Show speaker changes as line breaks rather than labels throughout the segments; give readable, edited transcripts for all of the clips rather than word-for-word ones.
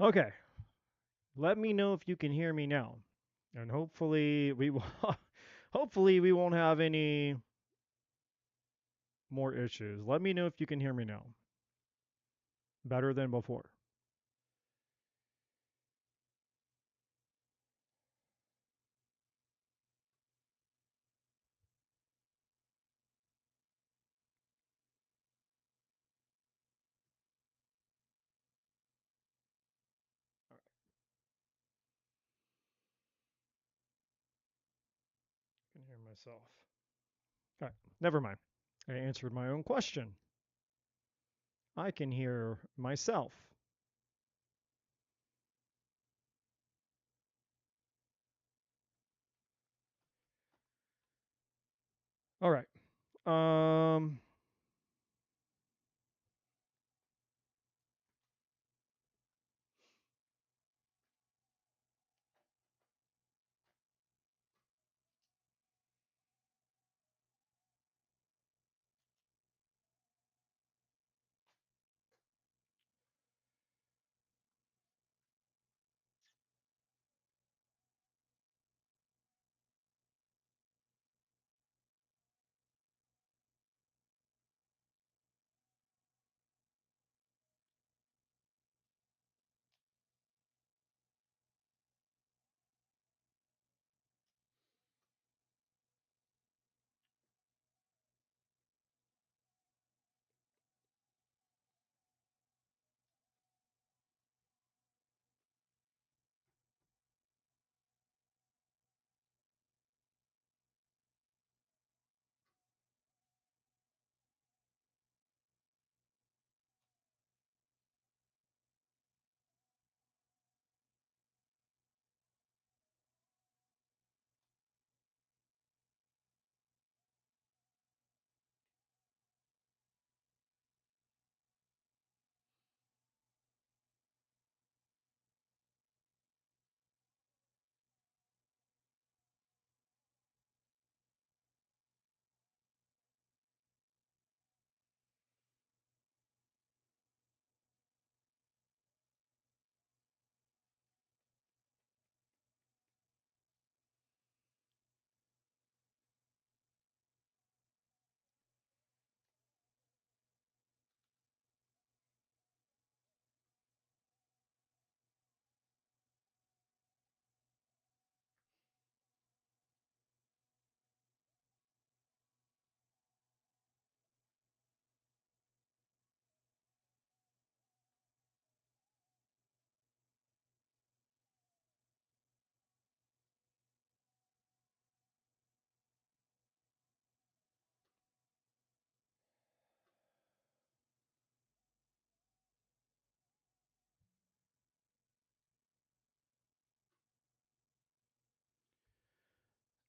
Okay, let me know if you can hear me now, and hopefully we will. Hopefully we won't have any more issues. Let me know if you can hear me now. Better than before. I can hear myself. All right, never mind. I answered my own question. I can hear myself. All right. Um.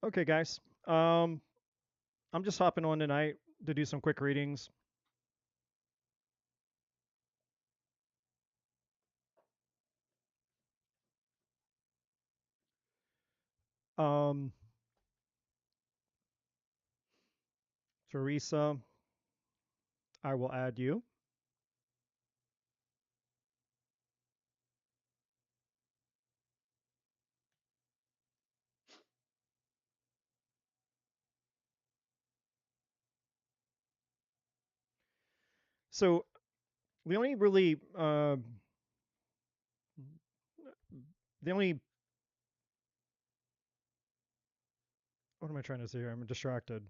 Okay, guys. I'm just hopping on tonight to do some quick readings. Um, Teresa, I will add you. So the only really, the only, what am I trying to say here? I'm distracted.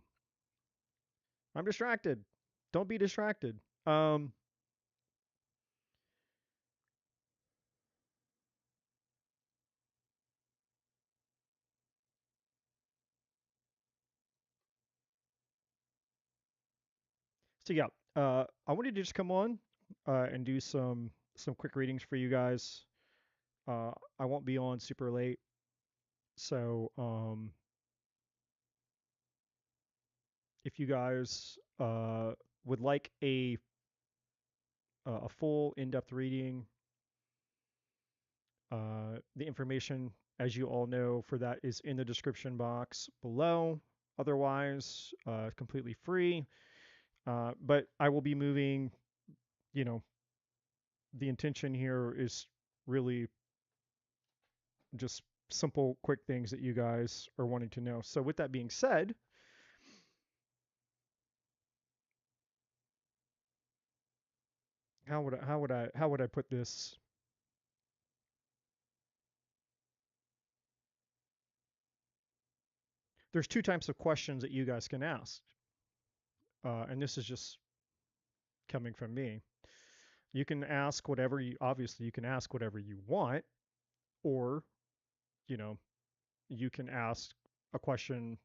I'm distracted. Don't be distracted. Um, so yeah, I wanted to just come on and do some quick readings for you guys. I won't be on super late, so if you guys would like a full in-depth reading, the information, as you all know, for that is in the description box below. Otherwise, completely free. But I will be moving. You know, the intention here is really just simple, quick things that you guys are wanting to know. So with that being said, how would I put this? There's two types of questions that you guys can ask, and this is just coming from me. You can ask whatever you obviously you can ask whatever you want, or you know you can ask a question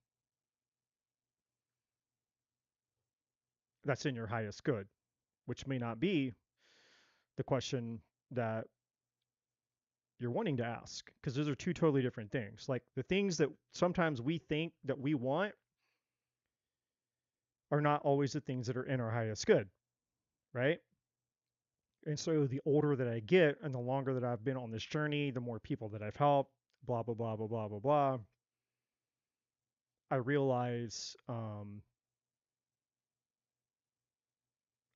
that's in your highest good, which may not be the question that you're wanting to ask, because those are two totally different things. Like the things that sometimes we think that we want are not always the things that are in our highest good, right? And so the older that I get and the longer that I've been on this journey, the more people that I've helped, blah, blah, blah, blah, blah, blah, blah, I realize,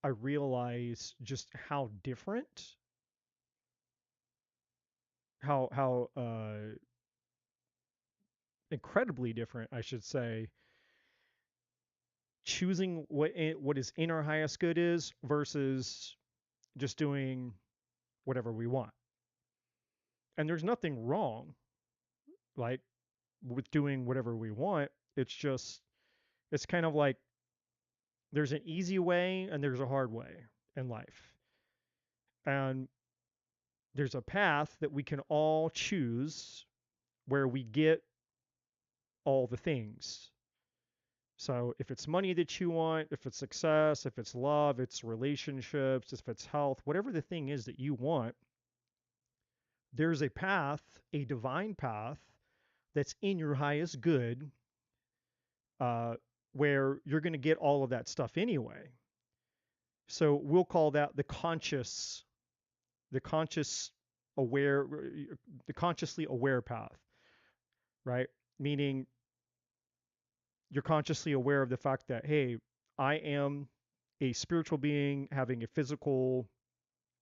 I realize just how different, how incredibly different, I should say, choosing what is in our highest good is versus just doing whatever we want. And there's nothing wrong, like, with doing whatever we want. It's just, it's kind of like there's an easy way and there's a hard way in life. And there's a path that we can all choose where we get all the things. So if it's money that you want, if it's success, if it's love, it's relationships, if it's health, whatever the thing is that you want, there's a path, a divine path that's in your highest good, uh, where you're going to get all of that stuff anyway. So we'll call that the conscious aware, the consciously aware path, right? Meaning you're consciously aware of the fact that, hey, I am a spiritual being having a physical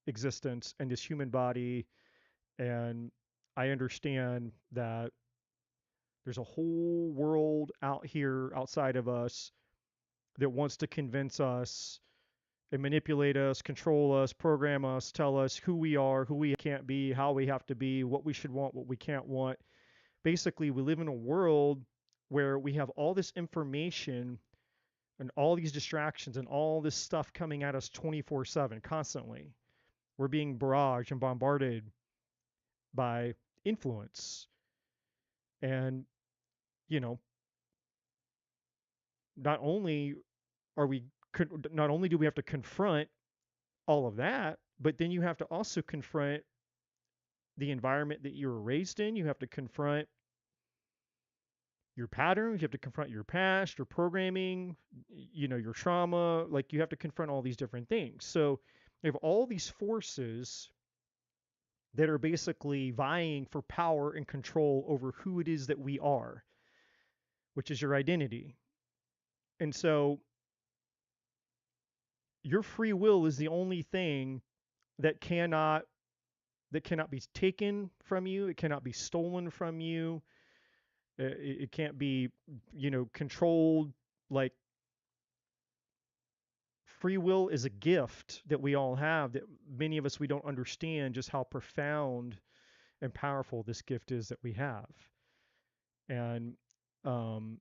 existence in this human body, and I understand that there's a whole world out here outside of us that wants to convince us and manipulate us, control us, program us, tell us who we are, who we can't be, how we have to be, what we should want, what we can't want. Basically, we live in a world where we have all this information and all these distractions and all this stuff coming at us 24/7 constantly. We're being barraged and bombarded by influence. And, you know, not only are we not only do we have to confront all of that, but then you have to also confront the environment that you were raised in. You have to confront your patterns, you have to confront your past, your programming, your trauma. Like you have to confront all these different things. So you have all these forces that are basically vying for power and control over who it is that we are, which is your identity. And so your free will is the only thing that cannot be taken from you. It cannot be stolen from you. It can't be, controlled. Like free will is a gift that we all have that many of us, we don't understand just how profound and powerful this gift is that we have. And um,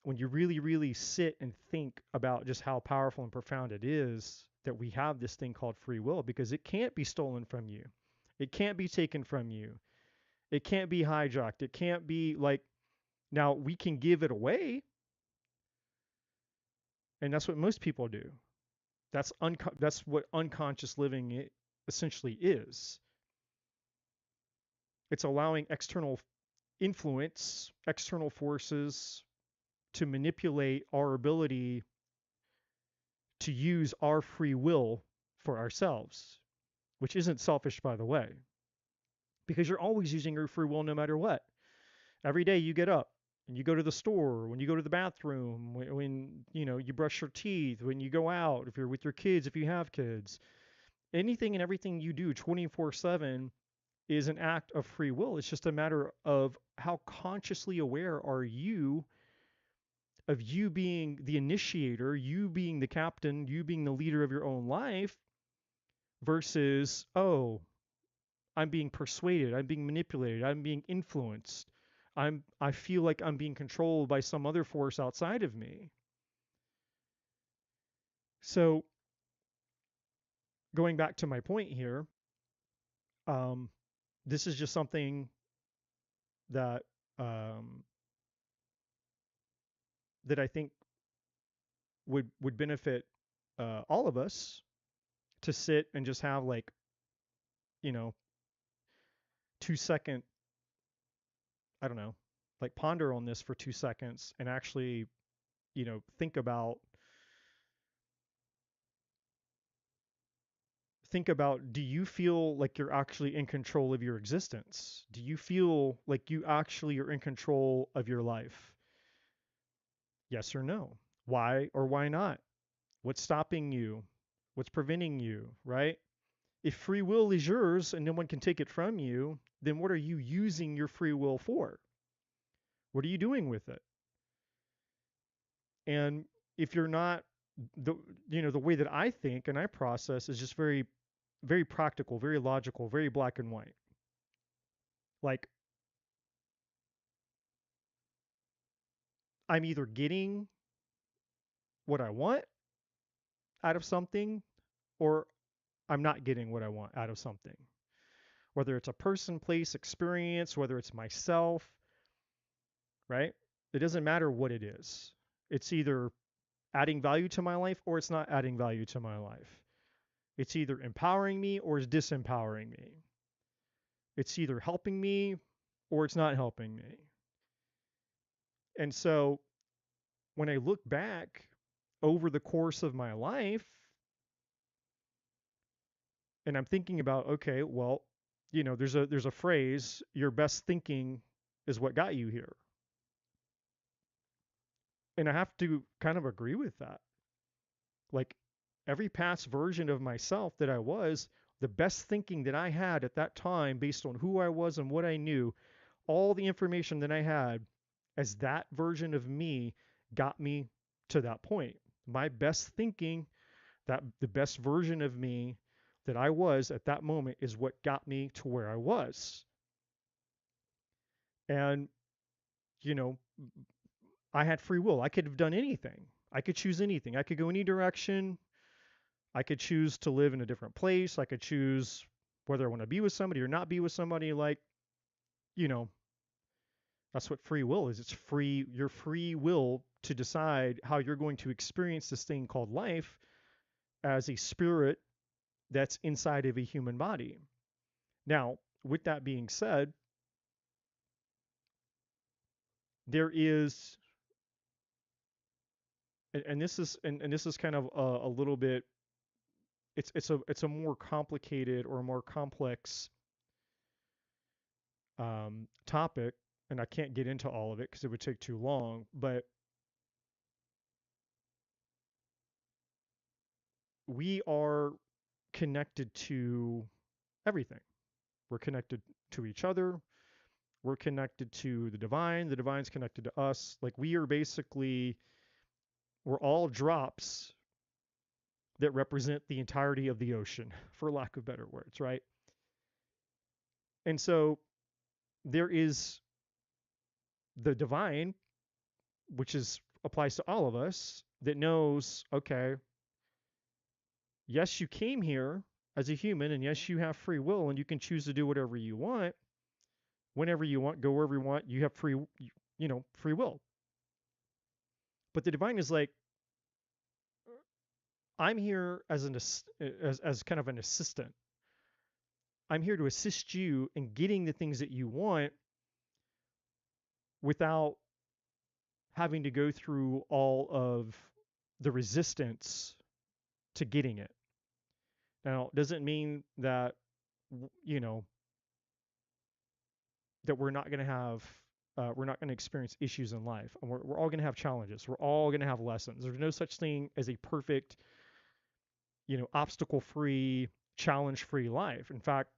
when you really, really sit and think about just how powerful and profound it is that we have this thing called free will, because it can't be stolen from you, it can't be taken from you, it can't be hijacked, it can't be like, now we can give it away, and that's what most people do. That's what unconscious living essentially is. It's allowing external influence, external forces to manipulate our ability to use our free will for ourselves, which isn't selfish, by the way, because you're always using your free will no matter what. Every day you get up and you go to the store, when you go to the bathroom, when you brush your teeth, when you go out, if you're with your kids, if you have kids, anything and everything you do 24/7 is an act of free will. It's just a matter of how consciously aware are you of you being the initiator, you being the captain, you being the leader of your own life versus, oh, I'm being persuaded, I'm being manipulated, I'm being influenced. I feel like I'm being controlled by some other force outside of me. So going back to my point here, um, this is just something that um, that I think would benefit all of us to sit and just have like, you know, 2 second, I don't know, like ponder on this for 2 seconds and actually, think about, do you feel like you're actually in control of your existence? Do you feel like you actually are in control of your life? Yes or no? Why or why not? What's stopping you? What's preventing you, right? If free will is yours and no one can take it from you, then what are you using your free will for? What are you doing with it? And if you're not, the the way that I think and I process is just very, very practical, very logical, very black and white. Like, I'm either getting what I want out of something, or I'm not getting what I want out of something. Whether it's a person, place, experience, whether it's myself, right? It doesn't matter what it is. It's either adding value to my life or it's not adding value to my life. It's either empowering me or it's disempowering me. It's either helping me or it's not helping me. And so when I look back over the course of my life and I'm thinking about, okay, well, there's a phrase, your best thinking is what got you here. And I have to kind of agree with that. Like, every past version of myself that I was, the best thinking that I had at that time based on who I was and what I knew, all the information that I had as that version of me got me to that point. My best thinking, that the best version of me that I was at that moment is what got me to where I was. And, you know, I had free will. I could have done anything. I could choose anything. I could go any direction. I could choose to live in a different place. I could choose whether I want to be with somebody or not be with somebody. Like, you know, that's what free will is. It's free, your free will to decide how you're going to experience this thing called life as a spirit that's inside of a human body. Now, with that being said, there is, and this is kind of a little bit, it's a more complicated or a more complex topic, and I can't get into all of it because it would take too long. But we are connected to everything. We're connected to each other. We're connected to the divine. The divine's connected to us. Like, we are basically, we're all drops that represent the entirety of the ocean, for lack of better words, right? And so there is the divine, which is applies to all of us, that knows, okay, yes, you came here as a human, and yes, you have free will, and you can choose to do whatever you want, whenever you want, go wherever you want. You have free will. But the divine is like, I'm here as as kind of an assistant. I'm here to assist you in getting the things that you want without having to go through all of the resistance to getting it. Now, it doesn't mean that, you know, that we're not going to experience issues in life. And we're all going to have challenges. We're all going to have lessons. There's no such thing as a perfect, obstacle free, challenge free life. In fact,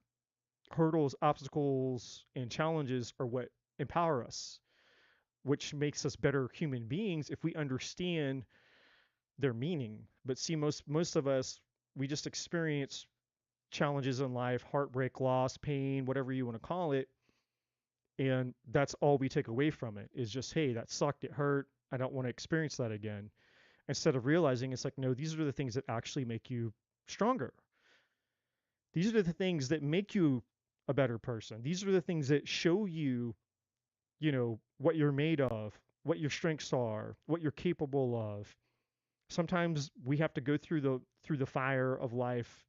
hurdles, obstacles, and challenges are what empower us, which makes us better human beings if we understand their meaning. But see, most of us, we just experience challenges in life, heartbreak, loss, pain, whatever you want to call it, and that's all we take away from it is just, hey, that sucked, it hurt, I don't want to experience that again. Instead of realizing it's like, no, these are the things that actually make you stronger. These are the things that make you a better person. These are the things that show you, what you're made of, what your strengths are, what you're capable of. Sometimes we have to go through the fire of life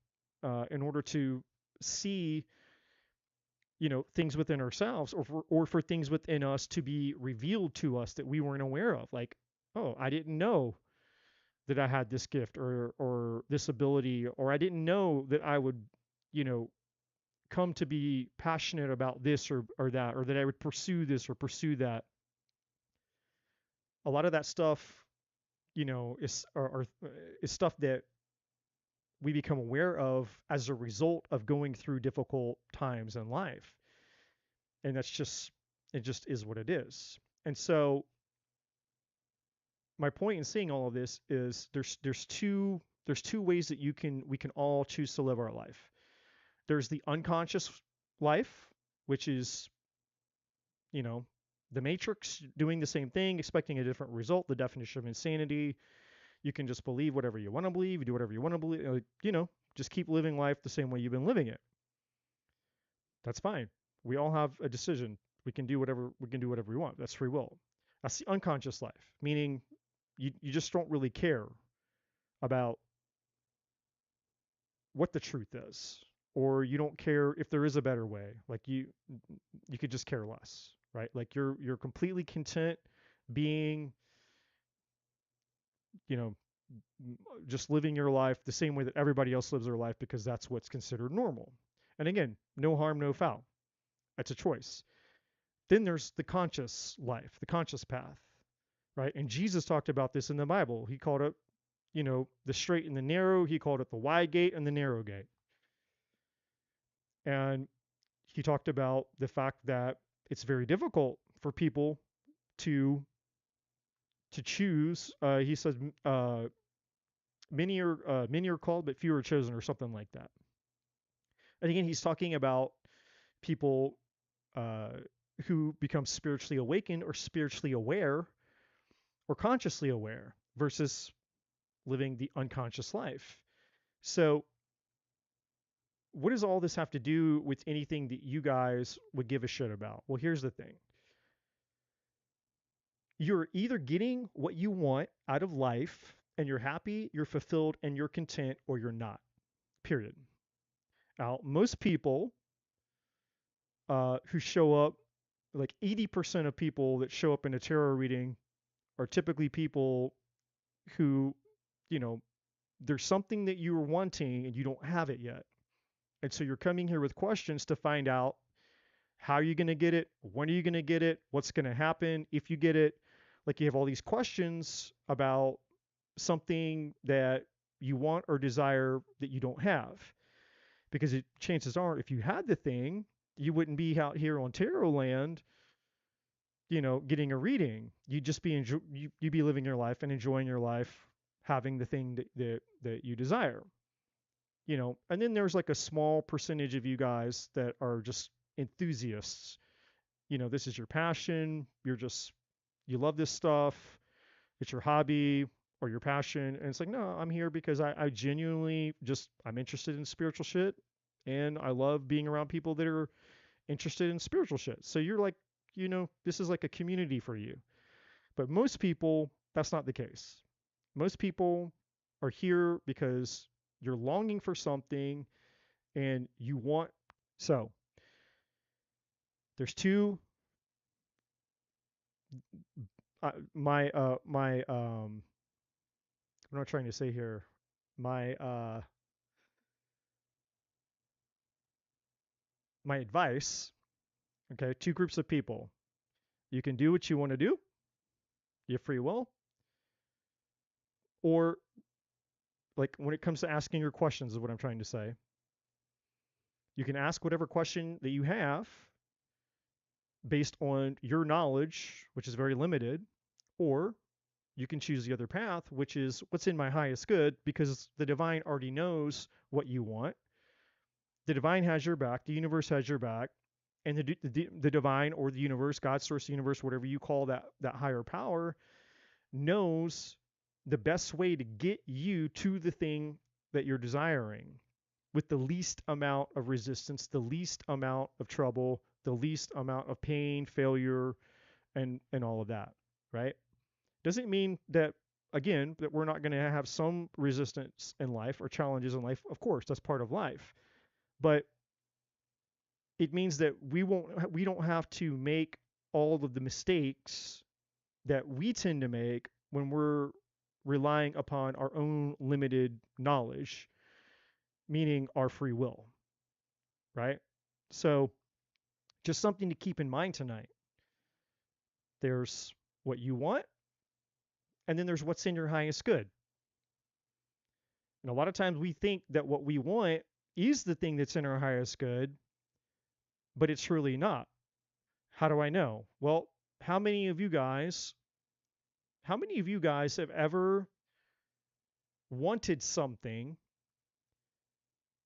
in order to see, things within ourselves, or for things within us to be revealed to us that we weren't aware of. Like, oh, I didn't know that I had this gift or this ability, or I didn't know that I would, you know, come to be passionate about this or that, or that I would pursue this or pursue that. A lot of that stuff, is stuff that we become aware of as a result of going through difficult times in life. And it just is what it is. And so my point in saying all of this is there's two ways that we can all choose to live our life. There's the unconscious life, which is, you know, the matrix doing the same thing, expecting a different result, the definition of insanity. You can just believe whatever you want to believe, you do whatever you want to believe, just keep living life the same way you've been living it. That's fine. We all have a decision. We can do whatever we want. That's free will. That's the unconscious life, meaning you just don't really care about what the truth is, or you don't care if there is a better way. Like you could just care less, right? Like you're completely content being, you know, just living your life the same way that everybody else lives their life because that's what's considered normal. And again, no harm, no foul. That's a choice. Then there's the conscious life, the conscious path, right? And Jesus talked about this in the Bible. He called it, the straight and the narrow. He called it the wide gate and the narrow gate. And he talked about the fact that it's very difficult for people to choose. He says, many are called, but few are chosen, or something like that. And again, he's talking about people uh, who become spiritually awakened or spiritually aware or consciously aware versus living the unconscious life. So, what does all this have to do with anything that you guys would give a shit about? Well, here's the thing. You're either getting what you want out of life and you're happy, you're fulfilled, and you're content, or you're not. Period. Now, most people who show up, like 80% of people that show up in a tarot reading, are typically people who, you know, there's something that you're wanting and you don't have it yet. And so you're coming here with questions to find out how are you going to get it? When are you going to get it? What's going to happen if you get it? Like you have all these questions about something that you want or desire that you don't have. Because chances are, if you had the thing, you wouldn't be out here on tarot land, getting a reading. You'd just be you'd be living your life and enjoying your life, having the thing that you desire. And then there's like a small percentage of you guys that are just enthusiasts. This is your passion. You love this stuff. It's your hobby or your passion. And it's like, no, I'm here because I genuinely I'm interested in spiritual shit. And I love being around people that are interested in spiritual shit. So you're like, this is like a community for you. But most people, that's not the case. Most people are here because you're longing for something and you want. So there's two. I'm not trying to say here. My advice. Okay, two groups of people. You can do what you want to do. You have free will. Or like when it comes to asking your questions is what I'm trying to say. You can ask whatever question that you have based on your knowledge, which is very limited, or you can choose the other path, which is what's in my highest good, because the divine already knows what you want. The divine has your back, the universe has your back, and the divine or the universe, God, source, the universe, whatever you call that higher power, knows the best way to get you to the thing that you're desiring with the least amount of resistance, the least amount of trouble, the least amount of pain, failure, and all of that, right? Doesn't mean that, again, that we're not going to have some resistance in life or challenges in life. Of course, that's part of life. But it means that we don't have to make all of the mistakes that we tend to make when we're relying upon our own limited knowledge, meaning our free will, right? So, just something to keep in mind tonight. There's what you want, and then there's what's in your highest good. And a lot of times we think that what we want is the thing that's in our highest good, but it's really not. How do I know? Well, how many of you guys how many of you guys have ever wanted something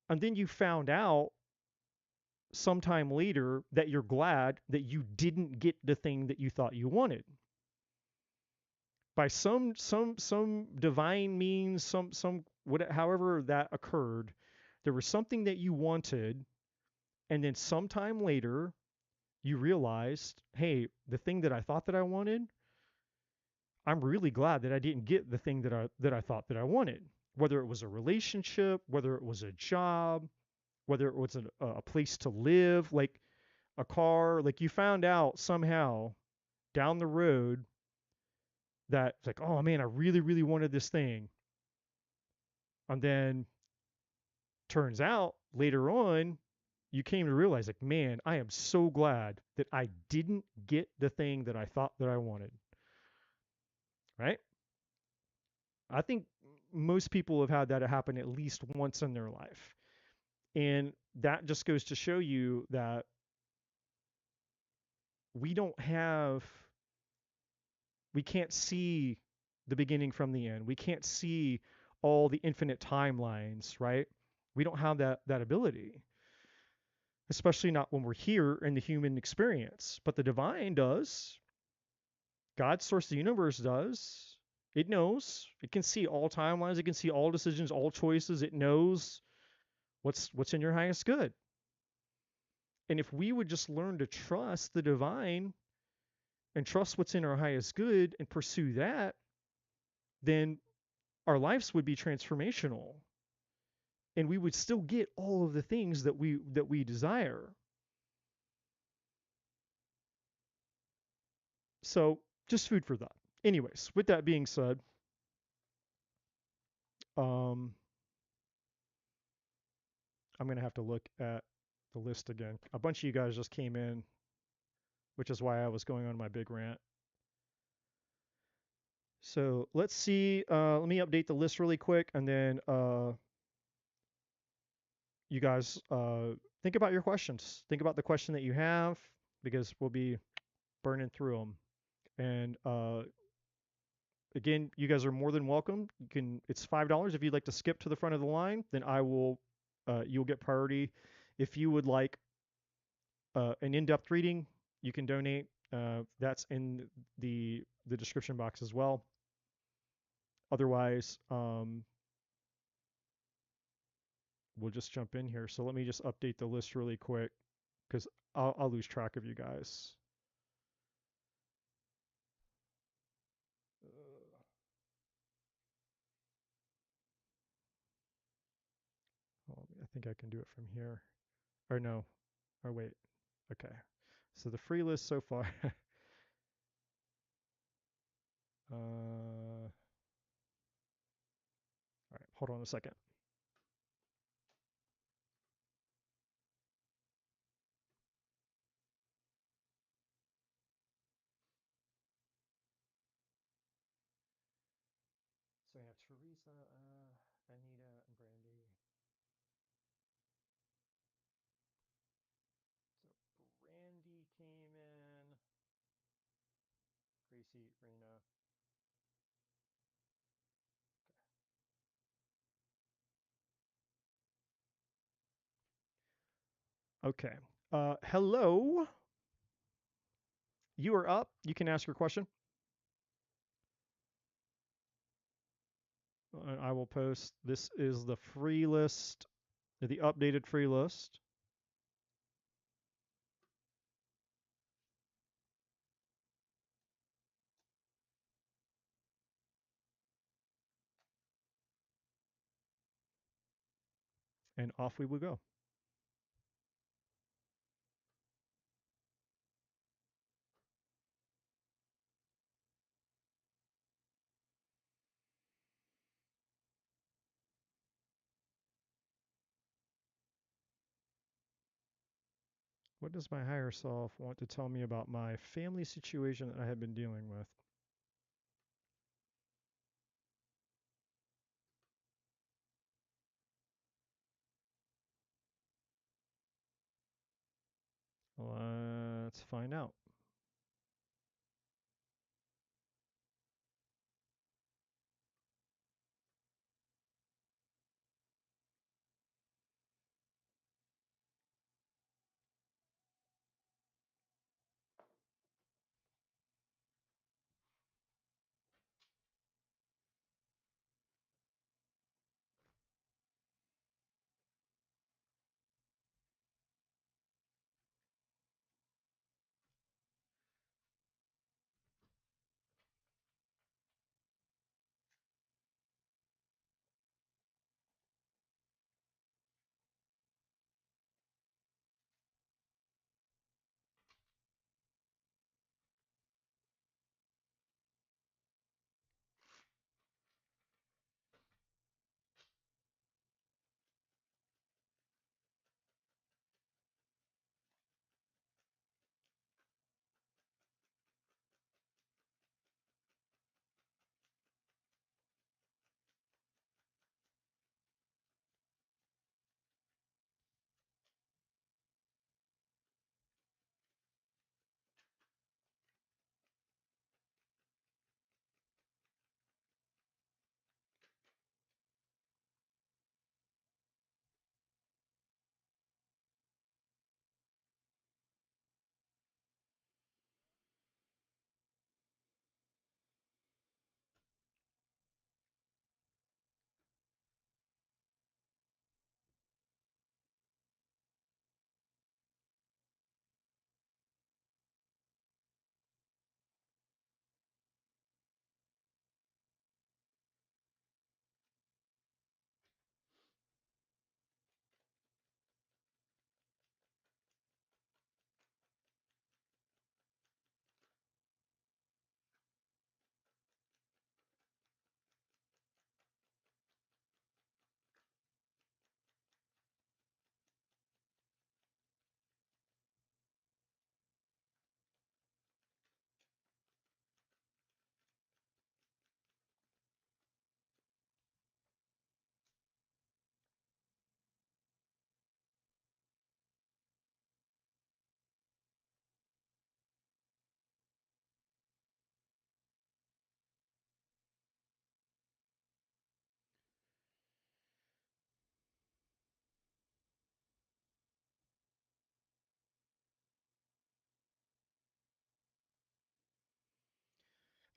and then you found out sometime later that you're glad that you didn't get the thing that you thought you wanted? By some divine means, some what however that occurred, there was something that you wanted, and then sometime later you realized, hey, the thing that I thought that I wanted, I'm really glad that I didn't get the thing that I thought that I wanted. Whether it was a relationship, whether it was a job, whether it was a place to live, like a car, like you found out somehow down the road that it's like, oh man, I really, really wanted this thing. And then turns out later on, you came to realize, like, man, I am so glad that I didn't get the thing that I thought that I wanted. Right? I think most people have had that happen at least once in their life. And that just goes to show you that we don't have, we can't see the beginning from the end. We can't see all the infinite timelines, right? We don't have that ability, especially not when we're here in the human experience. But the divine does. God's source of the universe does. It knows. It can see all timelines. It can see all decisions, all choices. It knows what's in your highest good. And if we would just learn to trust the divine and trust what's in our highest good and pursue that, then our lives would be transformational and we would still get all of the things that we desire. So, just food for thought. Anyways, with that being said, um, I'm going to have to look at the list again. A bunch of you guys just came in, which is why I was going on my big rant. So let's see. Let me update the list really quick, and then you guys think about your questions. Think about the question that you have, because we'll be burning through them. And again, you guys are more than welcome. You can. It's $5 if you'd like to skip to the front of the line. Then I will. You'll get priority. If you would like an in-depth reading, you can donate. That's in the description box as well. Otherwise, we'll just jump in here. So let me just update the list really quick, because I'll lose track of you guys. I think I can do it from here. Or no. Or wait. Okay. So the free list so far. All right. Hold on a second. So I have Teresa, Anita, and Brandy. seat, Rena. Okay. Hello. You are up. You can ask your question. I will post. This is the free list, the updated free list. And off we will go. What does my higher self want to tell me about my family situation that I have been dealing with? Let's find out.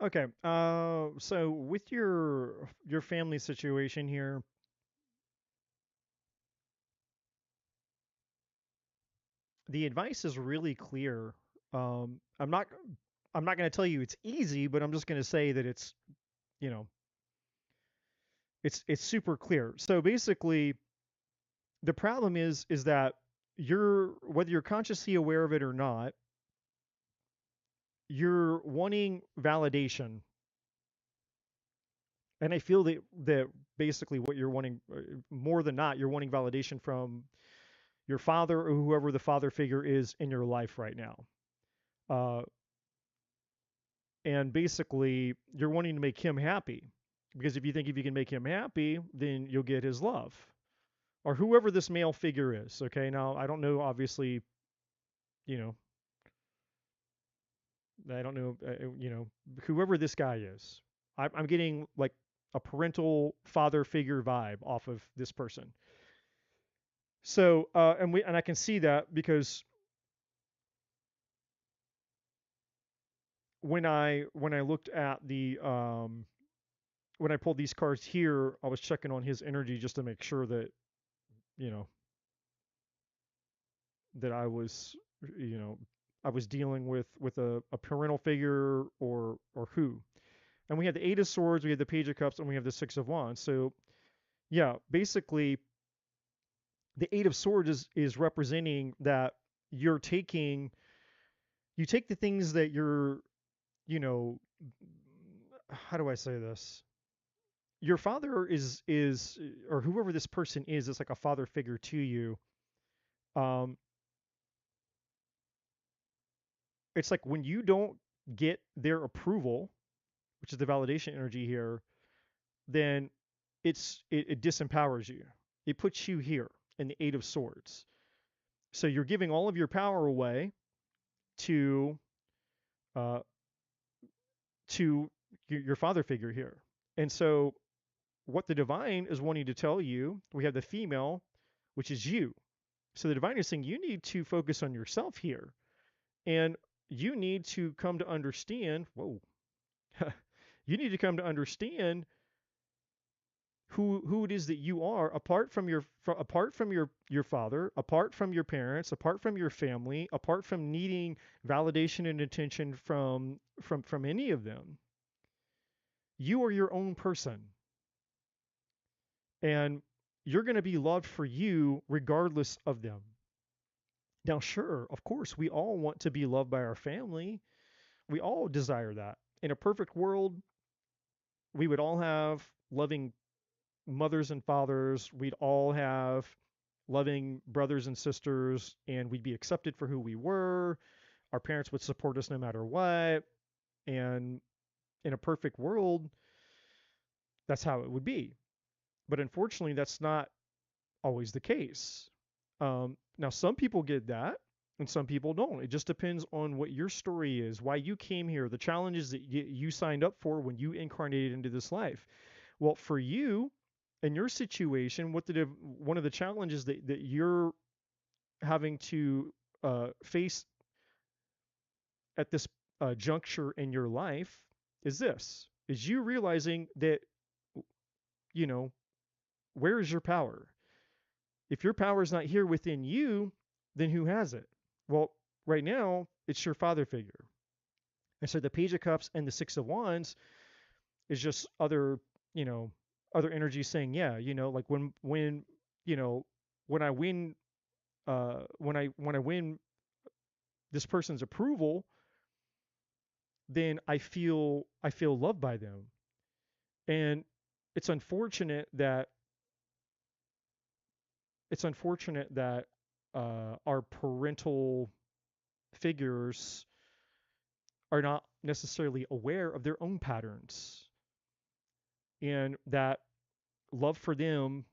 Okay. So with your family situation here, the advice is really clear. Um, I'm not I'm not going to tell you it's easy, but I'm just going to say that it's you know it's super clear. So basically, the problem is that you're whether you're consciously aware of it or not, you're wanting validation, and I feel that basically what you're wanting more than not, you're wanting validation from your father or whoever the father figure is in your life right now. Uh, and basically, you're wanting to make him happy because if you think if you can make him happy, then you'll get his love or whoever this male figure is. Okay, now I don't know, obviously, you know, I don't know, whoever this guy is. I'm getting like a parental father figure vibe off of this person. So, and I can see that because when I looked at the when I pulled these cards here, I was checking on his energy just to make sure that you know that you know I was dealing with a parental figure or who. And we had the Eight of Swords, we had the Page of Cups, and we have the Six of Wands. So yeah, basically the Eight of Swords is representing that you're taking you take the things that you're you know how do I say this? Your father is or whoever this person is like a father figure to you. Um, it's like when you don't get their approval, which is the validation energy here, then it disempowers you. It puts you here in the Eight of Swords. So you're giving all of your power away to uh, to your father figure here. And so what the divine is wanting to tell you, we have the female, which is you. So the divine is saying you need to focus on yourself here. And you need to come to understand, whoa, you need to come to understand who it is that you are apart from your father, apart from your parents, apart from your family, apart from needing validation and attention from any of them. You are your own person, and you're going to be loved for you regardless of them. Now, sure, of course, we all want to be loved by our family. We all desire that. In a perfect world, we would all have loving mothers and fathers. We'd all have loving brothers and sisters, and we'd be accepted for who we were. Our parents would support us no matter what. And in a perfect world, that's how it would be. But unfortunately, that's not always the case. Now, some people get that, and some people don't. It just depends on what your story is, why you came here, the challenges that you signed up for when you incarnated into this life. Well, for you, in your situation, one of the challenges that you're having to face at this juncture in your life is you realizing that, you know, where is your power? If your power is not here within you, then who has it? Well, right now, it's your father figure. And so the Page of Cups and the Six of Wands is just you know, other energy saying, yeah, like you know, when I win, when I win this person's approval, then I feel loved by them. And it's unfortunate that it's unfortunate that our parental figures are not necessarily aware of their own patterns, and that love for them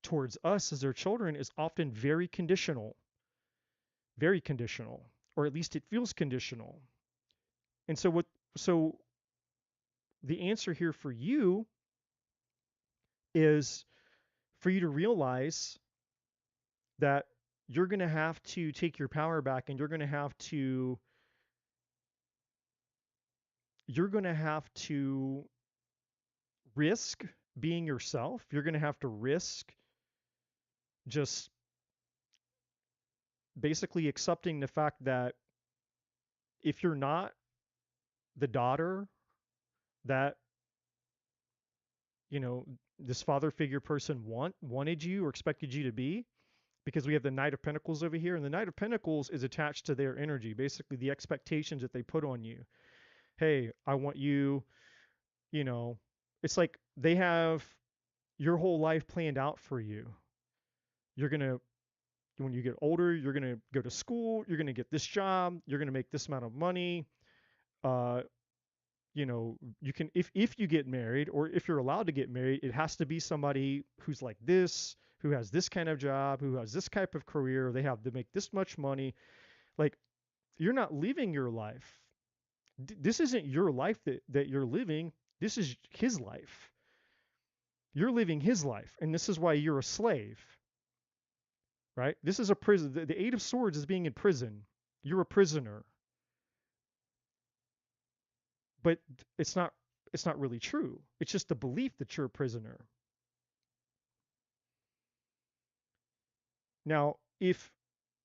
towards us as their children is often very conditional, or at least it feels conditional. And so the answer here for you is for you to realize that you're going to have to take your power back, and you're going to have to risk being yourself. You're going to have to risk just basically accepting the fact that if you're not the daughter that, you know, this father figure person wanted you or expected you to be, because we have the Knight of Pentacles over here, and the Knight of Pentacles is attached to their energy, basically the expectations that they put on you. Hey, I want you, you know, it's like they have your whole life planned out for you. You're going to When you get older, you're going to go to school, you're going to get this job, you're going to make this amount of money. Uh, you can, if you get married, or if you're allowed to get married, it has to be somebody who's like this, who has this kind of job, who has this type of career, they have to make this much money. Like, you're not living your life This isn't your life that you're living. This is his life. You're living his life, and this is why you're a slave, right? This is a prison. The Eight of Swords is being in prison. You're a prisoner, but it's not really true. It's just the belief that you're a prisoner. Now, if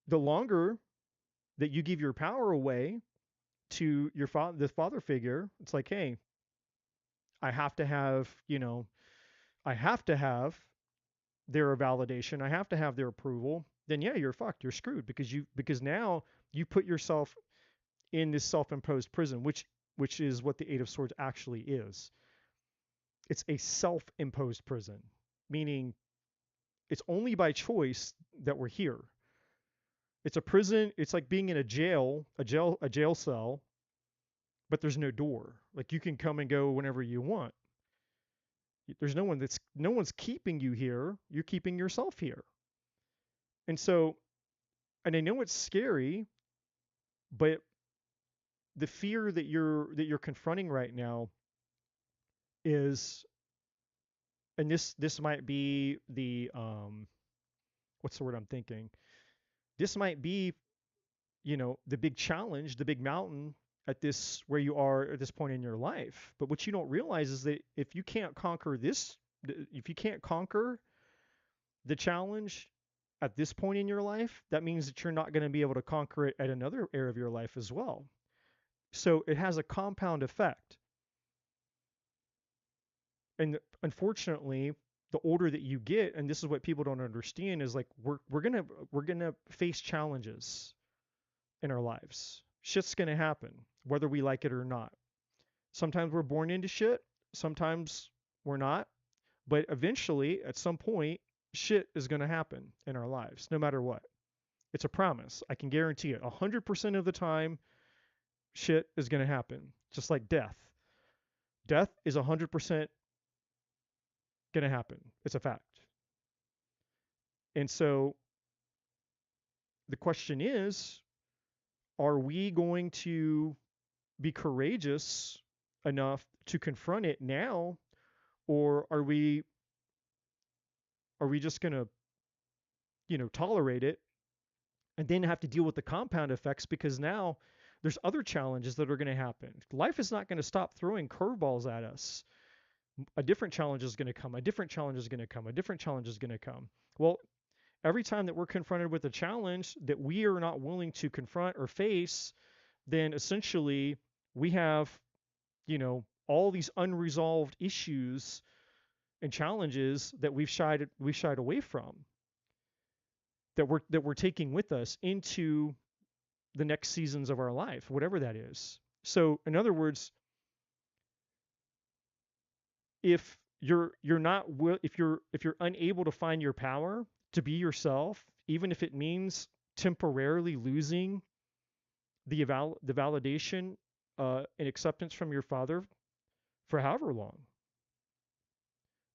the longer that you give your power away to your father, the father figure, it's like, hey, I have to have, I have to have their validation. I have to have their approval. Then yeah, you're fucked. You're screwed because now you put yourself in this self-imposed prison, which is what the Eight of Swords actually is. It's a self-imposed prison, meaning it's only by choice that we're here. It's a prison. It's like being in a jail cell, but there's no door. Like you can come and go whenever you want. There's no one's keeping you here. You're keeping yourself here. And so, and I know it's scary, but the fear that you're confronting right now is, and this might be the what's the word I'm thinking? This might be, the big challenge, the big mountain at this where you are at this point in your life. But what you don't realize is that if you can't conquer the challenge at this point in your life, that means that you're not going to be able to conquer it at another area of your life as well. So it has a compound effect. And unfortunately, the older that you get, and this is what people don't understand, is like we're gonna face challenges in our lives. Shit's gonna happen, whether we like it or not. Sometimes we're born into shit, sometimes we're not, but eventually, at some point, shit is gonna happen in our lives, no matter what. It's a promise. I can guarantee it. 100% of the time, shit is gonna happen. Just like death. Death is 100% gonna happen. It's a fact. And so the question is, are we going to be courageous enough to confront it now, or are we just going to, tolerate it and then have to deal with the compound effects, because now there's other challenges that are going to happen. Life is not going to stop throwing curveballs at us. A different challenge is going to come. A different challenge is going to come. A different challenge is going to come. Well, every time that we're confronted with a challenge that we are not willing to confront or face, then essentially we have, all these unresolved issues and challenges that we've shied away from, that we're taking with us into the next seasons of our life, whatever that is. So, in other words, if you're unable to find your power to be yourself, even if it means temporarily losing the validation and acceptance from your father for however long,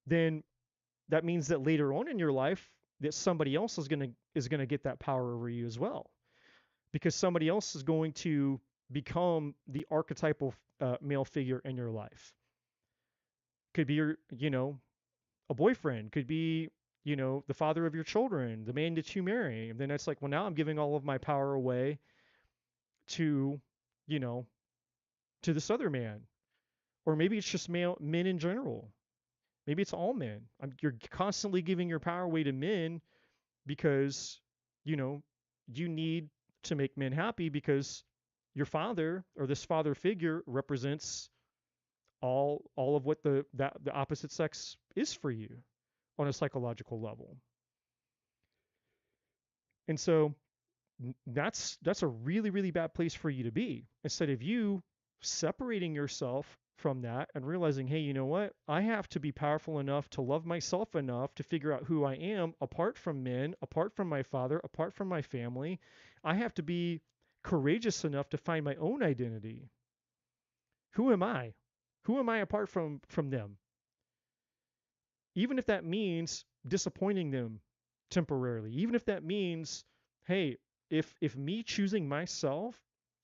then that means that later on in your life that somebody else is gonna get that power over you as well, because somebody else is going to become the archetypal male figure in your life. Could be a boyfriend, could be, the father of your children, the man that you marry. And then it's like, well, now I'm giving all of my power away to, you know, to this other man. Or maybe it's just men in general. Maybe it's all men. You're constantly giving your power away to men because, you know, you need to make men happy, because your father or this father figure represents all of what the opposite sex is for you on a psychological level. And so that's a really, really bad place for you to be. Instead of you separating yourself from that and realizing, hey, you know what? I have to be powerful enough to love myself enough to figure out who I am apart from men, apart from my father, apart from my family. I have to be courageous enough to find my own identity. Who am I? Who am I apart from them? Even if that means disappointing them temporarily, even if that means, hey, if me choosing myself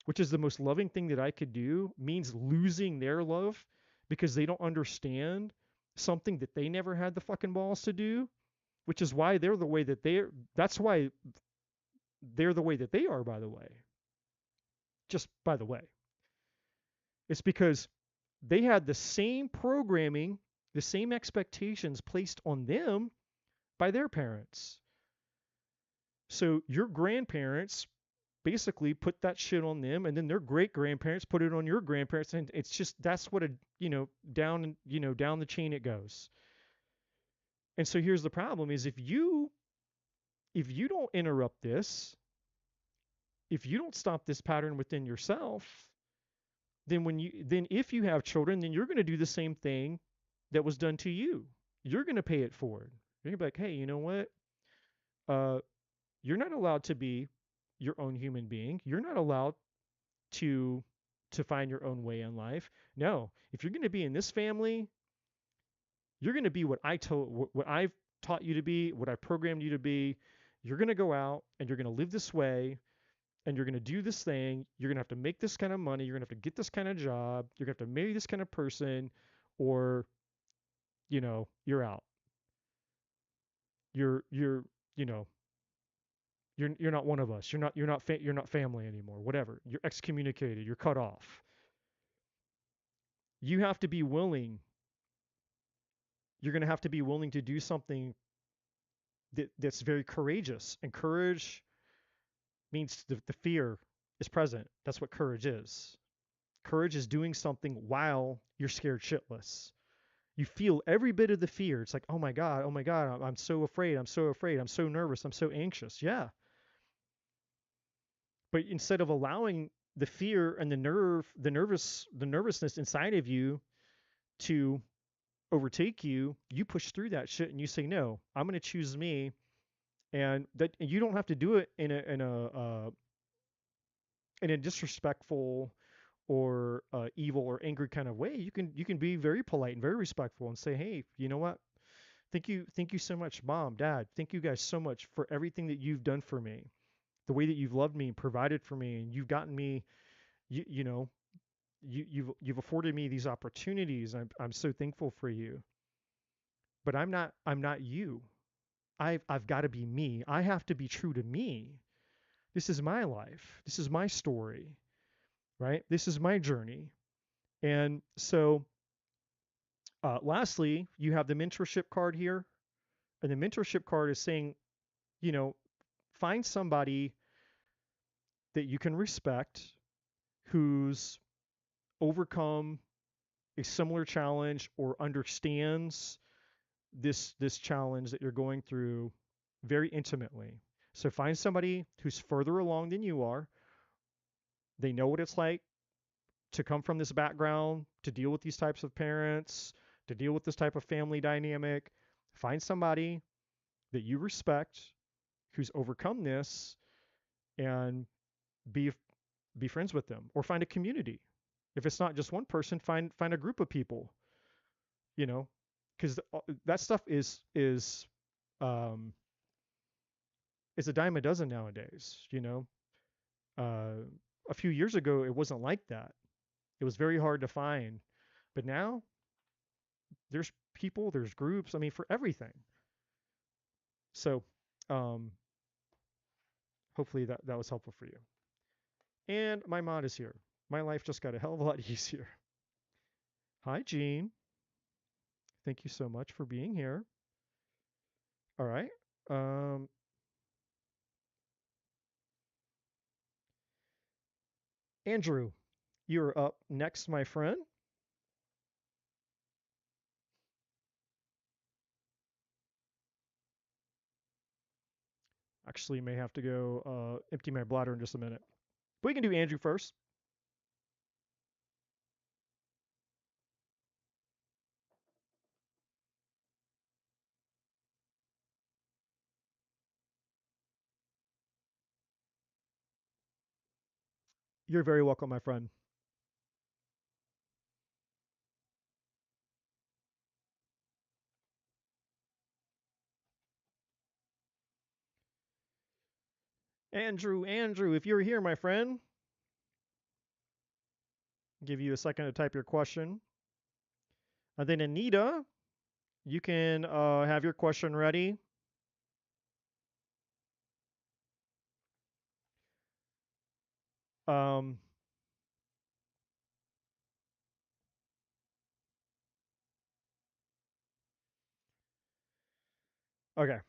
which is the most loving thing that I could do, means losing their love because they don't understand something that they never had the fucking balls to do, which is why they're the way that they're, that's why they're the way that they are, by the way. Just by the way. It's because they had the same programming, the same expectations placed on them by their parents. So your grandparents basically put that shit on them, and then their great grandparents put it on your grandparents, and it's just that's what a down the chain it goes. And so here's the problem: is if you don't interrupt this, if you don't stop this pattern within yourself, then if you have children, then you're going to do the same thing that was done to you. You're going to pay it forward. You're going to be like, hey, you know what? Uh, you're not allowed to be your own human being. You're not allowed to find your own way in life. No, if you're going to be in this family, you're going to be what I've taught you to be, what I programmed you to be. You're going to go out and you're going to live this way and you're going to do this thing. You're going to have to make this kind of money. You're going to have to get this kind of job. You're going to have to marry this kind of person, or you're out. You're you know you're not one of us. You're not family anymore. Whatever. You're excommunicated. You're cut off. You have to be willing. You're going to have to be willing to do something that's very courageous. And courage means the fear is present. That's what courage is. Courage is doing something while you're scared shitless. You feel every bit of the fear. It's like, oh my God, I'm so afraid, I'm so afraid, I'm so nervous, I'm so anxious. Yeah. But instead of allowing the fear and the nervousness inside of you to overtake you, you push through that shit and you say, no, I'm going to choose me. And you don't have to do it in a disrespectful or evil or angry kind of way. You can be very polite and very respectful and say, hey, you know what? Thank you so much, mom, dad. Thank you guys so much for everything that you've done for me, the way that you've loved me and provided for me, and you've gotten me, you know, you've afforded me these opportunities. I'm so thankful for you. But I'm not you. I've got to be me. I have to be true to me. This is my life. This is my story, right? This is my journey. And so, lastly, you have the mentorship card here. And the mentorship card is saying, you know, find somebody that you can respect who's overcome a similar challenge or understands this challenge that you're going through very intimately. So find somebody who's further along than you are. They know what it's like to come from this background, to deal with these types of parents, to deal with this type of family dynamic. Find somebody that you respect who's overcome this, and be be friends with them, or find a community. If it's not just one person, find a group of people, you know, because that stuff um, is a dime a dozen nowadays. Uh, a few years ago it wasn't like that. It was very hard to find, but now there's people, there's groups. I mean, for everything. So, um, hopefully that was helpful for you. And my mod is here. My life just got a hell of a lot easier. Hi, Gene. Thank you so much for being here. All right. Um, Andrew, you're up next, my friend. Actually, may have to go empty my bladder in just a minute. But we can do Andrew first. You're very welcome, my friend. Andrew, if you're here, my friend. Give you a second to type your question. And then Anita, you can have your question ready. Um, okay.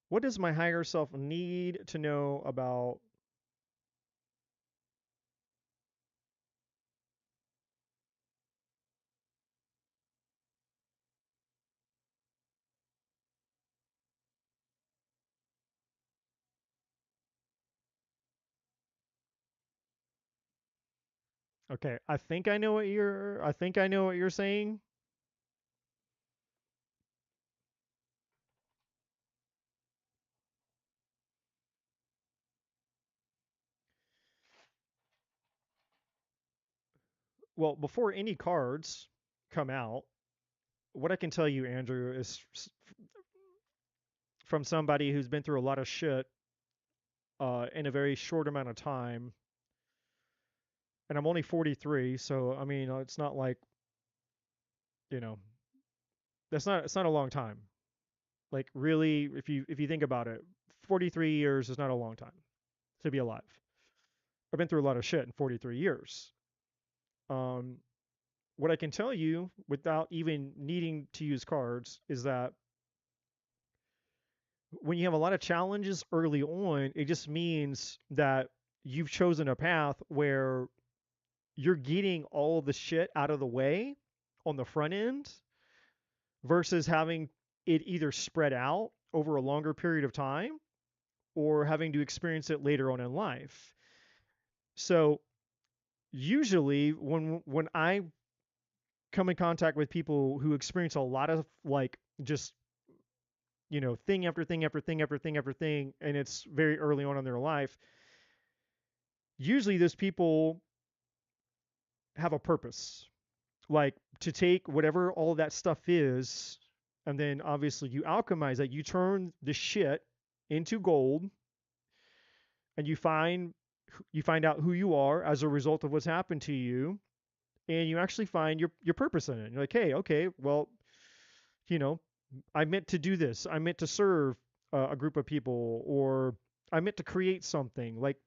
What does my higher self need to know about? Okay, I think I know what you're. I think I know what you're saying. Well, before any cards come out, what I can tell you, Andrew, is from somebody who's been through a lot of shit in a very short amount of time, and I'm only 43, so I mean, it's not like you know, it's not a long time. Like really, if you think about it, 43 years is not a long time to be alive. I've been through a lot of shit in 43 years. Um, what I can tell you without even needing to use cards is that when you have a lot of challenges early on, it just means that you've chosen a path where you're getting all the shit out of the way on the front end versus having it either spread out over a longer period of time or having to experience it later on in life. So usually when I come in contact with people who experience a lot of like just thing after thing after thing after thing after thing, and it's very early on in their life, usually those people have a purpose, like to take whatever all that stuff is, and then obviously you alchemize that, you turn the shit into gold, and you find out who you are as a result of what's happened to you, and you actually find your purpose in it. You're like, hey, okay, well, you know, I meant to do this. I meant to serve a group of people, or I meant to create something. Like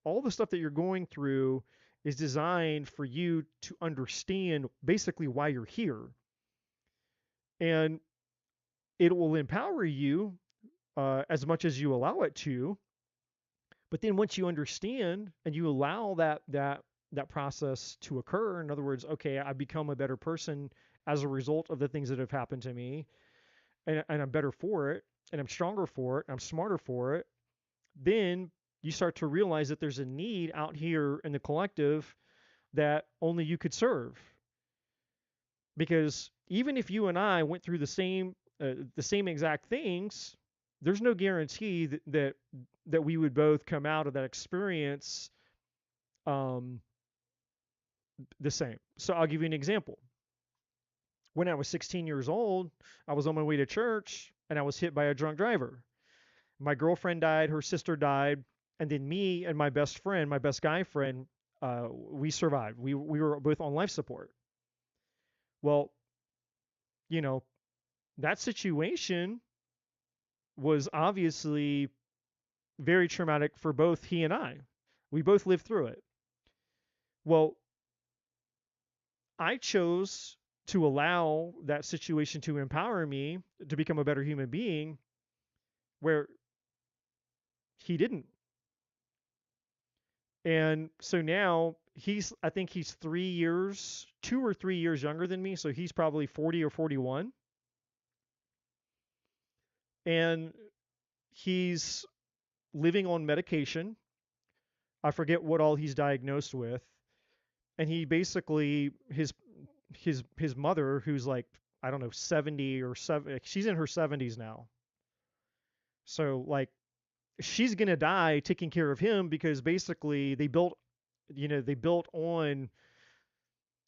all the stuff that you're going through is designed for you to understand basically why you're here. And it will empower you as much as you allow it to. But then once you understand and you allow that process to occur, in other words, okay, I become a better person as a result of the things that have happened to me, and I'm better for it, and I'm stronger for it, and I'm smarter for it, then you start to realize that there's a need out here in the collective that only you could serve. Because even if you and I went through the same exact things, there's no guarantee that we would both come out of that experience um, the same. So I'll give you an example. When I was 16 years old, I was on my way to church and I was hit by a drunk driver. My girlfriend died, her sister died, and then me and my best friend, my best guy friend, we survived. We were both on life support. Well, you know, that situation was obviously very traumatic for both he and I. We both lived through it. Well, I chose to allow that situation to empower me to become a better human being, where he didn't. And so now I think he's 3 years, 2 or 3 years younger than me. So he's probably 40 or 41. And he's living on medication. I forget what all he's diagnosed with. And he basically, his mother, who's like, I don't know, 70 or 7, she's in her 70s now. So like she's going to die taking care of him, because basically they built on,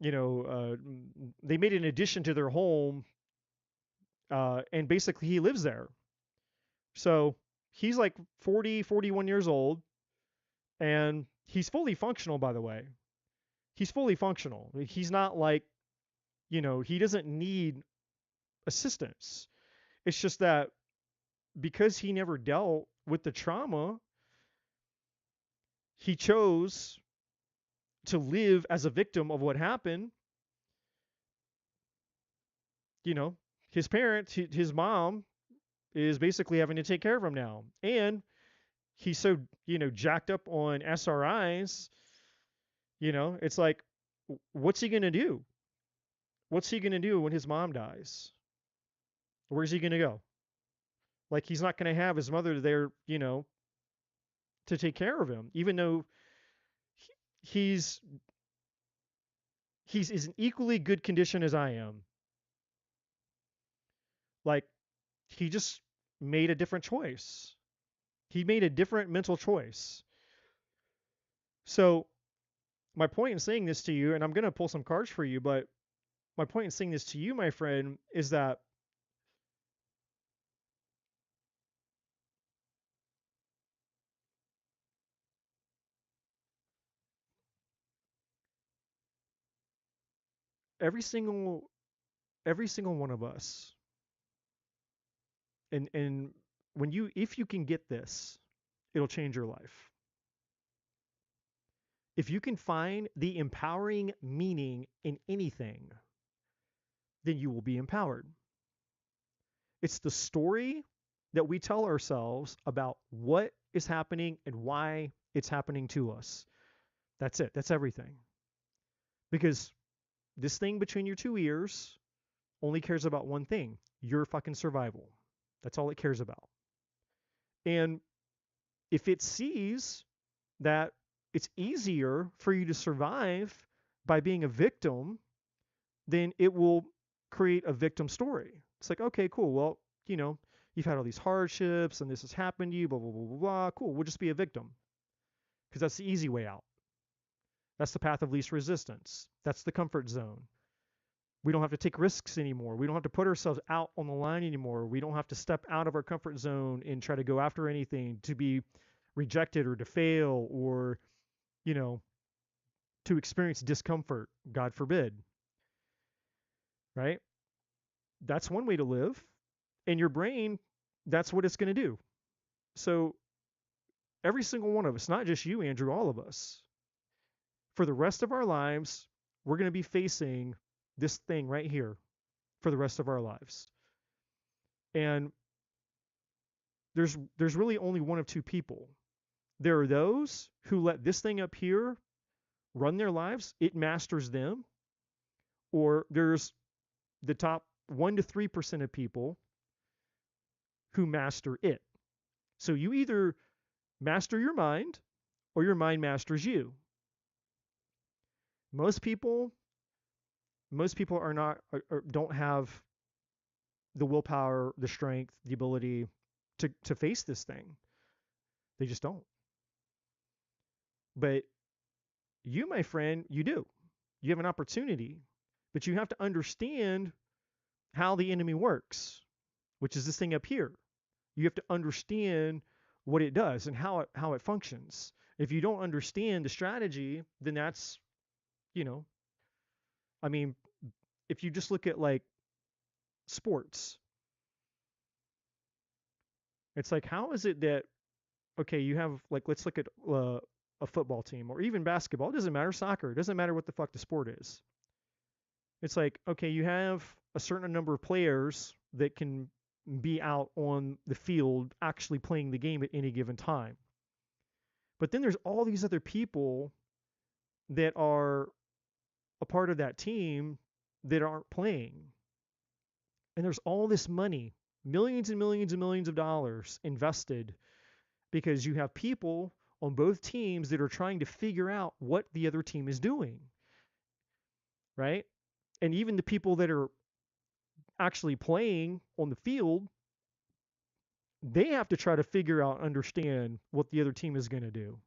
you know, they made an addition to their home, and basically he lives there. So he's like 40, 41 years old, and he's fully functional, by the way. he's fully functional. He's not like, he doesn't need assistance. It's just that because he never dealt with the trauma, he chose to live as a victim of what happened. You know, his parents, his mom is basically having to take care of him now. And he's so, jacked up on SRIs, it's like, what's he going to do? What's he going to do when his mom dies? Where's he going to go? Like, he's not going to have his mother there, to take care of him, even though he's he's in equally good condition as I am. Like, he just made a different choice. He made a different mental choice. So, my point in saying this to you, and I'm going to pull some cards for you, but my point in saying this to you, my friend, is that every single every single one of us, and when you if you can get this, it'll change your life. If you can find the empowering meaning in anything, then you will be empowered. It's the story that we tell ourselves about what is happening and why it's happening to us. That's it. That's everything. Because this thing between your two ears only cares about one thing: your fucking survival. That's all it cares about. And if it sees that it's easier for you to survive by being a victim, then it will create a victim story. It's like, okay, cool. Well, you've had all these hardships and this has happened to you, blah, blah, blah, blah, blah. Cool. We'll just be a victim because that's the easy way out. That's the path of least resistance. That's the comfort zone. We don't have to take risks anymore. We don't have to put ourselves out on the line anymore. We don't have to step out of our comfort zone and try to go after anything to be rejected or to fail or, you know, to experience discomfort, God forbid. Right? That's one way to live. And your brain, that's what it's going to do. So every single one of us, not just you, Andrew, all of us, for the rest of our lives, we're going to be facing this thing right here for the rest of our lives. And there's really only one of two people. There are those who let this thing up here run their lives, it masters them, or there's the top 1 to 3% of people who master it. So you either master your mind or your mind masters you. Most people are not or don't have the willpower, the strength, the ability to face this thing. They just don't. But you, my friend, you do. You have an opportunity, but you have to understand how the enemy works, which is this thing up here. You have to understand what it does and how it functions. If you don't understand the strategy, then that's, I mean, if you just look at like sports, it's like, how is it that, okay, you have like, let's look at a football team or even basketball. It doesn't matter. Soccer. It doesn't matter what the fuck the sport is. It's like, okay, you have a certain number of players that can be out on the field actually playing the game at any given time. But then there's all these other people that are a part of that team that aren't playing. And there's all this money, millions and millions and millions of dollars invested because you have people on both teams that are trying to figure out what the other team is doing. Right? And even the people that are actually playing on the field, they have to try to figure out, understand what the other team is going to do.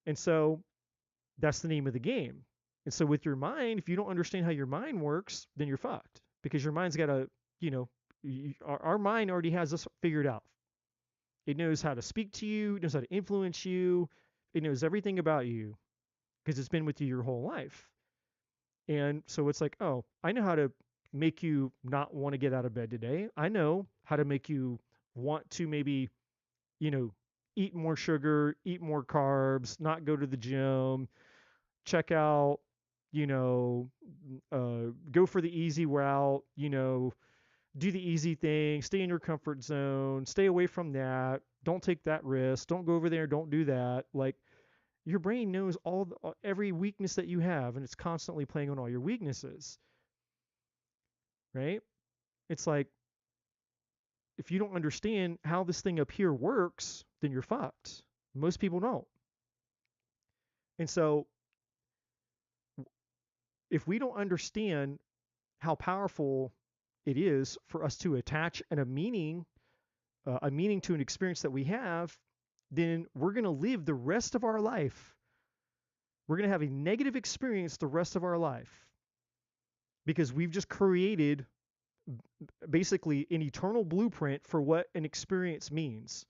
And so that's the name of the game. And so with your mind, if you don't understand how your mind works, then you're fucked because your mind's got to, our mind already has this figured out. It knows how to speak to you, it knows how to influence you, it knows everything about you. because it's been with you your whole life. And so it's like, oh, I know how to make you not want to get out of bed today. I know how to make you want to maybe, you know, eat more sugar, eat more carbs, not go to the gym, check out, you know, go for the easy route, you know, do the easy thing, stay in your comfort zone, stay away from that, don't take that risk, don't go over there, don't do that. Like your brain knows every weakness that you have, and it's constantly playing on all your weaknesses, right? It's like if you don't understand how this thing up here works, then you're fucked. Most people don't. And so if we don't understand how powerful it is for us to attach a meaning to an experience that we have, then we're going to live the rest of our life. We're going to have a negative experience the rest of our life because we've just created basically an eternal blueprint for what an experience means.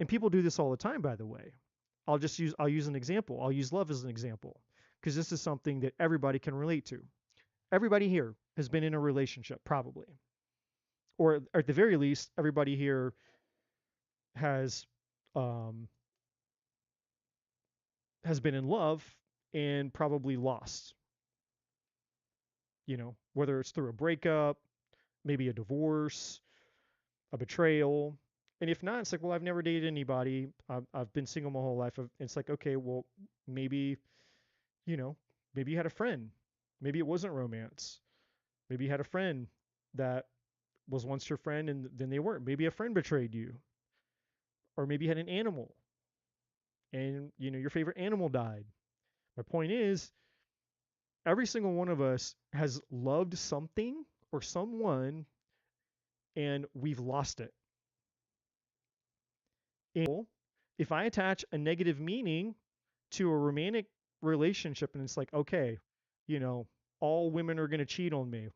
And people do this all the time, by the way. I'll use an example. I'll use love as an example because this is something that everybody can relate to. Everybody here has been in a relationship, probably. Or at the very least, everybody here has um, has been in love and probably lost. You know, whether it's through a breakup, maybe a divorce, a betrayal. And if not, it's like, well, I've never dated anybody. I've been single my whole life. It's like, okay, well, maybe, you know, maybe you had a friend. Maybe it wasn't romance. Maybe you had a friend that was once your friend and then they weren't. Maybe a friend betrayed you. Or maybe you had an animal and, you know, your favorite animal died. My point is, every single one of us has loved something or someone and we've lost it. And if I attach a negative meaning to a romantic relationship and it's like, okay, you know, all women are going to cheat on me.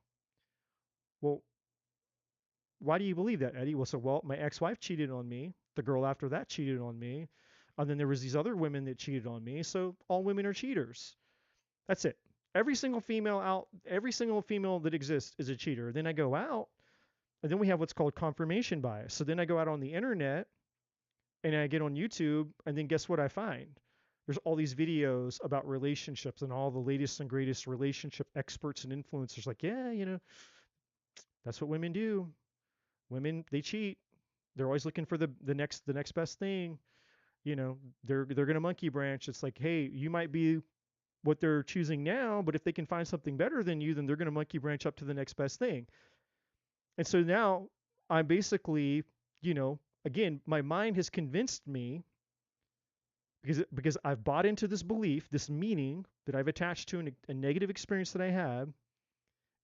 Well, why do you believe that, Eddie? Well, so, well, my ex-wife cheated on me. The girl after that cheated on me. And then there was these other women that cheated on me. So all women are cheaters. That's it. Every single female that exists is a cheater. Then I go out and then we have what's called confirmation bias. So then I go out on the internet and I get on YouTube and then guess what I find? There's all these videos about relationships and all the latest and greatest relationship experts and influencers like, yeah, you know, that's what women do. Women, they cheat. They're always looking for the next best thing. You know, they're gonna monkey branch. It's like, hey, you might be what they're choosing now, but if they can find something better than you, then they're gonna monkey branch up to the next best thing. And so now I'm basically, you know, again, my mind has convinced me because I've bought into this belief, this meaning that I've attached to a negative experience that I had,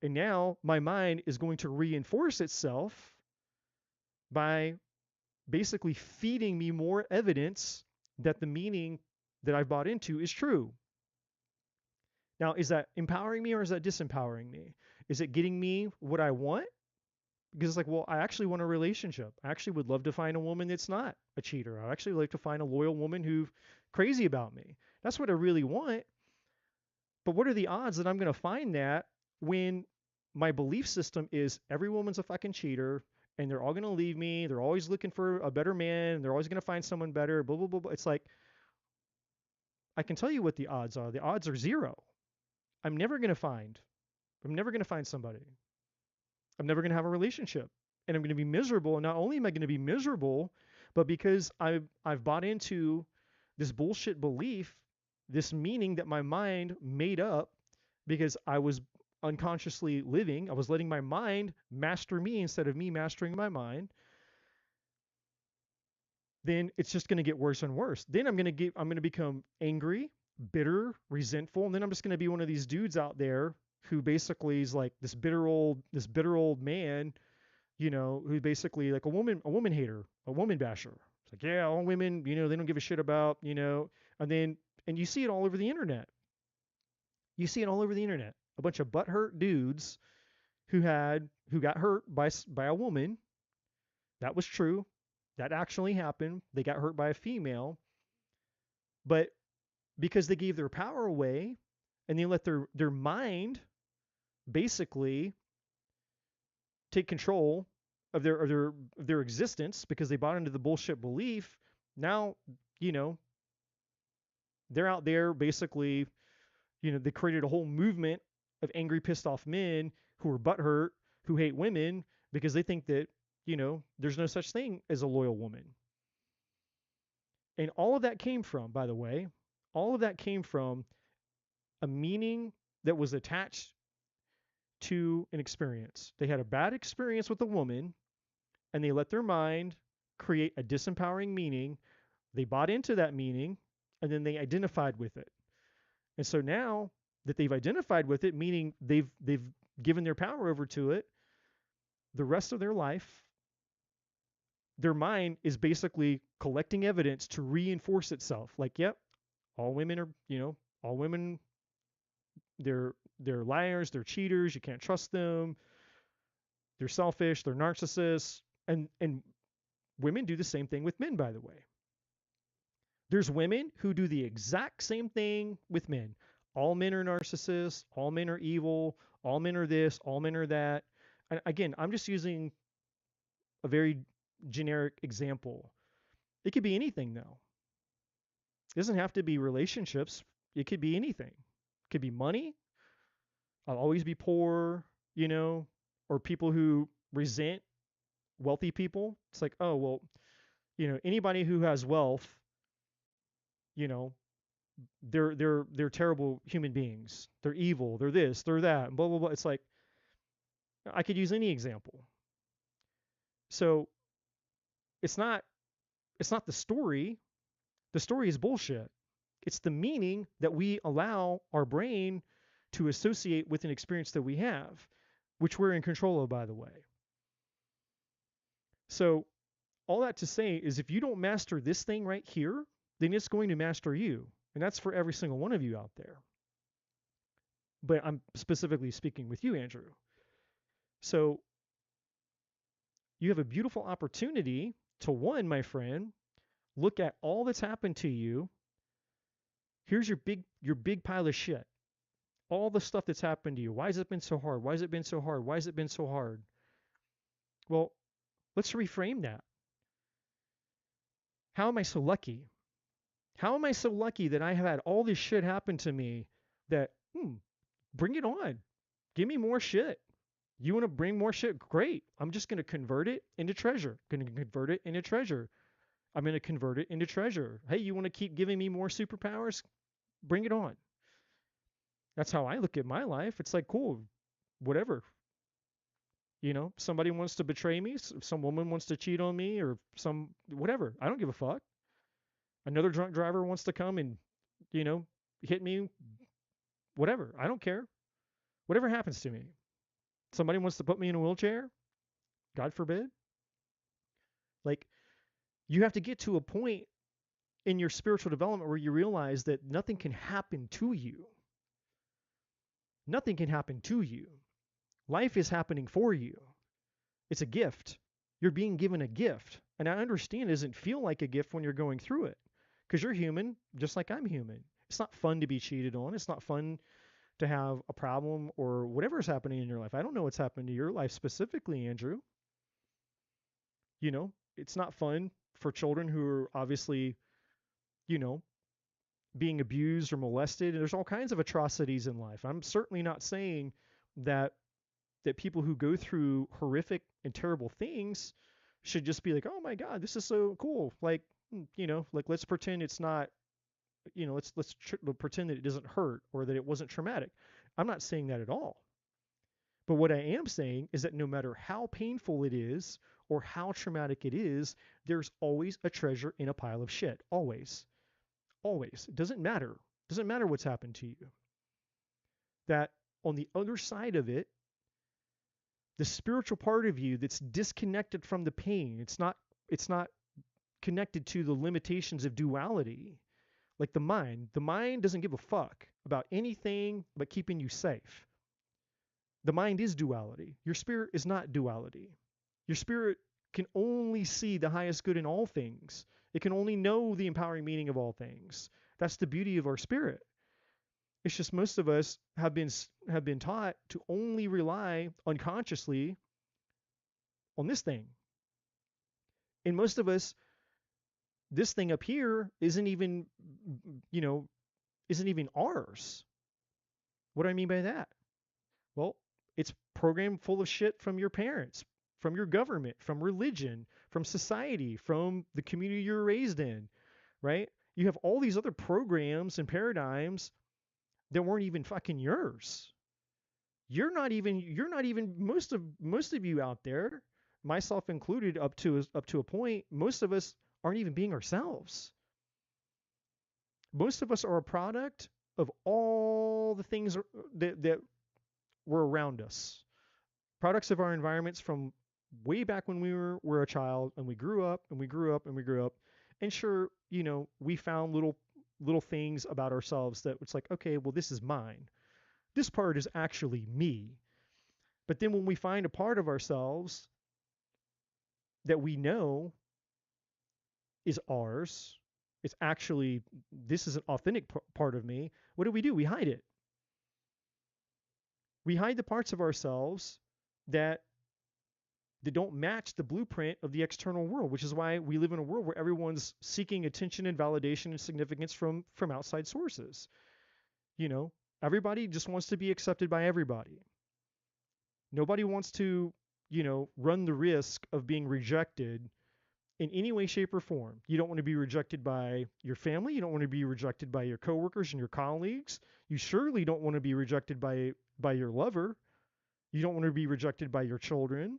and now my mind is going to reinforce itself by basically feeding me more evidence that the meaning that I've bought into is true. Now, is that empowering me or is that disempowering me? Is it getting me what I want? Because it's like, well, I actually want a relationship. I actually would love to find a woman that's not a cheater. I actually like to find a loyal woman who's crazy about me. That's what I really want. But what are the odds that I'm going to find that when my belief system is every woman's a fucking cheater and they're all going to leave me. They're always looking for a better man. They're always going to find someone better, blah, blah, blah, blah. It's like, I can tell you what the odds are. The odds are zero. I'm never going to find. I'm never going to find somebody. I'm never going to have a relationship. And I'm going to be miserable. And not only am I going to be miserable, but because I've bought into this bullshit belief, this meaning that my mind made up because I was unconsciously living, I was letting my mind master me instead of me mastering my mind, then it's just going to get worse and worse. Then I'm going to become angry, bitter, resentful, and then I'm just going to be one of these dudes out there who basically is like this bitter old man, you know, who's basically like a woman hater, a woman basher. It's like, yeah, all women, you know, they don't give a shit about, you know, and you see it all over the internet. You see it all over the internet. A bunch of butthurt dudes who got hurt by a woman. That was true. That actually happened. They got hurt by a female. But because they gave their power away and they let their mind basically take control of their existence because they bought into the bullshit belief. Now, you know, they're out there basically, they created a whole movement of angry, pissed off men who are butthurt, who hate women because they think that, there's no such thing as a loyal woman. And all of that came from, by the way, all of that came from a meaning that was attached to an experience. They had a bad experience with a woman and they let their mind create a disempowering meaning. They bought into that meaning and then they identified with it. And so now that they've identified with it, meaning they've given their power over to it, the rest of their life, their mind is basically collecting evidence to reinforce itself. Like, yep, all women are, all women, they're liars, they're cheaters, you can't trust them, they're selfish, they're narcissists. And women do the same thing with men, by the way. There's women who do the exact same thing with men. All men are narcissists, all men are evil, all men are this, all men are that. And again, I'm just using a very generic example. It could be anything, though. It doesn't have to be relationships. It could be anything. It could be money. I'll always be poor, or people who resent wealthy people. It's like, oh, well, anybody who has wealth, they're terrible human beings. They're evil. They're this, they're that, blah, blah, blah. It's like, I could use any example. So it's not the story. The story is bullshit. It's the meaning that we allow our brain to associate with an experience that we have, which we're in control of, by the way. So all that to say is if you don't master this thing right here, then it's going to master you. And that's for every single one of you out there. But I'm specifically speaking with you, Andrew. So you have a beautiful opportunity to, one, my friend, look at all that's happened to you. Here's your big pile of shit. All the stuff that's happened to you. Why has it been so hard? Why has it been so hard? Why has it been so hard? Well, let's reframe that. How am I so lucky? How am I so lucky that I have had all this shit happen to me that, bring it on. Give me more shit. You want to bring more shit? Great. I'm just going to convert it into treasure. I'm going to convert it into treasure. I'm going to convert it into treasure. Hey, you want to keep giving me more superpowers? Bring it on. That's how I look at my life. It's like, cool, whatever. Somebody wants to betray me, some woman wants to cheat on me, or whatever. I don't give a fuck. Another drunk driver wants to come and, hit me, whatever. I don't care. Whatever happens to me. Somebody wants to put me in a wheelchair, God forbid. Like, you have to get to a point in your spiritual development where you realize that nothing can happen to you. Nothing can happen to you. Life is happening for you. It's a gift. You're being given a gift. And I understand it doesn't feel like a gift when you're going through it because you're human, just like I'm human. It's not fun to be cheated on. It's not fun to have a problem or whatever's happening in your life. I don't know what's happened to your life specifically, Andrew. It's not fun for children who are obviously, being abused or molested. There's all kinds of atrocities in life. I'm certainly not saying that people who go through horrific and terrible things should just be like, oh my God, this is so cool. Like, let's pretend it's not, let's pretend that it doesn't hurt or that it wasn't traumatic. I'm not saying that at all. But what I am saying is that no matter how painful it is or how traumatic it is, there's always a treasure in a pile of shit. Always. Always. It doesn't matter. It doesn't matter what's happened to you. That on the other side of it, the spiritual part of you that's disconnected from the pain, it's not connected to the limitations of duality. Like the mind doesn't give a fuck about anything but keeping you safe. The mind is duality. Your spirit is not duality. Your spirit can only see the highest good in all things. It can only know the empowering meaning of all things. That's the beauty of our spirit. It's just most of us have been taught to only rely unconsciously on this thing. And most of us, this thing up here you know, isn't even ours. What do I mean by that? Well, it's programmed full of shit from your parents, from your government, from religion, from society, from the community you're raised in, right? You have all these other programs and paradigms that weren't even fucking yours. You're not even most of you out there, myself included, up to a point, most of us aren't even being ourselves. Most of us are a product of all the things that were around us, products of our environments from way back when we were a child, and we grew up and we grew up and we grew up. And sure, we found little things about ourselves that it's like, okay, well, this is mine. This part is actually me. But then when we find a part of ourselves that we know is ours, it's actually, this is an authentic part of me, what do? We hide it. We hide the parts of ourselves that don't match the blueprint of the external world, which is why we live in a world where everyone's seeking attention and validation and significance from outside sources. You know, everybody just wants to be accepted by everybody. Nobody wants to, run the risk of being rejected in any way, shape, or form. You don't want to be rejected by your family. You don't want to be rejected by your coworkers and your colleagues. You surely don't want to be rejected by your lover. You don't want to be rejected by your children.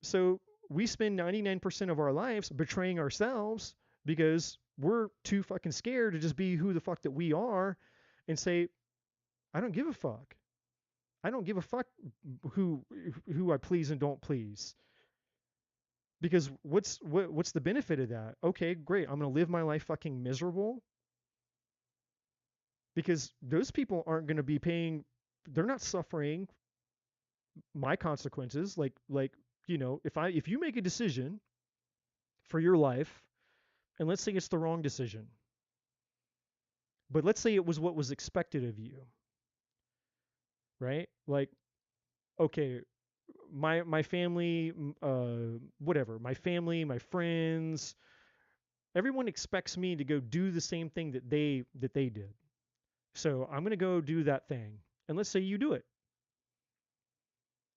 So we spend 99% of our lives betraying ourselves because we're too fucking scared to just be who the fuck that we are and say, I don't give a fuck. I don't give a fuck who I please and don't please. Because what's the benefit of that? Okay, great. I'm going to live my life fucking miserable because those people aren't going to be paying, they're not suffering my consequences. Like, if you make a decision for your life, and let's say it's the wrong decision, but let's say it was what was expected of you, right? Like, okay, my family, whatever, my family, my friends, everyone expects me to go do the same thing that they did. So I'm going to go do that thing. And let's say you do it.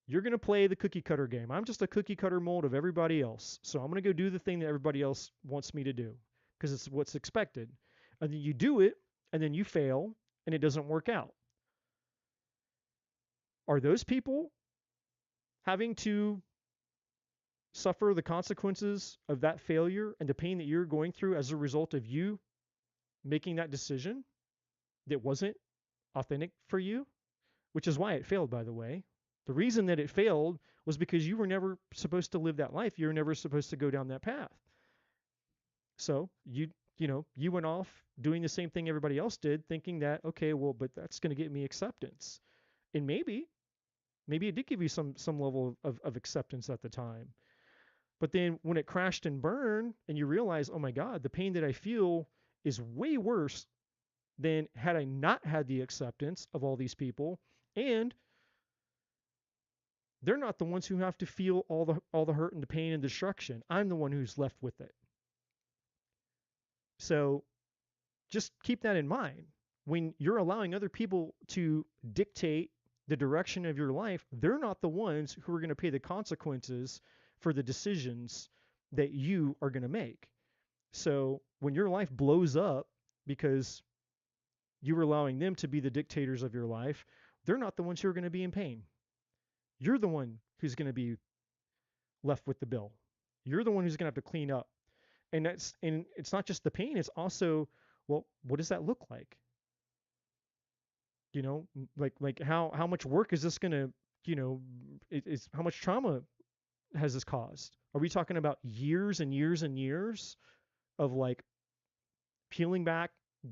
You're going to play the cookie cutter game. I'm just a cookie cutter mold of everybody else. So I'm going to go do the thing that everybody else wants me to do because it's what's expected. And then you do it, and then you fail, and it doesn't work out. Are those people having to suffer the consequences of that failure and the pain that you're going through as a result of you making that decision that wasn't authentic for you? Which is why it failed, by the way. The reason that it failed was because you were never supposed to live that life. You were never supposed to go down that path. So you went off doing the same thing everybody else did, thinking that, okay, well, but that's going to get me acceptance. And maybe it did give you some level of acceptance at the time. But then when it crashed and burned and you realize, oh my God, the pain that I feel is way worse than had I not had the acceptance of all these people, and they're not the ones who have to feel all the hurt and the pain and destruction. I'm the one who's left with it. So just keep that in mind. When you're allowing other people to dictate the direction of your life, they're not the ones who are going to pay the consequences for the decisions that you are going to make. So when your life blows up because you were allowing them to be the dictators of your life, they're not the ones who are going to be in pain. You're the one who's going to be left with the bill. You're the one who's going to have to clean up. And it's not just the pain, it's also, well, what does that look like? Like how much work is this going to, is how much trauma has this caused? Are we talking about years and years and years of like peeling back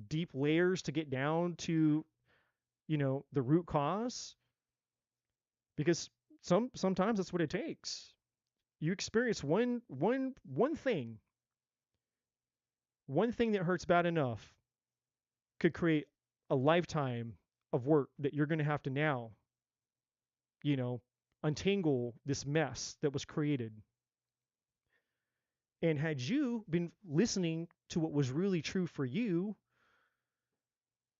deep layers to get down to, the root cause? Because sometimes that's what it takes. You experience one thing one thing that hurts bad enough could create a lifetime of work that you're going to have to now, you know, untangle this mess that was created. And had you been listening to what was really true for you,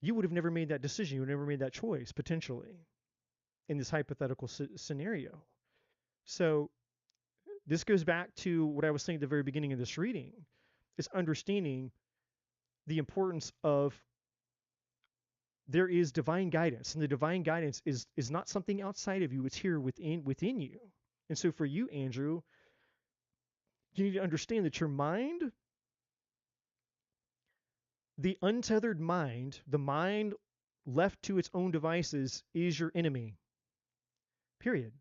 you would have never made that decision. You would have never made that choice, potentially, in this hypothetical scenario. So this goes back to what I was saying at the very beginning of this reading, is understanding the importance of there is divine guidance, and the divine guidance is not something outside of you, it's here within you. And so for you, Andrew, you need to understand that your mind, the untethered mind, the mind left to its own devices, is your enemy. Period.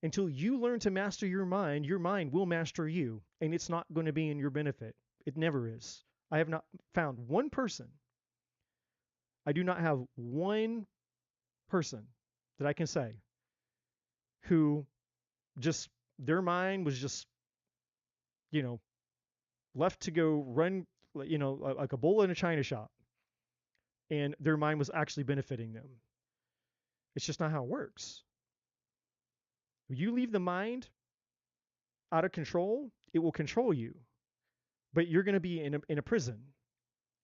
Until you learn to master your mind will master you, and it's not going to be in your benefit. It never is. I have not found one person, I do not have one person that I can say who just, their mind was just, you know, left to go run, you know, like a bull in a china shop, and their mind was actually benefiting them. It's just not how it works. You leave the mind out of control, it will control you. But you're going to be in a prison,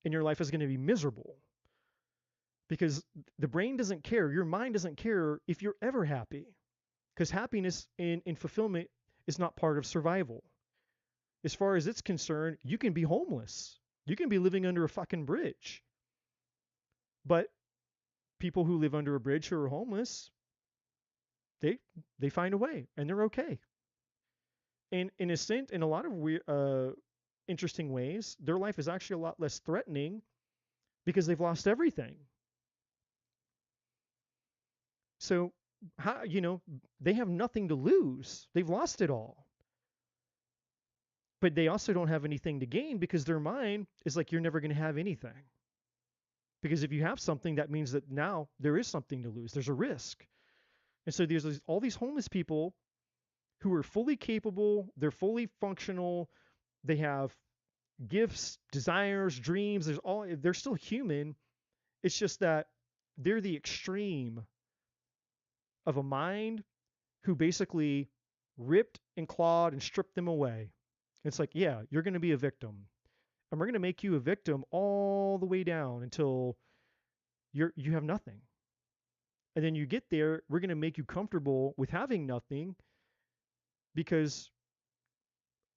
and your life is going to be miserable. Because the brain doesn't care, your mind doesn't care if you're ever happy. Because happiness and fulfillment is not part of survival. As far as it's concerned, you can be homeless. You can be living under a fucking bridge. But people who live under a bridge who are homeless, they find a way, and they're okay. And in a sense, in a lot of weird, interesting ways, their life is actually a lot less threatening because they've lost everything. So, how, you know, they have nothing to lose. They've lost it all. But they also don't have anything to gain because their mind is like, you're never going to have anything. Because if you have something, that means that now there is something to lose. There's a risk. And so there's all these homeless people who are fully capable, they're fully functional, they have gifts, desires, dreams, they're still human. It's just that they're the extreme of a mind who basically ripped and clawed and stripped them away. It's like, yeah, you're going to be a victim. And we're going to make you a victim all the way down until you have nothing. And then you get there, we're going to make you comfortable with having nothing because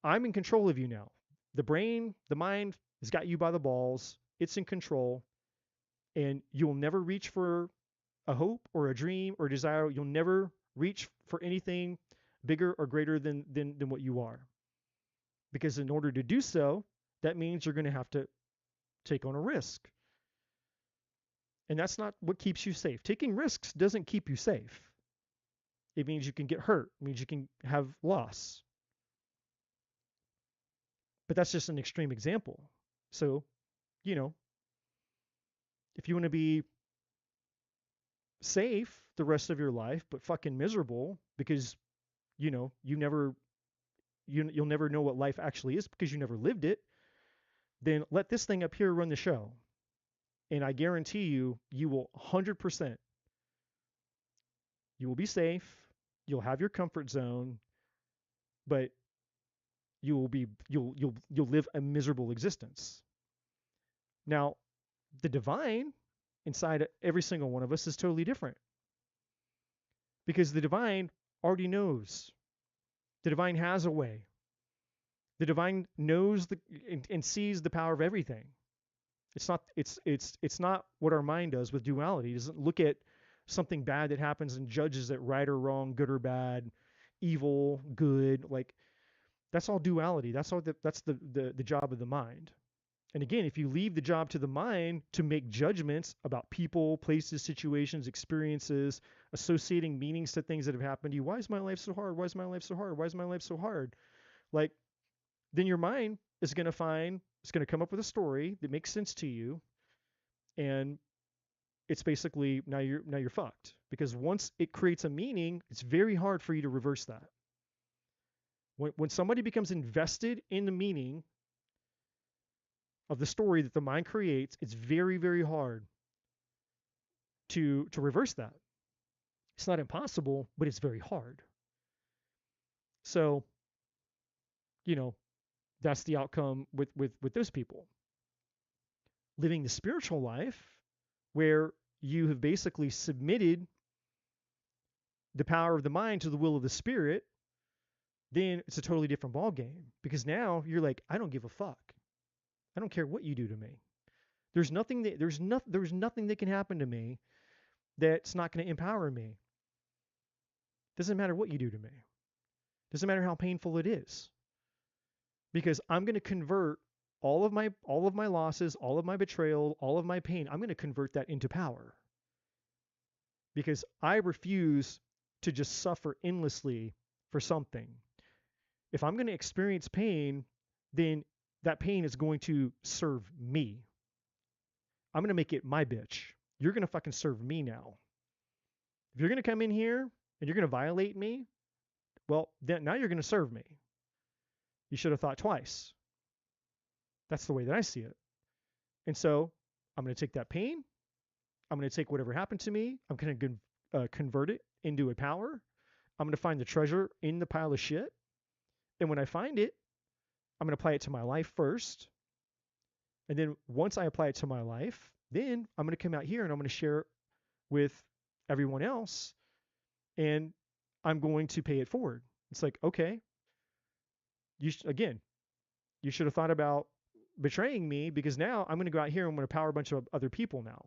I'm in control of you now. The brain, the mind has got you by the balls. It's in control. And you'll never reach for a hope or a dream or desire. You'll never reach for anything bigger or greater than what you are. Because in order to do so, that means you're going to have to take on a risk. And that's not what keeps you safe. Taking risks doesn't keep you safe. It means you can get hurt. It means you can have loss. But that's just an extreme example. So, you know, if you want to be safe the rest of your life, but fucking miserable because, you know, you'll never know what life actually is because you never lived it, then let this thing up here run the show. And I guarantee you, you will 100%, you will be safe, you'll have your comfort zone, but you'll live a miserable existence. Now, the divine inside every single one of us is totally different. Because the divine already knows. The divine has a way. The divine knows and sees the power of everything. It's not what our mind does with duality. It doesn't look at something bad that happens and judges it right or wrong, good or bad, evil, good. Like, that's all duality. That's the job of the mind. And again, if you leave the job to the mind to make judgments about people, places, situations, experiences, associating meanings to things that have happened to you, why is my life so hard? Why is my life so hard? Why is my life so hard? Like, then your mind is going to come up with a story that makes sense to you, and it's basically now you're fucked. Because once it creates a meaning, it's very hard for you to reverse that. When somebody becomes invested in the meaning of the story that the mind creates, it's very, very hard to reverse that. It's not impossible, but it's very hard. So, you know, that's the outcome with those people. Living the spiritual life where you have basically submitted the power of the mind to the will of the spirit, then it's a totally different ball game, because now you're like, I don't give a fuck. I don't care what you do to me. There's nothing that can happen to me that's not going to empower me. Doesn't matter what you do to me. Doesn't matter how painful it is. Because I'm going to convert all of my losses, all of my betrayal, all of my pain, I'm going to convert that into power. Because I refuse to just suffer endlessly for something. If I'm going to experience pain, then that pain is going to serve me. I'm going to make it my bitch. You're going to fucking serve me now. If you're going to come in here and you're going to violate me, well, then now you're going to serve me. You should have thought twice. That's the way that I see it. And so I'm going to take that pain. I'm going to take whatever happened to me. I'm going to convert it into a power. I'm going to find the treasure in the pile of shit. And when I find it, I'm going to apply it to my life first. And then once I apply it to my life, then I'm going to come out here and I'm going to share it with everyone else. And I'm going to pay it forward. It's like, okay, you should have thought about betraying me, because now I'm going to go out here and I'm going to power a bunch of other people now.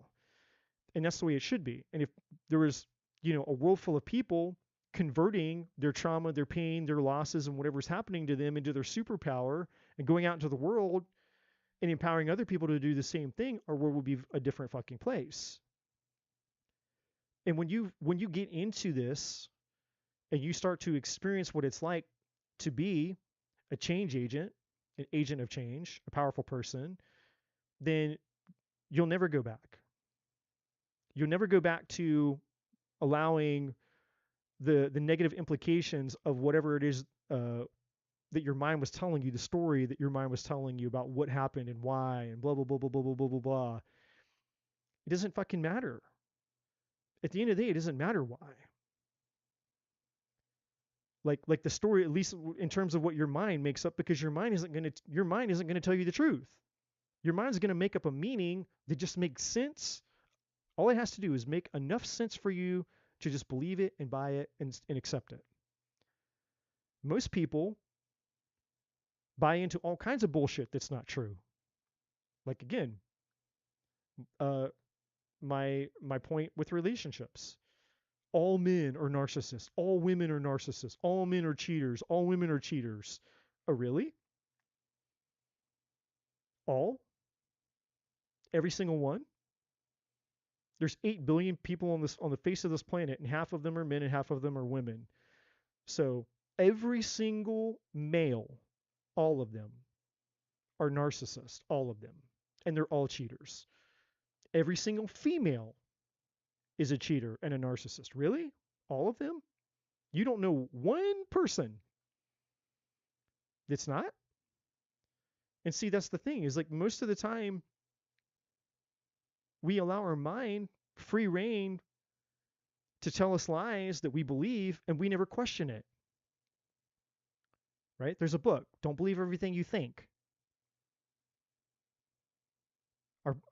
And that's the way it should be. And if there was, a world full of people converting their trauma, their pain, their losses, and whatever's happening to them into their superpower and going out into the world and empowering other people to do the same thing, our world would be a different fucking place. And when you get into this and you start to experience what it's like to be a change agent, an agent of change, a powerful person, then you'll never go back. You'll never go back to allowing the negative implications of whatever it is that your mind was telling you, the story that your mind was telling you about what happened and why and blah, blah, blah, blah, blah, blah, blah, blah, blah. It doesn't fucking matter. At the end of the day, it doesn't matter why. Like the story, at least in terms of what your mind makes up, because your mind isn't going to tell you the truth. Your mind's going to make up a meaning that just makes sense. All it has to do is make enough sense for you to just believe it and buy it and accept it. Most people buy into all kinds of bullshit that's not true. Like, again, my point with relationships. All men are narcissists. All women are narcissists. All men are cheaters. All women are cheaters. Oh, really? All? Every single one? There's 8 billion people on the face of this planet, and half of them are men and half of them are women. So every single male, all of them, are narcissists. All of them. And they're all cheaters. Every single female is a cheater and a narcissist. Really? All of them? You don't know one person that's not? And see, that's the thing, is like most of the time we allow our mind free reign to tell us lies that we believe, and we never question it. Right? There's a book, Don't Believe Everything You Think.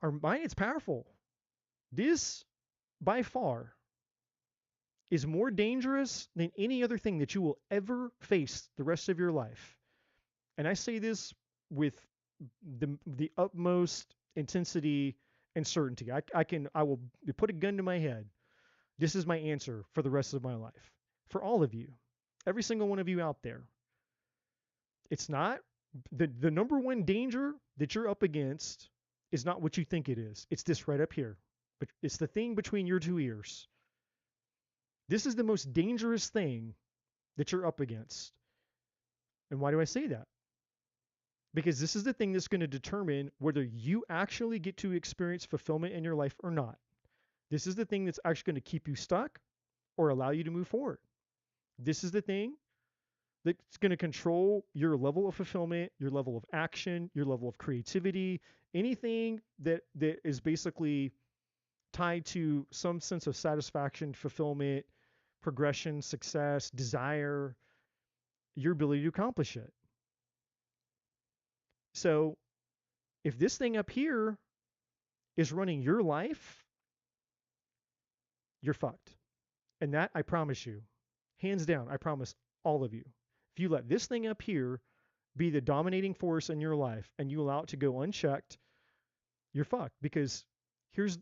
Our mind is powerful. This, by far, is more dangerous than any other thing that you will ever face the rest of your life. And I say this with the utmost intensity and certainty. I will put a gun to my head. This is my answer for the rest of my life. For all of you, every single one of you out there. It's not the number one danger that you're up against is not what you think it is. It's this right up here. But it's the thing between your two ears. This is the most dangerous thing that you're up against. And why do I say that? Because this is the thing that's going to determine whether you actually get to experience fulfillment in your life or not. This is the thing that's actually going to keep you stuck or allow you to move forward. This is the thing That's going to control your level of fulfillment, your level of action, your level of creativity, anything that is basically tied to some sense of satisfaction, fulfillment, progression, success, desire, your ability to accomplish it. So if this thing up here is running your life, you're fucked. And that I promise you, hands down, I promise all of you. If you let this thing up here be the dominating force in your life and you allow it to go unchecked, you're fucked. Because here's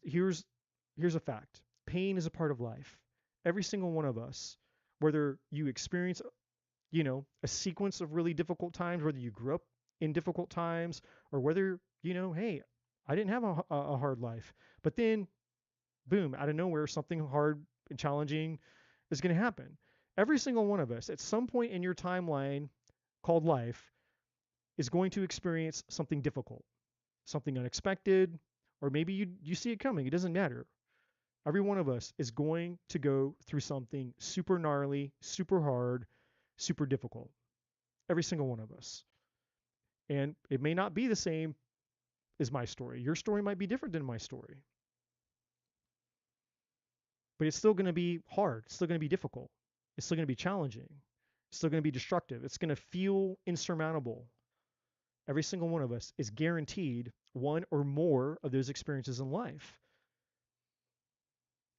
a fact. Pain is a part of life. Every single one of us, whether you experience, a sequence of really difficult times, whether you grew up in difficult times, or whether, hey, I didn't have a hard life. But then, boom, out of nowhere, something hard and challenging is going to happen. Every single one of us, at some point in your timeline called life, is going to experience something difficult, something unexpected, or maybe you see it coming. It doesn't matter. Every one of us is going to go through something super gnarly, super hard, super difficult. Every single one of us. And it may not be the same as my story. Your story might be different than my story. But it's still going to be hard. It's still going to be difficult. It's still going to be challenging. It's still going to be destructive. It's going to feel insurmountable. Every single one of us is guaranteed one or more of those experiences in life.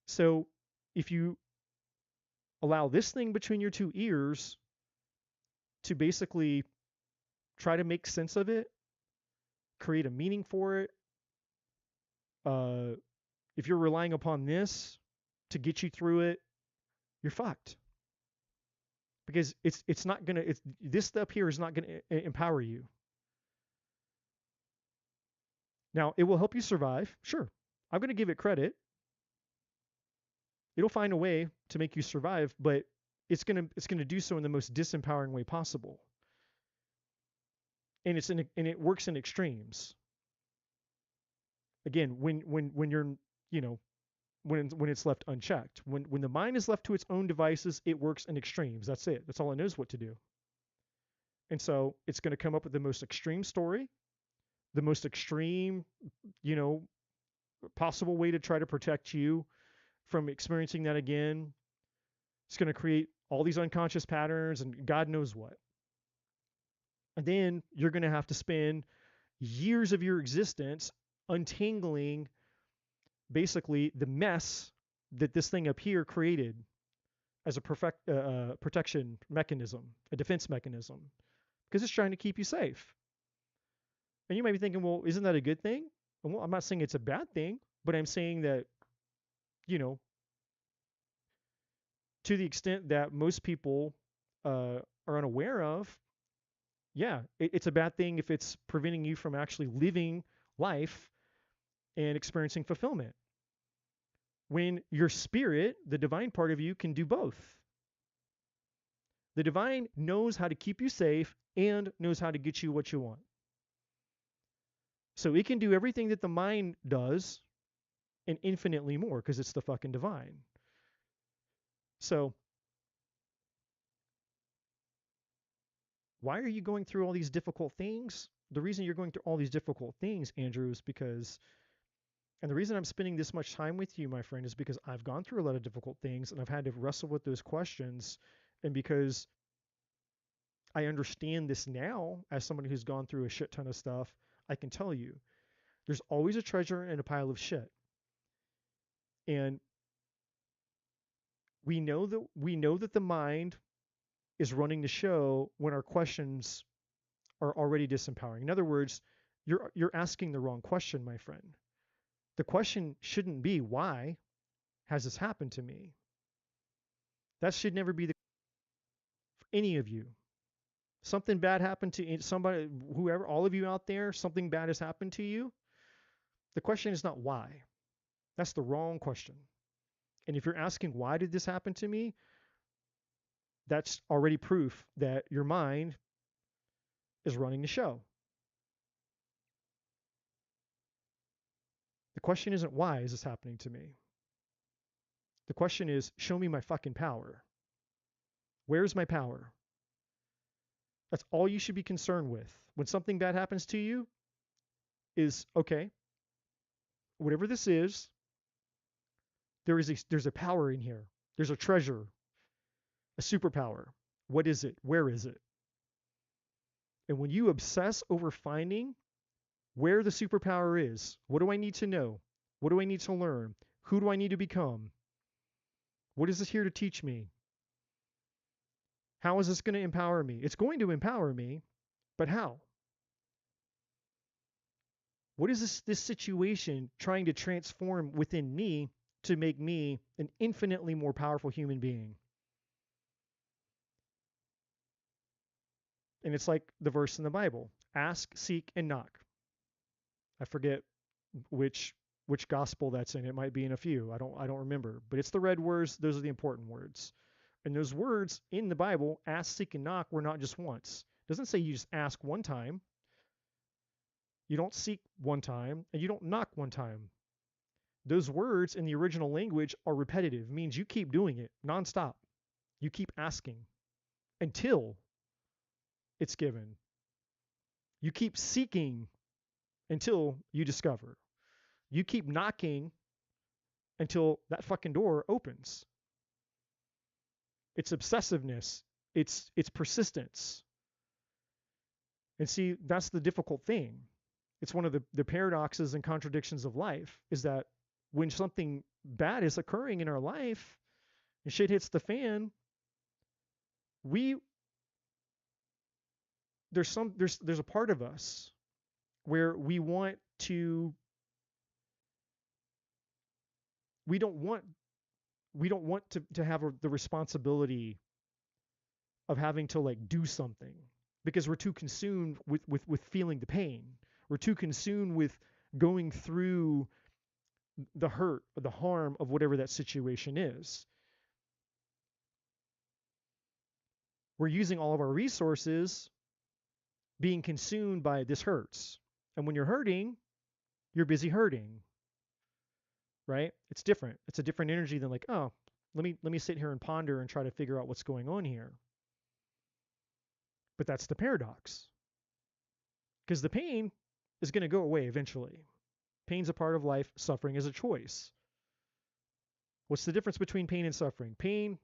So if you allow this thing between your two ears to basically try to make sense of it, create a meaning for it, if you're relying upon this to get you through it, you're fucked. Because it's not gonna this step here is not gonna empower you. Now it will help you survive, sure. I'm gonna give it credit. It'll find a way to make you survive, but it's gonna do so in the most disempowering way possible. And it works in extremes. Again, when you're when it's left unchecked. When the mind is left to its own devices, it works in extremes. That's it. That's all it knows what to do. And so it's going to come up with the most extreme story, the most extreme, possible way to try to protect you from experiencing that again. It's going to create all these unconscious patterns and God knows what. And then you're going to have to spend years of your existence untangling basically the mess that this thing up here created as a protection mechanism, a defense mechanism, because it's trying to keep you safe. And you might be thinking, well, isn't that a good thing? Well, I'm not saying it's a bad thing, but I'm saying that, to the extent that most people are unaware of, yeah, it's a bad thing if it's preventing you from actually living life and experiencing fulfillment. When your spirit, the divine part of you, can do both. The divine knows how to keep you safe and knows how to get you what you want. So it can do everything that the mind does and infinitely more because it's the fucking divine. So why are you going through all these difficult things? The reason you're going through all these difficult things, Andrew, is because, and the reason I'm spending this much time with you, my friend, is because I've gone through a lot of difficult things and I've had to wrestle with those questions. And because I understand this now as someone who's gone through a shit ton of stuff, I can tell you there's always a treasure in a pile of shit. And we know that the mind is running the show when our questions are already disempowering. In other words, you're asking the wrong question, my friend. The question shouldn't be, why has this happened to me? That should never be the for any of you. Something bad happened to somebody, whoever, all of you out there, something bad has happened to you. The question is not why. That's the wrong question. And if you're asking, why did this happen to me? That's already proof that your mind is running the show. The question isn't, why is this happening to me? The question is, show me my fucking power. Where's my power? That's all you should be concerned with. When something bad happens to you is, okay, whatever this is, there's a power in here. There's a treasure, a superpower. What is it? Where is it? And when you obsess over finding where the superpower is, what do I need to know? What do I need to learn? Who do I need to become? What is this here to teach me? How is this going to empower me? It's going to empower me, but how? What is this situation trying to transform within me to make me an infinitely more powerful human being? And it's like the verse in the Bible: ask, seek, and knock. I forget which gospel that's in. It might be in a few. I don't remember. But it's the red words. Those are the important words. And those words in the Bible, ask, seek, and knock, were not just once. It doesn't say you just ask one time. You don't seek one time, and you don't knock one time. Those words in the original language are repetitive, means you keep doing it nonstop. You keep asking until it's given. You keep seeking until you discover. You keep knocking until that fucking door opens. It's obsessiveness. It's persistence. And see, that's the difficult thing. It's one of the paradoxes and contradictions of life, is that when something bad is occurring in our life and shit hits the fan, there's a part of us where we don't want to have the responsibility of having to like do something, because we're too consumed with feeling the pain. We're too consumed with going through the hurt or the harm of whatever that situation is. We're using all of our resources being consumed by this hurts. And when you're hurting, you're busy hurting. Right? It's different. It's a different energy than like, oh, let me sit here and ponder and try to figure out what's going on here. But that's the paradox. Because the pain is going to go away eventually. Pain's a part of life. Suffering is a choice. What's the difference between pain and suffering? Pain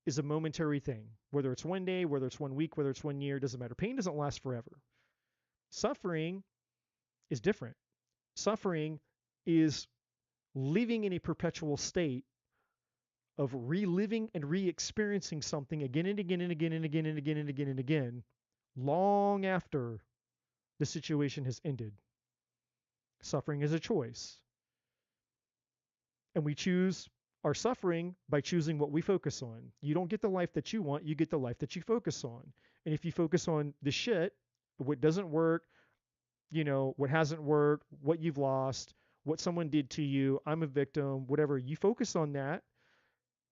is a momentary thing. Whether it's one day, whether it's 1 week, whether it's 1 year, doesn't matter. Pain doesn't last forever. Suffering is different. Suffering is living in a perpetual state of reliving and re-experiencing something again and again and again and again and again and again and again, long after the situation has ended. Suffering is a choice. And we choose our suffering by choosing what we focus on. You don't get the life that you want, you get the life that you focus on. And if you focus on the shit, what doesn't work, what hasn't worked, what you've lost, what someone did to you, I'm a victim, whatever, you focus on that,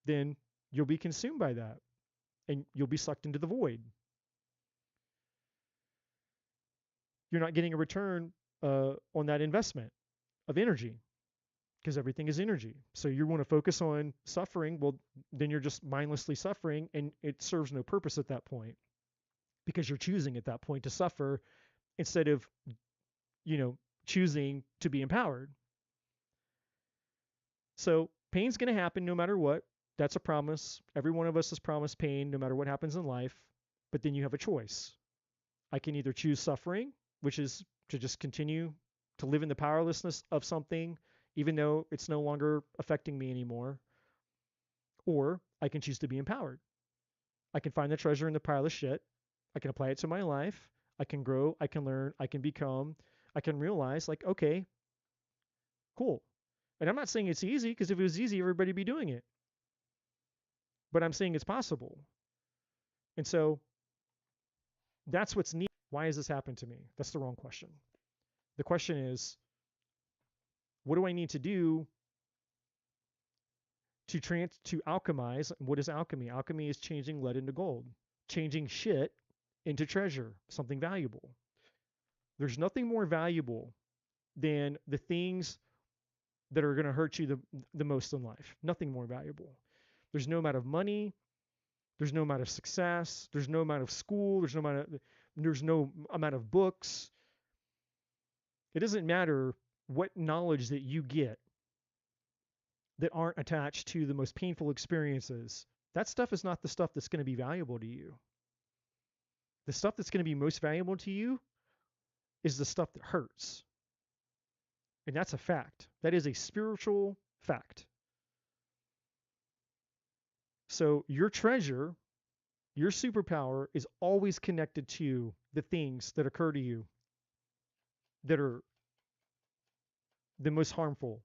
then you'll be consumed by that and you'll be sucked into the void. You're not getting a return on that investment of energy, because everything is energy. So you want to focus on suffering, well, then you're just mindlessly suffering, and it serves no purpose at that point, because you're choosing at that point to suffer instead of, choosing to be empowered. So pain's going to happen no matter what. That's a promise. Every one of us is promised pain no matter what happens in life. But then you have a choice. I can either choose suffering, which is to just continue to live in the powerlessness of something, even though it's no longer affecting me anymore. Or I can choose to be empowered. I can find the treasure in the pile of shit. I can apply it to my life. I can grow. I can learn. I can become. I can realize, like, okay, cool. And I'm not saying it's easy, because if it was easy, everybody would be doing it. But I'm saying it's possible. And so that's what's neat. Why has this happened to me? That's the wrong question. The question is, what do I need to do to alchemize? What is alchemy? Alchemy is changing lead into gold, changing shit into treasure, something valuable. There's nothing more valuable than the things that are going to hurt you the most in life. Nothing more valuable. There's no amount of money. There's no amount of success. There's no amount of school. There's no amount of There's no amount of books. It doesn't matter what knowledge that you get that aren't attached to the most painful experiences. That stuff is not the stuff that's going to be valuable to you. The stuff that's going to be most valuable to you is the stuff that hurts. And that's a fact. That is a spiritual fact. So your treasure, your superpower is always connected to the things that occur to you that are the most harmful,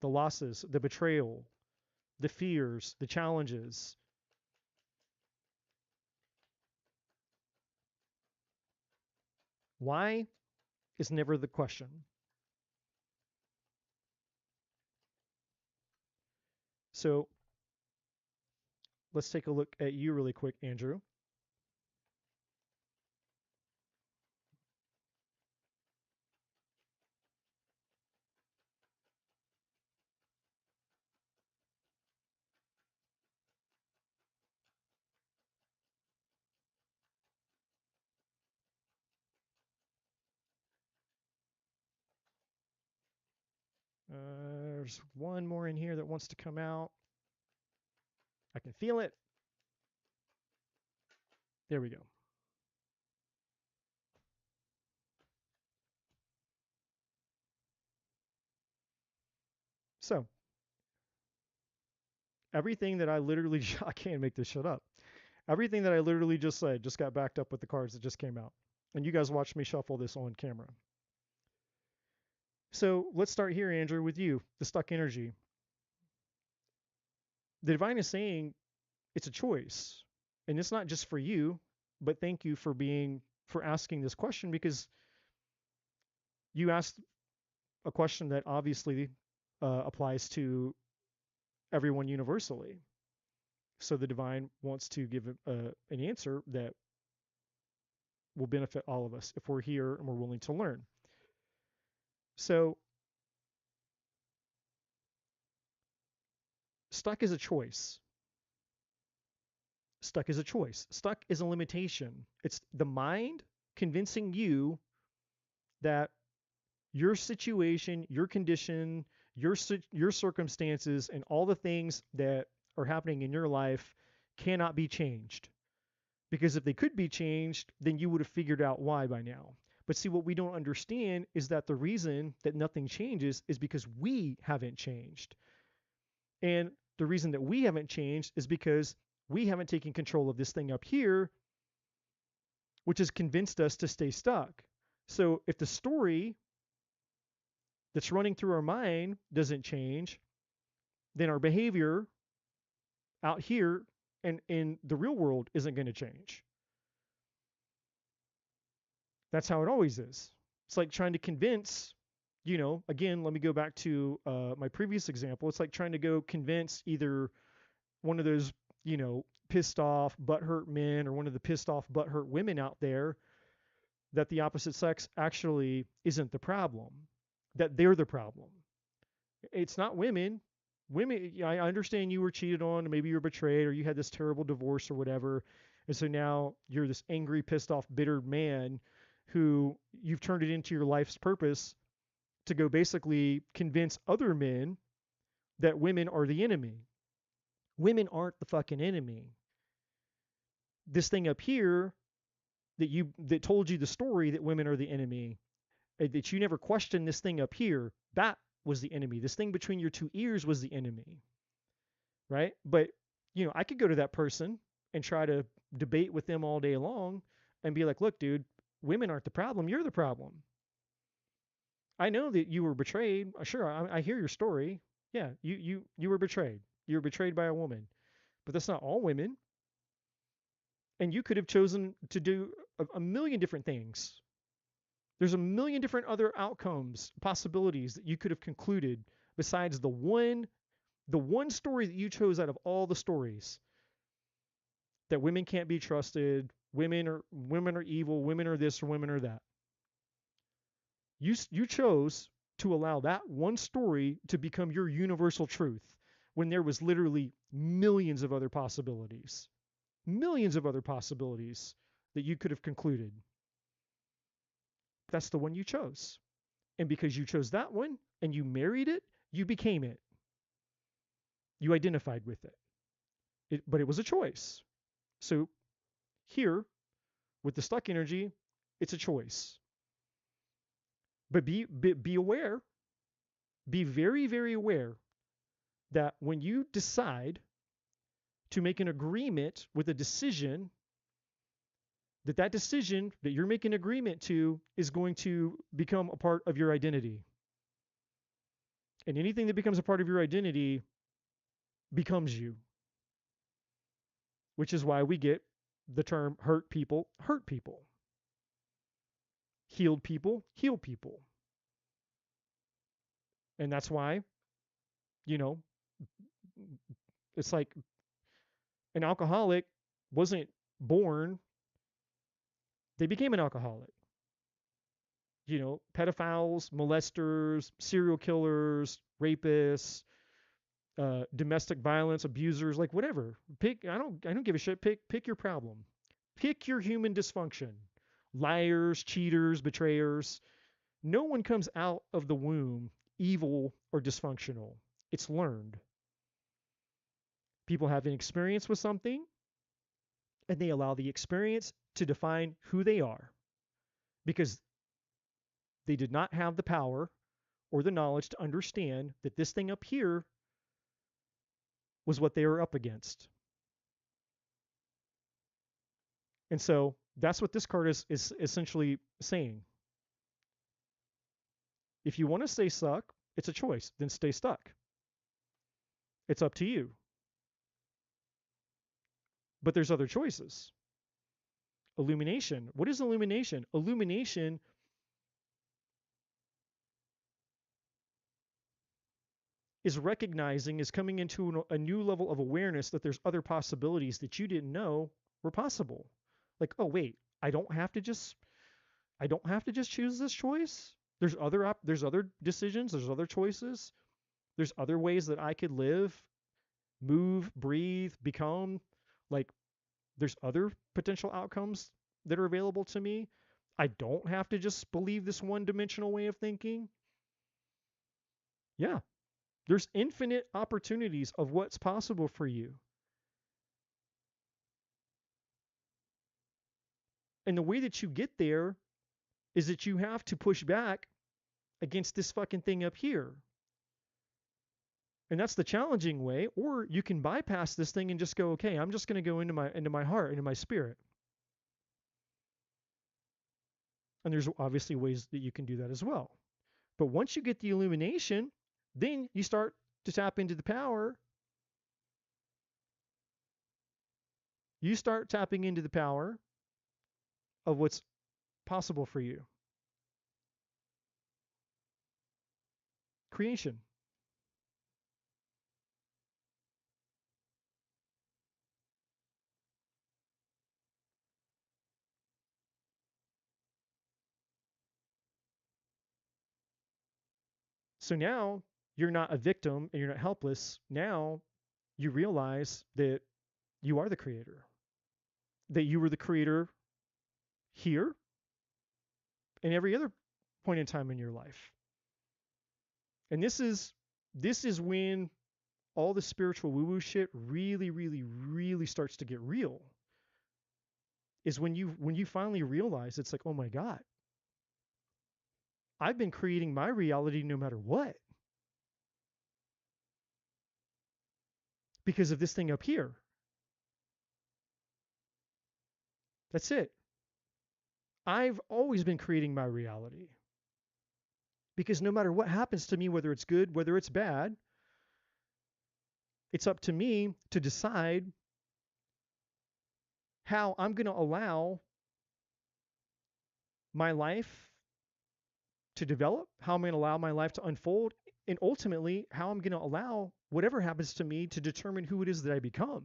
the losses, the betrayal, the fears, the challenges. Why is never the question. So let's take a look at you really quick, Andrew. There's one more in here that wants to come out. I can feel it. There we go. So everything that I literally, I can't make this shit up. Everything that I literally just said just got backed up with the cards that just came out. And you guys watched me shuffle this on camera. So let's start here, Andrew, with you, the stuck energy. The divine is saying it's a choice. And it's not just for you, but thank you for asking this question, because you asked a question that obviously applies to everyone universally. So the divine wants to give an answer that will benefit all of us if we're here and we're willing to learn. So stuck is a choice. Stuck is a choice. Stuck is a limitation. It's the mind convincing you that your situation, your condition, your circumstances, and all the things that are happening in your life cannot be changed. Because if they could be changed, then you would have figured out why by now. But see, what we don't understand is that the reason that nothing changes is because we haven't changed. And the reason that we haven't changed is because we haven't taken control of this thing up here, which has convinced us to stay stuck. So if the story that's running through our mind doesn't change, then our behavior out here and in the real world isn't going to change. That's how it always is. It's like trying to convince, again, let me go back to my previous example. It's like trying to go convince either one of those, pissed off, butthurt men or one of the pissed off, butthurt women out there that the opposite sex actually isn't the problem, that they're the problem. It's not women. Women, I understand you were cheated on, or maybe you were betrayed, or you had this terrible divorce or whatever. And so now you're this angry, pissed off, bitter man who you've turned it into your life's purpose to go basically convince other men that women are the enemy. Women aren't the fucking enemy. This thing up here that told you the story that women are the enemy, that you never questioned this thing up here, that was the enemy. This thing between your two ears was the enemy, right? But, I could go to that person and try to debate with them all day long and be like, look, dude, women aren't the problem. You're the problem. I know that you were betrayed. Sure, I hear your story. Yeah, you were betrayed. You were betrayed by a woman. But that's not all women. And you could have chosen to do a million different things. There's a million different other outcomes, possibilities that you could have concluded besides the one story that you chose out of all the stories, that women can't be trusted, women are evil, women are this or women are that. You chose to allow that one story to become your universal truth when there was literally millions of other possibilities. Millions of other possibilities that you could have concluded. That's the one you chose. And because you chose that one and you married it, you became it. You identified with it. But it was a choice. So here, with the stuck energy, it's a choice. But be aware, be very, very aware that when you decide to make an agreement with a decision, that decision that you're making agreement to is going to become a part of your identity. And anything that becomes a part of your identity becomes you, which is why we get the term hurt people, healed people, heal people. And that's why, you know, it's like an alcoholic wasn't born, they became an alcoholic. Pedophiles, molesters, serial killers, rapists, domestic violence abusers, like whatever. I don't give a shit. Pick your problem. Pick your human dysfunction. Liars, cheaters, betrayers. No one comes out of the womb evil or dysfunctional. It's learned. People have an experience with something and they allow the experience to define who they are because they did not have the power or the knowledge to understand that this thing up here was what they were up against. And so that's what this card is essentially saying. If you want to stay stuck, it's a choice. Then stay stuck. It's up to you. But there's other choices. Illumination. What is illumination? Illumination is recognizing, is coming into a new level of awareness that there's other possibilities that you didn't know were possible. Like, oh wait, I don't have to just choose this choice. There's other decisions, there's other choices. There's other ways that I could live, move, breathe, become. Like, there's other potential outcomes that are available to me. I don't have to just believe this one-dimensional way of thinking. Yeah, there's infinite opportunities of what's possible for you. And the way that you get there is that you have to push back against this fucking thing up here. And that's the challenging way. Or you can bypass this thing and just go, okay, I'm just going to go into my heart, into my spirit. And there's obviously ways that you can do that as well. But once you get the illumination, then you start to tap into the power. You start tapping into the power of what's possible for you. Creation. So now you're not a victim and you're not helpless. Now you realize that you are the creator, that you were the creator here and every other point in time in your life. And this is when all the spiritual woo-woo shit really, really, really starts to get real. Is when you finally realize it's like, oh my God, I've been creating my reality no matter what. Because of this thing up here. That's it. I've always been creating my reality. Because no matter what happens to me, whether it's good, whether it's bad, it's up to me to decide how I'm going to allow my life to develop, how I'm going to allow my life to unfold, and ultimately how I'm going to allow whatever happens to me to determine who it is that I become.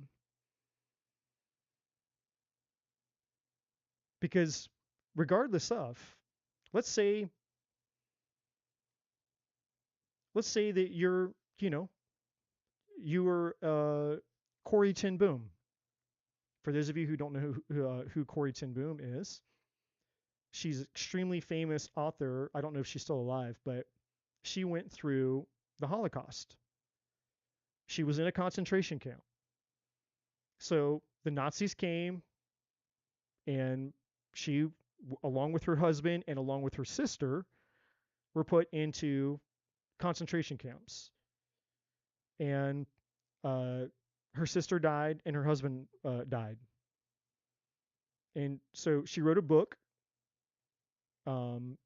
Because regardless of, let's say that you were Corey Ten Boom, For those of you who don't know who Corrie ten Boom is, she's an extremely famous author. I don't know if she's still alive, but she went through the Holocaust. She was in a concentration camp. So the Nazis came, and she, along with her husband and along with her sister, were put into concentration camps. And her sister died and her husband died. And so she wrote a book um,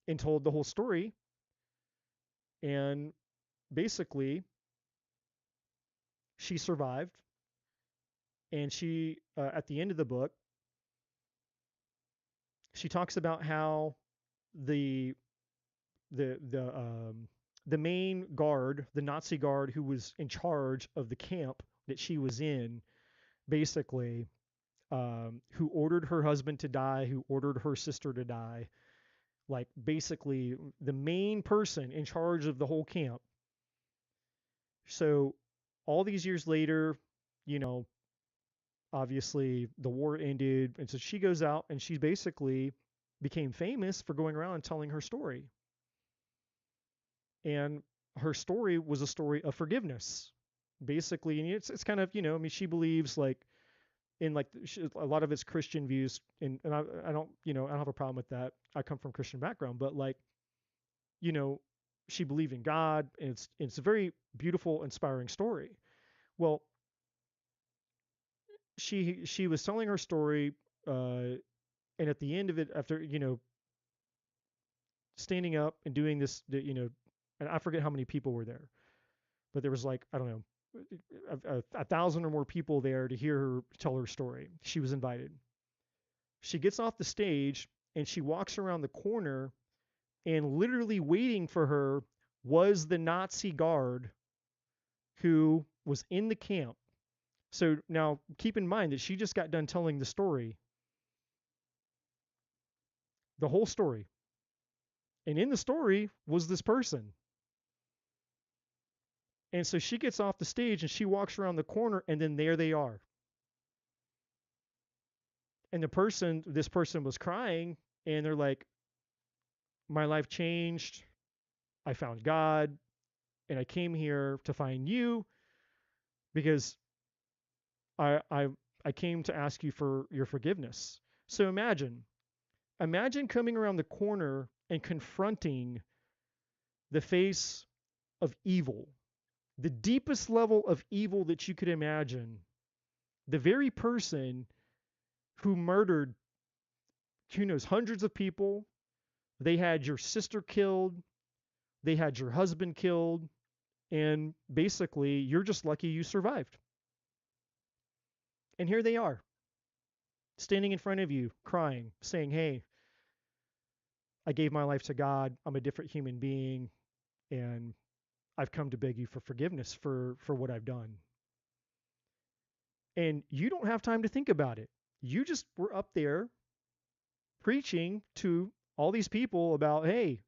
and told the whole story. And basically, she survived. And she, at the end of the book, she talks about how the the the um, the main guard, the Nazi guard who was in charge of the camp that she was in, basically, who ordered her husband to die, who ordered her sister to die, like basically the main person in charge of the whole camp. So all these years later, you know, obviously the war ended, and so she goes out and she basically became famous for going around and telling her story. And her story was a story of forgiveness, basically. And it's kind of, I mean, she believes like in like a lot of its Christian views, and I don't, I don't have a problem with that. I come from a Christian background, but like, you know, she believed in God, and it's a very beautiful, inspiring story. Well, she was telling her story, and at the end of it, after standing up and doing this, and I forget how many people were there, but there was like, I don't know, a thousand or more people there to hear her tell her story. She was invited. She gets off the stage and she walks around the corner, and literally waiting for her was the Nazi guard who was in the camp. So now keep in mind that she just got done telling the story, the whole story. And in the story was this person. And so she gets off the stage and she walks around the corner, and then there they are. And this person was crying, and they're like, my life changed. I found God, and I came here to find you because I I I came to ask you for your forgiveness. So imagine coming around the corner and confronting the face of evil, the deepest level of evil that you could imagine, the very person who murdered, who knows, hundreds of people. They had your sister killed, they had your husband killed, and basically you're just lucky you survived. And here they are, standing in front of you, crying, saying, hey, I gave my life to God. I'm a different human being, and I've come to beg you for forgiveness for what I've done. And you don't have time to think about it. You just were up there preaching to all these people about, hey,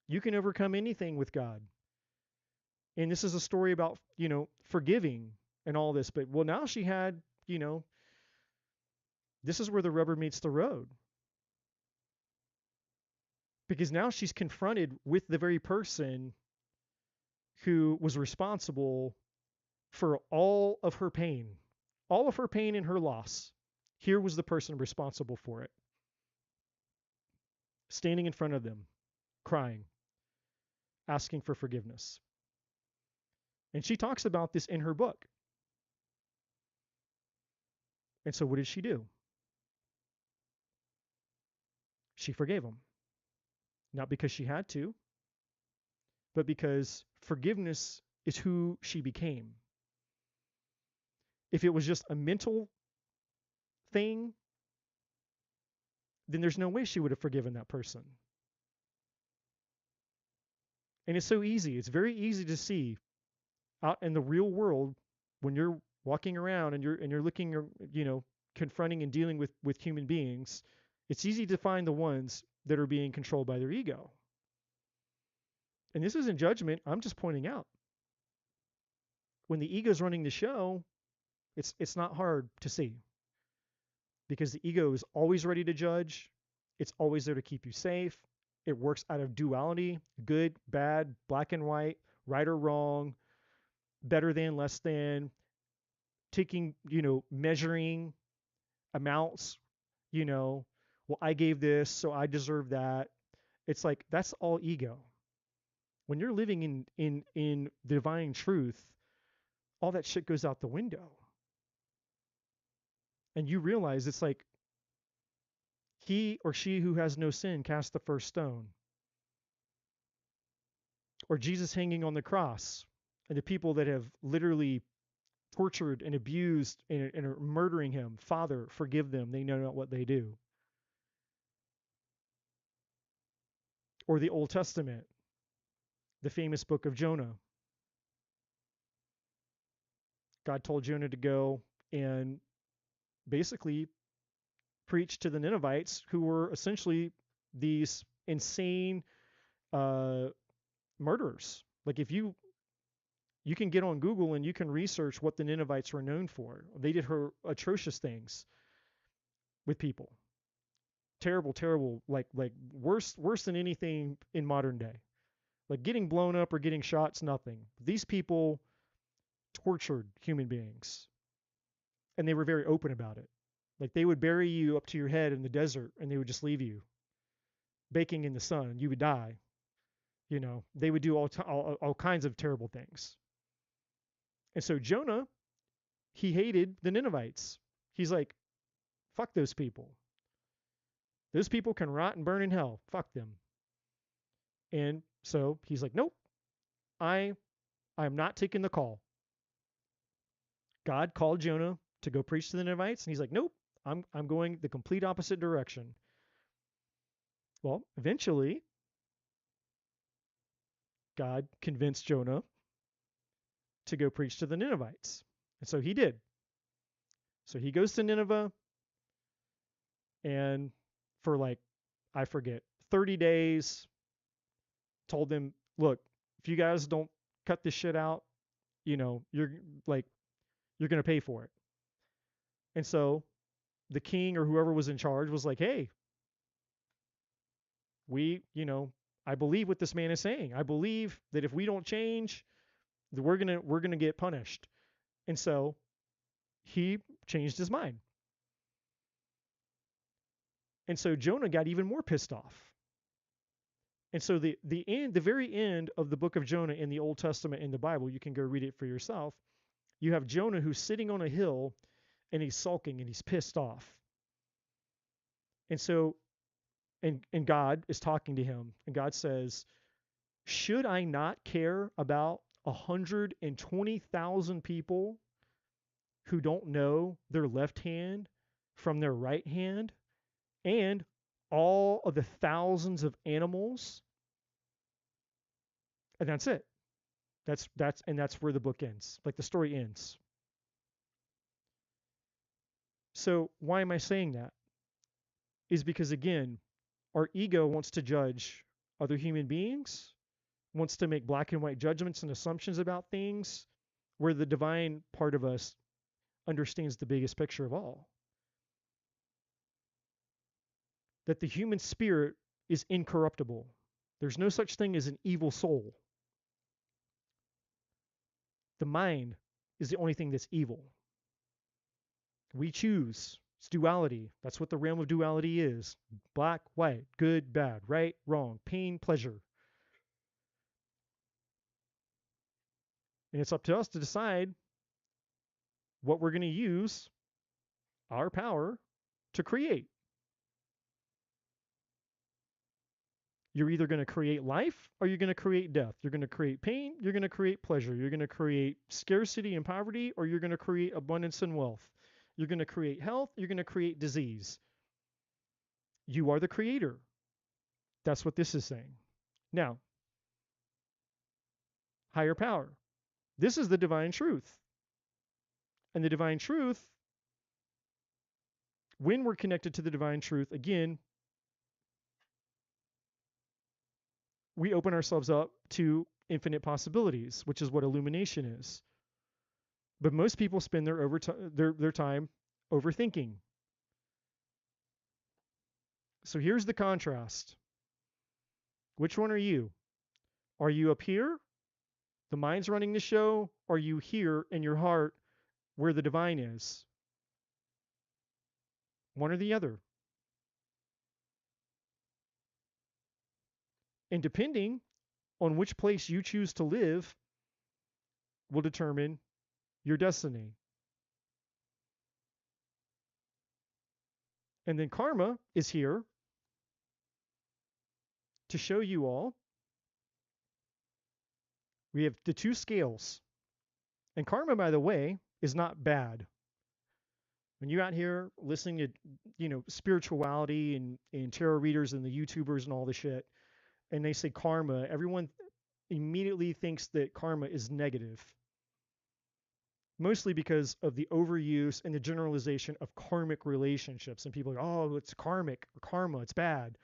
you can overcome anything with God. And this is a story about, forgiving and all this. But well, now she had, this is where the rubber meets the road. Because now she's confronted with the very person who was responsible for all of her pain, and her loss. Here was the person responsible for it, standing in front of them, crying, asking for forgiveness. And she talks about this in her book. And so what did she do? She forgave him. Not because she had to, but because forgiveness is who she became. If it was just a mental thing, then there's no way she would have forgiven that person. And it's so easy. It's very easy to see out in the real world when you're walking around and you're looking, confronting and dealing with human beings. It's easy to find the ones that are being controlled by their ego. And this isn't judgment. I'm just pointing out. When the ego's running the show, It's not hard to see because the ego is always ready to judge. It's always there to keep you safe. It works out of duality, good, bad, black and white, right or wrong, better than, less than, taking, measuring amounts, you know, well, I gave this, so I deserve that. It's like that's all ego. When you're living in divine truth, all that shit goes out the window. And you realize it's like he or she who has no sin cast the first stone. Or Jesus hanging on the cross and the people that have literally tortured and abused and are murdering him. Father, forgive them. They know not what they do. Or the Old Testament, the famous book of Jonah. God told Jonah to go and basically preach to the Ninevites, who were essentially these insane uh, murderers. Like if you can get on Google and you can research what the Ninevites were known for. They did atrocious things with people. Terrible, terrible, like worse than anything in modern day. Like getting blown up or getting shot's nothing. These people tortured human beings, and they were very open about it. Like they would bury you up to your head in the desert, and they would just leave you baking in the sun. You would die. They would do all kinds of terrible things. And so Jonah, he hated the Ninevites. He's like, fuck those people. Those people can rot and burn in hell. Fuck them. And so he's like, nope, I'm not taking the call. God called Jonah to go preach to the Ninevites, and he's like, nope, I'm going the complete opposite direction. Well, eventually, God convinced Jonah to go preach to the Ninevites. And so he did. So he goes to Nineveh, and for like, I forget, 30 days, told them, look, if you guys don't cut this shit out, you're like, you're going to pay for it. And so the king or whoever was in charge was like, hey, I believe what this man is saying. I believe that if we don't change, we're going to get punished. And so he changed his mind. And so Jonah got even more pissed off. And so the very end of the book of Jonah in the Old Testament in the Bible, you can go read it for yourself. You have Jonah who's sitting on a hill and he's sulking and he's pissed off. And so and God is talking to him, and God says, should I not care about 120,000 people who don't know their left hand from their right hand, and all of the thousands of animals? And that's it. That's where the book ends. Like the story ends. So why am I saying that? Is because, again, our ego wants to judge other human beings, wants to make black and white judgments and assumptions about things, where the divine part of us understands the biggest picture of all. That the human spirit is incorruptible. There's no such thing as an evil soul. The mind is the only thing that's evil. We choose. It's duality. That's what the realm of duality is. Black, white, good, bad, right, wrong, pain, pleasure. And it's up to us to decide what we're going to use our power to create. You're either going to create life or you're going to create death. You're going to create pain, you're going to create pleasure. You're going to create scarcity and poverty, or you're going to create abundance and wealth. You're going to create health, you're going to create disease. You are the creator. That's what this is saying. Now, higher power. This is the divine truth. And the divine truth, when we're connected to the divine truth, again, we open ourselves up to infinite possibilities, which is what illumination is. But most people spend their time overthinking. So here's the contrast. Which one are you? Are you up here? The mind's running the show? Or are you here in your heart where the divine is? One or the other. And depending on which place you choose to live will determine your destiny. And then karma is here to show you all. We have the two scales. And karma, by the way, is not bad. When you're out here listening to, spirituality and tarot readers and the YouTubers and all the shit, and they say karma, everyone immediately thinks that karma is negative. Mostly because of the overuse and the generalization of karmic relationships. And people are like, oh, it's karmic or karma, it's bad.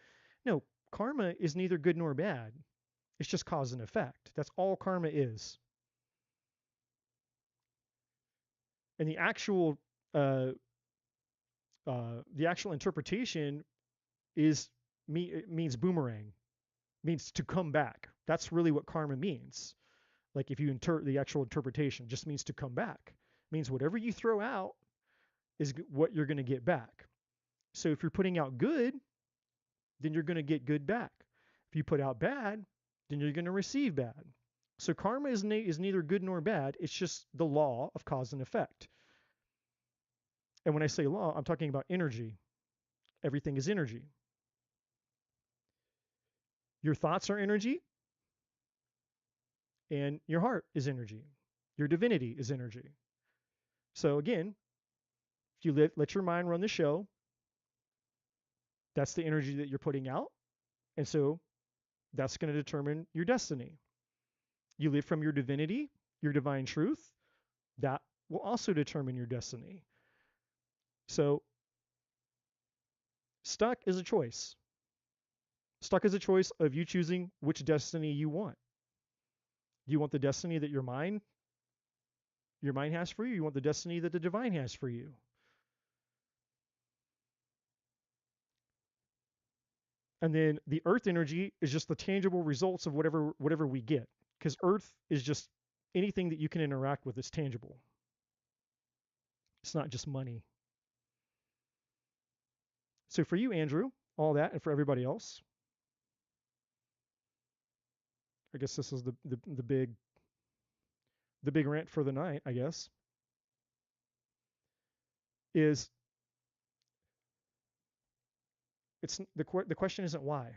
No, karma is neither good nor bad. It's just cause and effect. That's all karma is. And uh, the actual interpretation means boomerang, means to come back. That's really what karma means. Like if you the actual interpretation, just means to come back. It means whatever you throw out is what you're going to get back. So if you're putting out good, then you're going to get good back. If you put out bad, then you're going to receive bad. So karma is neither good nor bad. It's just the law of cause and effect. And when I say law, I'm talking about energy. Everything is energy. Your thoughts are energy, and your heart is energy. Your divinity is energy. So again, if you let your mind run the show, that's the energy that you're putting out. And so that's going to determine your destiny. You live from your divinity, your divine truth, that will also determine your destiny. So stuck is a choice. Stuck is a choice of you choosing which destiny you want. Do you want the destiny that your mind has for you? You want the destiny that the divine has for you? And then the earth energy is just the tangible results of whatever we get. Because earth is just anything that you can interact with is tangible. It's not just money. So for you, Andrew, all that, and for everybody else, I guess this is the big rant for the night, I guess, is the question isn't why.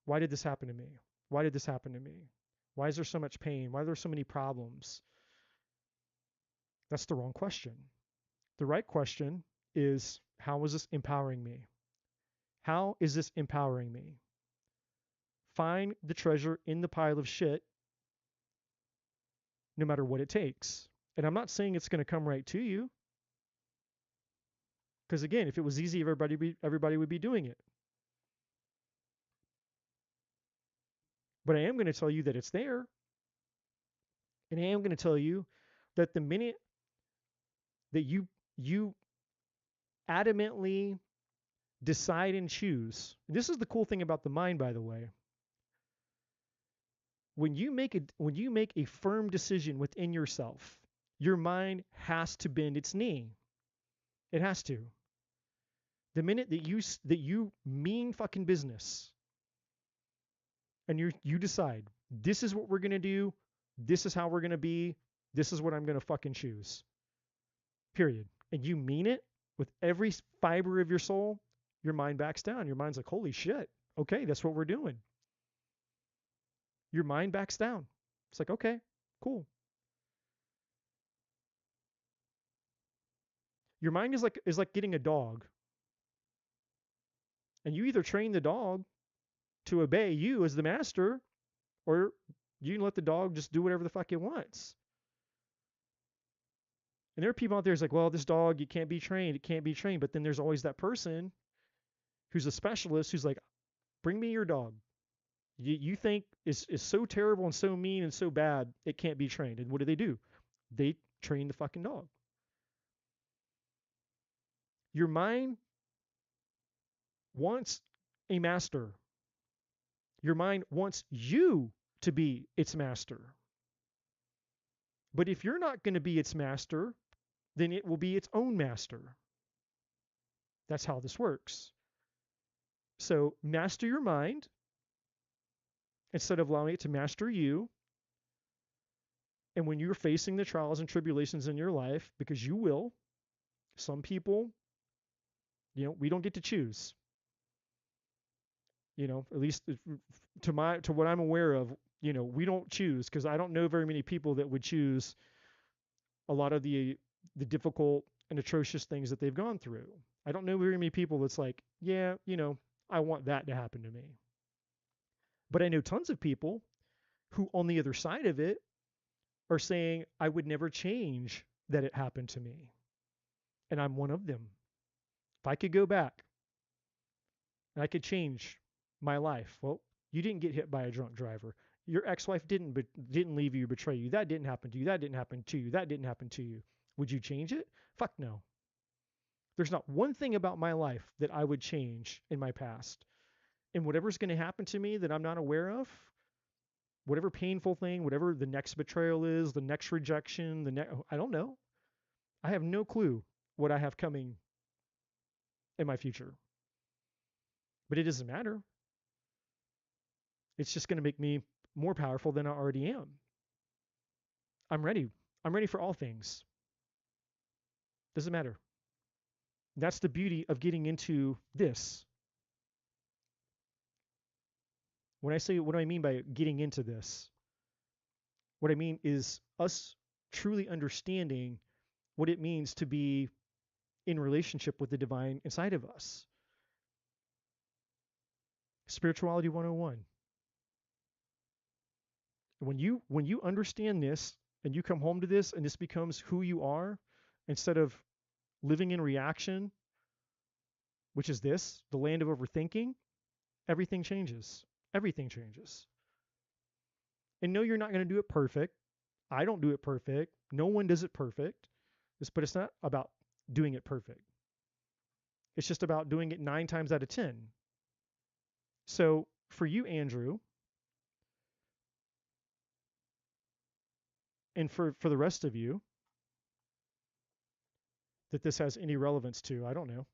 Why did this happen to me? Why did this happen to me? Why is there so much pain? Why are there so many problems? That's the wrong question. The right question is, how is this empowering me? How is this empowering me? Find the treasure in the pile of shit, no matter what it takes. And I'm not saying it's going to come right to you, because again, if it was easy, everybody would be doing it. But I am going to tell you that it's there. And I am going to tell you that the minute that you adamantly decide and choose, and this is the cool thing about the mind, by the way. When you make a firm decision within yourself, your mind has to bend its knee. It has to. The minute that you mean fucking business, and you decide, this is what we're gonna do, this is how we're gonna be, this is what I'm gonna fucking choose. Period. And you mean it with every fiber of your soul, your mind backs down. Your mind's like, holy shit, okay, that's what we're doing. Your mind backs down. It's like, okay, cool. Your mind is like getting a dog. And you either train the dog to obey you as the master, or you can let the dog just do whatever the fuck it wants. And there are people out there who's like, well, this dog, it can't be trained. It can't be trained. But then there's always that person who's a specialist who's like, bring me your dog. You think is so terrible and so mean and so bad, it can't be trained. And what do? They train the fucking dog. Your mind wants a master. Your mind wants you to be its master. But if you're not going to be its master, then it will be its own master. That's how this works. So master your mind instead of allowing it to master you. And when you're facing the trials and tribulations in your life, because you will, some people, we don't get to choose. At least to what I'm aware of, we don't choose, because I don't know very many people that would choose a lot of the difficult and atrocious things that they've gone through. I don't know very many people that's like, yeah, I want that to happen to me. But I know tons of people who on the other side of it are saying, I would never change that it happened to me. And I'm one of them. If I could go back and I could change my life, well, you didn't get hit by a drunk driver. Your ex-wife didn't leave you, betray you. That didn't happen to you. That didn't happen to you. That didn't happen to you. Would you change it? Fuck no. There's not one thing about my life that I would change in my past. And whatever's going to happen to me that I'm not aware of, whatever painful thing, whatever the next betrayal is, the next rejection, I don't know. I have no clue what I have coming in my future. But it doesn't matter. It's just going to make me more powerful than I already am. I'm ready. I'm ready for all things. Doesn't matter. That's the beauty of getting into this. When I say, what do I mean by getting into this? What I mean is us truly understanding what it means to be in relationship with the divine inside of us. Spirituality 101. When you understand this and you come home to this and this becomes who you are, instead of living in reaction, which is this, the land of overthinking, everything changes. Everything changes. And no, you're not going to do it perfect. I don't do it perfect. No one does it perfect. But it's not about doing it perfect. It's just about doing it 9 times out of 10. So for you, Andrew, and for the rest of you that this has any relevance to, I don't know.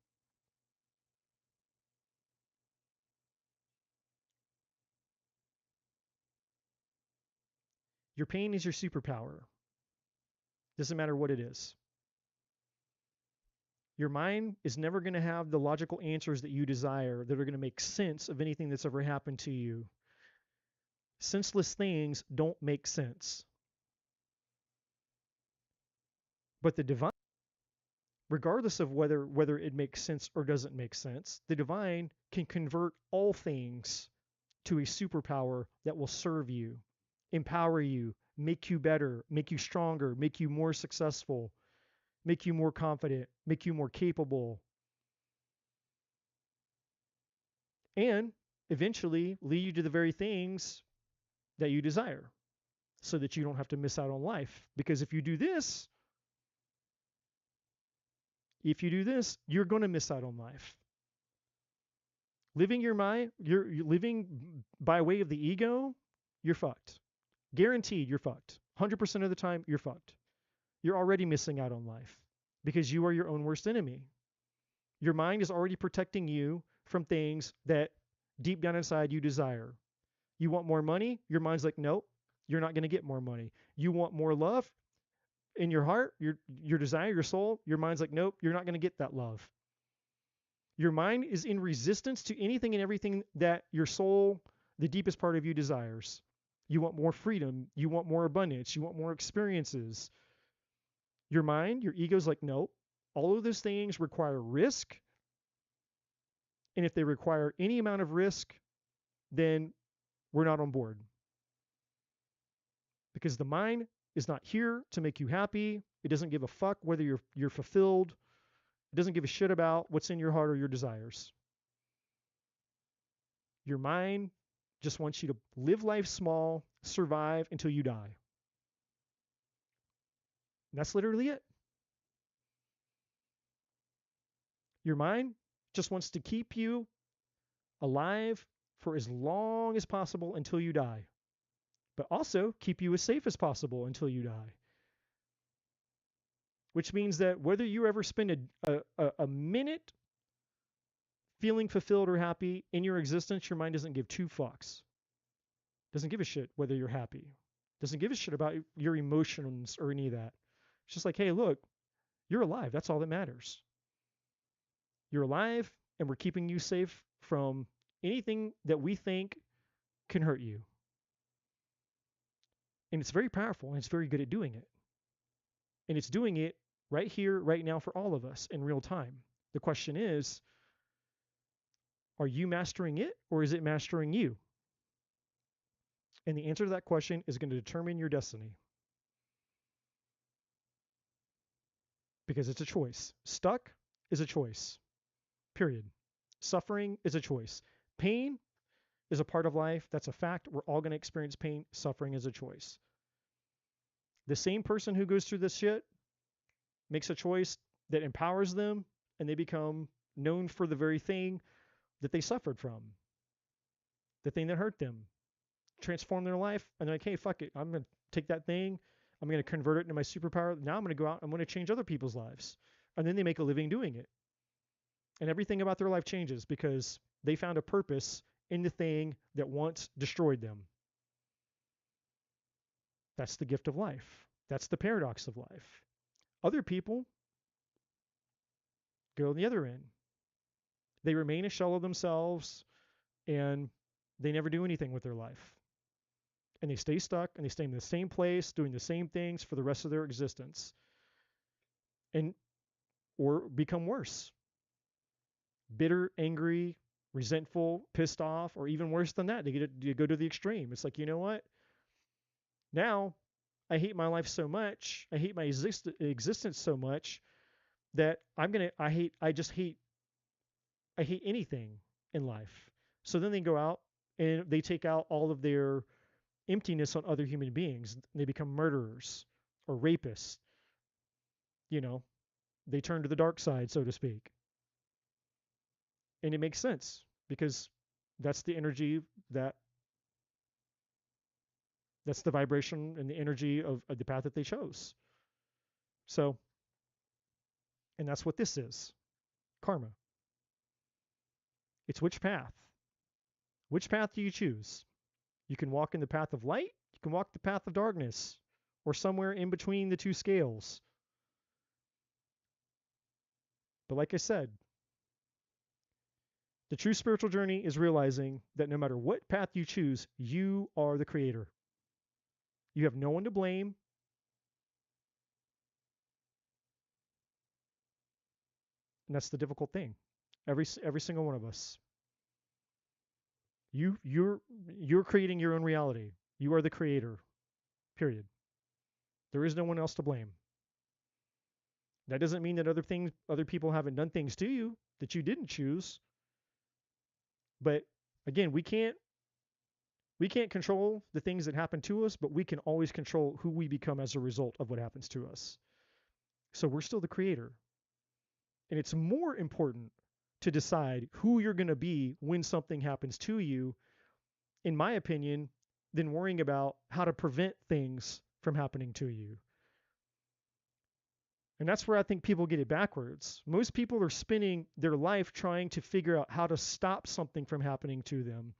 Your pain is your superpower. Doesn't matter what it is. Your mind is never going to have the logical answers that you desire that are going to make sense of anything that's ever happened to you. Senseless things don't make sense. But the divine, regardless of whether it makes sense or doesn't make sense, the divine can convert all things to a superpower that will serve you, empower you, make you better, make you stronger, make you more successful, make you more confident, make you more capable, and eventually lead you to the very things that you desire so that you don't have to miss out on life. Because if you do this, you're going to miss out on life. Living your mind, you're living by way of the ego, you're fucked. Guaranteed you're fucked. 100% of the time, you're fucked. You're already missing out on life because you are your own worst enemy. Your mind is already protecting you from things that deep down inside you desire. You want more money? Your mind's like, nope, you're not going to get more money. You want more love in your heart, your desire, your soul? Your mind's like, nope, you're not going to get that love. Your mind is in resistance to anything and everything that your soul, the deepest part of you, desires. You want more freedom. You want more abundance. You want more experiences. Your mind, your ego's like, nope. All of those things require risk. And if they require any amount of risk, then we're not on board. Because the mind is not here to make you happy. It doesn't give a fuck whether you're fulfilled. It doesn't give a shit about what's in your heart or your desires. Your mind just wants you to live life small, survive until you die. And that's literally it. Your mind just wants to keep you alive for as long as possible until you die, but also keep you as safe as possible until you die. Which means that whether you ever spend a minute feeling fulfilled or happy in your existence, your mind doesn't give two fucks. Doesn't give a shit whether you're happy. Doesn't give a shit about your emotions or any of that. It's just like, hey, look, you're alive. That's all that matters. You're alive, and we're keeping you safe from anything that we think can hurt you. And it's very powerful, and it's very good at doing it. And it's doing it right here, right now for all of us in real time. The question is, are you mastering it, or is it mastering you? And the answer to that question is going to determine your destiny. Because it's a choice. Stuck is a choice. Period. Suffering is a choice. Pain is a part of life. That's a fact. We're all going to experience pain. Suffering is a choice. The same person who goes through this shit makes a choice that empowers them, and they become known for the very thing that they suffered from, the thing that hurt them, transform their life, and they're like, hey, fuck it. I'm going to take that thing. I'm going to convert it into my superpower. Now I'm going to go out. I'm going to change other people's lives. And then they make a living doing it. And everything about their life changes because they found a purpose in the thing that once destroyed them. That's the gift of life. That's the paradox of life. Other people go on the other end. They remain a shell of themselves and they never do anything with their life. And they stay stuck and they stay in the same place doing the same things for the rest of their existence. And or become worse. Bitter, angry, resentful, pissed off, or even worse than that. You go to the extreme. It's like, you know what? Now I hate my life so much. I hate my existence so much that I hate anything in life. So then they go out and they take out all of their emptiness on other human beings. They become murderers or rapists. You know, they turn to the dark side, so to speak. And it makes sense because that's the energy that's the vibration and the energy of the path that they chose. So, and that's what this is. Karma. It's which path. Which path do you choose? You can walk in the path of light, you can walk the path of darkness, or somewhere in between the two scales. But like I said, the true spiritual journey is realizing that no matter what path you choose, you are the creator. You have no one to blame. And that's the difficult thing. Every single one of us. You're creating your own reality. You are the creator. Period. There is no one else to blame. That doesn't mean that other people haven't done things to you that you didn't choose. But again, we can't control the things that happen to us, but we can always control who we become as a result of what happens to us. So we're still the creator. And it's more important to decide who you're going to be when something happens to you, in my opinion, than worrying about how to prevent things from happening to you. And that's where I think people get it backwards. Most people are spending their life trying to figure out how to stop something from happening to them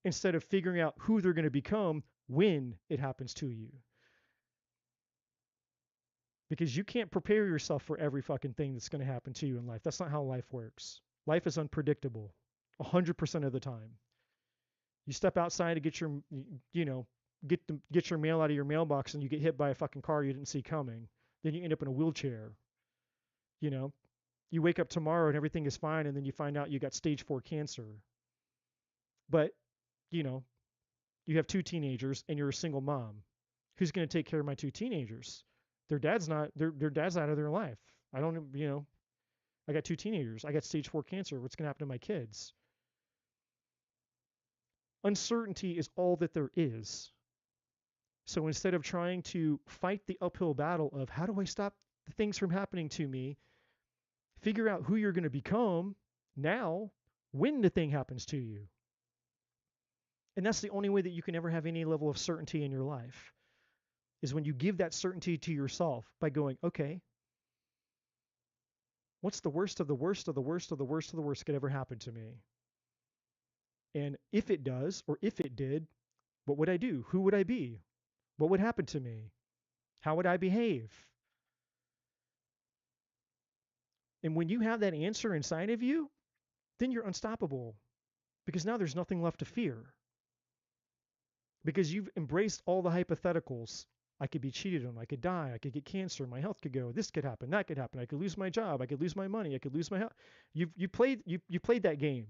instead of figuring out who they're going to become when it happens to you. Because you can't prepare yourself for every fucking thing that's going to happen to you in life. That's not how life works. Life is unpredictable 100% of the time. You step outside to get your, get your mail out of your mailbox and you get hit by a fucking car you didn't see coming. Then you end up in a wheelchair. You wake up tomorrow and everything is fine, and then you find out you got stage 4 cancer. But, you have 2 teenagers and you're a single mom. Who's going to take care of my 2 teenagers? Their dad's out of their life. I got 2 teenagers. I got stage 4 cancer. What's going to happen to my kids? Uncertainty is all that there is. So instead of trying to fight the uphill battle of how do I stop the things from happening to me, figure out who you're going to become now when the thing happens to you. And that's the only way that you can ever have any level of certainty in your life, is when you give that certainty to yourself by going, okay, what's the worst of the worst of the worst of the worst of the worst could ever happen to me? And if it does, or if it did, what would I do? Who would I be? What would happen to me? How would I behave? And when you have that answer inside of you, then you're unstoppable, because now there's nothing left to fear. Because you've embraced all the hypotheticals. I could be cheated on. I could die. I could get cancer. My health could go. This could happen. That could happen. I could lose my job. I could lose my money. I could lose my health. You played that game.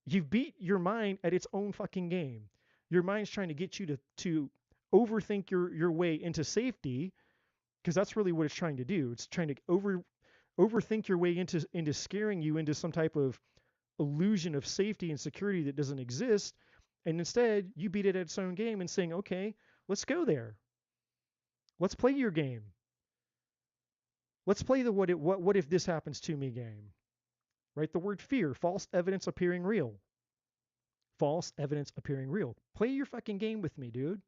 You've beat your mind at its own fucking game. Your mind's trying to get you to overthink your way into safety, because that's really what it's trying to do. It's trying to overthink your way into scaring you into some type of illusion of safety and security that doesn't exist. And instead, you beat it at its own game and saying, okay, let's go there. Let's play your game. Let's play the what if this happens to me game. Right? The word fear, false evidence appearing real. False evidence appearing real. Play your fucking game with me, dude.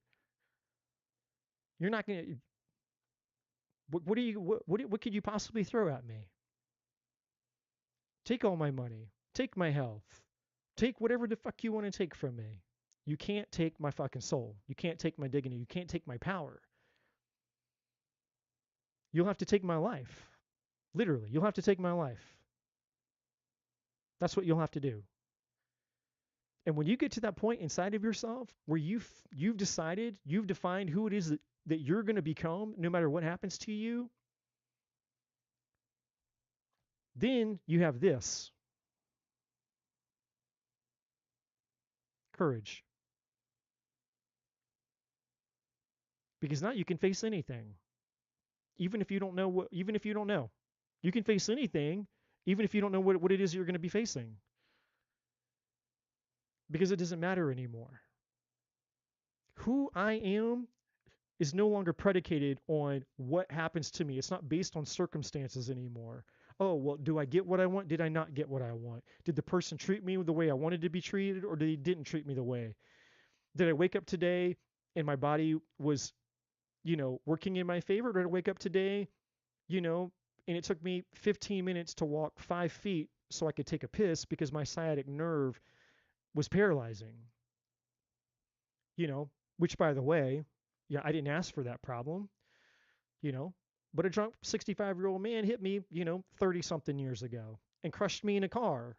You're not going to. What could you possibly throw at me? Take all my money. Take my health. Take whatever the fuck you want to take from me. You can't take my fucking soul. You can't take my dignity. You can't take my power. You'll have to take my life. Literally, you'll have to take my life. That's what you'll have to do. And when you get to that point inside of yourself where you've decided, you've defined who it is that you're going to become no matter what happens to you, then you have this. Courage. Because now you can face anything. Even if you don't know. You can face anything, even if you don't know what it is you're going to be facing. Because it doesn't matter anymore. Who I am is no longer predicated on what happens to me. It's not based on circumstances anymore. Oh, well, do I get what I want? Did I not get what I want? Did the person treat me the way I wanted to be treated, or they didn't treat me the way? Did I wake up today and my body was, working in my favor? Or did I wake up today, and it took me 15 minutes to walk 5 feet so I could take a piss because my sciatic nerve was paralyzing? Which, by the way, yeah, I didn't ask for that problem, but a drunk 65-year-old man hit me, 30 something years ago and crushed me in a car.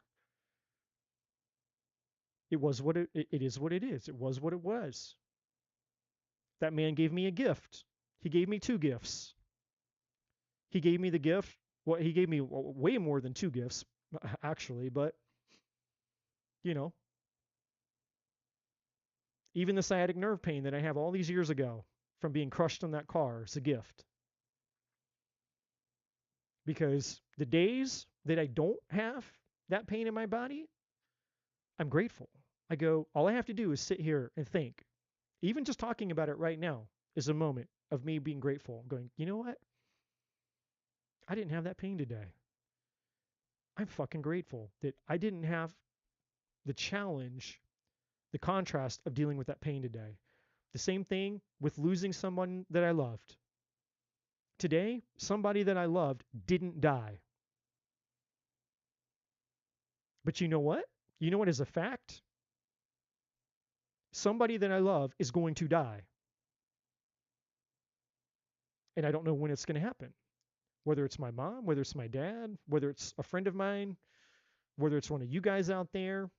It was what it is what it is. It was what it was. That man gave me a gift. He gave me 2 gifts. He gave me the gift. Well, he gave me way more than 2 gifts, actually, but, even the sciatic nerve pain that I have all these years ago from being crushed in that car is a gift. Because the days that I don't have that pain in my body, I'm grateful. I go, all I have to do is sit here and think. Even just talking about it right now is a moment of me being grateful. Going, you know what? I didn't have that pain today. I'm fucking grateful that I didn't have the challenge, the contrast of dealing with that pain today. The same thing with losing someone that I loved. Today, somebody that I loved didn't die. But you know what? You know what is a fact? Somebody that I love is going to die. And I don't know when it's going to happen. Whether it's my mom, whether it's my dad, whether it's a friend of mine, whether it's one of you guys out there,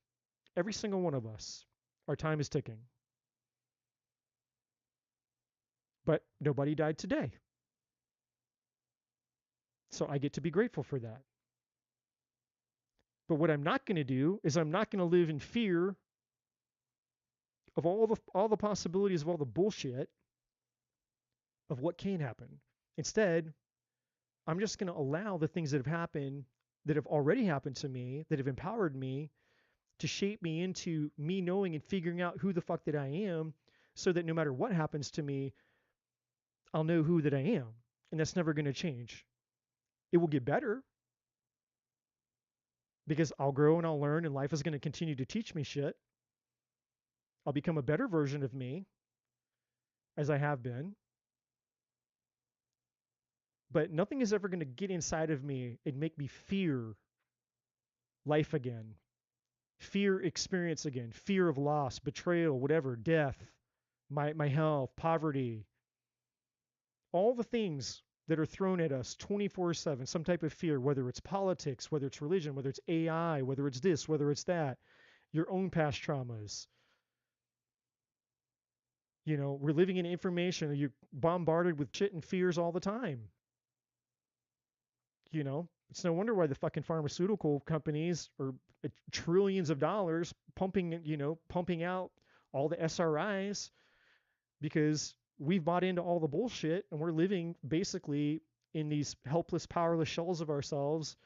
every single one of us, our time is ticking. But nobody died today. So I get to be grateful for that. But what I'm not going to do is I'm not going to live in fear of all the possibilities of all the bullshit of what can happen. Instead, I'm just going to allow the things that have happened, that have already happened to me, that have empowered me to shape me into me knowing and figuring out who the fuck that I am, so that no matter what happens to me, I'll know who that I am. And that's never going to change. It will get better because I'll grow and I'll learn, and life is going to continue to teach me shit. I'll become a better version of me as I have been. But nothing is ever going to get inside of me and make me fear life again, fear experience again, fear of loss, betrayal, whatever, death, my health, poverty, all the things that are thrown at us 24/7, some type of fear, whether it's politics, whether it's religion, whether it's AI, whether it's this, whether it's that, your own past traumas. We're living in information. You're bombarded with shit and fears all the time. It's no wonder why the fucking pharmaceutical companies are trillions of dollars pumping out all the SRIs, because we've bought into all the bullshit and we're living basically in these helpless, powerless shells of ourselves,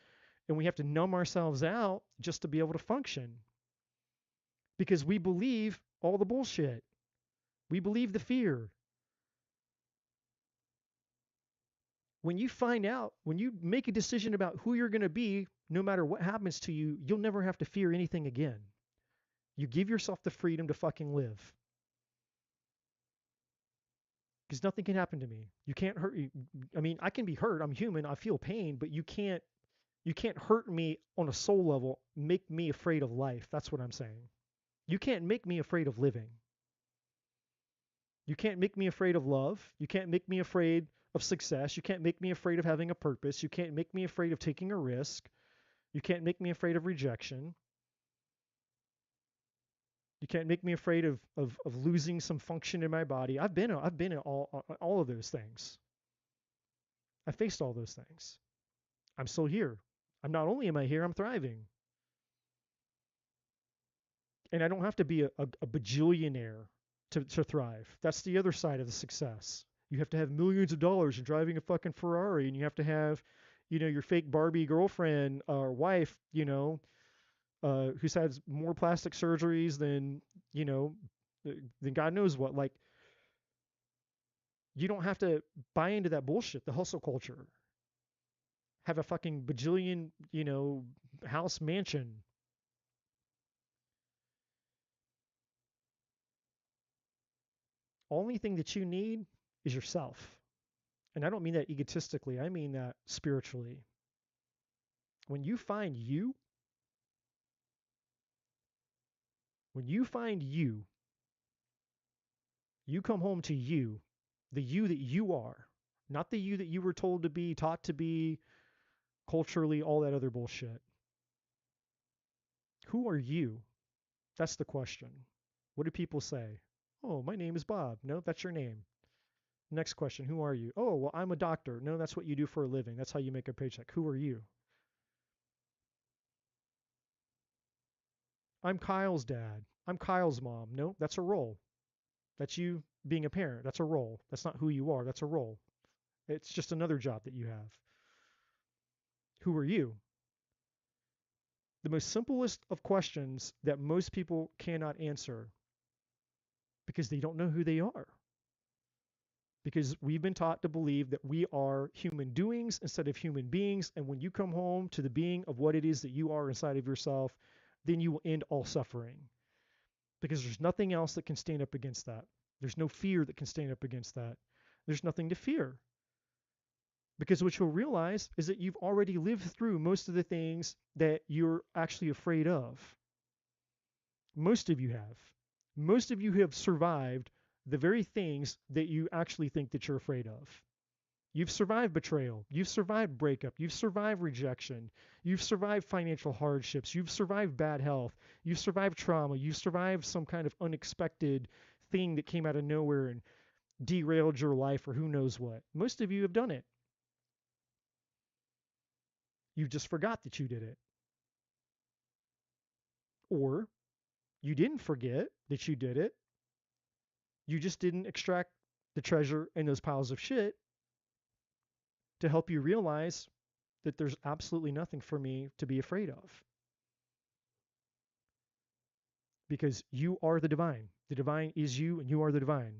and we have to numb ourselves out just to be able to function because we believe all the bullshit. We believe the fear. When you make a decision about who you're going to be, no matter what happens to you, you'll never have to fear anything again. You give yourself the freedom to fucking live. Because nothing can happen to me. You can't hurt me. I mean, I can be hurt. I'm human. I feel pain, but you can't hurt me on a soul level, make me afraid of life. That's what I'm saying. You can't make me afraid of living. You can't make me afraid of love. You can't make me afraid of success. You can't make me afraid of having a purpose. You can't make me afraid of taking a risk. You can't make me afraid of rejection. You can't make me afraid of losing some function in my body. I've been in all of those things. I faced all those things. I'm still here. I'm not only am I here, I'm thriving. And I don't have to be a bajillionaire to thrive. That's the other side of the success. You have to have millions of dollars and driving a fucking Ferrari, and you have to have, your fake Barbie girlfriend or wife, who's had more plastic surgeries than, than God knows what. Like, you don't have to buy into that bullshit, the hustle culture. Have a fucking bajillion, house mansion. Only thing that you need is yourself. And I don't mean that egotistically, I mean that spiritually. When you find you, you come home to you, the you that you are, not the you that you were told to be, taught to be, culturally, all that other bullshit. Who are you? That's the question. What do people say? Oh, my name is Bob. No, that's your name. Next question. Who are you? Oh, well, I'm a doctor. No, that's what you do for a living. That's how you make a paycheck. Who are you? I'm Kyle's dad. I'm Kyle's mom. No, that's a role. That's you being a parent. That's a role. That's not who you are. That's a role. It's just another job that you have. Who are you? The most simplest of questions that most people cannot answer because they don't know who they are. Because we've been taught to believe that we are human doings instead of human beings. And when you come home to the being of what it is that you are inside of yourself, then you will end all suffering. Because there's nothing else that can stand up against that. There's no fear that can stand up against that. There's nothing to fear. Because what you'll realize is that you've already lived through most of the things that you're actually afraid of. Most of you have. Most of you have survived the very things that you actually think that you're afraid of. You've survived betrayal. You've survived breakup. You've survived rejection. You've survived financial hardships. You've survived bad health. You've survived trauma. You've survived some kind of unexpected thing that came out of nowhere and derailed your life or who knows what. Most of you have done it. You just forgot that you did it. Or you didn't forget that you did it. You just didn't extract the treasure in those piles of shit to help you realize that there's absolutely nothing for me to be afraid of. Because you are the divine. The divine is you, and you are the divine.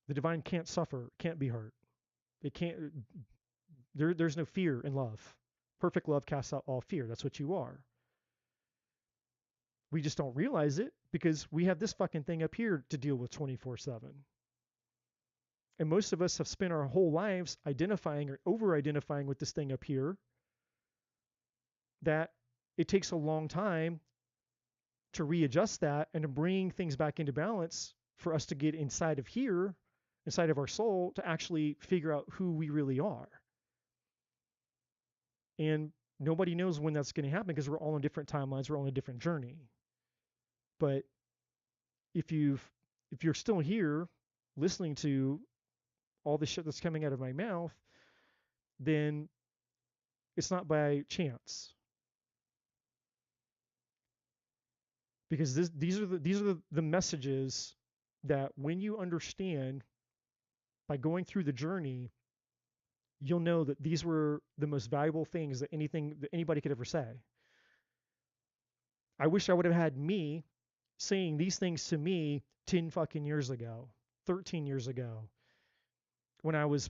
The divine can't suffer, can't be hurt. It can't. There's no fear in love. Perfect love casts out all fear. That's what you are. We just don't realize it because we have this fucking thing up here to deal with 24/7. And most of us have spent our whole lives identifying or over-identifying with this thing up here, that it takes a long time to readjust that and to bring things back into balance for us to get inside of here, inside of our soul, to actually figure out who we really are. And nobody knows when that's going to happen because we're all on different timelines, we're all on a different journey. But if you're still here listening to all the shit that's coming out of my mouth, then it's not by chance. Because these are the messages that when you understand by going through the journey, you'll know that these were the most valuable things that anybody could ever say. I wish I would have had me saying these things to me 10 fucking years ago, 13 years ago, when I was,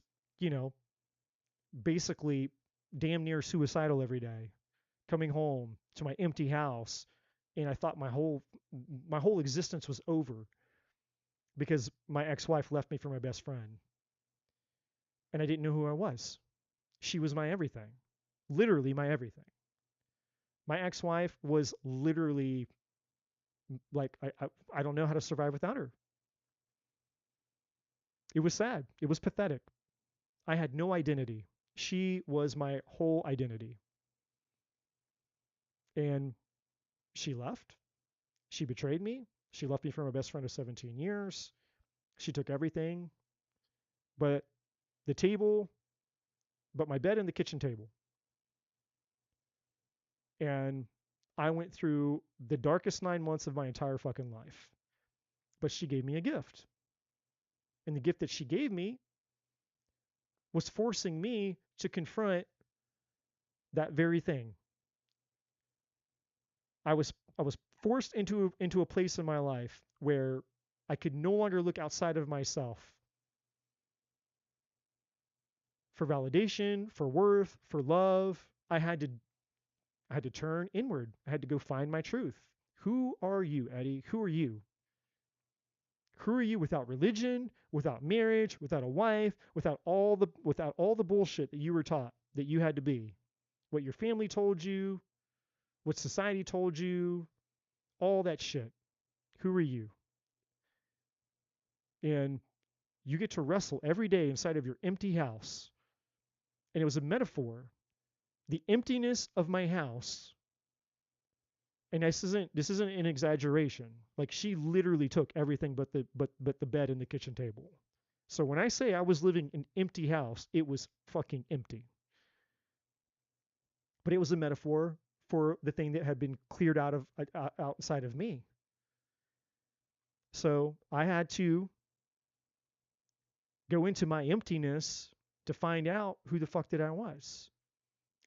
basically damn near suicidal every day, coming home to my empty house, and I thought my whole existence was over because my ex-wife left me for my best friend. And I didn't know who I was. She was my everything. Literally my everything. My ex-wife was literally like, I don't know how to survive without her. It was sad. It was pathetic. I had no identity. She was my whole identity. And she left. She betrayed me. She left me for my best friend of 17 years. She took everything but my bed and the kitchen table. And I went through the darkest 9 months of my entire fucking life. But she gave me a gift. And the gift that she gave me was forcing me to confront that very thing. I was forced into a place in my life where I could no longer look outside of myself for validation, for worth, for love. I had to turn inward. I had to go find my truth. Who are you, Eddie? Who are you? Who are you without religion, without marriage, without a wife, without all the bullshit that you were taught that you had to be? What your family told you, what society told you, all that shit. Who are you? And you get to wrestle every day inside of your empty house. And it was a metaphor. The emptiness of my house, and this isn't an exaggeration. Like, she literally took everything but the bed and the kitchen table. So when I say I was living in an empty house, it was fucking empty. But it was a metaphor for the thing that had been cleared outside of me. So I had to go into my emptiness to find out who the fuck that I was.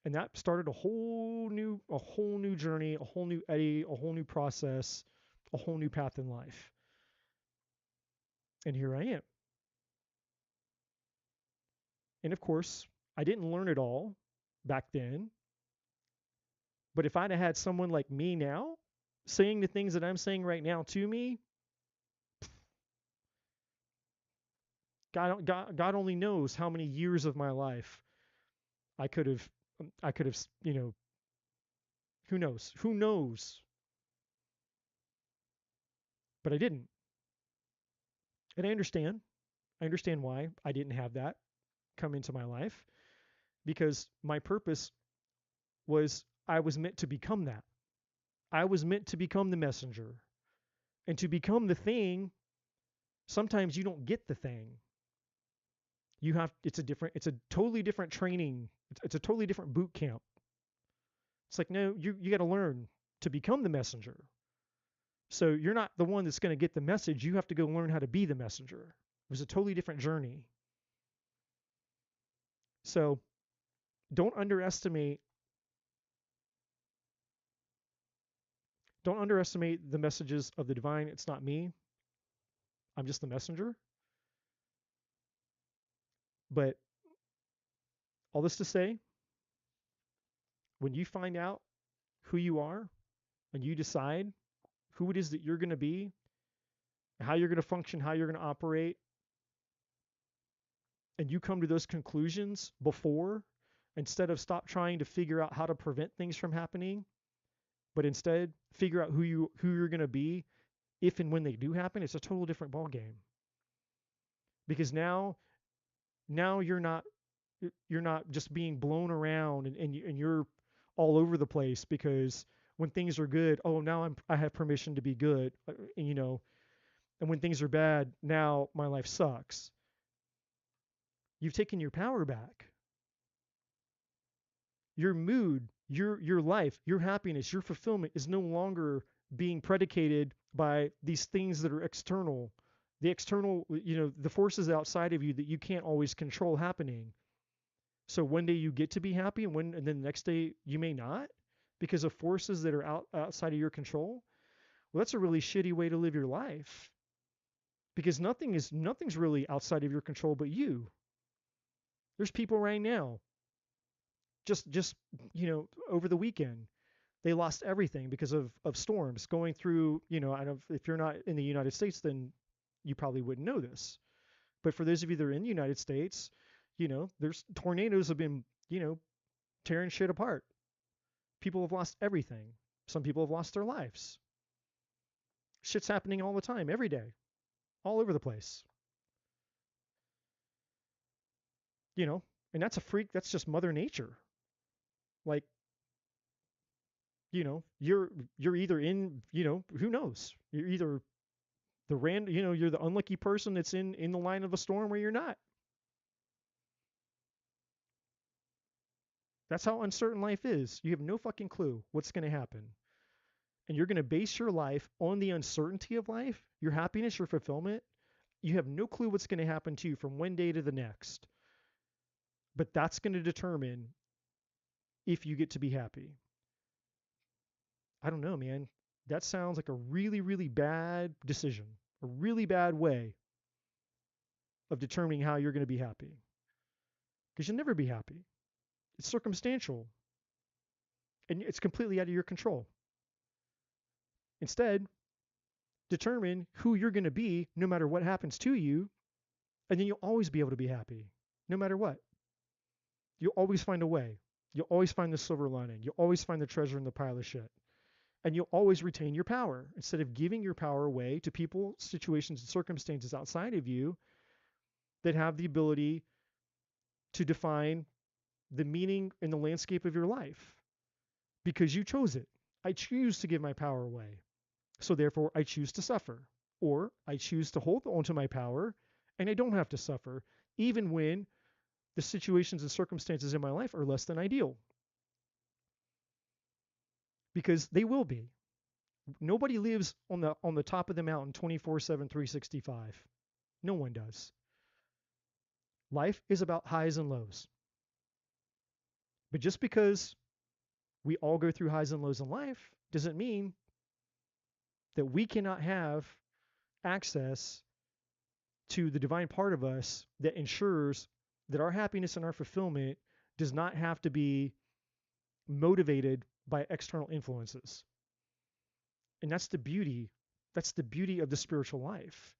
And that started a whole new journey, a whole new Eddie, a whole new process, a whole new path in life. And here I am. And of course, I didn't learn it all back then. But if I'd have had someone like me now saying the things that I'm saying right now to me, God only knows how many years of my life I could have, who knows? Who knows? But I didn't. And I understand. I understand why I didn't have that come into my life, because my purpose was, I was meant to become that. I was meant to become the messenger. And to become the thing, sometimes you don't get the thing. It's a totally different training. It's a totally different boot camp. It's like, no, you got to learn to become the messenger. So you're not the one that's going to get the message. You have to go learn how to be the messenger. It was a totally different journey. So don't underestimate Don't underestimate the messages of the divine. It's not me. I'm just the messenger. But all this to say, when you find out who you are and you decide who it is that you're going to be, how you're going to function, how you're going to operate, and you come to those conclusions before, instead of stop trying to figure out how to prevent things from happening, but instead figure out who you're going to be if and when they do happen, it's a total different ball game. Because now you're not just being blown around and you're all over the place because when things are good, oh, now I have permission to be good, and when things are bad, now my life sucks. You've taken your power back. Your mood, your life, your happiness, your fulfillment is no longer being predicated by these things that are external. The external, the forces outside of you that you can't always control happening. So one day you get to be happy, and then the next day you may not because of forces that are outside of your control. Well, that's a really shitty way to live your life because nothing's really outside of your control but you. There's people right now just over the weekend they lost everything because of storms going through. I don't, if you're not in the United States, then you probably wouldn't know this. But for those of you that are in the United States, there's tornadoes have been, tearing shit apart. People have lost everything. Some people have lost their lives. Shit's happening all the time, every day, all over the place. And that's a freak. That's just Mother Nature. Like, you're either in, who knows? You're either you're the unlucky person that's in the line of a storm, or you're not. That's how uncertain life is. You have no fucking clue what's going to happen. And you're going to base your life on the uncertainty of life, your happiness, your fulfillment. You have no clue what's going to happen to you from one day to the next. But that's going to determine if you get to be happy. I don't know, man. That sounds like a really, really bad decision, a really bad way of determining how you're going to be happy. Because you'll never be happy. It's circumstantial. And it's completely out of your control. Instead, determine who you're going to be no matter what happens to you, and then you'll always be able to be happy, no matter what. You'll always find a way. You'll always find the silver lining. You'll always find the treasure in the pile of shit. And you'll always retain your power. Instead of giving your power away to people, situations, and circumstances outside of you that have the ability to define the meaning and the landscape of your life. Because you chose it. I choose to give my power away. So therefore, I choose to suffer. Or I choose to hold onto my power and I don't have to suffer, even when the situations and circumstances in my life are less than ideal. Because they will be. Nobody lives on the top of the mountain 24/7, 365. No one does. Life is about highs and lows. But just because we all go through highs and lows in life doesn't mean that we cannot have access to the divine part of us that ensures that our happiness and our fulfillment does not have to be motivated by external influences. And that's the beauty. That's the beauty of the spiritual life.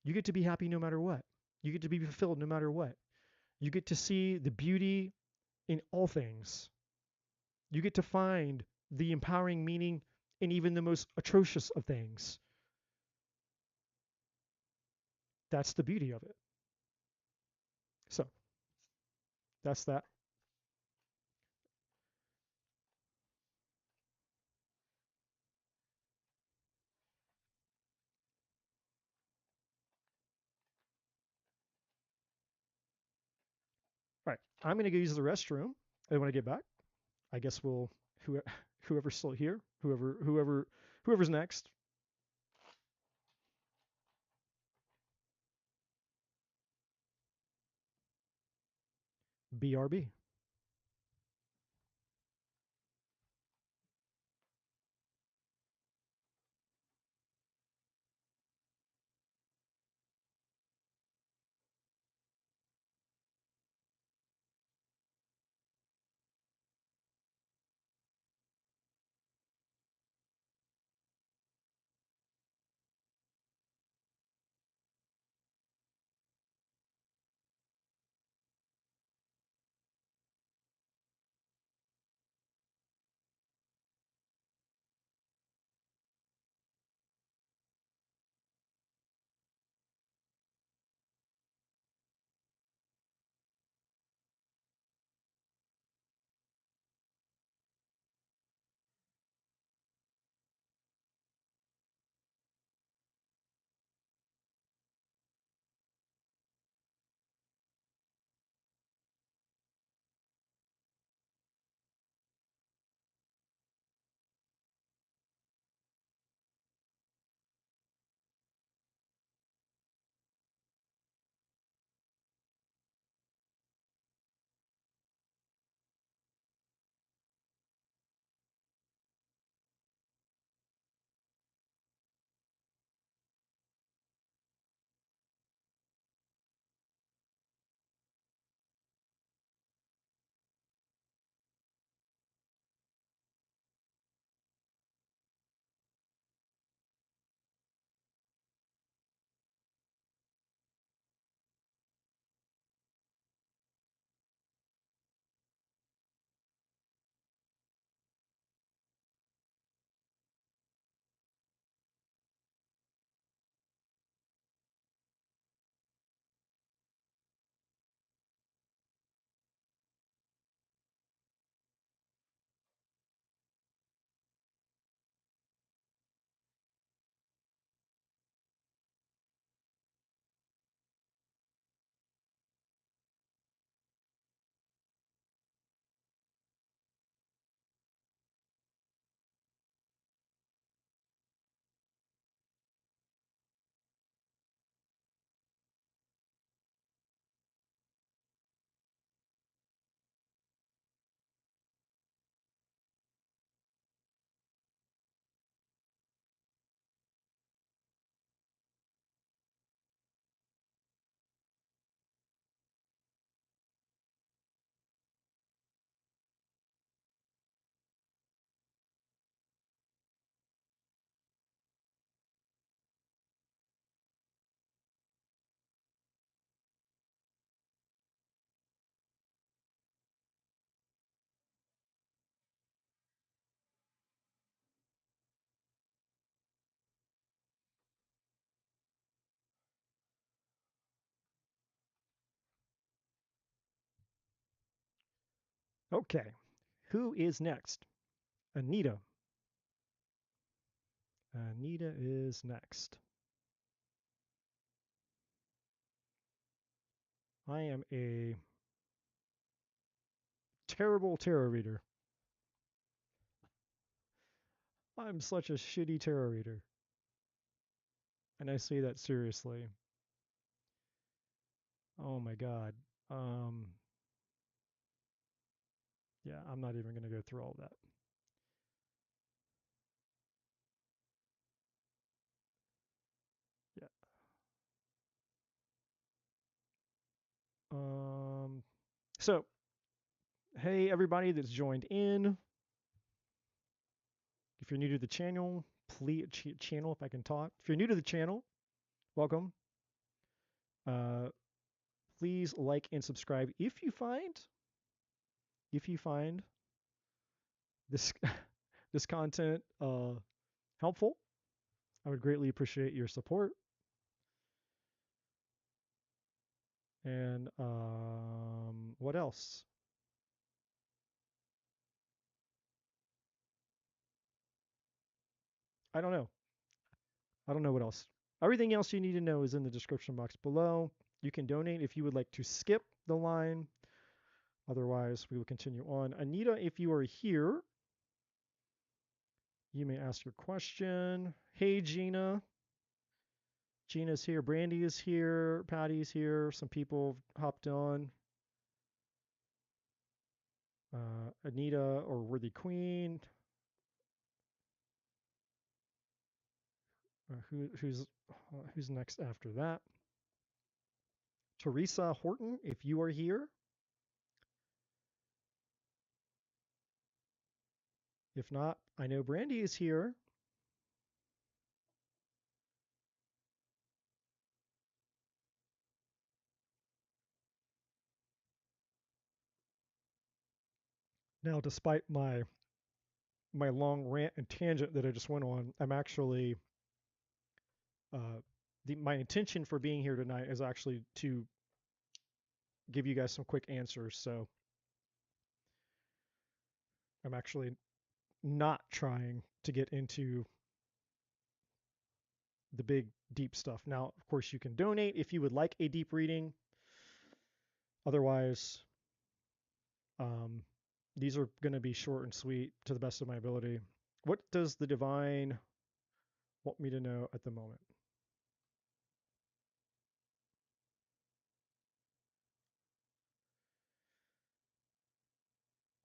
You get to be happy no matter what. You get to be fulfilled no matter what. You get to see the beauty in all things. You get to find the empowering meaning in even the most atrocious of things. That's the beauty of it. So, that's that. All right. I'm going to go use the restroom. And when I get back, I guess whoever's still here, whoever's next. BRB. Okay, who is next? Anita. Anita is next. I am a terrible tarot reader. I'm such a shitty tarot reader. And I say that seriously. Oh my God. Um, yeah, I'm not even going to go through all that. Yeah. So, hey, everybody that's joined in. If you're new to the channel, please, channel, if I can talk. If you're new to the channel, welcome. Uh, please like and subscribe if you find this this content helpful. I would greatly appreciate your support. And what else? I don't know. I don't know what else. Everything else you need to know is in the description box below. You can donate if you would like to skip the line. Otherwise, we will continue on. Anita, if you are here, you may ask your question. Hey, Gina. Gina's here. Brandy is here. Patty's here. Some people hopped on. Anita or Worthy Queen. Who's next after that? Teresa Horton, if you are here. If not, I know Brandy is here. Now, despite my long rant and tangent that I just went on, I'm actually my intention for being here tonight is actually to give you guys some quick answers. So I'm actually not trying to get into the big deep stuff. Now, of course, you can donate if you would like a deep reading. Otherwise, um, these are going to be short and sweet to the best of my ability. What does the divine want me to know at the moment?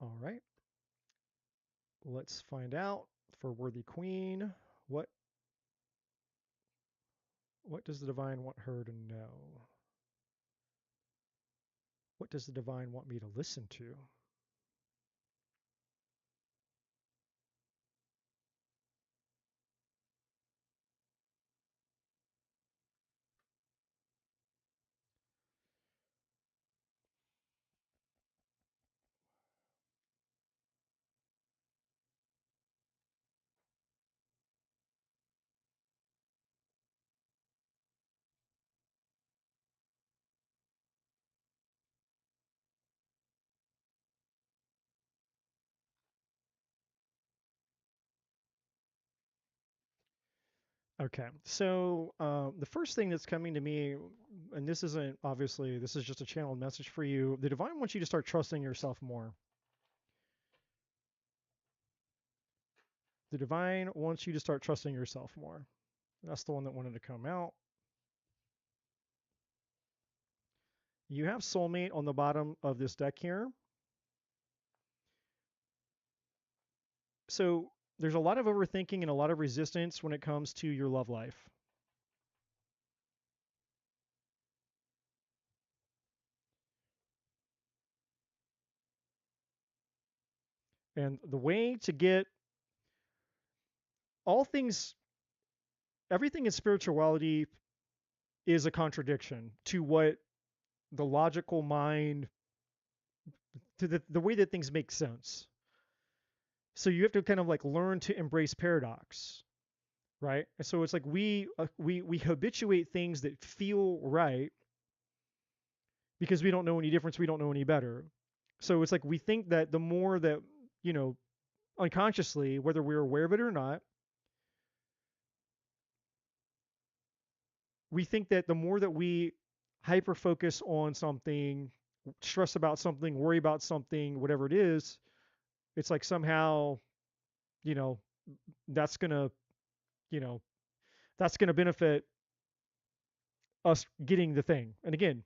All right. Let's find out for Worthy Queen. What what does the divine want her to know? What does the divine want me to listen to? Okay, so the first thing that's coming to me, and this isn't obviously, this is just a channeled message for you. The divine wants you to start trusting yourself more. The divine wants you to start trusting yourself more. That's the one that wanted to come out. You have soulmate on the bottom of this deck here. So there's a lot of overthinking and a lot of resistance when it comes to your love life. And the way to get all things, everything in spirituality is a contradiction to what the logical mind, to the way that things make sense. So you have to kind of like learn to embrace paradox, right? And so it's like we habituate things that feel right because we don't know any difference, we don't know any better. So it's like we think that the more that, unconsciously, whether we're aware of it or not, we think that the more that we hyper focus on something, stress about something, worry about something, whatever it is, it's like somehow, you know, that's gonna, you know, that's gonna benefit us getting the thing. And again,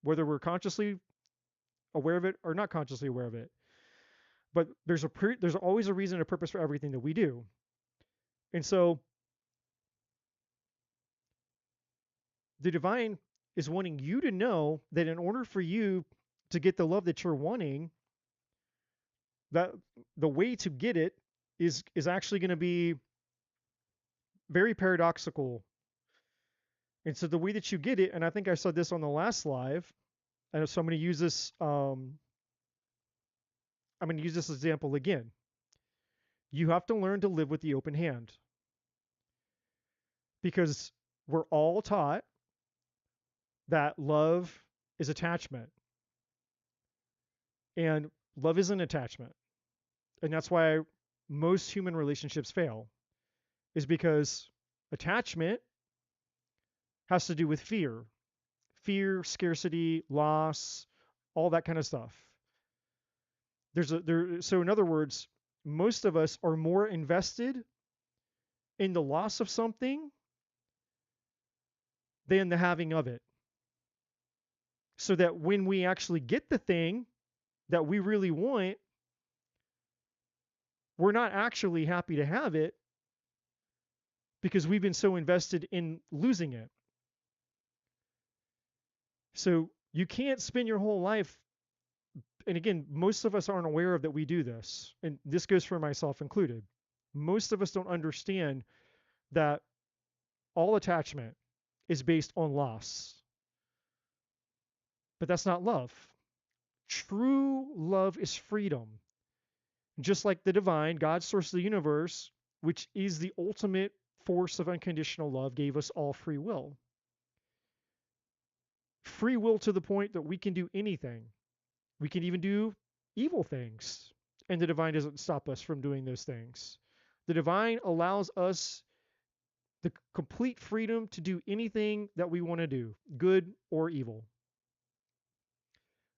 whether we're consciously aware of it or not consciously aware of it, but there's always a reason and a purpose for everything that we do. And so the divine is wanting you to know that in order for you to get the love that you're wanting, that the way to get it is actually going to be very paradoxical. And so the way that you get it, and I think I said this on the last live, and so I'm going to use this. I'm going to use this example again. You have to learn to live with the open hand because we're all taught that love is attachment, and love isn't attachment, and that's why most human relationships fail. Is because attachment has to do with fear, scarcity, loss, all that kind of stuff. So in other words, most of us are more invested in the loss of something than the having of it. So that when we actually get the thing that we really want, we're not actually happy to have it because we've been so invested in losing it. So you can't spend your whole life, and again, most of us aren't aware of that we do this, and this goes for myself included. Most of us don't understand that all attachment is based on loss. But that's not love. True love is freedom. Just like the divine, God's source of the universe, which is the ultimate force of unconditional love, gave us all free will. Free will to the point that we can do anything. We can even do evil things. And the divine doesn't stop us from doing those things. The divine allows us the complete freedom to do anything that we want to do, good or evil.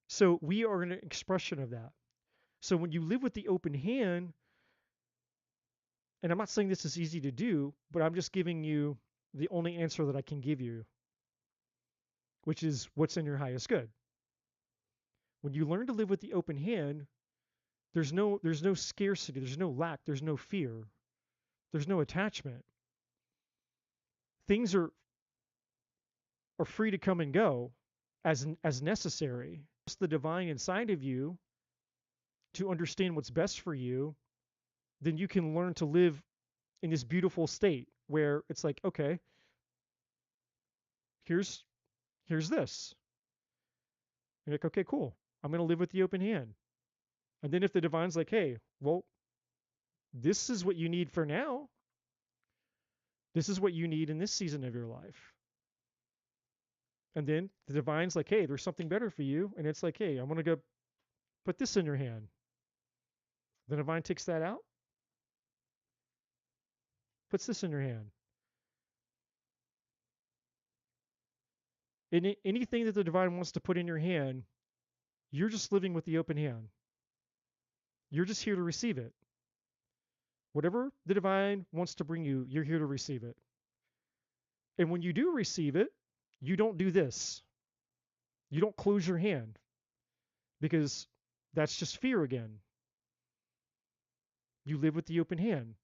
So we are an expression of that. So when you live with the open hand, and I'm not saying this is easy to do, but I'm just giving you the only answer that I can give you, which is what's in your highest good. When you learn to live with the open hand, there's no scarcity, there's no lack, there's no fear, there's no attachment. Things are free to come and go as necessary. It's the divine inside of you to understand what's best for you, then you can learn to live in this beautiful state where it's like, okay, here's this. You're like, okay, cool. I'm going to live with the open hand. And then if the divine's like, hey, well, this is what you need for now. This is what you need in this season of your life. And then the divine's like, hey, there's something better for you. And it's like, hey, I'm going to go put this in your hand. The divine takes that out, puts this in your hand. Anything that the divine wants to put in your hand, you're just living with the open hand. You're just here to receive it. Whatever the divine wants to bring you, you're here to receive it. And when you do receive it, you don't do this. You don't close your hand because that's just fear again. You live with the open hand.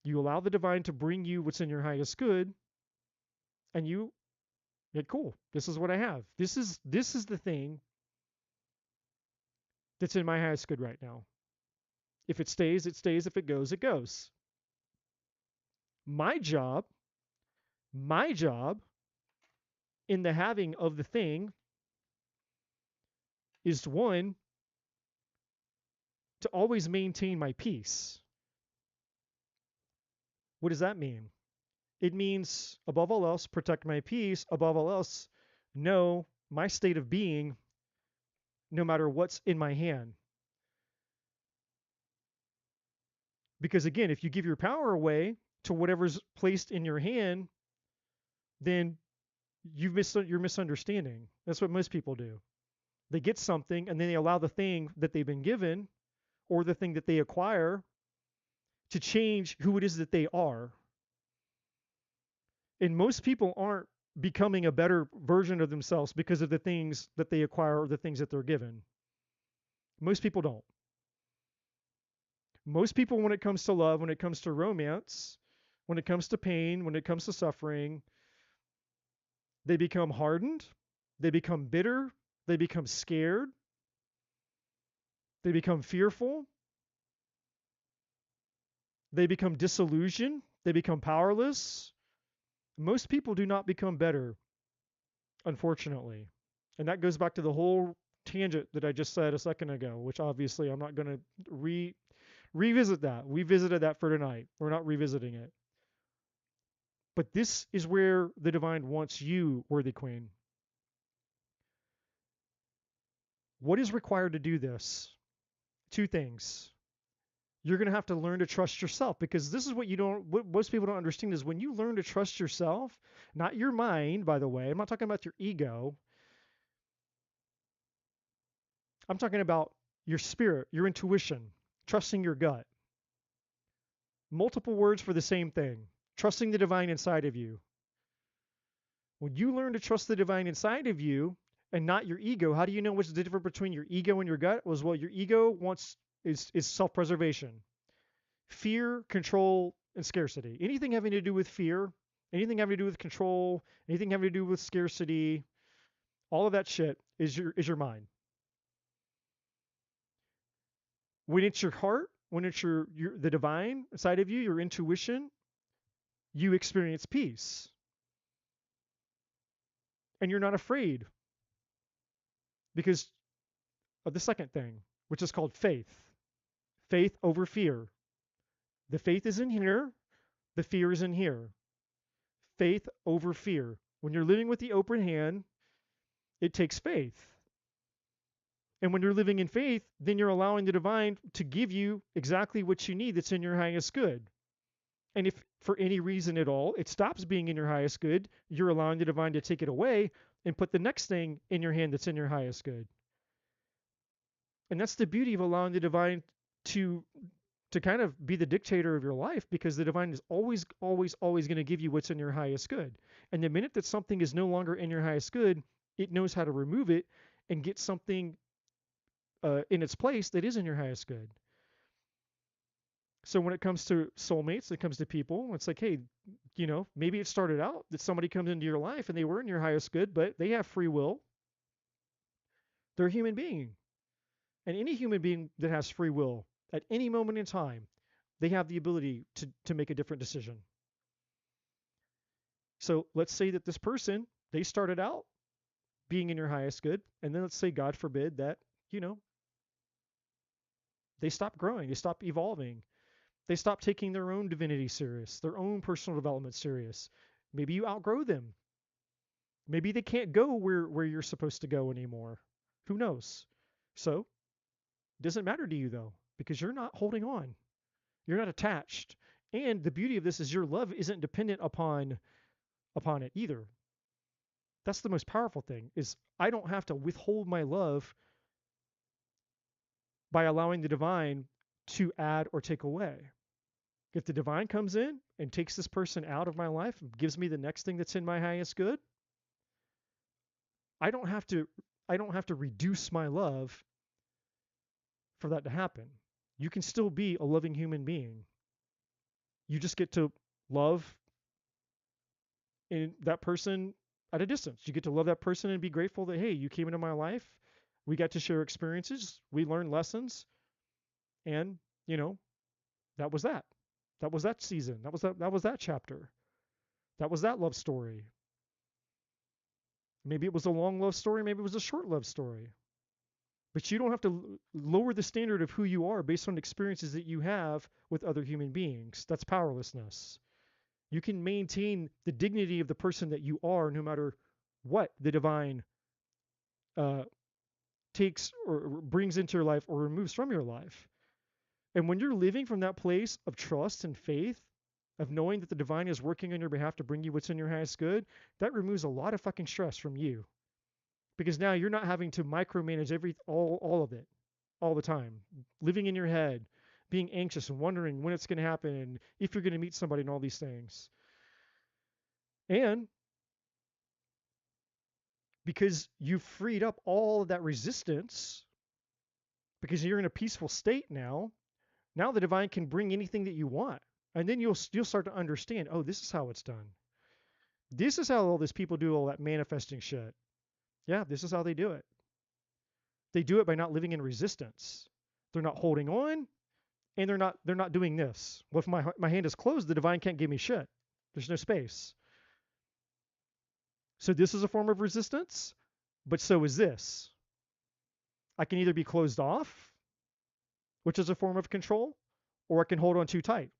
You allow the divine to bring you what's in your highest good, and you get cool. This is what I have. This is the thing that's in my highest good right now. If it stays, it stays. If it goes, it goes. My job in the having of the thing is one, to always maintain my peace. What does that mean? It means, above all else, protect my peace. Above all else, know my state of being no matter what's in my hand. Because again, if you give your power away to whatever's placed in your hand, then you're misunderstanding. That's what most people do. They get something and then they allow the thing that they've been given or the thing that they acquire to change who it is that they are. And most people aren't becoming a better version of themselves because of the things that they acquire or the things that they're given. Most people don't. Most people, when it comes to love, when it comes to romance, when it comes to pain, when it comes to suffering, they become hardened, they become bitter, they become scared, they become fearful, they become disillusioned, they become powerless. Most people do not become better, unfortunately. And that goes back to the whole tangent that I just said a second ago, which obviously I'm not going to revisit that. We visited that for tonight. We're not revisiting it. But this is where the divine wants you, worthy queen. What is required to do this? Two things. You're going to have to learn to trust yourself, because this is what most people don't understand is when you learn to trust yourself, not your mind, by the way. I'm not talking about your ego. I'm talking about your spirit, your intuition, trusting your gut. Multiple words for the same thing. Trusting the divine inside of you. When you learn to trust the divine inside of you and not your ego, how do you know what's the difference between your ego and your gut? Well, your ego wants is self-preservation, fear, control, and scarcity. Anything having to do with fear, anything having to do with control, anything having to do with scarcity, all of that shit is your mind. When it's your heart, when it's the divine side of you, your intuition, you experience peace. And you're not afraid because of the second thing, which is called faith. Faith over fear. The faith is in here, the fear is in here. Faith over fear. When you're living with the open hand, it takes faith. And when you're living in faith, then you're allowing the divine to give you exactly what you need that's in your highest good. And if for any reason at all it stops being in your highest good, you're allowing the divine to take it away and put the next thing in your hand that's in your highest good. And that's the beauty of allowing the divine to kind of be the dictator of your life, because the divine is always going to give you what's in your highest good. And the minute that something is no longer in your highest good, it knows how to remove it and get something in its place that is in your highest good. So when it comes to soulmates, it comes to people, it's like, hey, maybe it started out that somebody comes into your life and they were in your highest good, but they have free will. They're a human being. And any human being that has free will at any moment in time, they have the ability to make a different decision. So let's say that this person, they started out being in your highest good, and then let's say, God forbid, that, they stop growing, they stop evolving, they stop taking their own divinity serious, their own personal development serious. Maybe you outgrow them. Maybe they can't go where you're supposed to go anymore. Who knows? So it doesn't matter to you, though, because you're not holding on. You're not attached. And the beauty of this is your love isn't dependent upon it either. That's the most powerful thing, is I don't have to withhold my love by allowing the divine to add or take away. If the divine comes in and takes this person out of my life and gives me the next thing that's in my highest good, I don't have to reduce my love for that to happen. You can still be a loving human being. You just get to love in that person at a distance. You get to love that person and be grateful that, hey, you came into my life. We got to share experiences. We learned lessons. And, that was that. That was that season. That was that chapter. That was that love story. Maybe it was a long love story. Maybe it was a short love story. But you don't have to lower the standard of who you are based on experiences that you have with other human beings. That's powerlessness. You can maintain the dignity of the person that you are no matter what the divine takes or brings into your life or removes from your life. And when you're living from that place of trust and faith, of knowing that the divine is working on your behalf to bring you what's in your highest good, that removes a lot of fucking stress from you. Because now you're not having to micromanage all of it all the time, living in your head, being anxious and wondering when it's going to happen and if you're going to meet somebody and all these things. And because you've freed up all of that resistance, because you're in a peaceful state now, now the divine can bring anything that you want. And then you'll start to understand, oh, this is how it's done. This is how all these people do all that manifesting shit. Yeah, this is how they do it. They do it by not living in resistance. They're not holding on, and they're not doing this. Well, if my hand is closed, the divine can't give me shit. There's no space. So this is a form of resistance, but so is this. I can either be closed off, which is a form of control, or I can hold on too tight,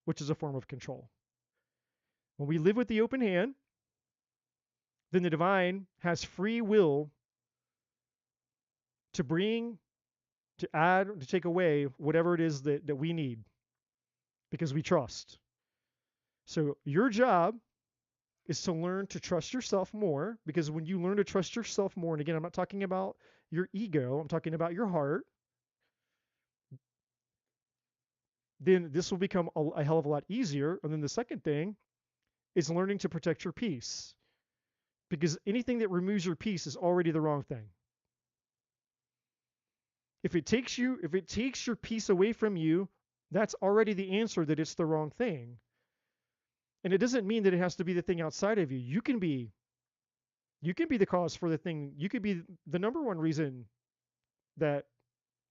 which is a form of control. When we live with the open hand, then the divine has free will to bring, to add, to take away whatever it is that we need because we trust. So your job is to learn to trust yourself more, because when you learn to trust yourself more, and again, I'm not talking about your ego, I'm talking about your heart, then this will become a hell of a lot easier. And then the second thing is learning to protect your peace, because anything that removes your peace is already the wrong thing. If it takes your peace away from you, that's already the answer that it's the wrong thing. And it doesn't mean that it has to be the thing outside of you. You can be the cause for the thing. You could be the number one reason that,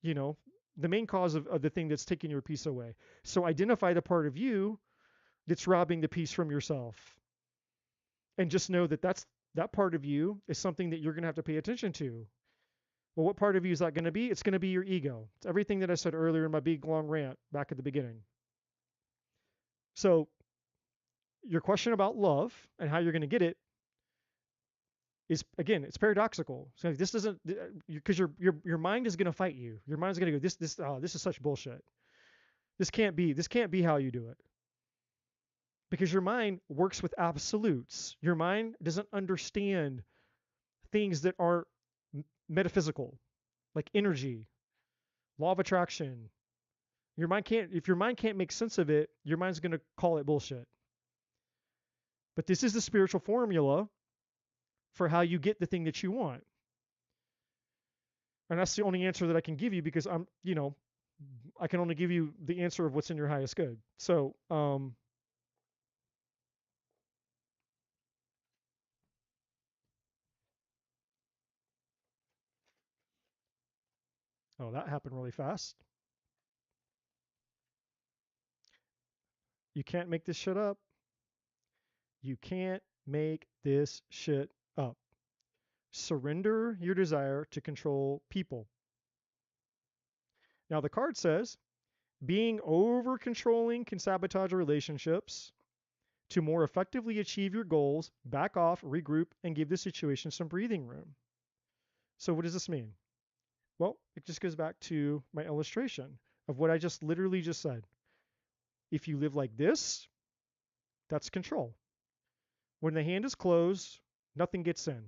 the main cause of the thing that's taking your peace away. So identify the part of you that's robbing the peace from yourself. And just know that that part of you is something that you're going to have to pay attention to. Well, what part of you is that going to be? It's going to be your ego. It's everything that I said earlier in my big long rant back at the beginning. So your question about love and how you're going to get it is, again, it's paradoxical. So this doesn't, because your mind is going to fight you. Your mind's going to go, this is such bullshit. This can't be how you do it. Because your mind works with absolutes. Your mind doesn't understand things that are metaphysical, like energy, law of attraction. If your mind can't make sense of it, your mind's going to call it bullshit. But this is the spiritual formula for how you get the thing that you want. And that's the only answer that I can give you, because I can only give you the answer of what's in your highest good. So, oh, that happened really fast. You can't make this shit up. You can't make this shit up. Surrender your desire to control people. Now, the card says, being over controlling can sabotage relationships. To more effectively achieve your goals, back off, regroup, and give the situation some breathing room. So what does this mean? Well, it just goes back to my illustration of what I just literally just said. If you live like this, that's control. When the hand is closed, nothing gets in.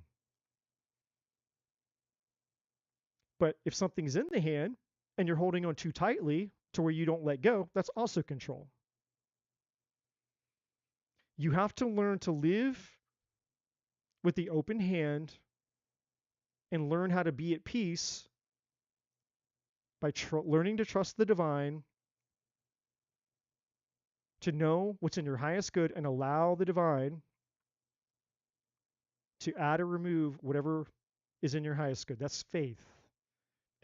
But if something's in the hand and you're holding on too tightly to where you don't let go, that's also control. You have to learn to live with the open hand and learn how to be at peace by learning to trust the divine, to know what's in your highest good, and allow the divine to add or remove whatever is in your highest good. That's faith.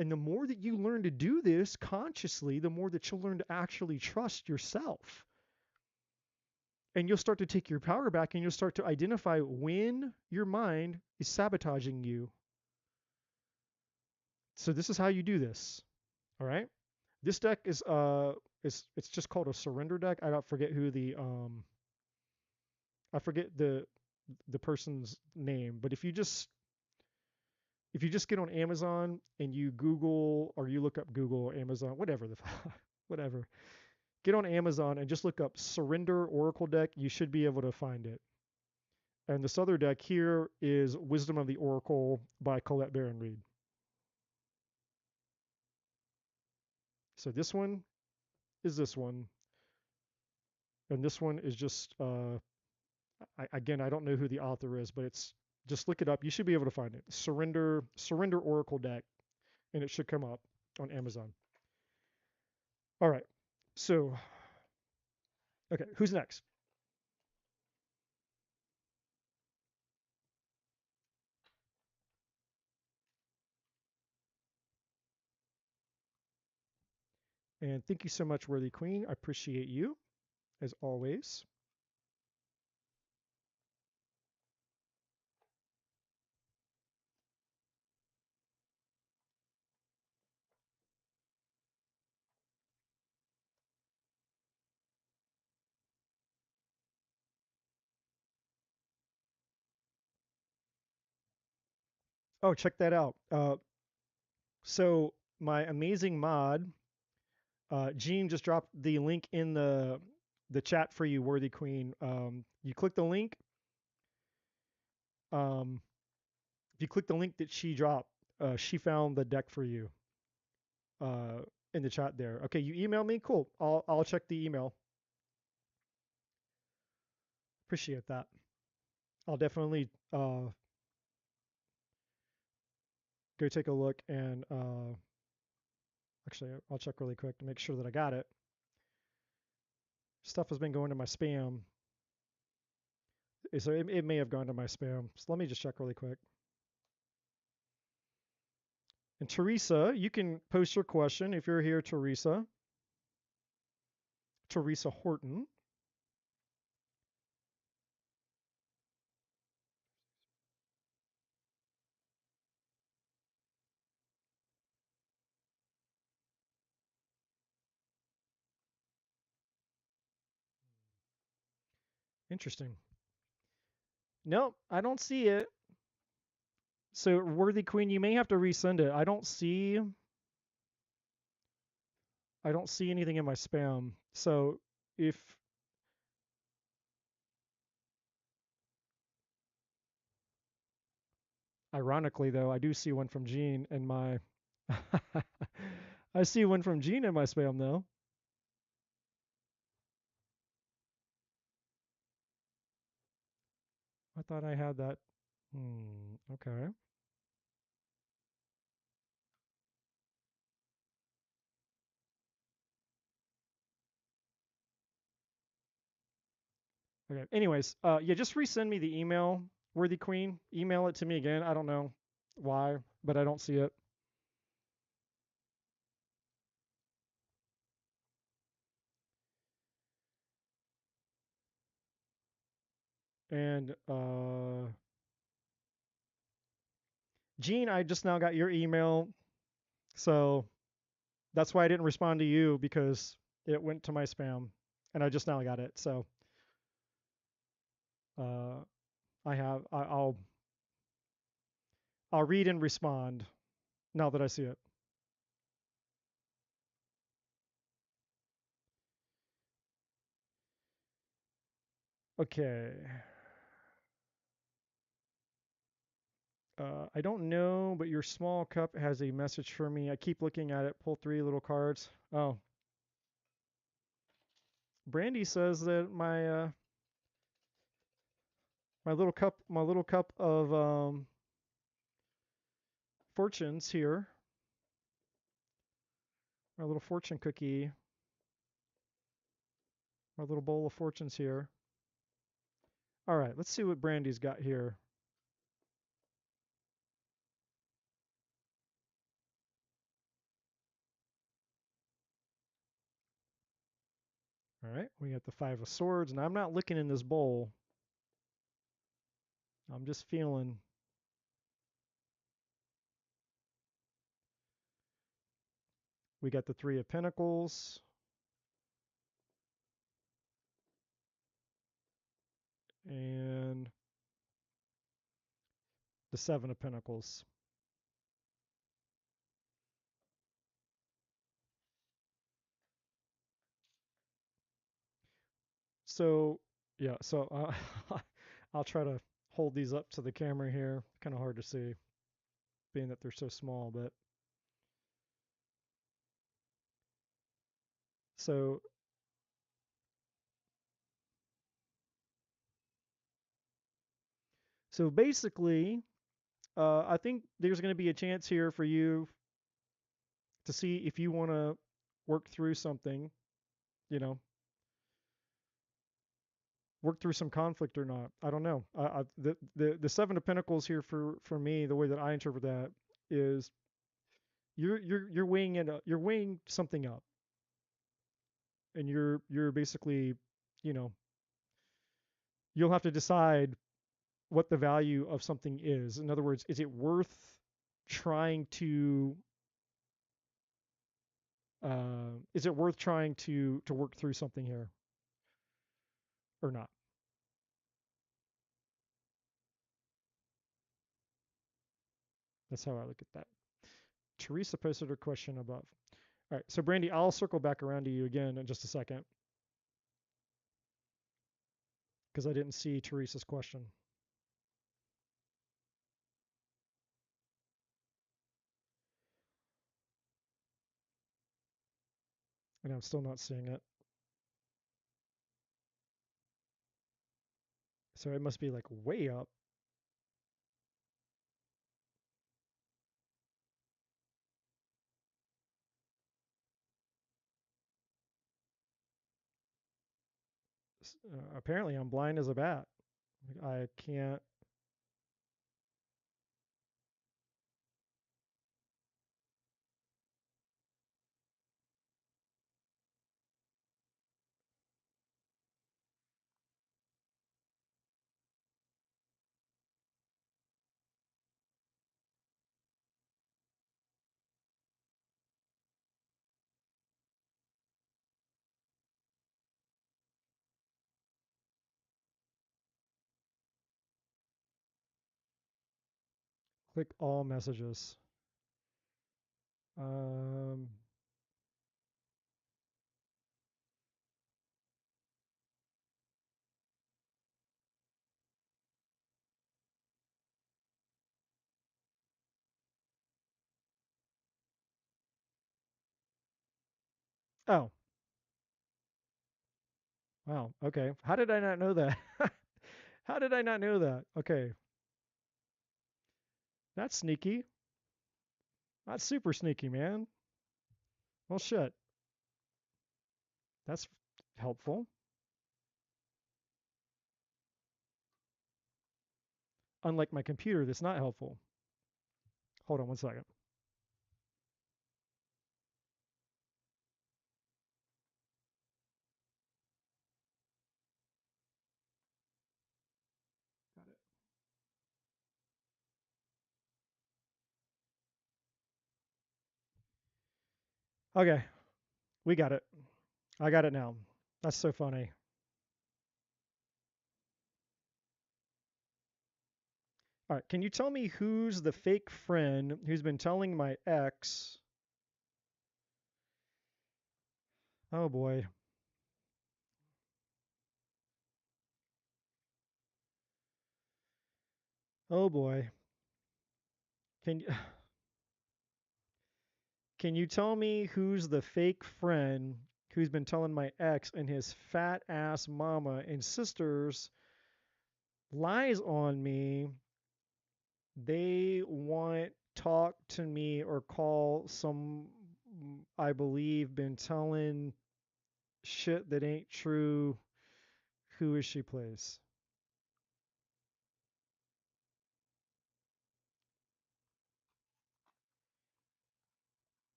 And the more that you learn to do this consciously, the more that you'll learn to actually trust yourself. And you'll start to take your power back, and you'll start to identify when your mind is sabotaging you. So this is how you do this. All right? This deck is it's just called a surrender deck. I don't forget who I forget the person's name, but if you just if you just get on Amazon and you Google or you look up Google or Amazon, whatever the whatever, get on Amazon and just look up Surrender Oracle deck. You should be able to find it. And this other deck here is Wisdom of the Oracle by Colette Baron Reed. So this one is this one, and this one is just again, I don't know who the author is, but it's just look it up. You should be able to find it. Surrender Oracle deck, and it should come up on Amazon. All right. So, okay, who's next? And thank you so much, Worthy Queen. I appreciate you as always. Oh, check that out. So my amazing mod, Gene just dropped the link in the chat for you, Worthy Queen. You click the link. Um, if you click the link that she dropped, she found the deck for you uh, in the chat there. Okay, you email me. Cool. I'll check the email. Appreciate that. I'll definitely go take a look and actually I'll check really quick to make sure that I got it. Stuff has been going to my spam. So it may have gone to my spam. So let me just check really quick. And Teresa, you can post your question if you're here, Teresa. Teresa Horton. Interesting. Nope, I don't see it. So Worthy Queen, you may have to resend it. I don't see anything in my spam. So if ironically though, I do see one from Gene in my I see one from Gene in my spam though. I thought I had that. Okay. Okay. Anyways, yeah, just resend me the email, Worthy Queen. Email it to me again. I don't know why, but I don't see it. And Gene, I just now got your email, so that's why I didn't respond to you because it went to my spam, and I just now got it. So uh, I'll read and respond now that I see it. Okay. I don't know, but your small cup has a message for me. I keep looking at it. Pull three little cards. Oh, Brandy says that my little cup of fortunes here, my little fortune cookie, my little bowl of fortunes here. All right, let's see what Brandy's got here. All right, we got the five of swords, and I'm not looking in this bowl. I'm just feeling. We got the three of pentacles. And the seven of pentacles. So yeah, so I'll try to hold these up to the camera here. Kind of hard to see, being that they're so small, but so so basically, I think there's going to be a chance here for you to see if you want to work through something, you know, work through some conflict or not. I don't know. The Seven of Pentacles here for me, the way that I interpret that is you're weighing you're weighing something up, and you're basically, you know, you'll have to decide what the value of something is. In other words, is it worth trying to to work through something here or not? That's how I look at that. Teresa posted her question above. All right, so Brandy, I'll circle back around to you again in just a second because I didn't see Teresa's question. And I'm still not seeing it. So it must be like way up. Apparently, I'm blind as a bat. I can't. Click all messages. Um, oh, wow. Okay. How did I not know that? How did I not know that? Okay. That's sneaky. That's super sneaky, man. Well, shit. That's helpful. Unlike my computer, that's not helpful. Hold on one second. Okay. We got it. I got it now. That's so funny. All right. Can you tell me who's the fake friend who's been telling my ex? Oh boy. Oh boy. Can you can you tell me who's the fake friend who's been telling my ex and his fat ass mama and sisters lies on me? They want talk to me or call some I believe been telling shit that ain't true. Who is she, please?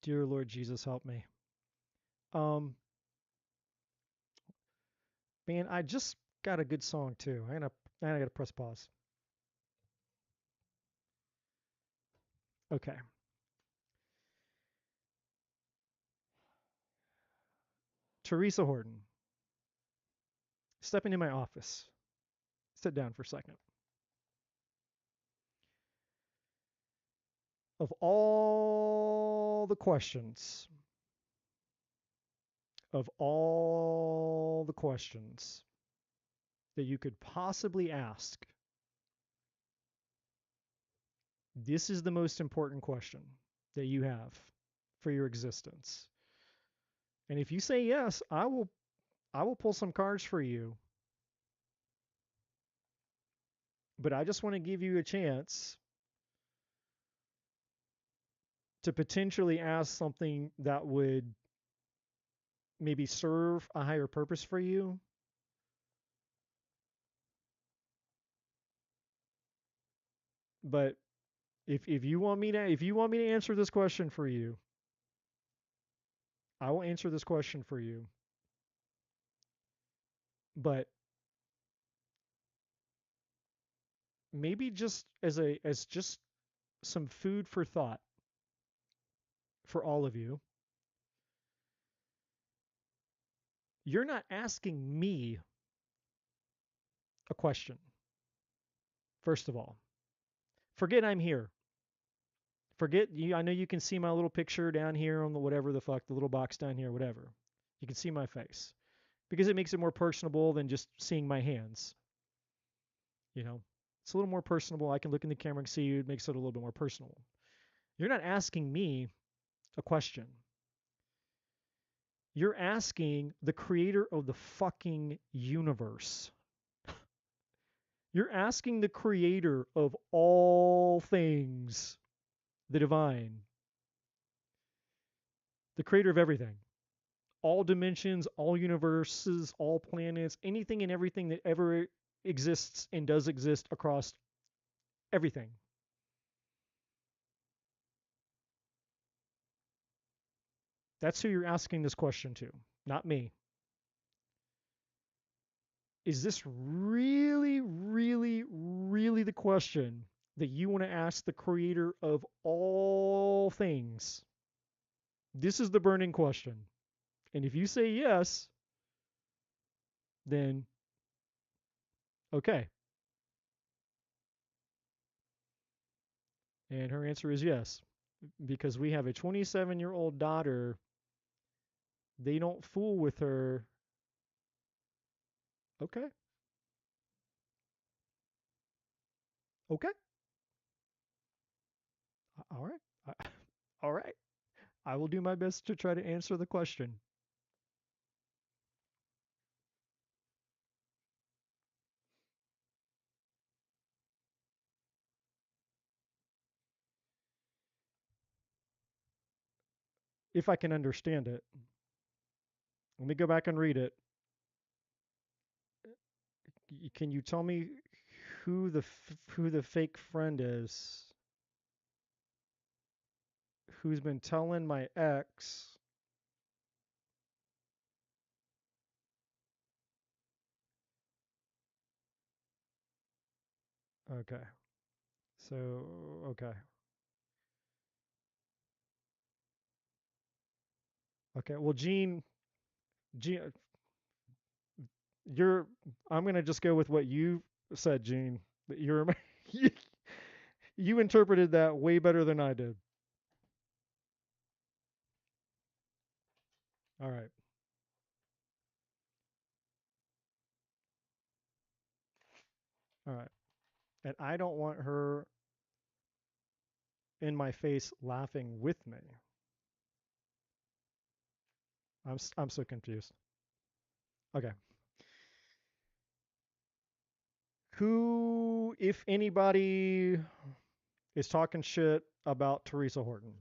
Dear Lord Jesus, help me. Um, man, I just got a good song too. I gotta press pause. Okay. Teresa Horton, step into my office. Sit down for a second. Of all the questions, of all the questions that you could possibly ask, this is the most important question that you have for your existence. And if you say yes, I will pull some cards for you. But I just want to give you a chance to potentially ask something that would maybe serve a higher purpose for you. But if you want me to answer this question for you, I will answer this question for you. But maybe just as just some food for thought for all of you. You're not asking me a question. First of all, forget I'm here. Forget you. I know you can see my little picture down here on the whatever the fuck, the little box down here, whatever. You can see my face because it makes it more personable than just seeing my hands. You know, it's a little more personable. I can look in the camera and see you. It makes it a little bit more personal. You're not asking me a question. You're asking the creator of the fucking universe. You're asking the creator of all things, the divine, the creator of everything, all dimensions, all universes, all planets, anything and everything that ever exists and does exist across everything. That's who you're asking this question to, not me. Is this really, really, really the question that you want to ask the creator of all things? This is the burning question. And if you say yes, then okay. And her answer is yes. Because we have a 27-year-old daughter, they don't fool with her. Okay. Okay. All right. All right. I will do my best to try to answer the question. If I can understand it. Let me go back and read it. Can you tell me who the fake friend is? Who's been telling my ex? Okay. So, okay. Okay. Well, Gene, you're. I'm gonna just go with what you said, Gene. You're you, you interpreted that way better than I did. All right. All right. And I don't want her in my face laughing with me. I'm so confused. Okay. Who, if anybody, is talking shit about Teresa Horton?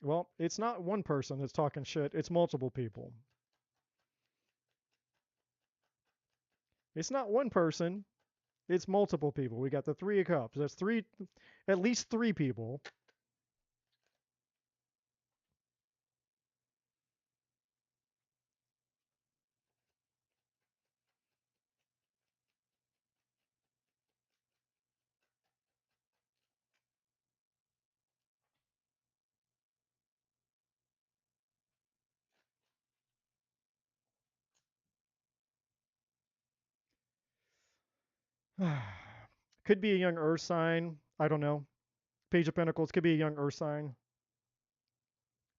Well, it's not one person that's talking shit. It's multiple people. It's not one person. It's multiple people. We got the three of cups. That's three, at least three people. Could be a young earth sign. I don't know. Page of Pentacles could be a young earth sign.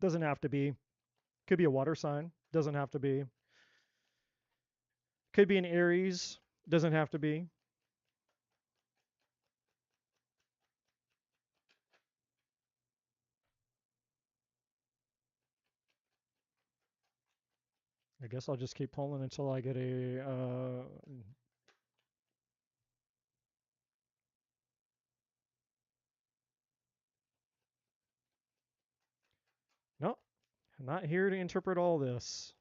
Doesn't have to be. Could be a water sign. Doesn't have to be. Could be an Aries. Doesn't have to be. I guess I'll just keep pulling until I get a. No, I'm not here to interpret all this.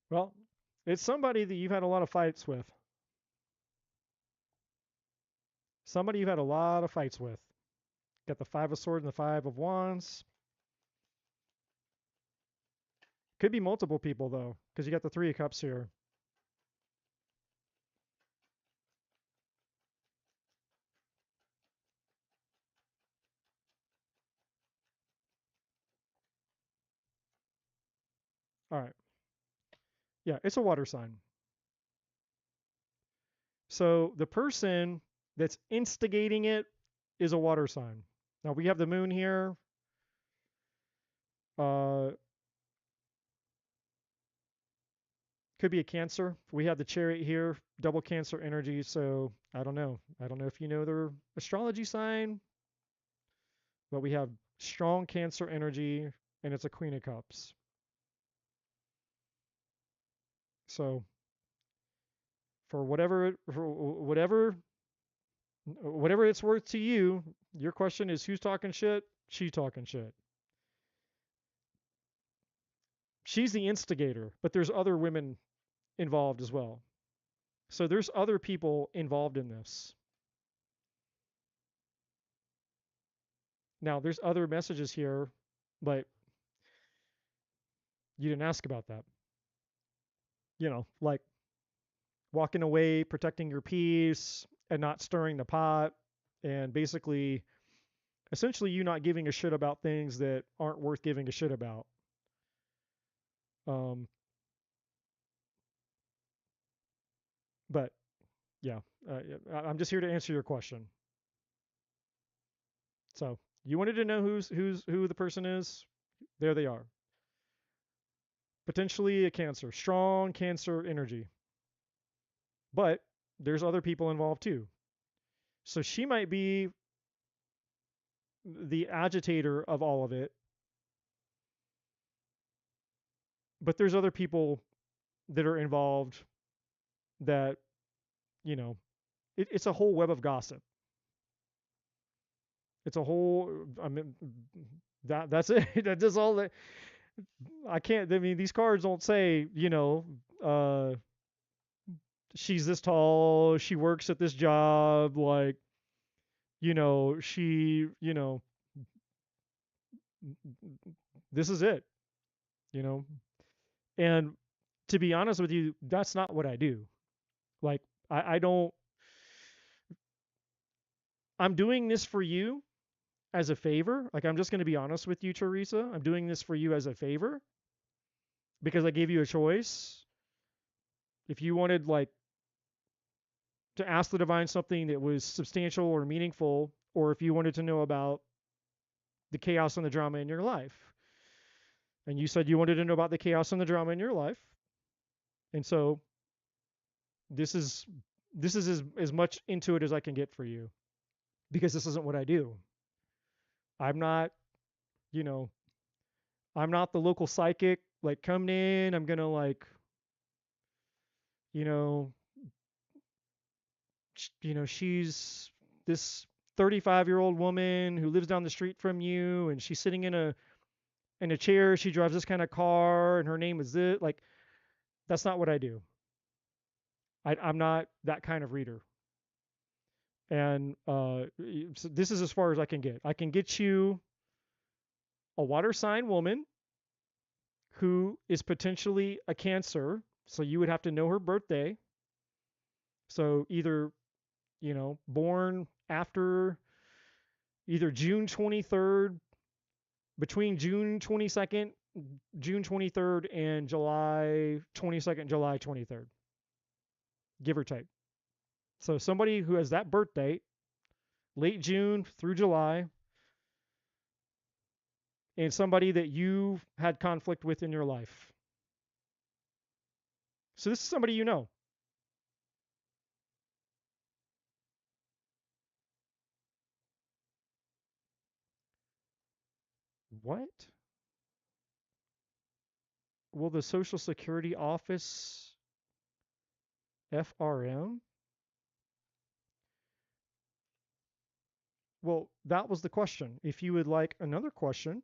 Well, it's somebody that you've had a lot of fights with. Somebody you've had a lot of fights with. Got the Five of Swords and the Five of Wands. Could be multiple people though, because you got the Three of Cups here. All right. Yeah, it's a water sign. So the person that's instigating it is a water sign. Now we have the moon here. Uh, could be a Cancer. We have the Chariot here, double Cancer energy. So I don't know. I don't know if you know their astrology sign, but we have strong Cancer energy, and it's a Queen of Cups. So for whatever it's worth to you, your question is who's talking shit? She talking shit. She's the instigator, but there's other women involved as well. So there's other people involved in this. Now there's other messages here, but you didn't ask about that. Like walking away, protecting your peace, and not stirring the pot, and basically, essentially, you not giving a shit about things that aren't worth giving a shit about. Um, but yeah, I'm just here to answer your question. So you wanted to know who the person is. There they are. Potentially a Cancer, strong Cancer energy, but there's other people involved too. So she might be the agitator of all of it, but there's other people that are involved that, you know, it's a whole web of gossip. It's a whole, I mean, that's it. That's all that I can't, I mean, these cards don't say, uh, she's this tall, she works at this job, like, she, this is it, you know. And to be honest with you, that's not what I do. Like, I don't, I'm doing this for you as a favor. Like, I'm just going to be honest with you, Teresa. I'm doing this for you as a favor because I gave you a choice. If you wanted, like, to ask the divine something that was substantial or meaningful, or if you wanted to know about the chaos and the drama in your life, and you said you wanted to know about the chaos and the drama in your life, and so this is as much into it as I can get for you because this isn't what I do. I'm not, you know, I'm not the local psychic like coming in. I'm gonna like, you know, she's this 35-year-old woman who lives down the street from you, and she's sitting in a chair. She drives this kind of car, and her name is this. Like, that's not what I do. I'm not that kind of reader. And so this is as far as I can get. I can get you a water sign woman who is potentially a Cancer. So you would have to know her birthday. So either, born after either June 23rd, between June 22nd, June 23rd, and July 22nd, July 23rd, give or take. So somebody who has that birth date, late June through July, and somebody that you've had conflict with in your life. So this is somebody you know. What? Will the Social Security office FRM? Well, that was the question. If you would like another question,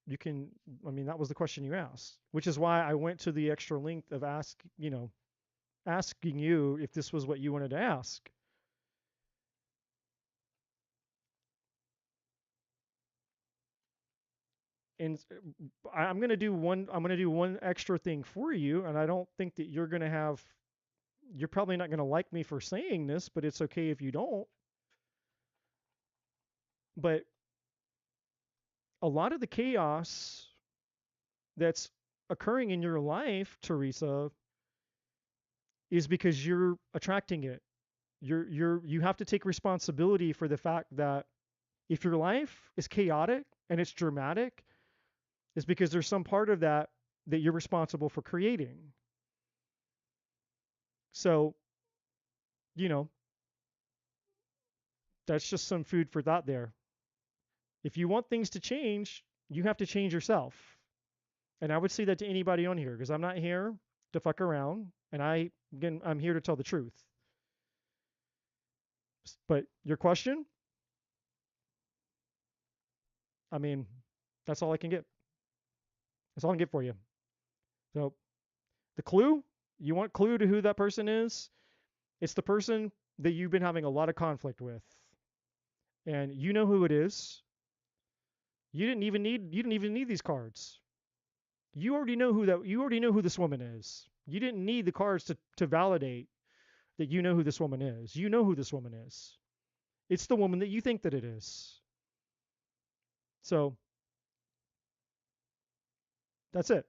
you can, that was the question you asked, which is why I went to the extra length of asking you if this was what you wanted to ask. And I'm going to do one extra thing for you, and I don't think that you're probably not going to like me for saying this, but it's okay if you don't. But a lot of the chaos that's occurring in your life, Teresa, is because you're attracting it. You have to take responsibility for the fact that if your life is chaotic and it's dramatic, it's because there's some part of that you're responsible for creating. So, you know, that's just some food for thought there. If you want things to change, you have to change yourself. And I would say that to anybody on here because I'm not here to fuck around, and I'm here to tell the truth. But your question, I mean, that's all I can get. That's all I can get for you. So the clue, you want clue to who that person is? It's the person that you've been having a lot of conflict with. And you know who it is. You didn't even need these cards. You already know who this woman is. You didn't need the cards to validate that you know who this woman is. You know who this woman is. It's the woman that you think that it is. So that's it.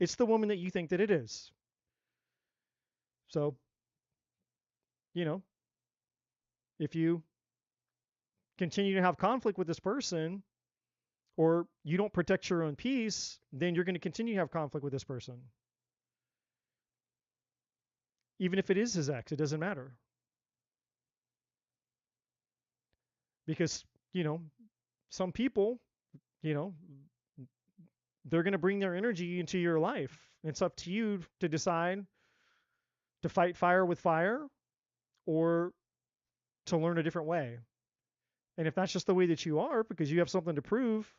It's the woman that you think that it is. So, you know, if you continue to have conflict with this person or you don't protect your own peace, then you're going to continue to have conflict with this person. Even if it is his ex, it doesn't matter. Because, some people, you know, they're going to bring their energy into your life. It's up to you to decide to fight fire with fire or to learn a different way. And if that's just the way that you are because you have something to prove,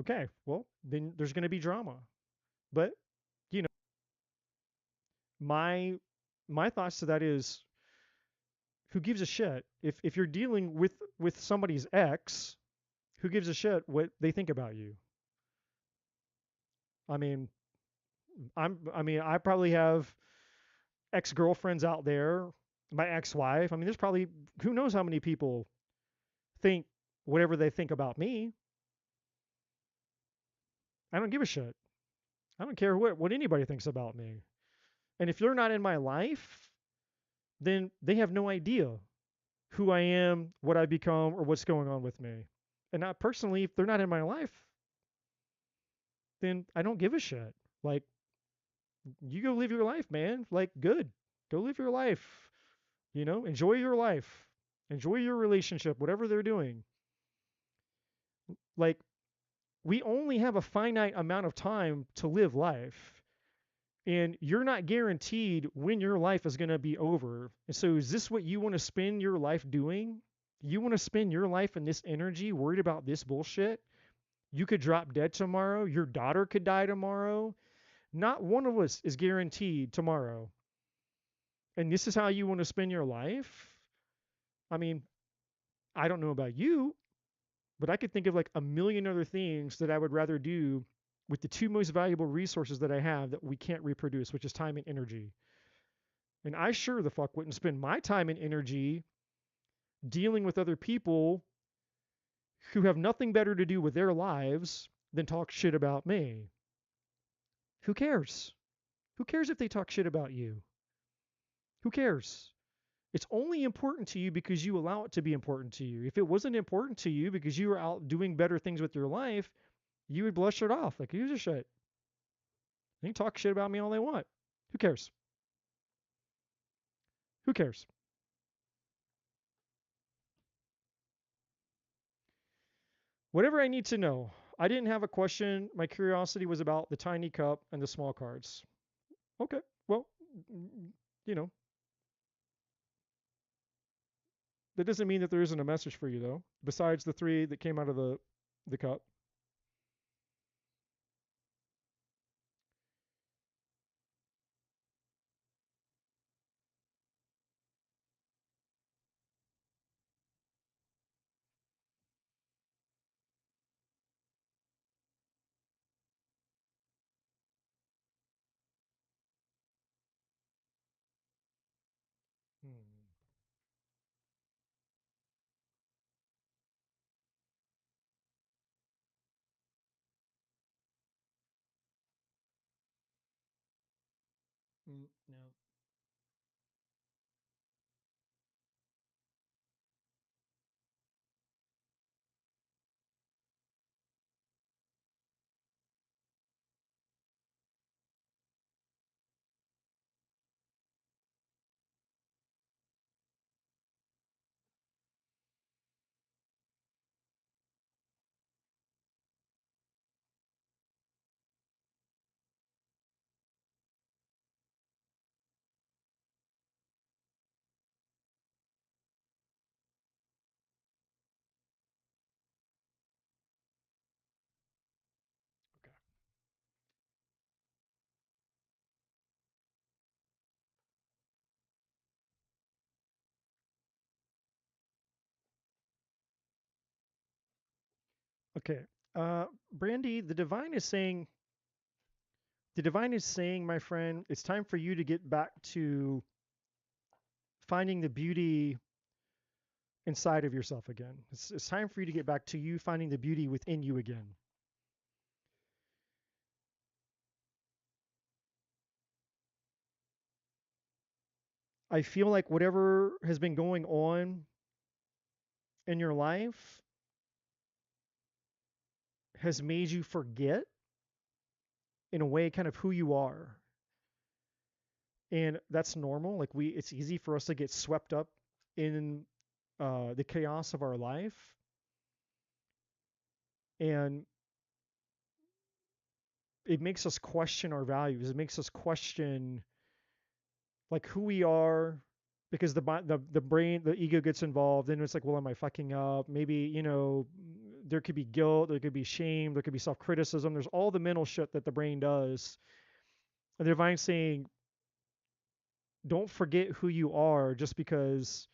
okay, well, then there's going to be drama. But, you know, my my thoughts to that is who gives a shit? If you're dealing with somebody's ex, who gives a shit what they think about you? I mean, I probably have ex-girlfriends out there, my ex-wife. There's probably who knows how many people think whatever they think about me. I don't give a shit. I don't care what anybody thinks about me. And if they're not in my life, then they have no idea who I am, what I become, or what's going on with me. And not personally, if they're not in my life, then I don't give a shit. Like, you go live your life, man. Like, good. Go live your life. Enjoy your life. Enjoy your relationship, whatever they're doing. Like, we only have a finite amount of time to live life. And you're not guaranteed when your life is going to be over. And so, is this what you want to spend your life doing? You want to spend your life in this energy worried about this bullshit? You could drop dead tomorrow. Your daughter could die tomorrow. Not one of us is guaranteed tomorrow. And this is how you want to spend your life? I mean, I don't know about you, But I could think of like a million other things that I would rather do with the two most valuable resources that I have that we can't reproduce, which is time and energy. And I sure the fuck wouldn't spend my time and energy dealing with other people who have nothing better to do with their lives than talk shit about me. Who cares? Who cares if they talk shit about you? Who cares? It's only important to you because you allow it to be important to you. If it wasn't important to you because you were out doing better things with your life, you would blush it off. Like, who's a shit? They can talk shit about me all they want. Who cares? Who cares? Whatever I need to know. I didn't have a question. My curiosity was about the tiny cup and the small cards. Okay. Well, you know, that doesn't mean that there isn't a message for you though. Besides the three that came out of the cup. Hmm. No. Okay. Okay. Brandy, the divine is saying, my friend, it's time for you to get back to finding the beauty inside of yourself again. It's time for you to get back to you finding the beauty within you again. I feel like whatever has been going on in your life has made you forget, in a way, kind of who you are. And that's normal. Like, it's easy for us to get swept up in the chaos of our life. And it makes us question our values. It makes us question like who we are, because the brain, the ego gets involved, and it's like, well, am I fucking up? Maybe, there could be guilt, there could be shame, there could be self-criticism. There's all the mental shit that the brain does. And the divine's saying, don't forget who you are just because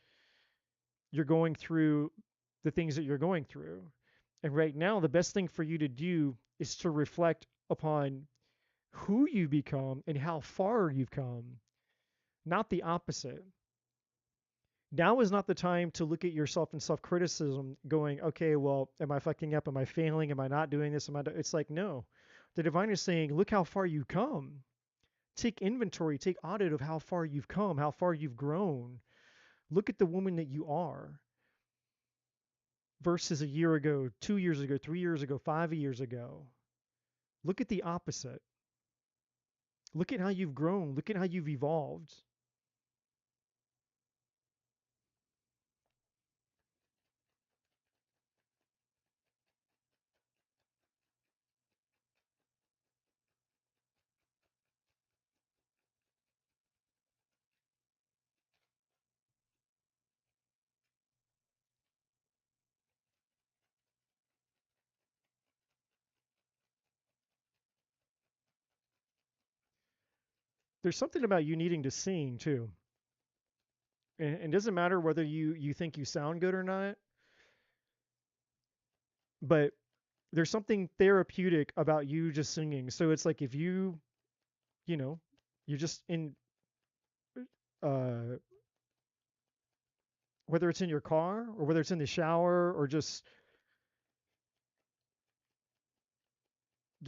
you're going through the things that you're going through. And right now, the best thing for you to do is to reflect upon who you become and how far you've come, not the opposite. Now is not the time to look at yourself in self criticism, going, okay, well, am I fucking up? Am I failing? Am I not doing this? It's like, no. The divine is saying, look how far you've come. Take inventory, take audit of how far you've come, how far you've grown. Look at the woman that you are versus a year ago, 2 years ago, 3 years ago, 5 years ago. Look at the opposite. Look at how you've grown. Look at how you've evolved. There's something about you needing to sing too. And it doesn't matter whether you think you sound good or not. but there's something therapeutic about you just singing. So it's like if you know, you're just in, uh, whether it's in your car or whether it's in the shower or just,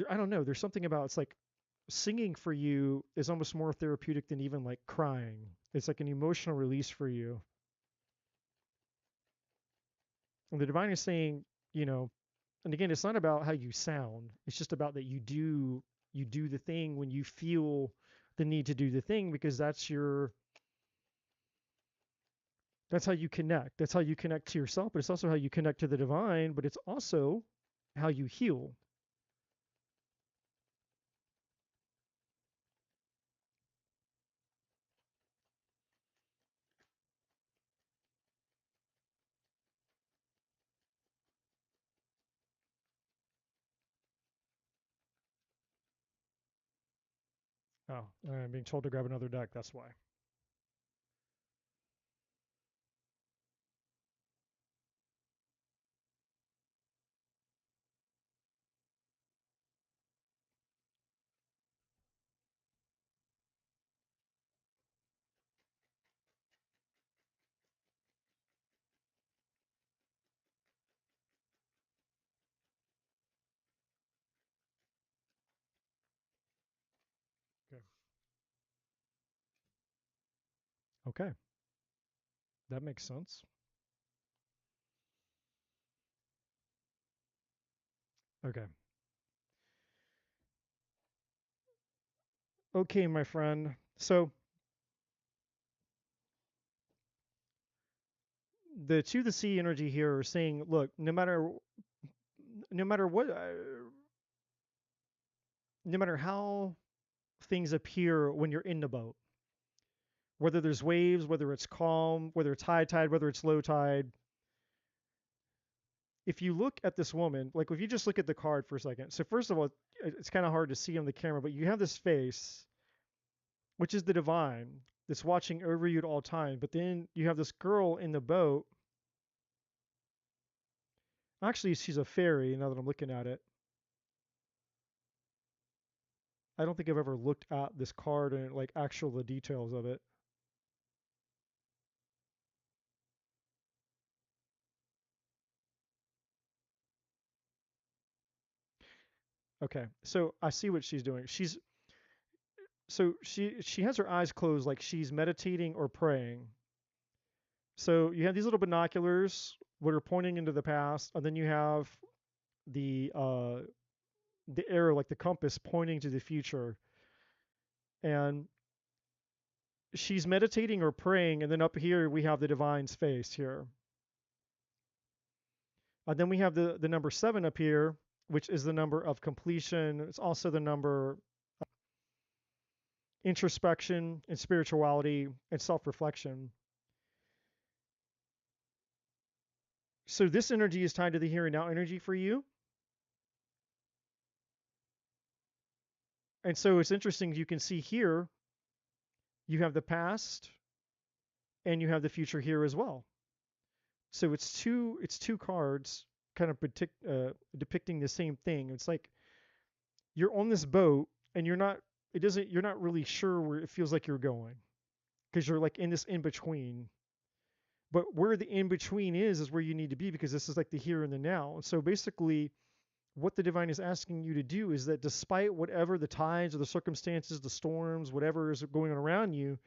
I don't know. There's something about, it's like singing for you is almost more therapeutic than even like crying. It's like an emotional release for you. And the divine is saying, you know, and again, it's not about how you sound. It's just about that you do the thing when you feel the need to do the thing, because that's how you connect. That's how you connect to yourself, but it's also how you connect to the divine, but it's also how you heal. Oh, I'm being told to grab another deck. That's why. Okay. Okay. That makes sense. Okay. Okay, my friend. So the to the sea energy here are saying, look, no matter what, no matter how things appear when you're in the boat, whether there's waves, whether it's calm, whether it's high tide, whether it's low tide, if you look at this woman, like if you just look at the card for a second. So first of all, it's kind of hard to see on the camera, but you have this face, which is the divine that's watching over you at all times. But then you have this girl in the boat. Actually, she's a fairy. Now that I'm looking at it, I don't think I've ever looked at this card and like actual the details of it. Okay, so I see what she's doing. She has her eyes closed, like she's meditating or praying. So you have these little binoculars that are pointing into the past, and then you have the uh, the arrow, like the compass, pointing to the future. And she's meditating or praying, and then up here we have the divine's face here. And then we have the number 7 up here, which is the number of completion. It's also the number introspection and spirituality and self-reflection. So this energy is tied to the here and now energy for you. And so it's interesting, you can see here you have the past and you have the future here as well. So it's two cards kind of depicting the same thing. It's like you're on this boat and you're not really sure where it feels like you're going, because you're like in this in between. But where the in between is where you need to be, because this is like the here and the now. And so basically what the divine is asking you to do is that despite whatever the tides or the circumstances, the storms, whatever is going on around you,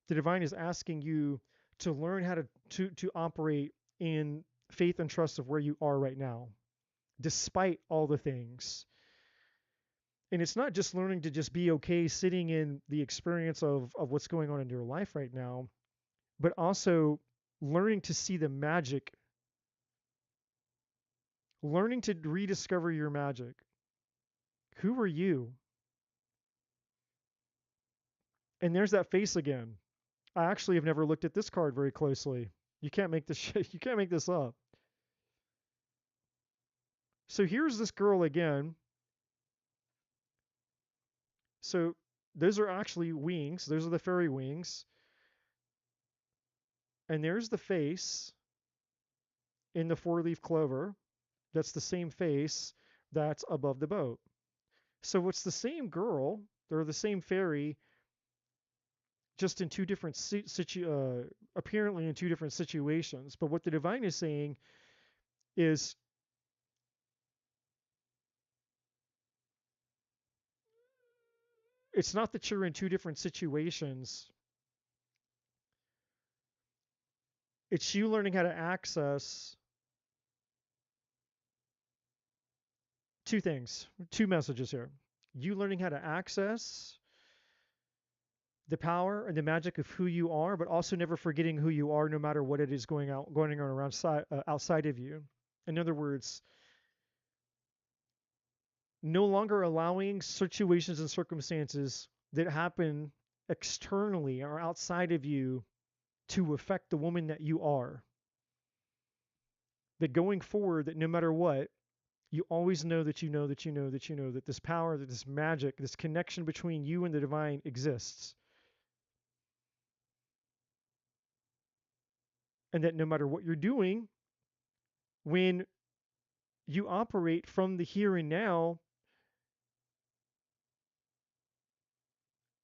the divine is asking you to learn how to operate in faith and trust of where you are right now, despite all the things. And it's not just learning to just be okay sitting in the experience of what's going on in your life right now, but also learning to see the magic, learning to rediscover your magic. Who are you? And there's that face again. I actually have never looked at this card very closely. You can't make this you can't make this up. So here's this girl again. So those are actually wings. Those are the fairy wings. And there's the face in the four-leaf clover. that's the same face that's above the boat. So it's the same girl or the same fairy, just in two different apparently in two different situations. But what the divine is saying is it's not that you're in two different situations. It's you learning how to access two things, two messages here. You learning how to access the power and the magic of who you are, but also never forgetting who you are, no matter what it is going on around outside of you. In other words, no longer allowing situations and circumstances that happen externally or outside of you to affect the woman that you are. That going forward, that no matter what, you always know that you know that you know that you know that this power, that this magic, this connection between you and the divine exists. And that no matter what you're doing, when you operate from the here and now,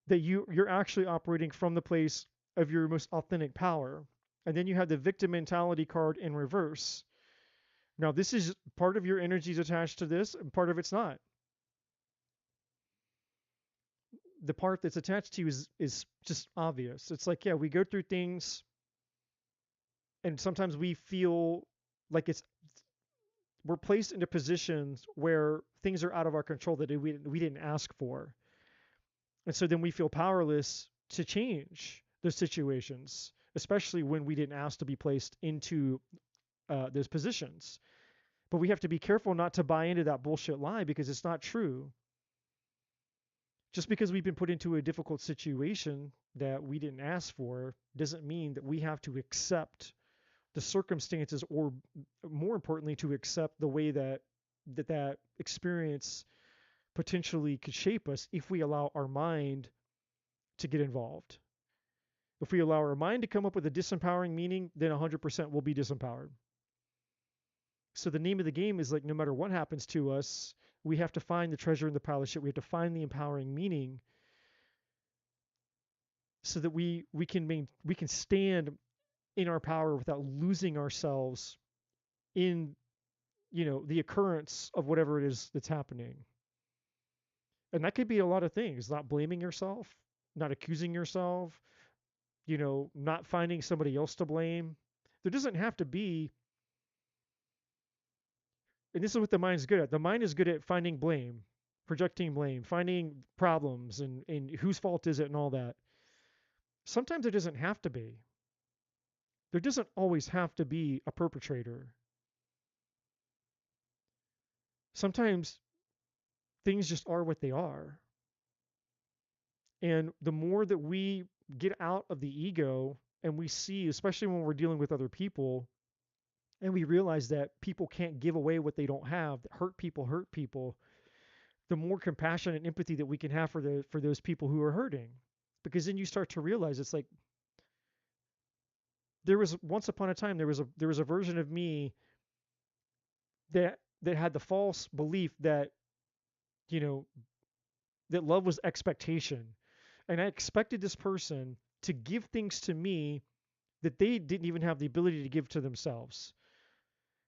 that you're actually operating from the place of your most authentic power. And then you have the victim mentality card in reverse. Now, this is part of your energies attached to this, and part of it's not. The part that's attached to you is just obvious. It's like, yeah, we go through things, and sometimes we feel like we're placed into positions where things are out of our control that we didn't ask for. And so then we feel powerless to change those situations, especially when we didn't ask to be placed into those positions. But we have to be careful not to buy into that bullshit lie, because it's not true. Just because we've been put into a difficult situation that we didn't ask for doesn't mean that we have to accept the circumstances, or more importantly, to accept the way that experience potentially could shape us if we allow our mind to get involved. If we allow our mind to come up with a disempowering meaning, then 100% will be disempowered. So the name of the game is like, no matter what happens to us, we have to find the treasure in the pile of shit. We have to find the empowering meaning, so that we can stand in our power without losing ourselves in, the occurrence of whatever it is that's happening. And that could be a lot of things: not blaming yourself, not accusing yourself, not finding somebody else to blame. There doesn't have to be, and this is what the mind's good at. The mind is good at finding blame, projecting blame, finding problems, and whose fault is it and all that. Sometimes it doesn't have to be. There doesn't always have to be a perpetrator. Sometimes things just are what they are. And the more that we get out of the ego and we see, especially when we're dealing with other people, and we realize that people can't give away what they don't have, that hurt people, the more compassion and empathy that we can have for those people who are hurting. Because then you start to realize, it's like, there was once upon a time, there was a version of me that had the false belief that, you know that love was expectation, and I expected this person to give things to me that they didn't even have the ability to give to themselves.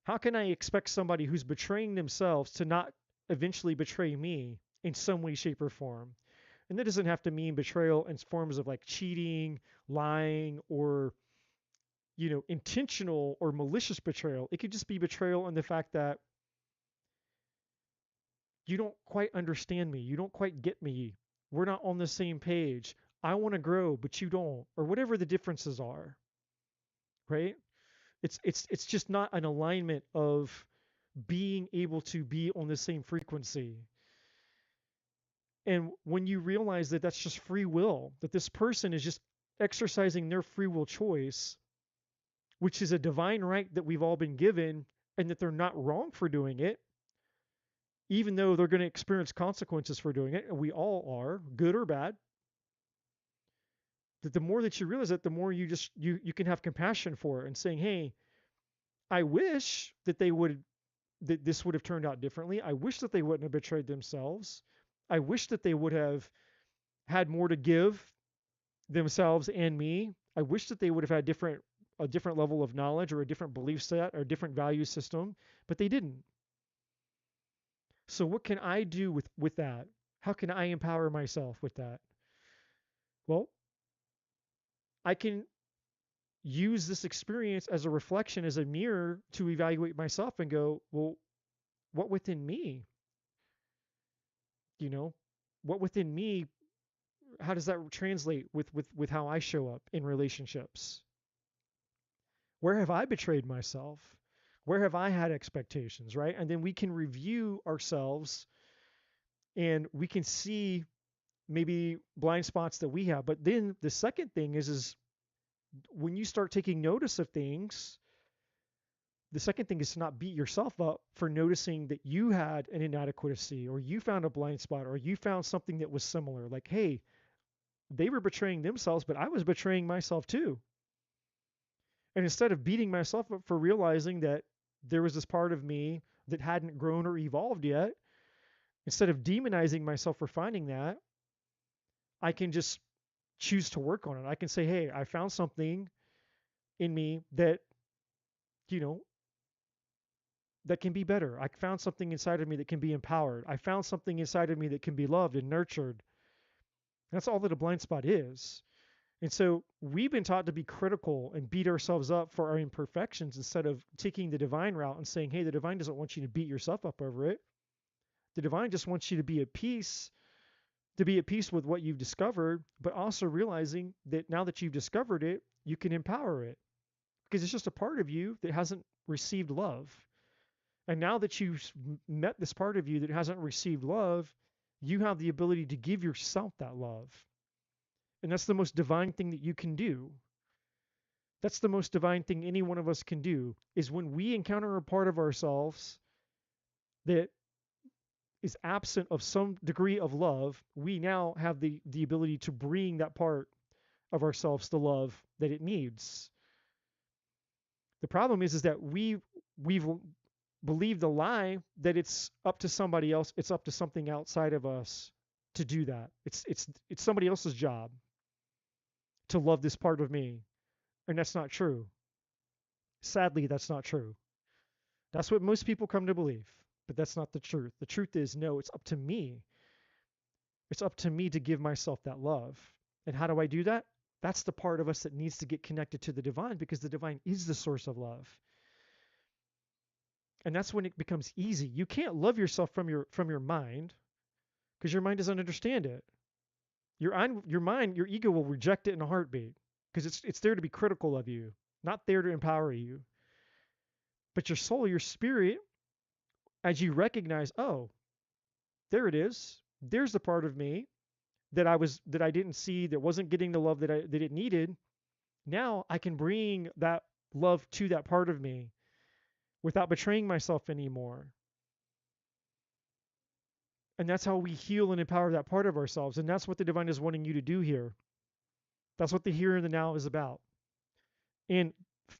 How can I expect somebody who's betraying themselves to not eventually betray me in some way, shape, or form? And that doesn't have to mean betrayal in forms of like cheating, lying, or intentional or malicious betrayal. It could just be betrayal in the fact that you don't quite understand me, you don't quite get me, we're not on the same page. I want to grow, but you don't, or whatever the differences are, right? It's just not an alignment of being able to be on the same frequency. And when you realize that that's just free will, that this person is just exercising their free will choice, which is a divine right that we've all been given, and that they're not wrong for doing it, even though they're going to experience consequences for doing it, and we all are, good or bad, that the more that you realize that, the more you can have compassion for it, and saying, hey, I wish that they would that this would have turned out differently. I wish that they wouldn't have betrayed themselves. I wish that they would have had more to give themselves and me. I wish that they would have had a different level of knowledge or a different belief set or a different value system, but they didn't. So what can I do with that? How can I empower myself with that? Well, I can use this experience as a reflection, as a mirror to evaluate myself and go, well, what within me, you know, what within me, how does that translate with how I show up in relationships? Where have I betrayed myself? Where have I had expectations, right? And then we can review ourselves and we can see maybe blind spots that we have. But then the second thing is when you start taking notice of things, the second thing is to not beat yourself up for noticing that you had an inadequacy or you found a blind spot or you found something that was similar. Like, hey, they were betraying themselves, but I was betraying myself too. And instead of beating myself up for realizing that there was this part of me that hadn't grown or evolved yet, instead of demonizing myself for finding that, I can just choose to work on it. I can say, hey, I found something in me that, you know, that can be better. I found something inside of me that can be empowered. I found something inside of me that can be loved and nurtured. That's all that a blind spot is. And so we've been taught to be critical and beat ourselves up for our imperfections instead of taking the divine route and saying, hey, the divine doesn't want you to beat yourself up over it. The divine just wants you to be at peace with what you've discovered, but also realizing that now that you've discovered it, you can empower it because it's just a part of you that hasn't received love. And now that you've met this part of you that hasn't received love, you have the ability to give yourself that love. And that's the most divine thing that you can do. That's the most divine thing any one of us can do is when we encounter a part of ourselves that is absent of some degree of love, we now have the ability to bring that part of ourselves the love that it needs. The problem is that we've believed the lie that it's up to somebody else, it's up to something outside of us to do that. It's somebody else's job to love this part of me. And that's not true. Sadly, that's not true. That's what most people come to believe, but that's not the truth. The truth is, no, it's up to me. It's up to me to give myself that love. And how do I do that? That's the part of us that needs to get connected to the divine because the divine is the source of love. And that's when it becomes easy. You can't love yourself from your mind because your mind doesn't understand it. Your mind, your ego will reject it in a heartbeat because it's there to be critical of you, not there to empower you. But your soul, your spirit, as you recognize, oh, there it is. There's the part of me that I didn't see, that wasn't getting the love that it needed. Now I can bring that love to that part of me without betraying myself anymore. And that's how we heal and empower that part of ourselves. And that's what the divine is wanting you to do here. That's what the here and the now is about. And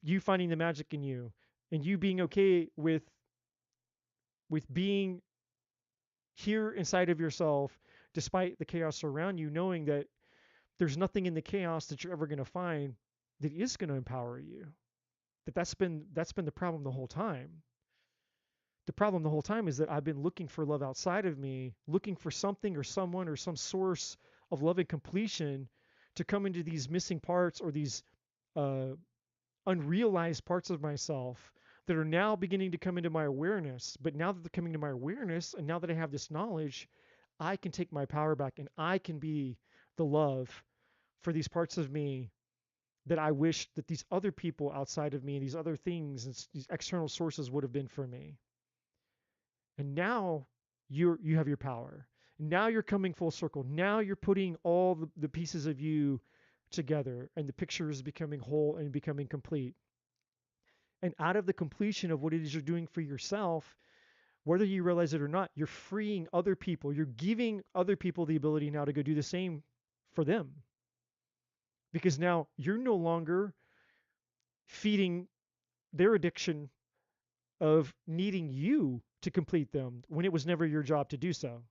you finding the magic in you and you being okay with being here inside of yourself despite the chaos around you, knowing that there's nothing in the chaos that you're ever going to find that is going to empower you. That's been the problem the whole time. The problem the whole time is that I've been looking for love outside of me, looking for something or someone or some source of love and completion to come into these missing parts or these uh, unrealized parts of myself that are now beginning to come into my awareness. But now that they're coming to my awareness, and now that I have this knowledge, I can take my power back and I can be the love for these parts of me that I wish that these other people outside of me, these other things, these external sources would have been for me. And now you have your power. Now you're coming full circle. Now you're putting all the pieces of you together and the picture is becoming whole and becoming complete. And out of the completion of what it is you're doing for yourself, whether you realize it or not, you're freeing other people. You're giving other people the ability now to go do the same for them. Because now you're no longer feeding their addiction of needing you to complete them when it was never your job to do so.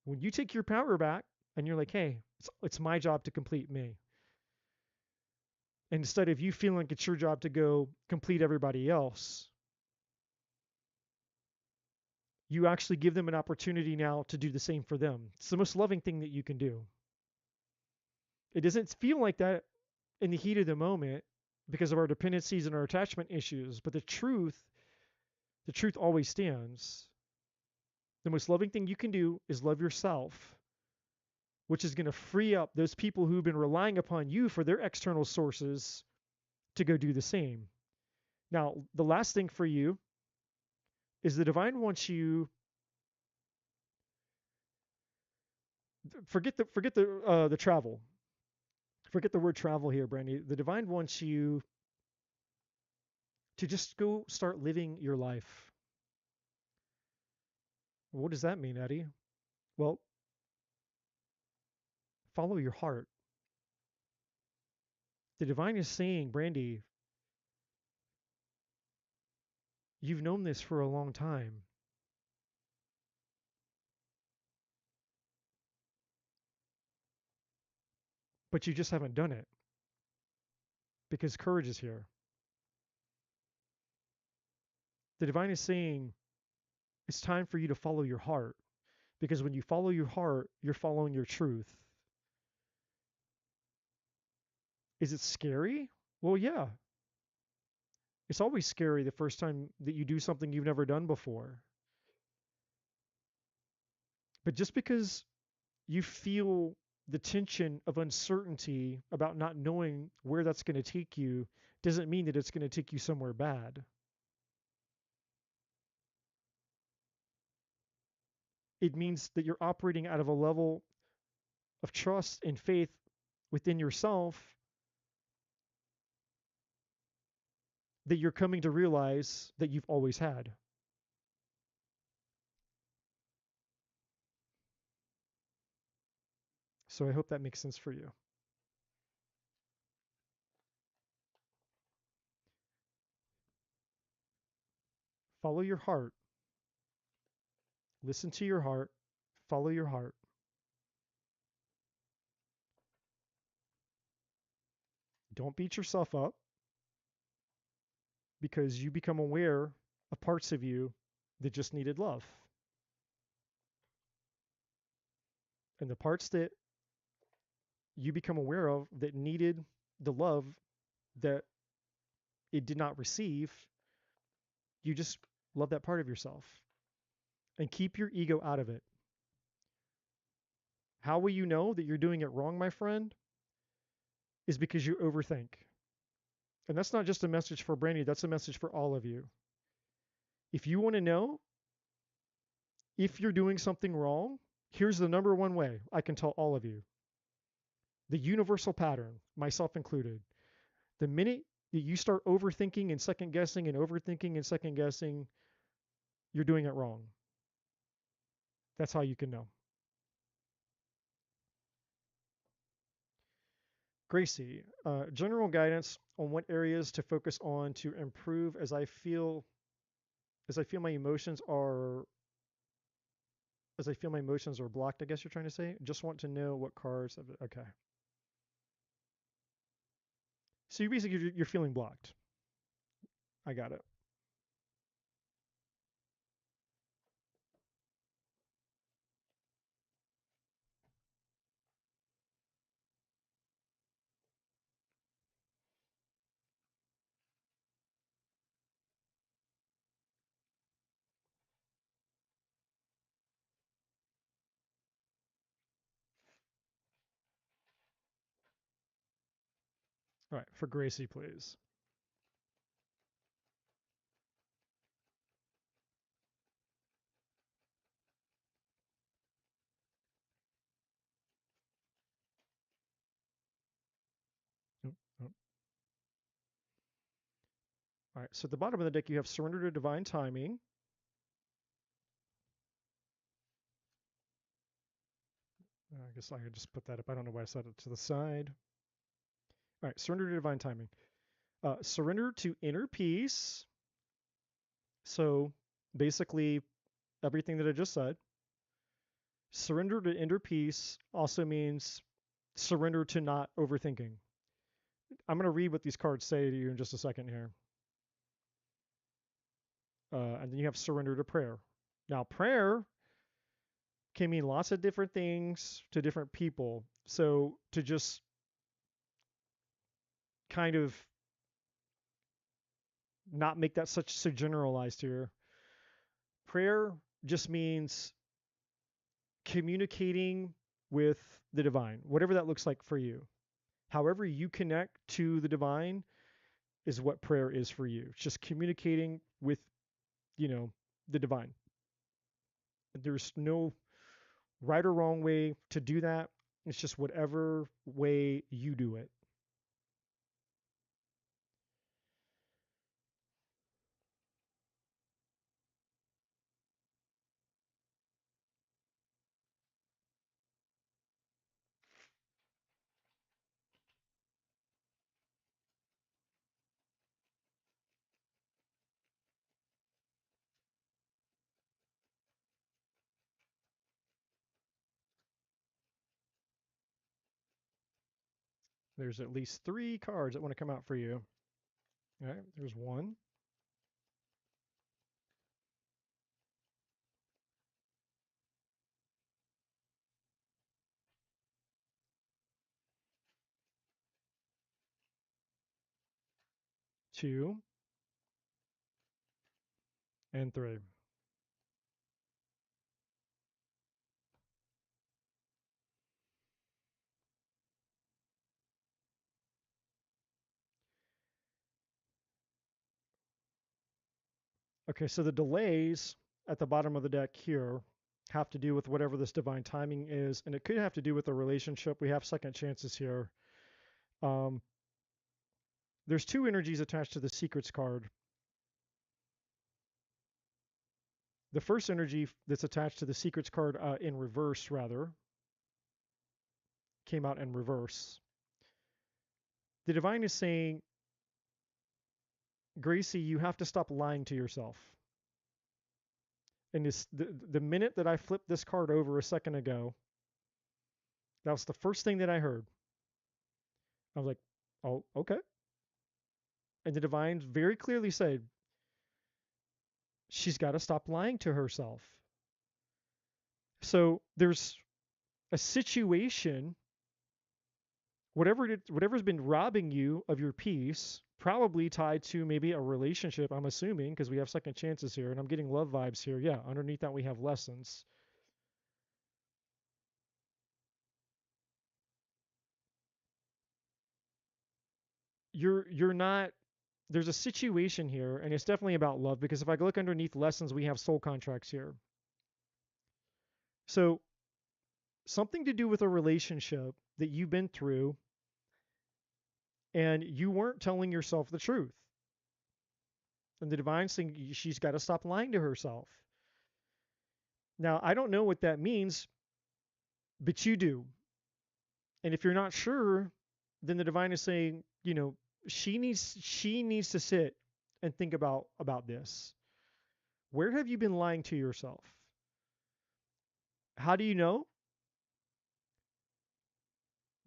When you take your power back and you're like, hey, it's my job to complete me. And instead of you feeling like it's your job to go complete everybody else, you actually give them an opportunity now to do the same for them. It's the most loving thing that you can do. It doesn't feel like that in the heat of the moment because of our dependencies and our attachment issues, but the truth always stands. The most loving thing you can do is love yourself, which is going to free up those people who've been relying upon you for their external sources to go do the same. Now, the last thing for you is the divine wants you forget the travel. Forget the word travel here, Brandy. The divine wants you to just go start living your life. What does that mean, Eddie? Well, follow your heart. The divine is saying, Brandy, you've known this for a long time, but you just haven't done it because courage is here. The divine is saying it's time for you to follow your heart because when you follow your heart, you're following your truth. Is it scary? Well, yeah. It's always scary the first time that you do something you've never done before. But just because you feel the tension of uncertainty about not knowing where that's going to take you doesn't mean that it's going to take you somewhere bad. It means that you're operating out of a level of trust and faith within yourself that you're coming to realize that you've always had. So I hope that makes sense for you. Follow your heart. Listen to your heart. Follow your heart. Don't beat yourself up because you become aware of parts of you that just needed love. And the parts that you become aware of that needed the love that it did not receive, you just love that part of yourself and keep your ego out of it. How will you know that you're doing it wrong, my friend? Is because you overthink. And that's not just a message for Brandy, that's a message for all of you. If you want to know if you're doing something wrong, here's the number one way I can tell all of you. The universal pattern, myself included. The minute that you start overthinking and second guessing and overthinking and second guessing, you're doing it wrong. That's how you can know. Gracie, general guidance on what areas to focus on to improve my emotions are as I feel my emotions are blocked, I guess you're trying to say. Just want to know what cards have it. Okay. So you basically you're feeling blocked. I got it. All right, for Gracie, please. Oh, oh. All right, so at the bottom of the deck, you have Surrender to Divine Timing. I guess I could just put that up. I don't know why I set it to the side. All right, Surrender to Divine Timing. Surrender to inner peace So basically, everything that I just said, surrender to inner peace also means surrender to not overthinking. I'm going to read what these cards say to you in just a second here. And then you have surrender to prayer. Now, prayer can mean lots of different things to different people. So to just kind of not make that such so generalized here, prayer just means communicating with the divine, whatever that looks like for you. However you connect to the divine is what prayer is for you. It's just communicating with, the divine. There's no right or wrong way to do that. It's just whatever way you do it. There's at least 3 cards that want to come out for you. All right, there's 1, 2, and 3. Okay, so the delays at the bottom of the deck here have to do with whatever this divine timing is, and it could have to do with a relationship. We have second chances here. Um, there's 2 energies attached to the secrets card. The first energy that's attached to the secrets card in reverse, rather, came out in reverse. The divine is saying, Gracie, you have to stop lying to yourself. And the minute that I flipped this card over a second ago, that was the first thing that I heard. I was like, oh, okay. And the divine very clearly said, she's got to stop lying to herself. So there's a situation, whatever's been robbing you of your peace, probably tied to maybe a relationship, I'm assuming, because we have second chances here, and I'm getting love vibes here. Yeah, underneath that we have lessons. You're not there's a situation here, and it's definitely about love, because if I look underneath lessons, we have soul contracts here. So something to do with a relationship that you've been through, and you weren't telling yourself the truth. And the divine saying she's got to stop lying to herself. Now, I don't know what that means, but you do. And if you're not sure, then the divine is saying, she needs to sit and think about this. Where have you been lying to yourself? How do you know?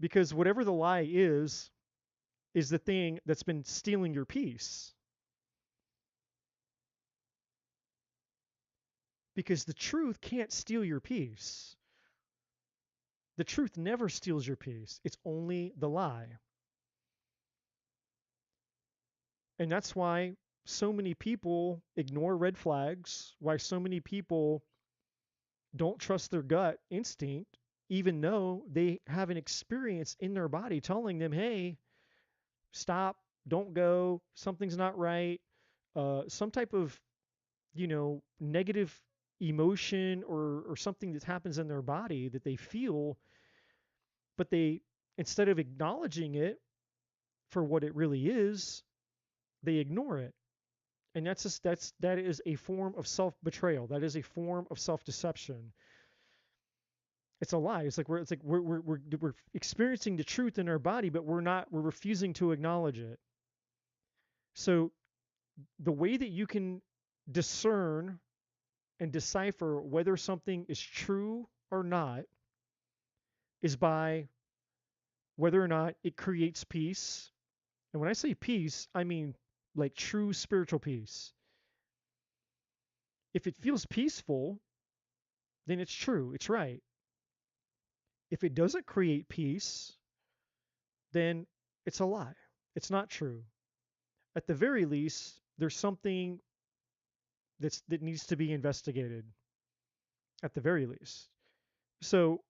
Because whatever the lie is the thing that's been stealing your peace. Because the truth can't steal your peace. The truth never steals your peace. It's only the lie. And that's why so many people ignore red flags, why so many people don't trust their gut instinct, even though they have an experience in their body telling them, hey, stop, don't go, something's not right. Some type of, negative emotion or something that happens in their body that they feel, but they, instead of acknowledging it for what it really is, they ignore it. And that is a form of self-betrayal. That is a form of self-deception. It's a lie. We're experiencing the truth in our body, but we're refusing to acknowledge it. So the way that you can discern and decipher whether something is true or not is by whether or not it creates peace. And when I say peace, I mean like true spiritual peace. If it feels peaceful, then it's true, it's right. If it doesn't create peace, then it's a lie. It's not true. At the very least, there's something that needs to be investigated at the very least. So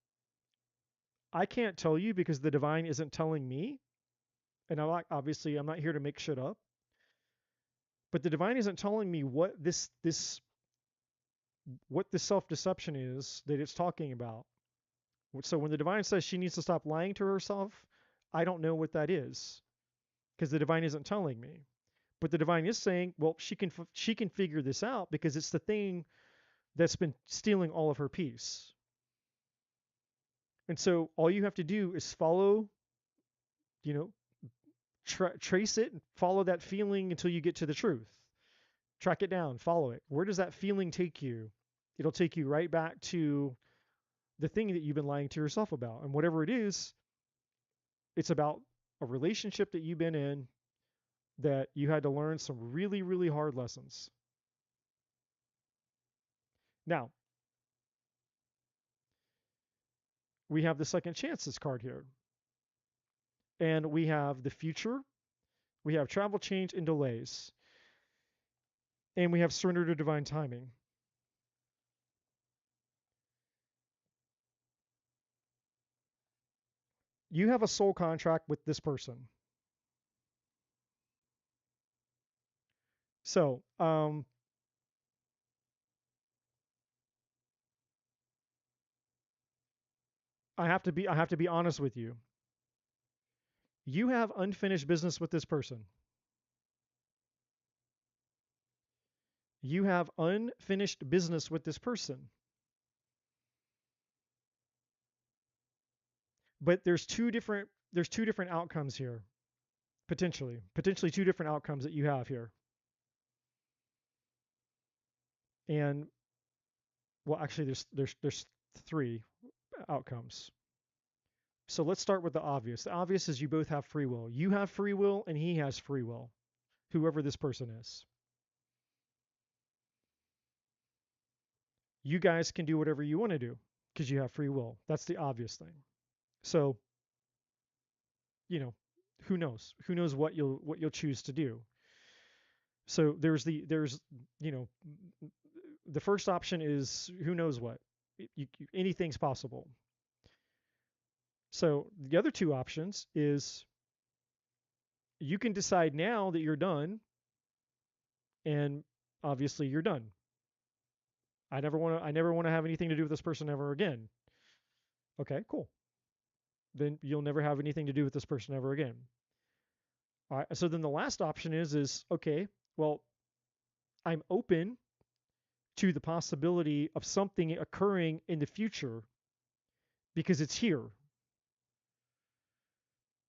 I can't tell you because the divine isn't telling me, and I'm not here to make shit up. But the divine isn't telling me what this self-deception is that it's talking about. So when the divine says she needs to stop lying to herself, I don't know what that is because the divine isn't telling me. But the divine is saying, well, she can figure this out because it's the thing that's been stealing all of her peace. And so all you have to do is follow, you know, trace it and follow that feeling until you get to the truth. Track it down, follow it. Where does that feeling take you? It'll take you right back to the thing that you've been lying to yourself about. And whatever it is, it's about a relationship that you've been in that you had to learn some really, really hard lessons. Now, we have the second chances card here. And we have the future, we have travel, change, and delays. And we have surrender to divine timing. You have a soul contract with this person. So, I have to be honest with you. You have unfinished business with this person. You have unfinished business with this person. But there's two different outcomes here, potentially two different outcomes that you have here. And well, actually, there's three outcomes. So let's start with the obvious. The obvious is you both have free will. You have free will, and he has free will, whoever this person is. You guys can do whatever you want to do because you have free will. That's the obvious thing. So, you know, who knows? Who knows what you'll choose to do? So there's you know the first option is who knows what. Anything's possible. So the other two options is you can decide now that you're done, and obviously you're done. I never want to have anything to do with this person ever again. Okay, cool. Then you'll never have anything to do with this person ever again. All right. So then the last option is okay, well, I'm open to the possibility of something occurring in the future because it's here.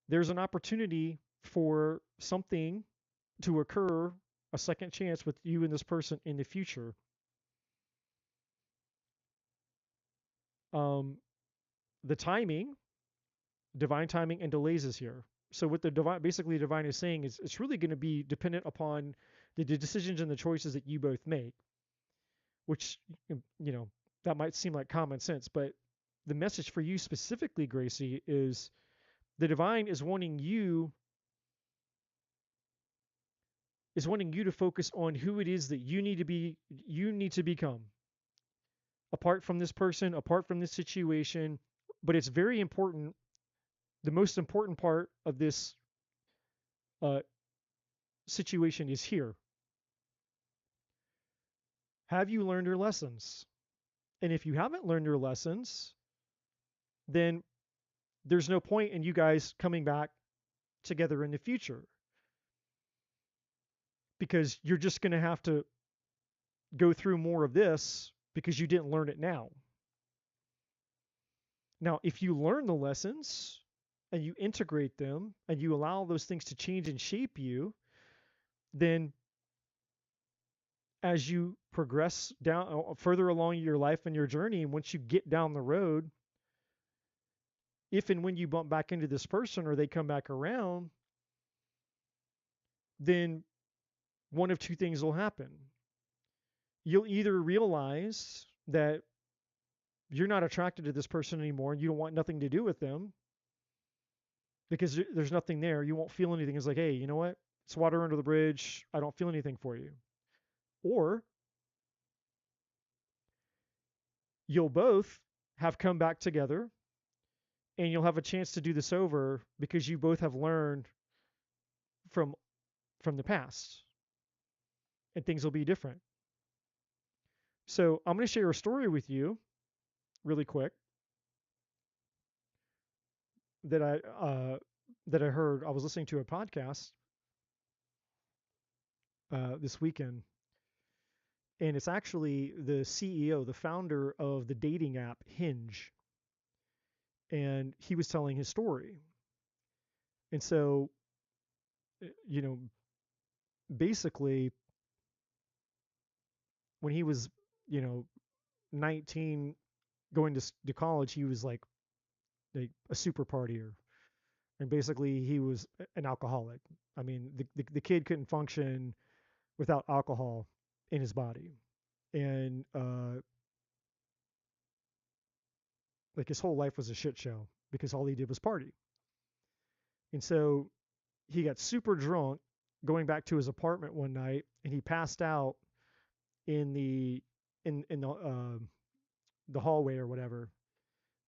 There's an opportunity for something to occur, a second chance with you and this person in the future. Um, the timing, divine timing, and delays is here. So what the divine, basically, the divine is saying is it's really going to be dependent upon the decisions and the choices that you both make. Which, that might seem like common sense, but the message for you specifically, Gracie, is the divine is wanting you to focus on who it is that you need to become apart from this person, apart from this situation. But it's very important. The most important part of this uh, situation is here. Have you learned your lessons? And if you haven't learned your lessons, then there's no point in you guys coming back together in the future because you're just going to have to go through more of this because you didn't learn it now. Now, if you learn the lessons and you integrate them and you allow those things to change and shape you, then as you progress down further along your life and your journey, and once you get down the road, if and when you bump back into this person or they come back around, then one of two things will happen. You'll either realize that you're not attracted to this person anymore and you don't want nothing to do with them because there's nothing there. You won't feel anything. It's like, hey, you know what? It's water under the bridge. I don't feel anything for you. Or you'll both have come back together and you'll have a chance to do this over because you both have learned from from the past and things will be different. So I'm going to share a story with you really quick that I heard. I was listening to a podcast this weekend, and it's actually the CEO, the founder of the dating app Hinge, and he was telling his story. And so, you know, basically, when he was, you know, 19, going to college, he was like a super partier, and basically he was an alcoholic. I mean, the kid couldn't function without alcohol in his body, and like his whole life was a shit show because all he did was party. And so he got super drunk going back to his apartment one night, and he passed out in the hallway or whatever.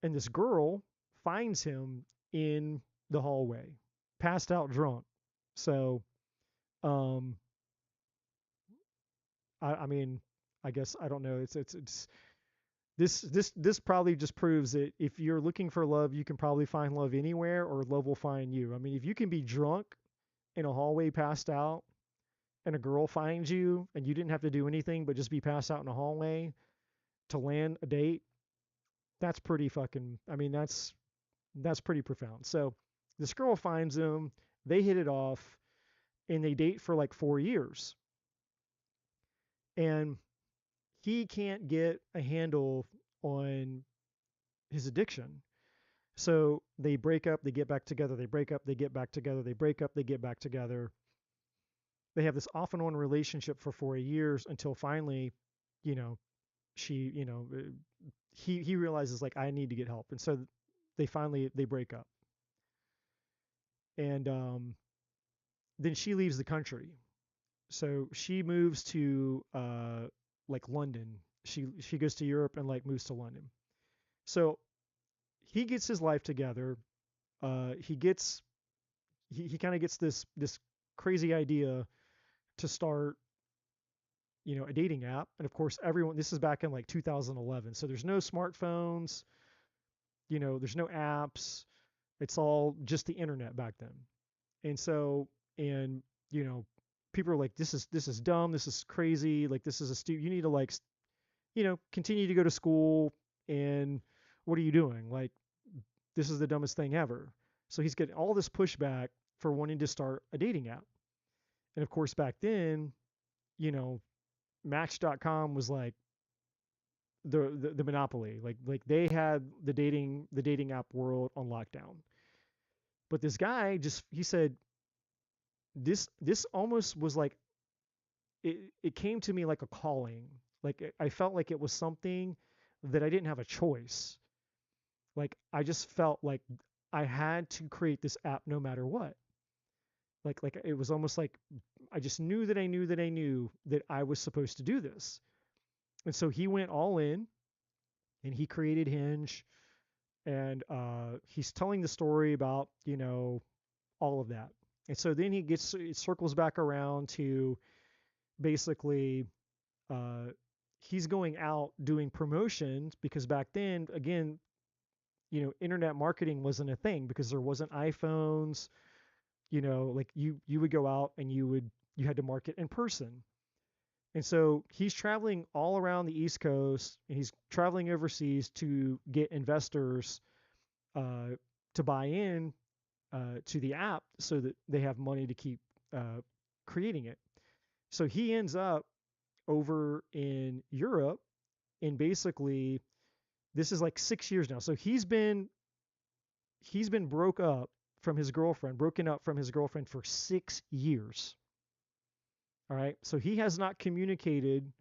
And this girl finds him in the hallway, passed out drunk. So, um, I mean, I guess I don't know. It's this probably just proves that if you're looking for love, you can probably find love anywhere, or love will find you. I mean, if you can be drunk in a hallway, passed out, and a girl finds you, and you didn't have to do anything but just be passed out in a hallway to land a date, that's pretty fucking. I mean, that's pretty profound. So this girl finds him, they hit it off, and they date for like 4 years. And he can't get a handle on his addiction. So they break up, they get back together, they break up, they get back together, they break up, they get back together. They have this off and on relationship for 4 years until finally, you know, she, he realizes like I need to get help. And so they break up. And then she leaves the country. So she moves to like London. She goes to Europe and like moves to London. So he gets his life together. He kind of gets this crazy idea to start, a dating app. And of course, everyone, this is back in like 2011. So there's no smartphones, there's no apps. It's all just the internet back then. And so, and, you know, people are like, this is dumb. This is crazy. Like, this is you need to like, continue to go to school. And what are you doing? Like, this is the dumbest thing ever. So he's getting all this pushback for wanting to start a dating app. And of course, back then, you know, Match.com was like the monopoly. Like they had the dating app world on lockdown. But this guy just he said this almost was like it came to me like a calling. Like I felt like it was something that I didn't have a choice. Like I just felt like I had to create this app no matter what. Like it was almost like I just knew that I knew that I knew that I was supposed to do this. And so he went all in and he created Hinge, and he's telling the story about, all of that. And so then it circles back around to basically uh, he's going out doing promotions because back then, again, internet marketing wasn't a thing because there wasn't iPhones. Like you would go out and you had to market in person. And so he's traveling all around the East Coast and he's traveling overseas to get investors uh, to buy in to the app so that they have money to keep creating it. So he ends up over in Europe, and basically this is like 6 years now. So he's been broken up from his girlfriend for 6 years. All right. So he has not communicated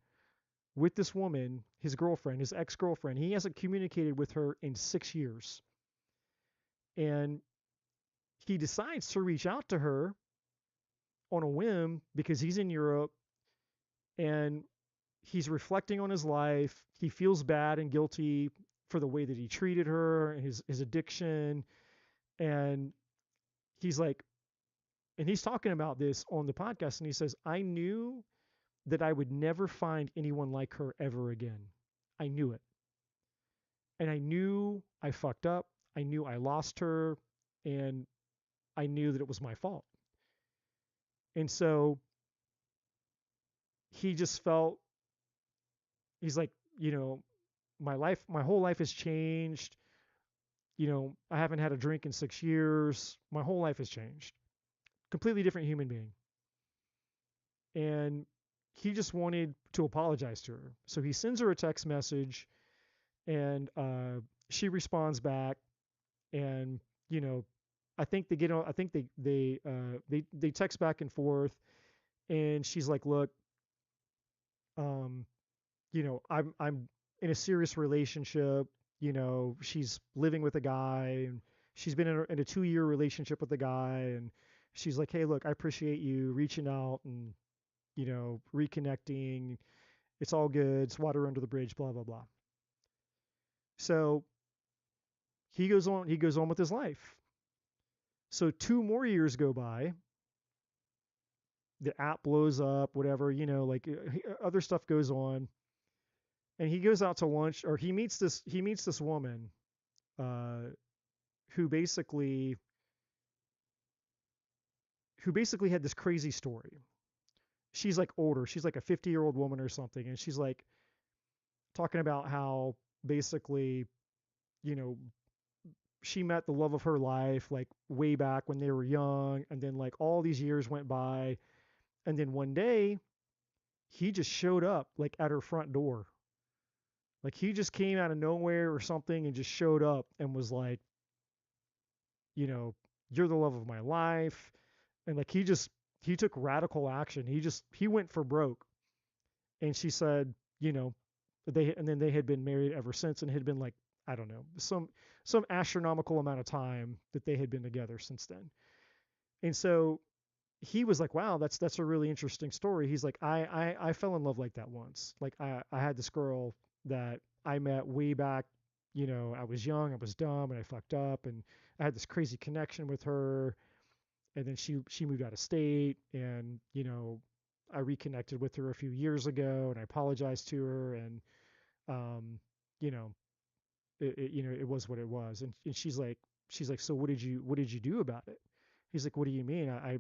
with this woman, his girlfriend, his ex-girlfriend. He hasn't communicated with her in 6 years. And he decides to reach out to her on a whim because he's in Europe and he's reflecting on his life. He feels bad and guilty for the way that he treated her, his addiction. And he's like, and he's talking about this on the podcast, and he says, I knew that I would never find anyone like her ever again. I knew it. And I knew I fucked up. I knew I lost her. And I knew that it was my fault. And so he just felt, he's like, my whole life has changed. I haven't had a drink in 6 years. My whole life has changed. Completely different human being. And he just wanted to apologize to her. So he sends her a text message, and she responds back, and I think they get on. I think they text back and forth, and she's like, "Look, um, I'm in a serious relationship. She's living with a guy, and she's been in a 2-year relationship with a guy, and she's like, hey, look, I appreciate you reaching out and reconnecting. It's all good. It's water under the bridge. Blah blah blah." So he goes on. He goes on with his life. So 2 more years go by. The app blows up. Whatever, other stuff goes on. And he goes out to lunch, or he meets this woman, uh, who basically had this crazy story. She's like older. She's like a 50-year-old woman or something, and she's like talking about how basically, you know, she met the love of her life like way back when they were young, and then like all these years went by, and then one day he just showed up like at her front door. Like he just came out of nowhere or something and just showed up and was like, you know, you're the love of my life. And like he took radical action. He went for broke. And she said, and then they had been married ever since, and it had been like, I don't know, some astronomical amount of time that they had been together since then. And so he was like, wow, that's a really interesting story. He's like, I fell in love like that once. Like I had this girl that I met way back, I was young, I was dumb, and I fucked up, and I had this crazy connection with her. And then she moved out of state, and I reconnected with her a few years ago, and I apologized to her, and um, you know, it was what it was. And she's like, so what did you do about it? He's like, what do you mean? I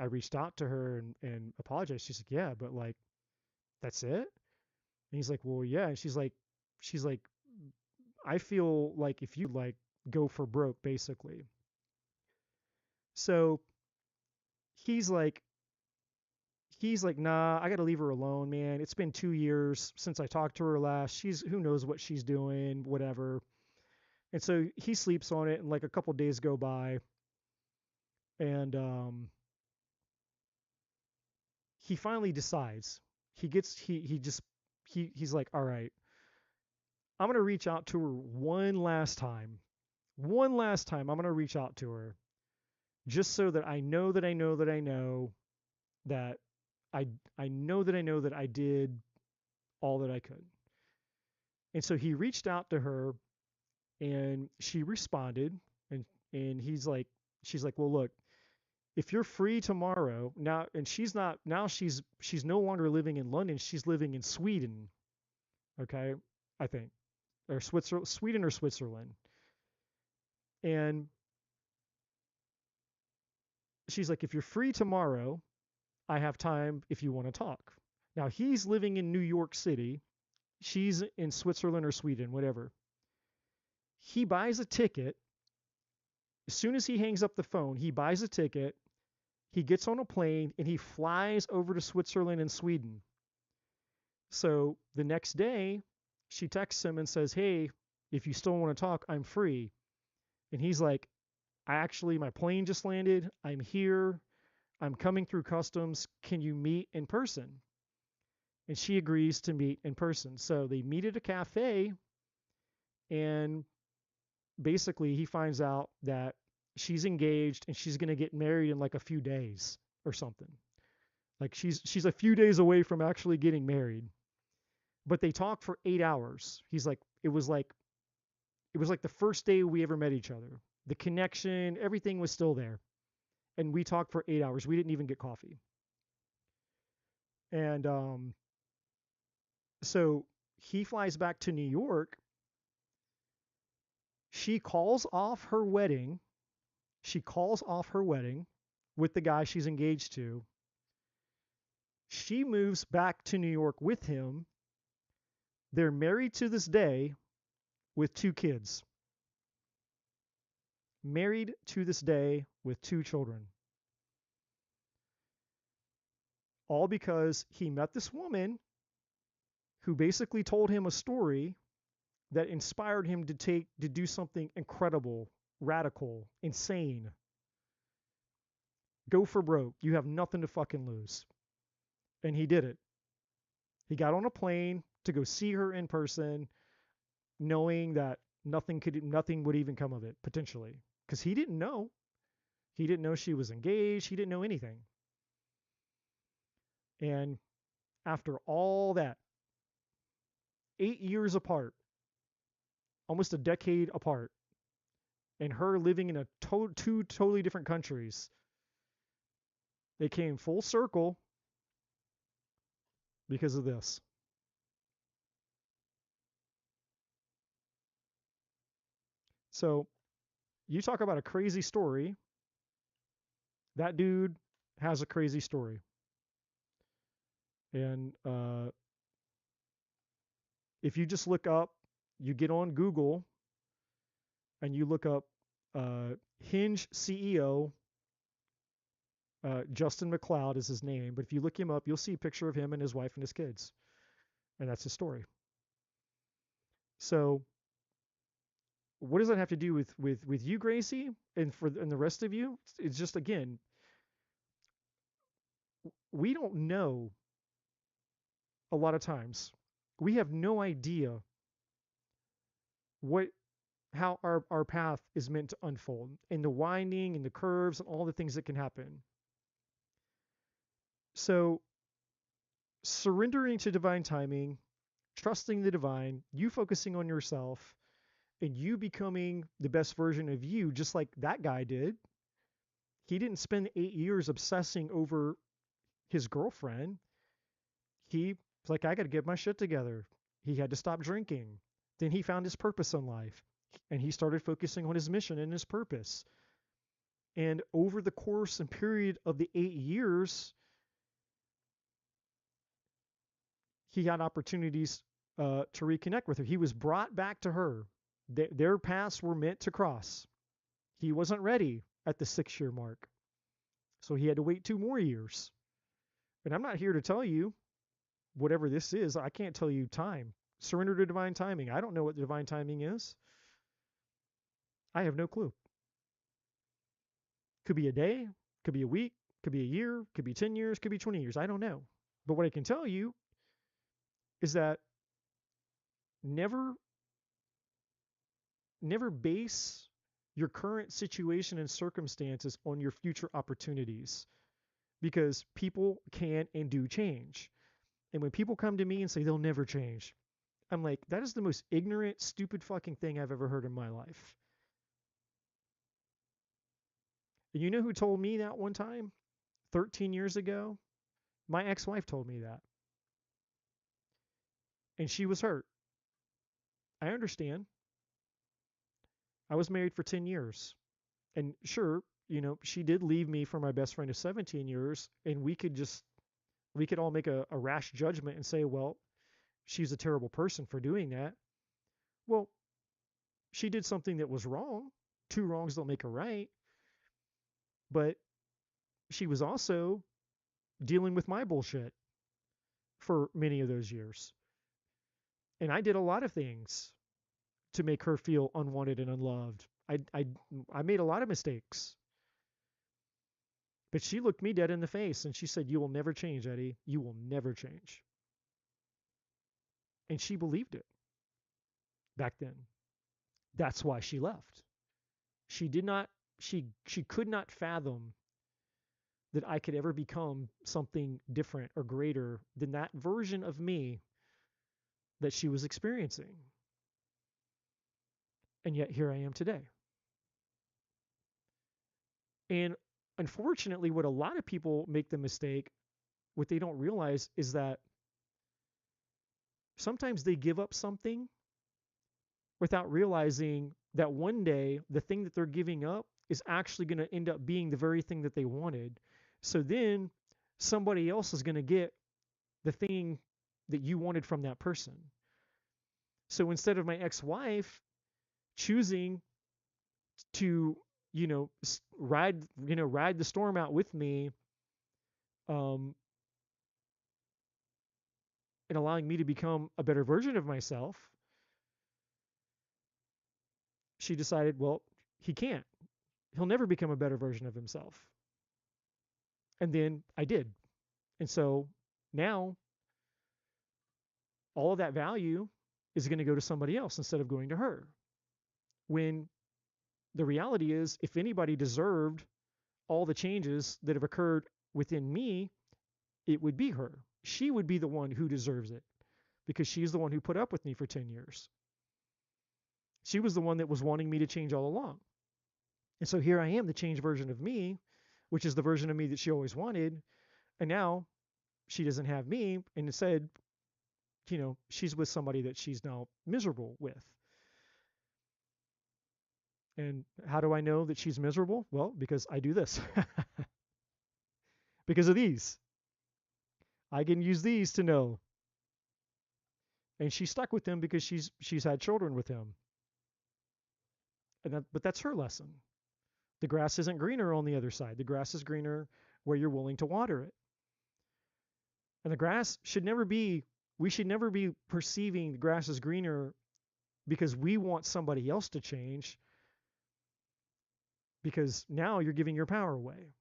reached out to her and apologized. She's like, yeah, but like, that's it? And he's like, well, yeah. And she's like, I feel like if you like go for broke, basically. So he's like, nah, I got to leave her alone, man. It's been 2 years since I talked to her last. Who knows what she's doing, whatever. And so he sleeps on it, and like a couple days go by, and he finally decides. He gets, he just, he's like, all right, I'm going to reach out to her one last time. One last time, I'm going to reach out to her just so that I know that I know that I know that I, I know that I know that I did all that I could. And so he reached out to her, and she responded, and she's like, well, look, if you're free tomorrow now, and she's not now, she's no longer living in London, she's living in Sweden. Okay, I think, or Sweden or Switzerland. And she's like, if you're free tomorrow, I have time if you want to talk. Now he's living in New York City, she's in Switzerland or Sweden, whatever. He buys a ticket. As soon as he hangs up the phone, he buys a ticket. He gets on a plane and he flies over to Switzerland and Sweden. So the next day, she texts him and says, "Hey, if you still want to talk, I'm free." And he's like, my plane just landed. I'm here. I'm coming through customs. Can you meet in person?" And she agrees to meet in person. So they meet at a cafe, and basically he finds out that she's engaged and she's going to get married in like a few days or something. Like she's a few days away from actually getting married. But they talk for 8 hours. He's like it was like the first day we ever met each other. The connection, everything was still there. And we talked for 8 hours. We didn't even get coffee. And so he flies back to New York. She calls off her wedding. She calls off her wedding with the guy she's engaged to. She moves back to New York with him. They're married to this day with 2 kids. Married to this day with 2 children. All because he met this woman who basically told him a story that inspired him to do something incredible, radical, insane. Go for broke. You have nothing to fucking lose. And he did it. He got on a plane to go see her in person, knowing that nothing would even come of it potentially, because he didn't know. He didn't know she was engaged. He didn't know anything. And after all that, 8 years apart, almost a decade apart, and her living in two totally different countries, they came full circle because of this. So you talk about a crazy story. That dude has a crazy story. And if you just look up, you get on Google and you look up Hinge CEO, Justin McLeod is his name. But if you look him up, you'll see a picture of him and his wife and his kids. And that's his story. So what does that have to do with you, Gracie, and the rest of you? It's just, again, we don't know. A lot of times we have no idea what how our path is meant to unfold, and the winding and the curves and all the things that can happen. So surrendering to divine timing, trusting the divine, you focusing on yourself, and you becoming the best version of you, just like that guy did. He didn't spend 8 years obsessing over his girlfriend. He was like, I got to get my shit together. He had to stop drinking. Then he found his purpose in life, and he started focusing on his mission and his purpose. And over the course and period of the 8 years, he had opportunities to reconnect with her. He was brought back to her. Their paths were meant to cross. He wasn't ready at the 6-year mark. So he had to wait 2 more years. And I'm not here to tell you whatever this is. I can't tell you time. Surrender to divine timing. I don't know what divine timing is. I have no clue. Could be a day, could be a week, could be a year, could be 10 years, could be 20 years. I don't know. But what I can tell you is that never base your current situation and circumstances on your future opportunities, because people can and do change. And when people come to me and say they'll never change, I'm like, that is the most ignorant, stupid fucking thing I've ever heard in my life. And you know who told me that one time? 13 years ago? My ex-wife told me that. And she was hurt. I understand. I was married for 10 years. And sure, she did leave me for my best friend of 17 years. And we could all make a rash judgment and say, well, she's a terrible person for doing that. Well, she did something that was wrong. 2 wrongs don't make a right. But she was also dealing with my bullshit for many of those years. And I did a lot of things to make her feel unwanted and unloved. I made a lot of mistakes. But she looked me dead in the face and she said, "You will never change, Eddie. You will never change." And she believed it back then. That's why she left. She did not she could not fathom that I could ever become something different or greater than that version of me that she was experiencing. And yet here I am today. And unfortunately, what a lot of people make the mistake, what they don't realize is that sometimes they give up something without realizing that one day the thing that they're giving up is actually going to end up being the very thing that they wanted. So then somebody else is going to get the thing that you wanted from that person. So instead of my ex-wife choosing to, ride the storm out with me, um, and allowing me to become a better version of myself, she decided, well, he can't. He'll never become a better version of himself. And then I did. And so now all of that value is going to go to somebody else instead of going to her. When the reality is, if anybody deserved all the changes that have occurred within me, it would be her. She would be the one who deserves it because she's the one who put up with me for 10 years. She was the one that was wanting me to change all along. And so here I am, the changed version of me, which is the version of me that she always wanted. And now she doesn't have me. And instead, she's with somebody that she's now miserable with. And how do I know that she's miserable? Well, because I do this. Because of these. I can use these to know. And she's stuck with him because she's had children with him. But that's her lesson. The grass isn't greener on the other side. The grass is greener where you're willing to water it. And the grass should never be, we should never be perceiving the grass is greener because we want somebody else to change, because now you're giving your power away.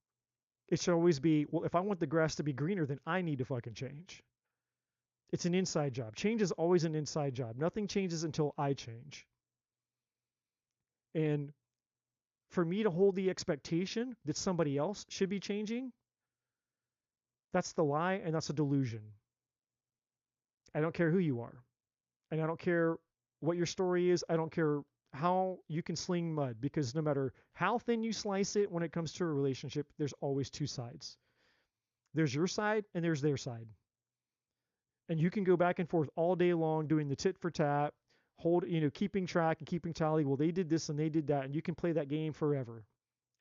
It should always be, well, if I want the grass to be greener, then I need to fucking change. It's an inside job. Change is always an inside job. Nothing changes until I change. And for me to hold the expectation that somebody else should be changing, that's the lie and that's a delusion. I don't care who you are. And I don't care what your story is. I don't care how you can sling mud, because no matter how thin you slice it when it comes to a relationship, there's always two sides. There's your side and there's their side. And you can go back and forth all day long doing the tit for tat, keeping track and keeping tally. Well, they did this and they did that. And you can play that game forever.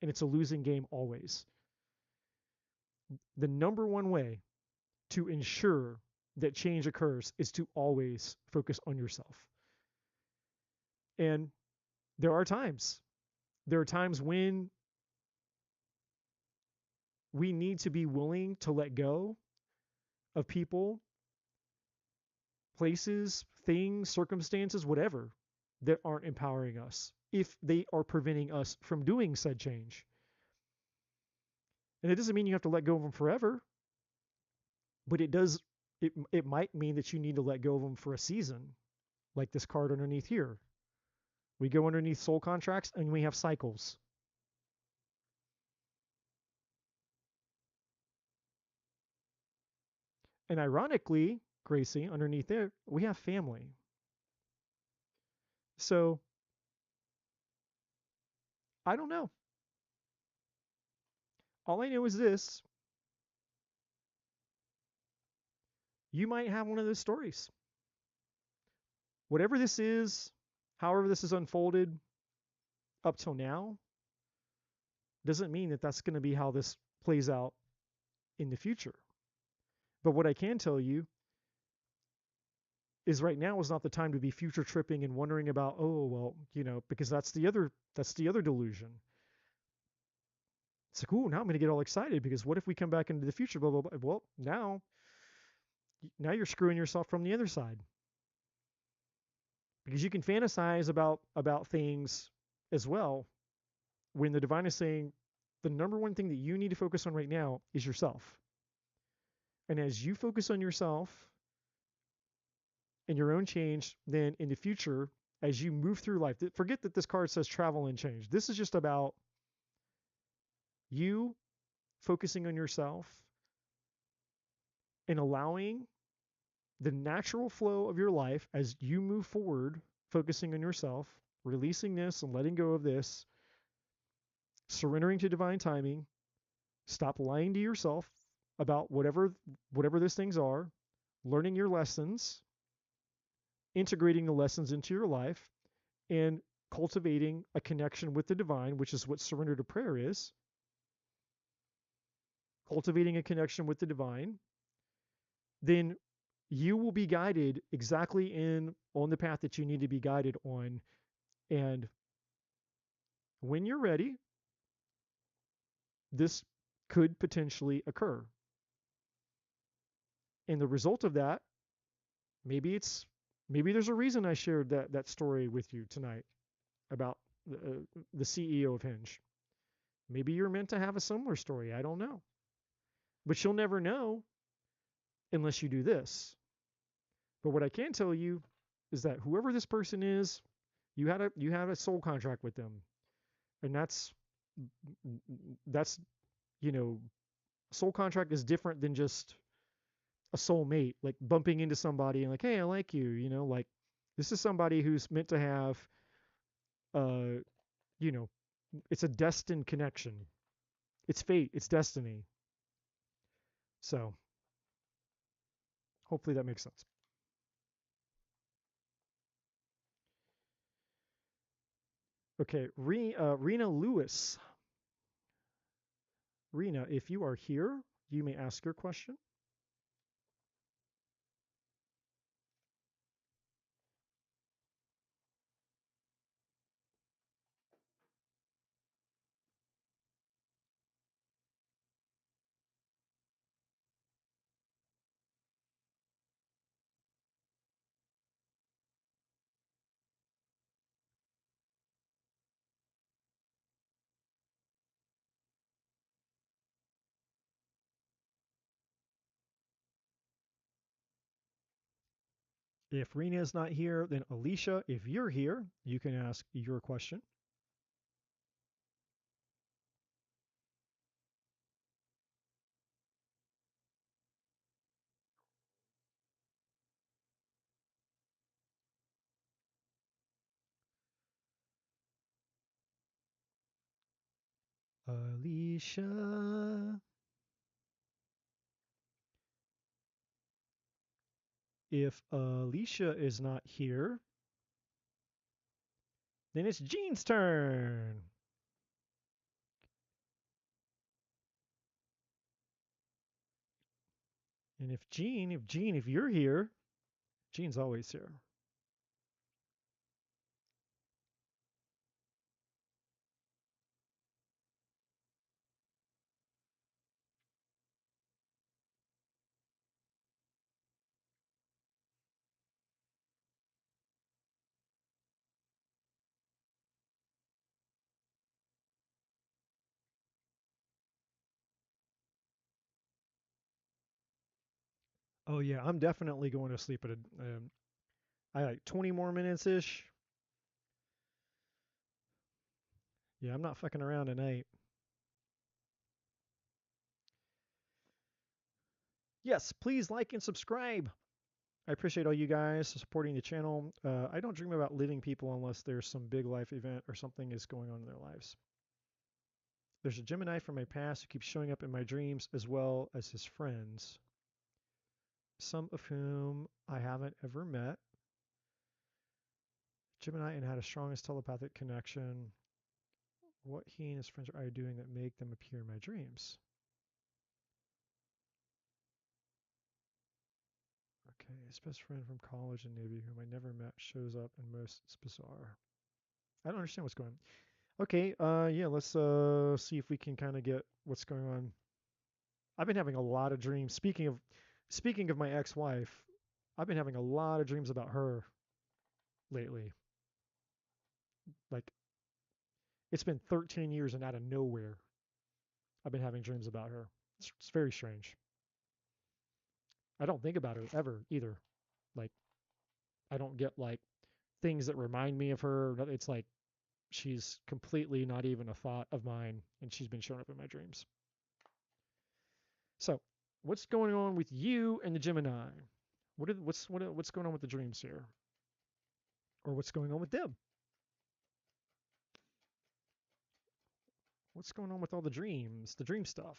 And it's a losing game always. The number one way to ensure that change occurs is to always focus on yourself. And there are times when we need to be willing to let go of people, places, things, circumstances, whatever, that aren't empowering us if they are preventing us from doing said change. And it doesn't mean you have to let go of them forever, but it might mean that you need to let go of them for a season, like this card underneath here. We go underneath soul contracts and we have cycles. And ironically, Gracie, underneath there, we have family. So I don't know. All I know is this. You might have one of those stories. Whatever this is, however this is unfolded up till now, doesn't mean that that's going to be how this plays out in the future. But what I can tell you is right now is not the time to be future tripping and wondering about, oh, well, because that's the other delusion. It's like, ooh, now I'm going to get all excited because what if we come back into the future, blah, blah, blah. Well, now now you're screwing yourself from the other side, because you can fantasize about things as well when the divine is saying the number one thing that you need to focus on right now is yourself. And as you focus on yourself and your own change, then in the future, as you move through life, forget that this card says travel and change. This is just about you focusing on yourself and allowing the natural flow of your life as you move forward, focusing on yourself, releasing this and letting go of this, surrendering to divine timing, stop lying to yourself about whatever those things are, learning your lessons, integrating the lessons into your life, and cultivating a connection with the divine, which is what surrender to prayer is. Cultivating a connection with the divine, then you will be guided exactly on the path that you need to be guided on. And when you're ready, this could potentially occur. And the result of that, maybe there's a reason I shared that story with you tonight about the CEO of Hinge. Maybe you're meant to have a similar story. I don't know. But you'll never know unless you do this. But what I can tell you is that whoever this person is, you had a soul contract with them. And that's you know, soul contract is different than just a soulmate, like bumping into somebody and like, hey, I like you, like this is somebody who's meant to have uh you know, it's a destined connection. It's fate, it's destiny. So hopefully that makes sense. Okay, Rena Lewis. Rena, if you are here, you may ask your question. If Rena is not here, then Alicia, if you're here, you can ask your question. Alicia. If Alicia is not here, then it's Jean's turn. And if you're here, Jean's always here. Oh yeah, I'm definitely going to sleep at I like 20 more minutes ish. Yeah, I'm not fucking around tonight. Yes, please like and subscribe. I appreciate all you guys supporting the channel. I don't dream about leaving people unless there's some big life event or something is going on in their lives. There's a Gemini from my past who keeps showing up in my dreams as well as his friends, some of whom I haven't ever met. Gemini and had a strongest telepathic connection. What he and his friends are doing that make them appear in my dreams? Okay, his best friend from college and Navy, whom I never met, shows up and most it's bizarre. I don't understand what's going on. Okay, yeah, let's see if we can kind of get what's going on. I've been having a lot of dreams. Speaking of my ex-wife, I've been having a lot of dreams about her lately. Like, it's been 13 years and out of nowhere, I've been having dreams about her. It's very strange. I don't think about her ever either. Like, I don't get like things that remind me of her. It's like she's completely not even a thought of mine, and she's been showing up in my dreams. So, what's going on with you and the Gemini? What's going on with the dreams here, or what's going on with them? What's going on with all the dreams, the dream stuff?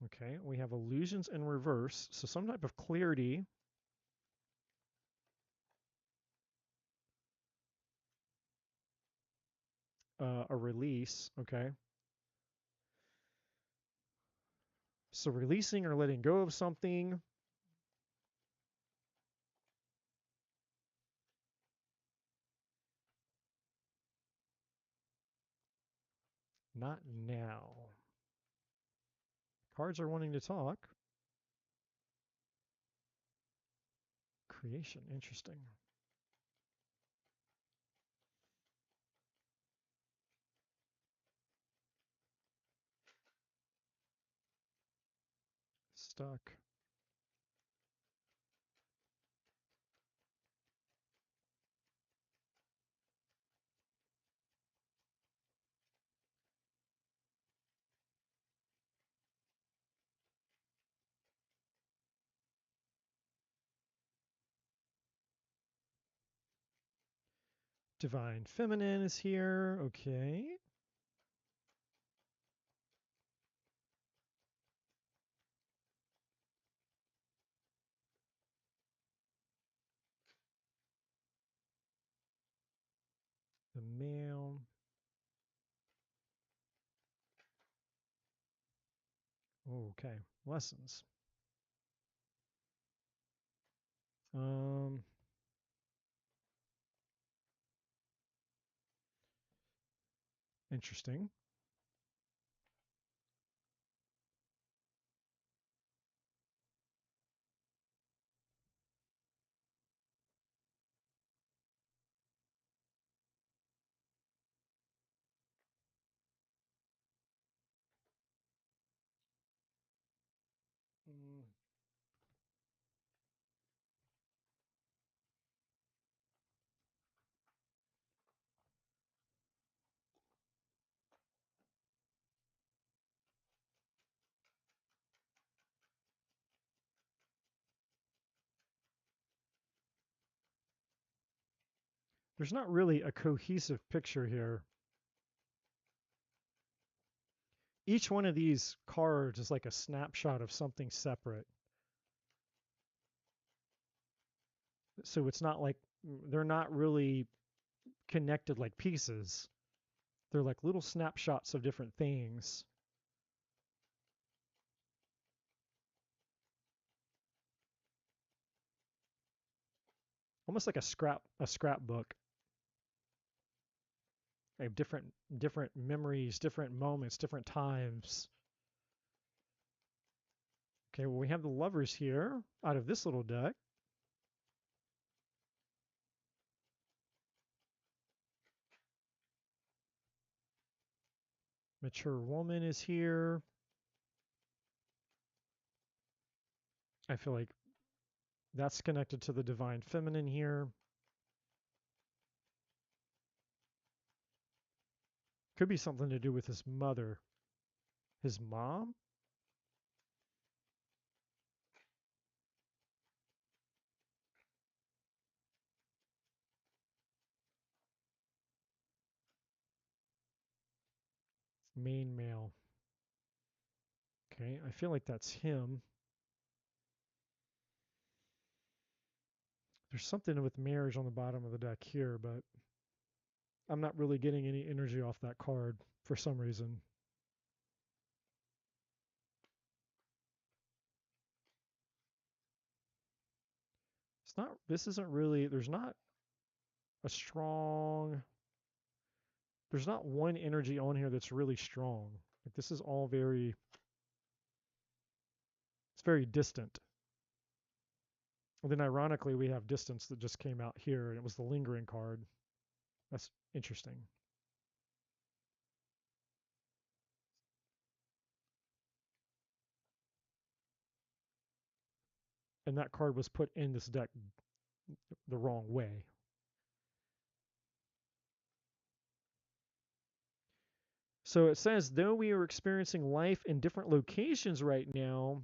Okay, we have illusions in reverse, so some type of clarity. A release, okay. So releasing or letting go of something. Not now. Cards are wanting to talk. Creation, interesting. Stuck. Divine Feminine is here. Okay. The male. Okay. Lessons. Um, Interesting. Mm, There's not really a cohesive picture here. Each one of these cards is like a snapshot of something separate. So it's not like they're not really connected like pieces. They're like little snapshots of different things. Almost like a scrapbook. They have different memories, different moments, different times. Okay, well we have the lovers here out of this little deck. Mature woman is here. I feel like that's connected to the divine feminine here. Could be something to do with his mother. His mom? Main male. Okay, I feel like that's him. There's something with marriage on the bottom of the deck here, but I'm not really getting any energy off that card for some reason. It's not, this isn't really, there's not a strong there's not one energy on here that's really strong. Like this is all very, it's very distant. And then ironically, we have distance that just came out here, and it was the lingering card. That's interesting. And that card was put in this deck the wrong way. So it says, though we are experiencing life in different locations right now,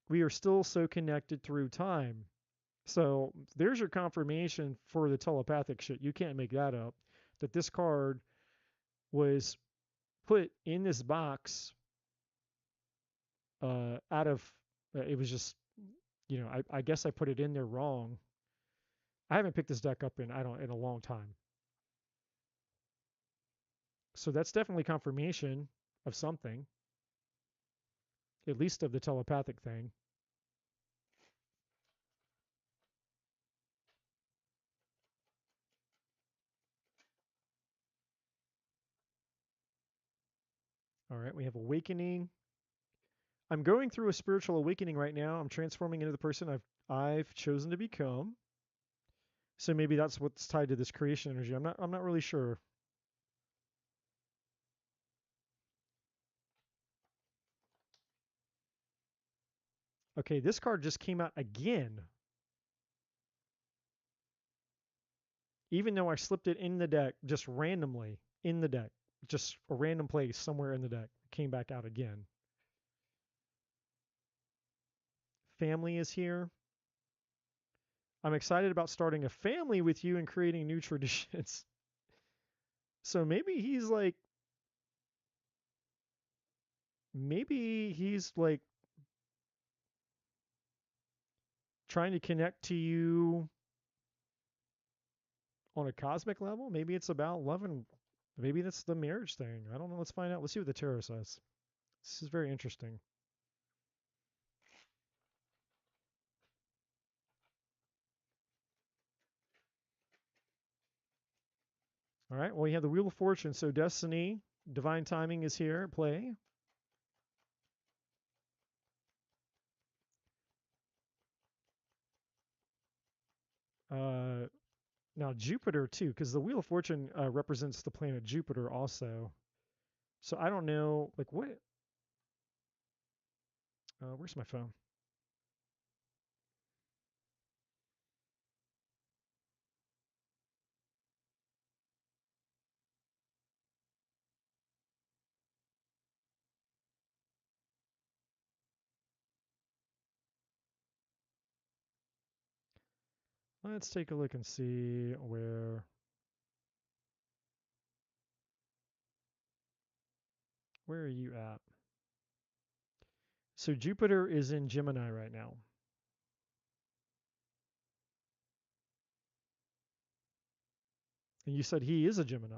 we are still so connected through time. So there's your confirmation for the telepathic shit. You can't make that up. That this card was put in this box out of, it was just, I guess I put it in there wrong. I haven't picked this deck up in a long time. So that's definitely confirmation of something, at least of the telepathic thing. All right, we have awakening. I'm going through a spiritual awakening right now. I'm transforming into the person I've chosen to become. So maybe that's what's tied to this creation energy. I'm not really sure. Okay, this card just came out again. Even though I slipped it in the deck just randomly in the deck, just a random place somewhere in the deck, it came back out again. Family is here. I'm excited about starting a family with you and creating new traditions. So maybe he's like trying to connect to you on a cosmic level. Maybe it's about love and maybe that's the marriage thing. I don't know. Let's find out. Let's see what the tarot says. This is very interesting. All right. Well, you have the Wheel of Fortune. So destiny, divine timing is here at play. Uh, Now Jupiter too, because the Wheel of Fortune represents the planet Jupiter also. So I don't know, like what? Where's my phone? Let's take a look and see where are you at? So Jupiter is in Gemini right now. And you said he is a Gemini.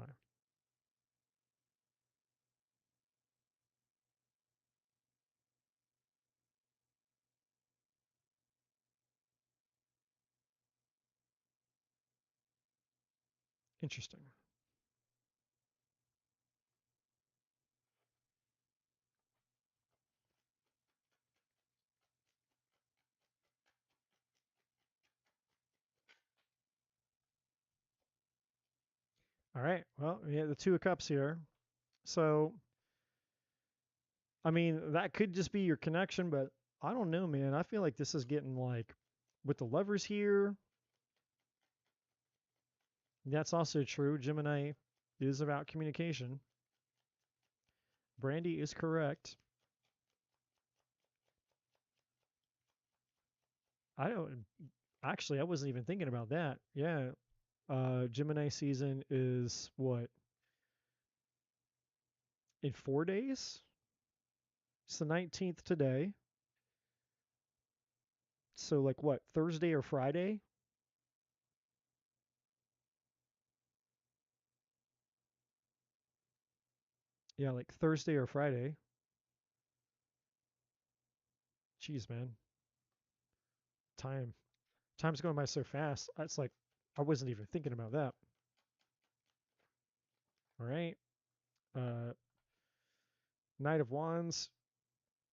Interesting. All right. Well, we have the Two of Cups here. So, I mean, that could just be your connection, but I don't know, man. I feel like this is getting like with the lovers here. That's also true. Gemini is about communication. Brandy is correct. I don't actually, I wasn't even thinking about that. Yeah. Gemini season is what? In 4 days? It's the 19th today. So, like, what? Thursday or Friday? Yeah, like Thursday or Friday. Jeez, man. Time. Time's going by so fast. It's like I wasn't even thinking about that. All right. Uh, Knight of Wands,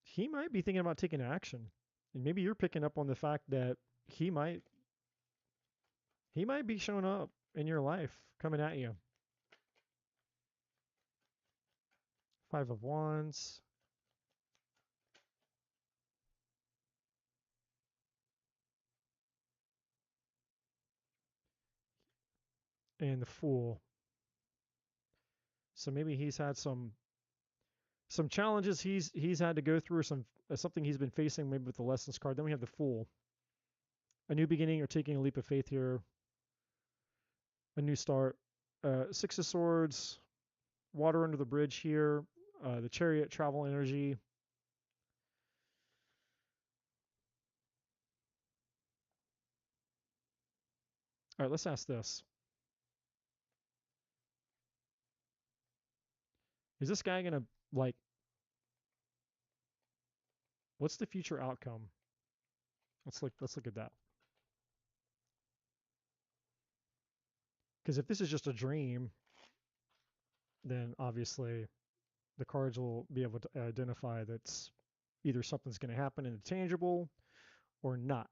he might be thinking about taking action. And maybe you're picking up on the fact that he might he might be showing up in your life, coming at you. Five of Wands and the Fool. So maybe he's had some challenges he's had to go through, or something he's been facing, maybe with the Lessons card. Then we have the Fool, a new beginning or taking a leap of faith here, a new start. Six of Swords, water under the bridge here. The Chariot, travel energy. All right, let's ask this: is this guy gonna like? What's the future outcome? Let's look at that. Because if this is just a dream, then obviously the cards will be able to identify that's either something's going to happen in the tangible or not.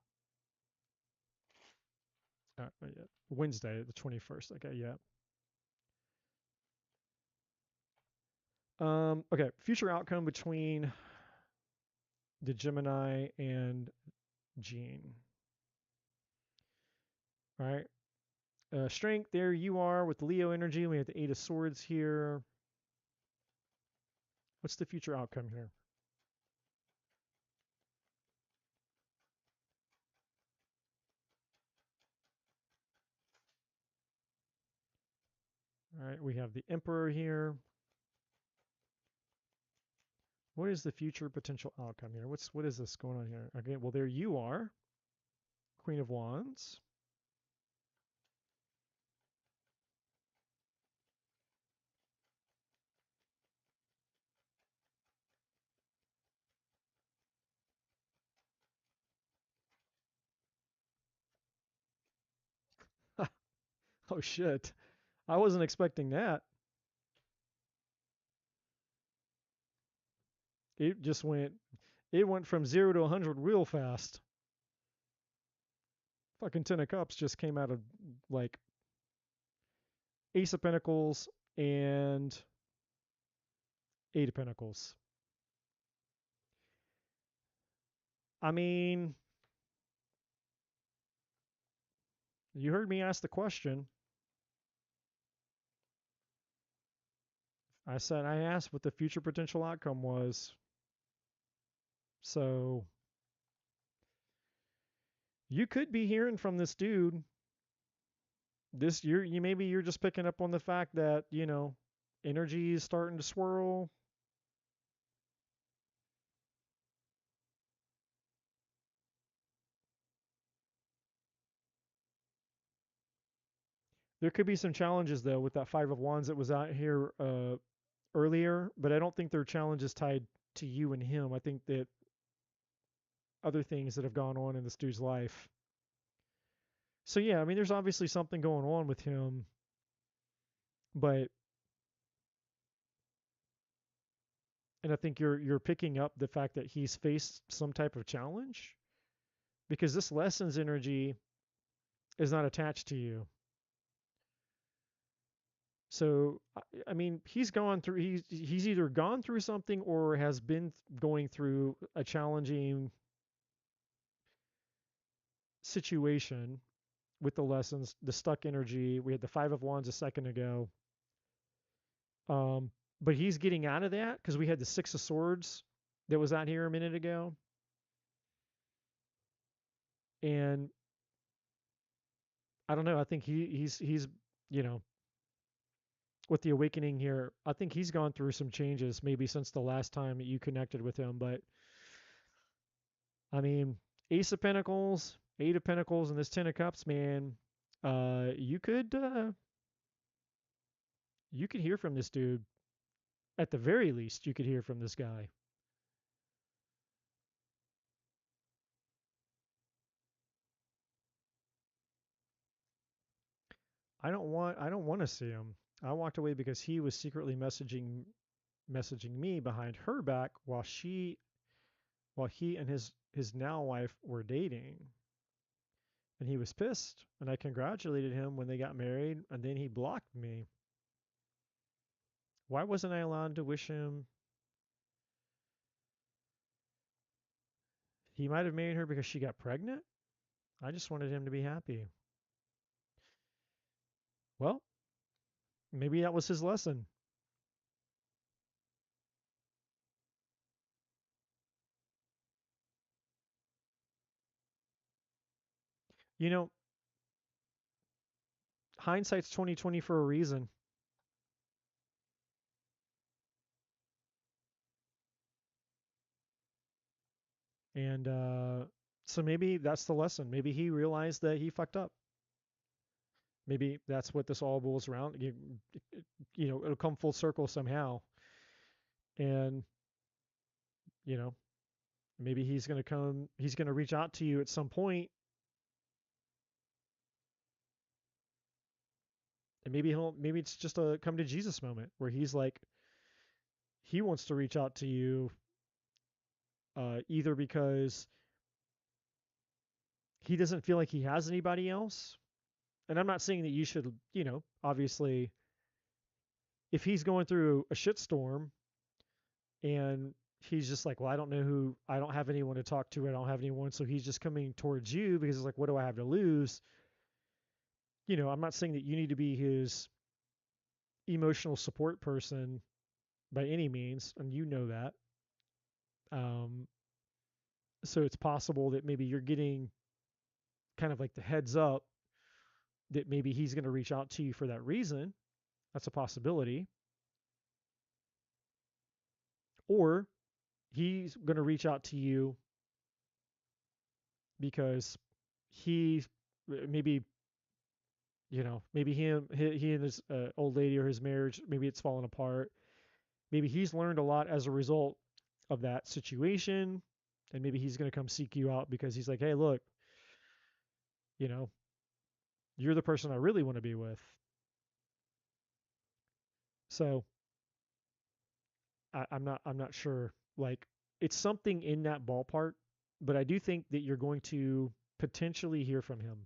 Yeah. Wednesday, the 21st. Okay, yeah. Okay, future outcome between the Gemini and Gene. All right. Strength, there you are with Leo energy. We have the Eight of Swords here. What's the future outcome here? All right, we have the Emperor here. What is the future potential outcome here? What is this going on here? Okay, well there you are, Queen of Wands. Oh shit, I wasn't expecting that. It just went from 0 to 100 real fast. Fucking Ten of Cups just came out of like Ace of Pentacles and Eight of Pentacles. I mean, you heard me ask the question. I asked what the future potential outcome was. So you could be hearing from this dude. Maybe you're just picking up on the fact that, energy is starting to swirl. There could be some challenges though with that Five of Wands that was out here earlier, but I don't think there are challenges tied to you and him. I think that other things that have gone on in this dude's life. So yeah, I mean, there's obviously something going on with him, but and I think you're picking up the fact that he's faced some type of challenge because this lessons energy is not attached to you. So I mean, he's either gone through something or has been going through a challenging situation with the lessons, the stuck energy. We had the Five of Wands a second ago. Um, but he's getting out of that because we had the Six of Swords that was out here a minute ago. And I don't know. I think he's you know with the awakening here. I think he's gone through some changes maybe since the last time you connected with him. But I mean, Ace of Pentacles, Eight of Pentacles, and this Ten of Cups, man. You could hear from this dude. At the very least, you could hear from this guy. I don't want to see him. I walked away because he was secretly messaging me behind her back while he and his now wife were dating. And he was pissed, and I congratulated him when they got married, and then he blocked me. Why wasn't I allowed to wish him? He might have married her because she got pregnant. I just wanted him to be happy. Well, maybe that was his lesson. You know, hindsight's 2020 for a reason. And so maybe that's the lesson. Maybe he realized that he fucked up. Maybe that's what this all boils around. It'll come full circle somehow. And, you know, maybe he's going to reach out to you at some point, and maybe it's just a come to Jesus moment where he's like, he wants to reach out to you, either because he doesn't feel like he has anybody else. And I'm not saying that you should, obviously, if he's going through a shitstorm and he's just like, well, I don't have anyone to talk to, I don't have anyone, so he's just coming towards you because it's like, what do I have to lose? I'm not saying that you need to be his emotional support person by any means, and you know that. Um, so it's possible that maybe you're getting kind of like the heads up that maybe he's going to reach out to you for that reason. That's a possibility. Or he's going to reach out to you because he maybe maybe he and his old lady or his marriage, maybe it's fallen apart. Maybe he's learned a lot as a result of that situation, and maybe he's going to come seek you out because he's like, hey, look, you know, you're the person I really want to be with. So I'm not sure. Like, it's something in that ballpark, but I do think that you're going to potentially hear from him.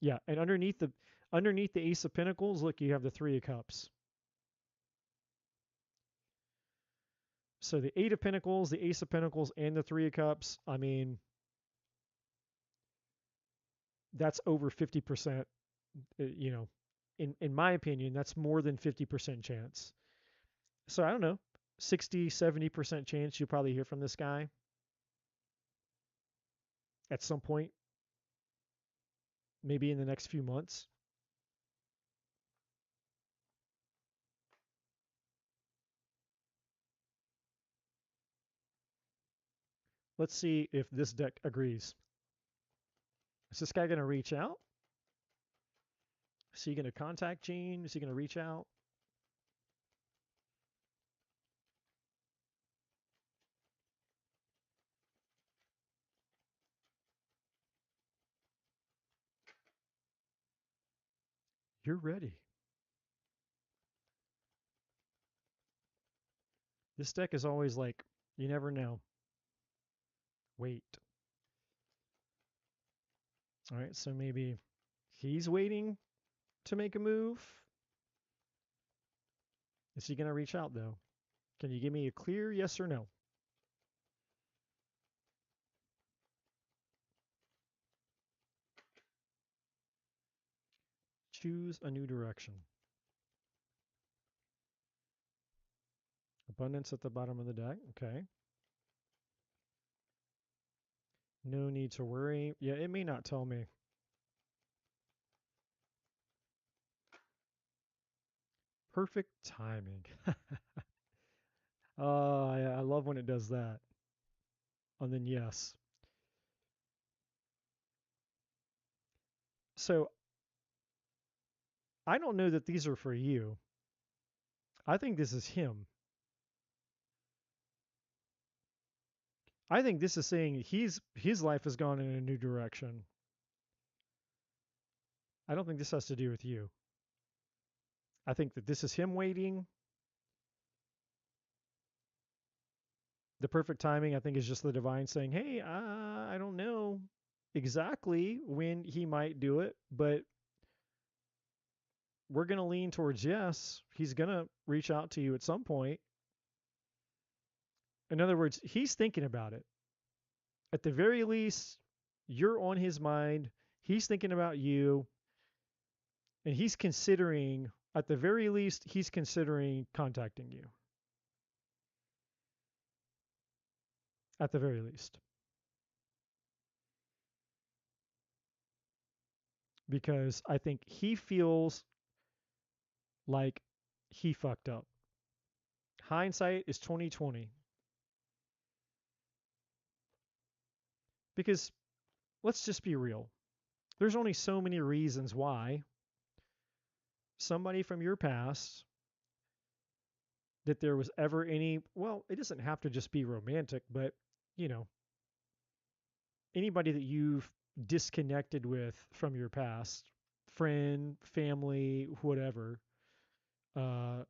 Yeah, and underneath the Ace of Pentacles, look, you have the Three of Cups. So the Eight of Pentacles, the Ace of Pentacles, and the Three of Cups. I mean, that's over 50%. You know, in my opinion, that's more than 50% chance. So I don't know, 60, 70% chance you'll probably hear from this guy at some point, maybe in the next few months. Let's see if this deck agrees. Is this guy going to reach out? Is he going to contact Gene? Is he going to reach out? You're ready. This deck is always like, you never know. Wait. All right, so maybe he's waiting to make a move. Is he going to reach out, though? Can you give me a clear yes or no? Choose a new direction. Abundance at the bottom of the deck. Okay. No need to worry. Yeah, it may not tell me. Perfect timing. I love when it does that. And then yes. So I don't know that these are for you. I think this is him. I think this is saying his life has gone in a new direction. I don't think this has to do with you. I think that this is him waiting. The perfect timing, I think, is just the divine saying, hey, I don't know exactly when he might do it, but we're going to lean towards yes. He's going to reach out to you at some point. In other words, he's thinking about it. At the very least, you're on his mind. He's thinking about you. And he's considering, at the very least, he's considering contacting you. At the very least. Because I think he feels like he fucked up. Hindsight is 2020. Because let's just be real. There's only so many reasons why somebody from your past that there was ever any, well, it doesn't have to just be romantic, but you know, anybody that you've disconnected with from your past, friend, family, whatever, uh,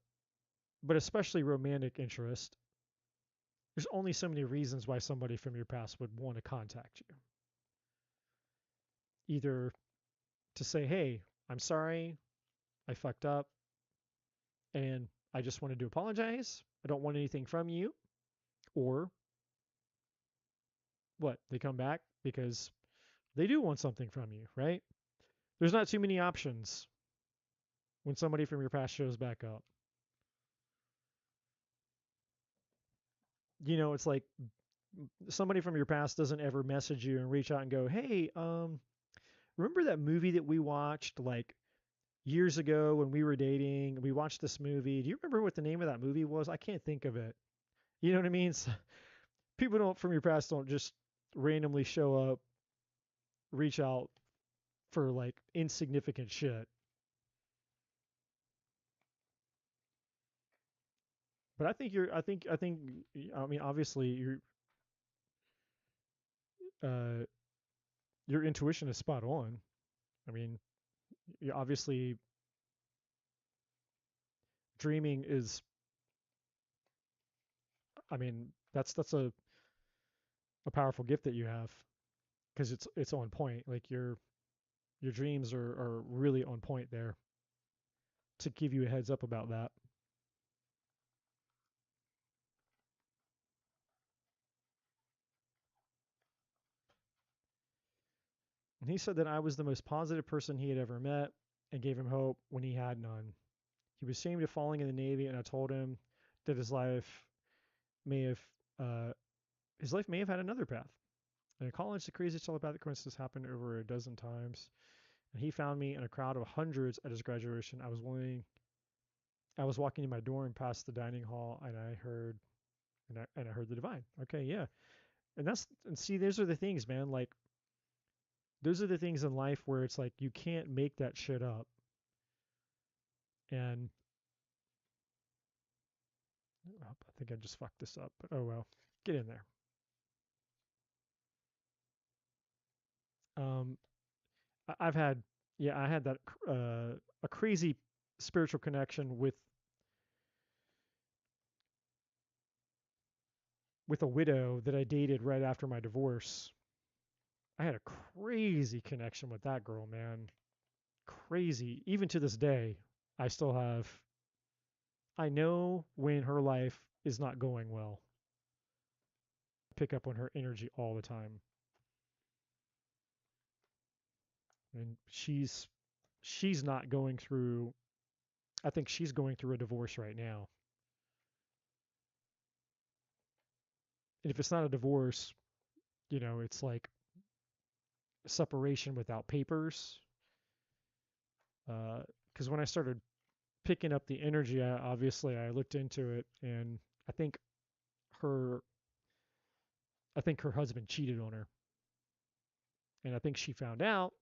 but especially romantic interest, there's only so many reasons why somebody from your past would want to contact you. Either to say, hey, I'm sorry, I fucked up, and I just wanted to apologize. I don't want anything from you. Or what? They come back because they do want something from you, right? There's not too many options when somebody from your past shows back up. You know, it's like somebody from your past doesn't ever message you and reach out and go, "Hey, remember that movie that we watched like years ago when we were dating? We watched this movie. Do you remember what the name of that movie was? I can't think of it." You know what I mean? So people don't from your past don't just randomly show up, reach out for like insignificant shit. But I mean, obviously uh, your intuition is spot on. I mean, you obviously dreaming is, I mean, that's a powerful gift that you have because it's on point. Like your dreams are really on point there to give you a heads up about that. And he said that I was the most positive person he had ever met and gave him hope when he had none. He was ashamed of falling in the Navy, and I told him that may have uh, his life may have had another path. In college, the craziest telepathic coincidence happened over a dozen times. And he found me in a crowd of hundreds at his graduation. I was walking in my dorm past the dining hall, and I heard the divine. Okay, yeah, and see, those are the things, man. Like those are the things in life where it's like you can't make that shit up. And oh, I think I just fucked this up, but oh well, get in there. Um, I've had, yeah, I had that a crazy spiritual connection with a widow that I dated right after my divorce. I had a crazy connection with that girl, man. Crazy. Even to this day, I still have, I know when her life is not going well. Pick up on her energy all the time. And she's not going through, I think she's going through a divorce right now. And if it's not a divorce, you know, it's like separation without papers. Because when I started picking up the energy, I looked into it, and I think her I think her husband cheated on her, and I think she found out.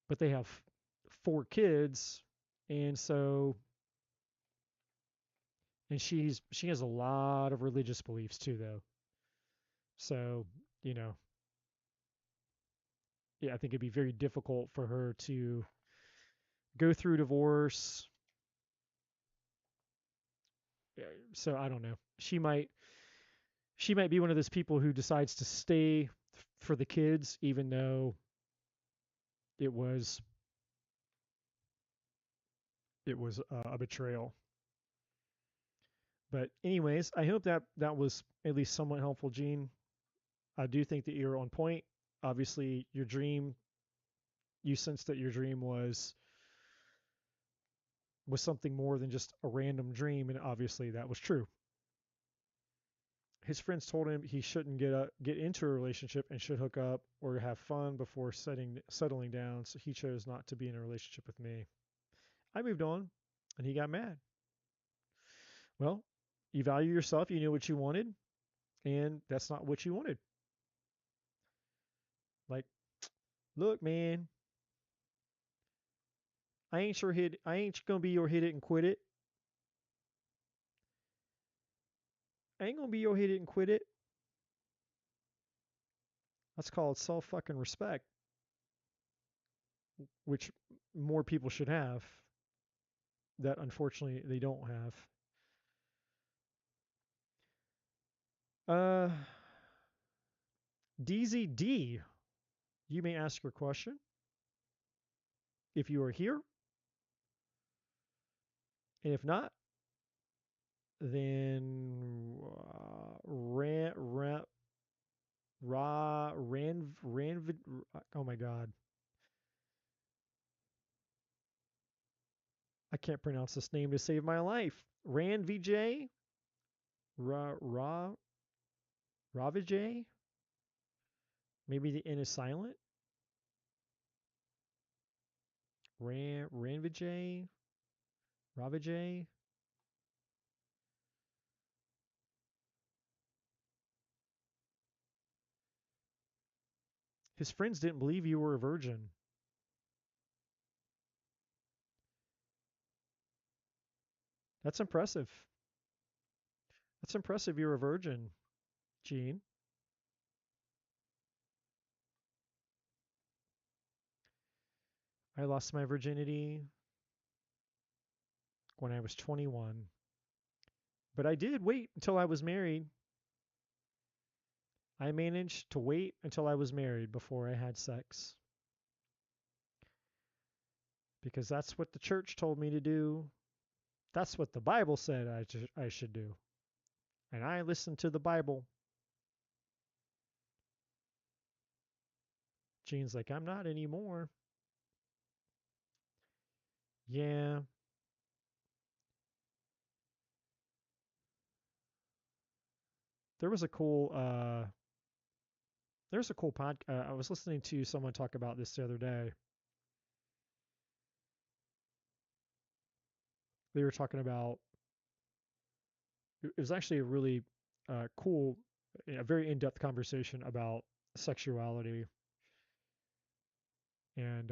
But they have 4 kids, and so and she has a lot of religious beliefs too, though. So you know, yeah, I think it'd be very difficult for her to go through divorce So I don't know. She might be one of those people who decides to stay for the kids, even though it was a betrayal. But anyways, I hope that was at least somewhat helpful, Gene. I do think that you're on point. Obviously, your dream, you sensed that your dream was something more than just a random dream, and obviously that was true. His friends told him he shouldn't get into a relationship and should hook up or have fun before settling down, so he chose not to be in a relationship with me. I moved on, and he got mad. Well, you value yourself, you knew what you wanted, and that's not what you wanted. Like, look, man, I ain't gonna be your hit it and quit it. I ain't gonna be your hit it and quit it. That's called self fucking respect, which more people should have. That unfortunately they don't have. Uh, DZD, you may ask your question. If you are here, and if not, then oh my god, I can't pronounce this name to save my life. Ran VJ, Ra Ra Ravijay. Maybe the N is silent. Ranvijay, Ravijay. His friends didn't believe you were a virgin. That's impressive. That's impressive. You're a virgin, Gene. I lost my virginity when I was 21. But I did wait until I was married. I managed to wait until I was married before I had sex. Because that's what the church told me to do. That's what the Bible said I should do. And I listened to the Bible. Gene's like, I'm not anymore. Yeah. There was a cool there's a cool I was listening to someone talk about this the other day. They were talking about it was actually a really cool, a very in-depth conversation about sexuality, and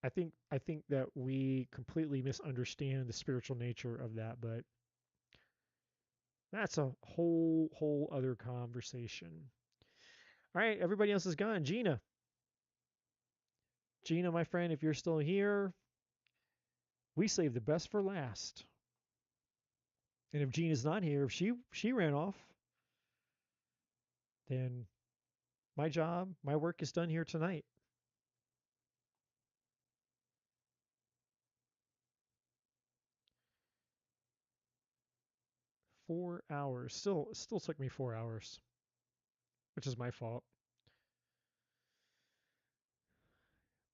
I think that we completely misunderstand the spiritual nature of that, but that's a whole other conversation. All right, everybody else is gone. Gina, my friend, if you're still here, we saved the best for last. And if Gina's not here, if she ran off, then my work is done here tonight. 4 hours. Still took me 4 hours, which is my fault.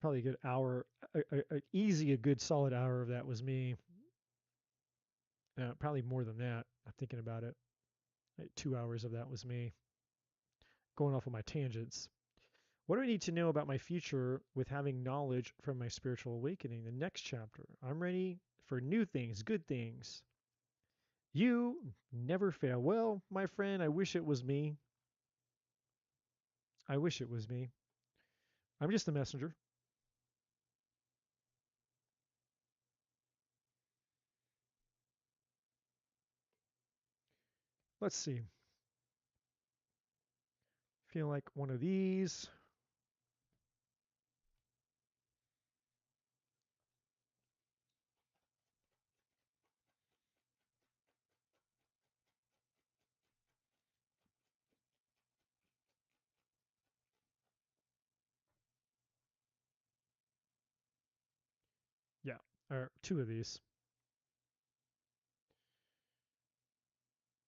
Probably a good hour, a good solid hour of that was me. Probably more than that. I'm thinking about it. Like 2 hours of that was me going off on my tangents. What do I need to know about my future with having knowledge from my spiritual awakening? The next chapter. I'm ready for new things, good things. You never fail. Well, my friend, I wish it was me. I wish it was me. I'm just a messenger. Let's see. Feel like one of these. or two of these.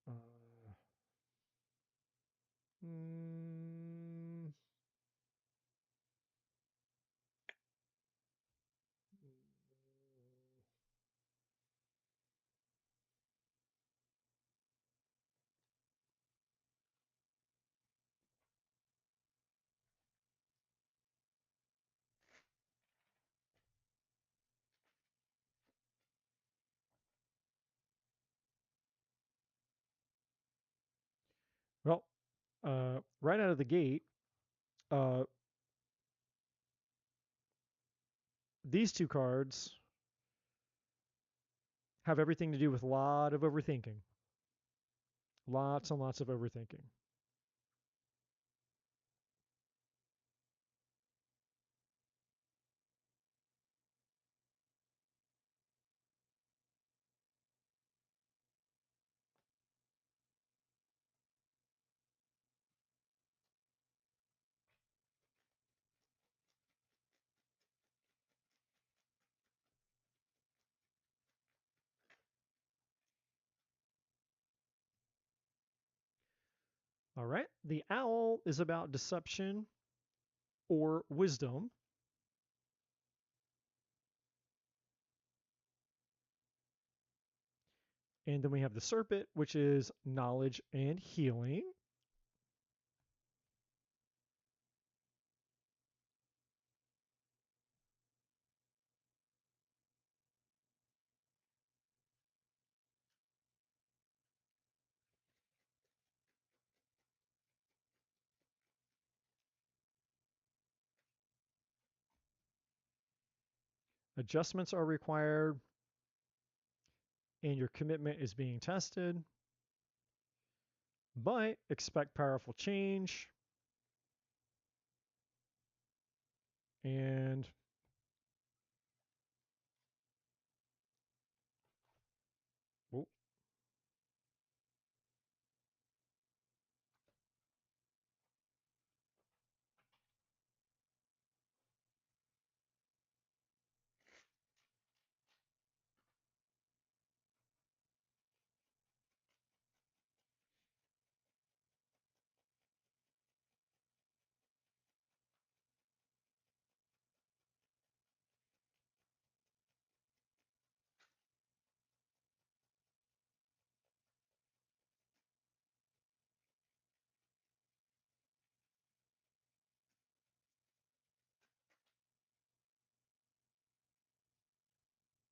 Uh, mm, well, right out of the gate, uh, these two cards have everything to do with a lot of overthinking. Lots and lots of overthinking. All right. The owl is about deception or wisdom. And then we have the serpent, which is knowledge and healing. Adjustments are required, and your commitment is being tested. But expect powerful change. And oh,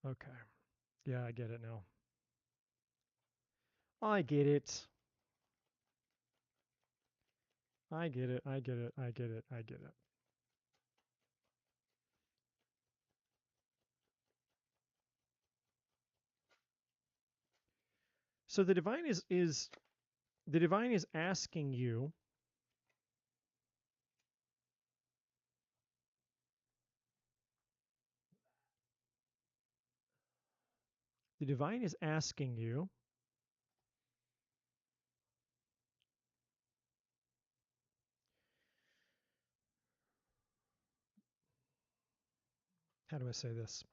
okay. Yeah, I get it now. I get it. I get it. I get it. I get it. I get it. So the divine is asking you, the divine is asking you, how do I say this?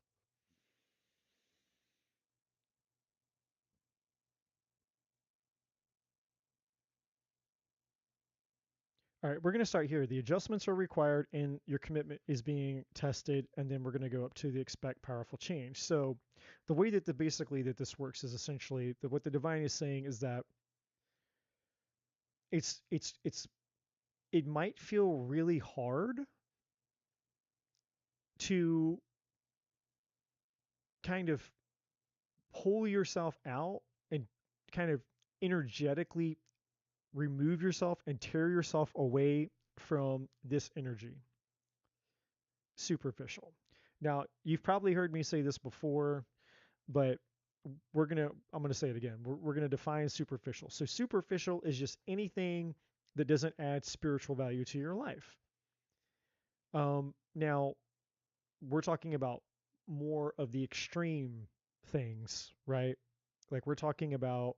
All right, we're going to start here. The adjustments are required and your commitment is being tested, and then we're going to go up to the expect powerful change. So the way that basically that this works is essentially that what the divine is saying is that it's it might feel really hard to kind of pull yourself out and kind of energetically remove yourself and tear yourself away from this energy. Superficial. Now, you've probably heard me say this before, but I'm gonna say it again. We're gonna define superficial. So superficial is just anything that doesn't add spiritual value to your life. Now we're talking about more of the extreme things, right? Like we're talking about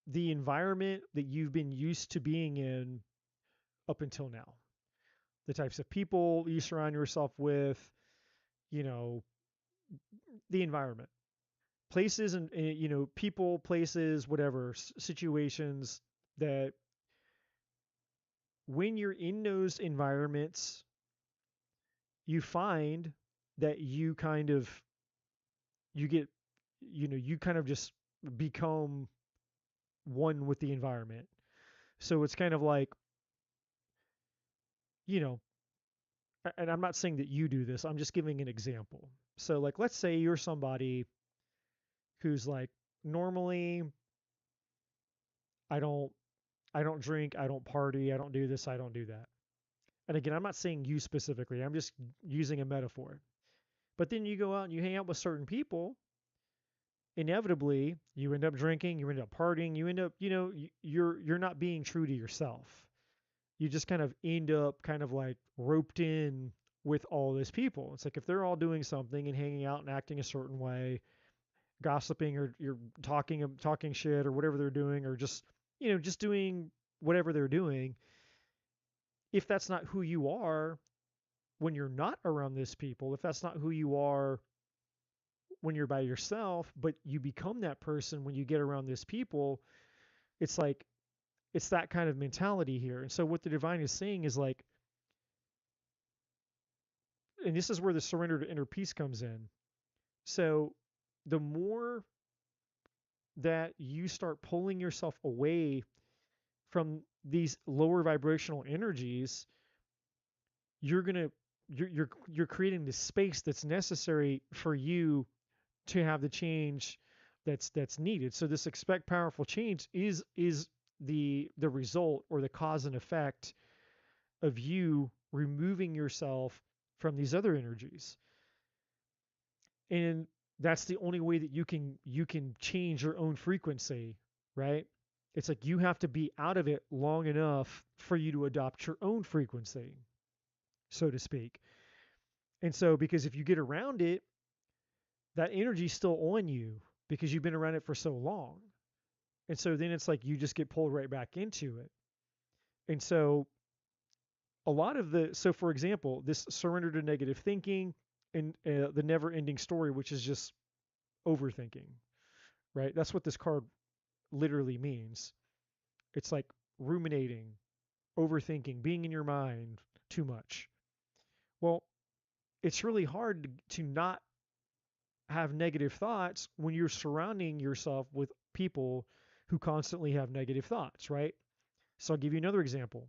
the environment that you've been used to being in up until now. the types of people you surround yourself with, you know, the environment, places and, people, places, whatever, situations that when you're in those environments, you find that you get, you kind of just become one with the environment. So it's kind of like, you know, and I'm not saying that you do this, I'm just giving an example. So, like, let's say you're somebody who's like, normally, I don't, I don't drink, I don't party, I don't do this, I don't do that. And again, I'm not saying you specifically, I'm just using a metaphor. But then you go out and you hang out with certain people, inevitably you end up drinking, you end up partying, you end up, you're not being true to yourself. You just kind of end up kind of like roped in with all these people. It's like if they're all doing something and hanging out and acting a certain way, gossiping, or you're talking shit or whatever they're doing, or just, just doing whatever they're doing. If that's not who you are when you're not around these people, if that's not who you are when you're by yourself, but you become that person when you get around these people, it's like, it's that kind of mentality here. And so what the divine is saying is like, and this is where the surrender to inner peace comes in. So the more that you start pulling yourself away from these lower vibrational energies, you're going to you're creating the space that's necessary for you to have the change that's needed. So this expect powerful change is the result or the cause and effect of you removing yourself from these other energies. And that's the only way that you can change your own frequency, right? It's like you have to be out of it long enough for you to adopt your own frequency, so to speak. And so because if you get around it, that energy's still on you because you've been around it for so long. And so then it's like you just get pulled right back into it. And so so for example, this surrender to negative thinking and the never ending story, which is just overthinking, right? That's what this card literally means. It's like ruminating, overthinking, being in your mind too much. Well, it's really hard to not have negative thoughts when you're surrounding yourself with people who constantly have negative thoughts, right? So I'll give you another example.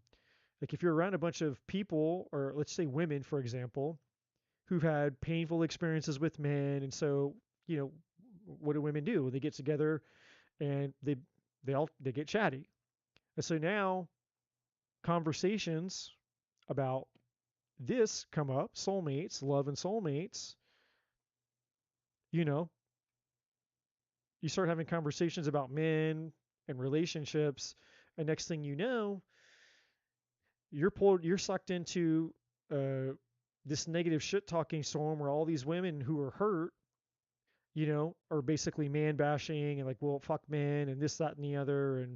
Like if you're around a bunch of people, or let's say women, for example, who've had painful experiences with men, and so, what do women do? They get together and they get chatty. And so now conversations about this come up, soulmates, love and soulmates, you know, you start having conversations about men and relationships, and next thing you know, you're sucked into this negative shit talking storm where all these women who are hurt, are basically man bashing and like, well, fuck men and this, that, and the other.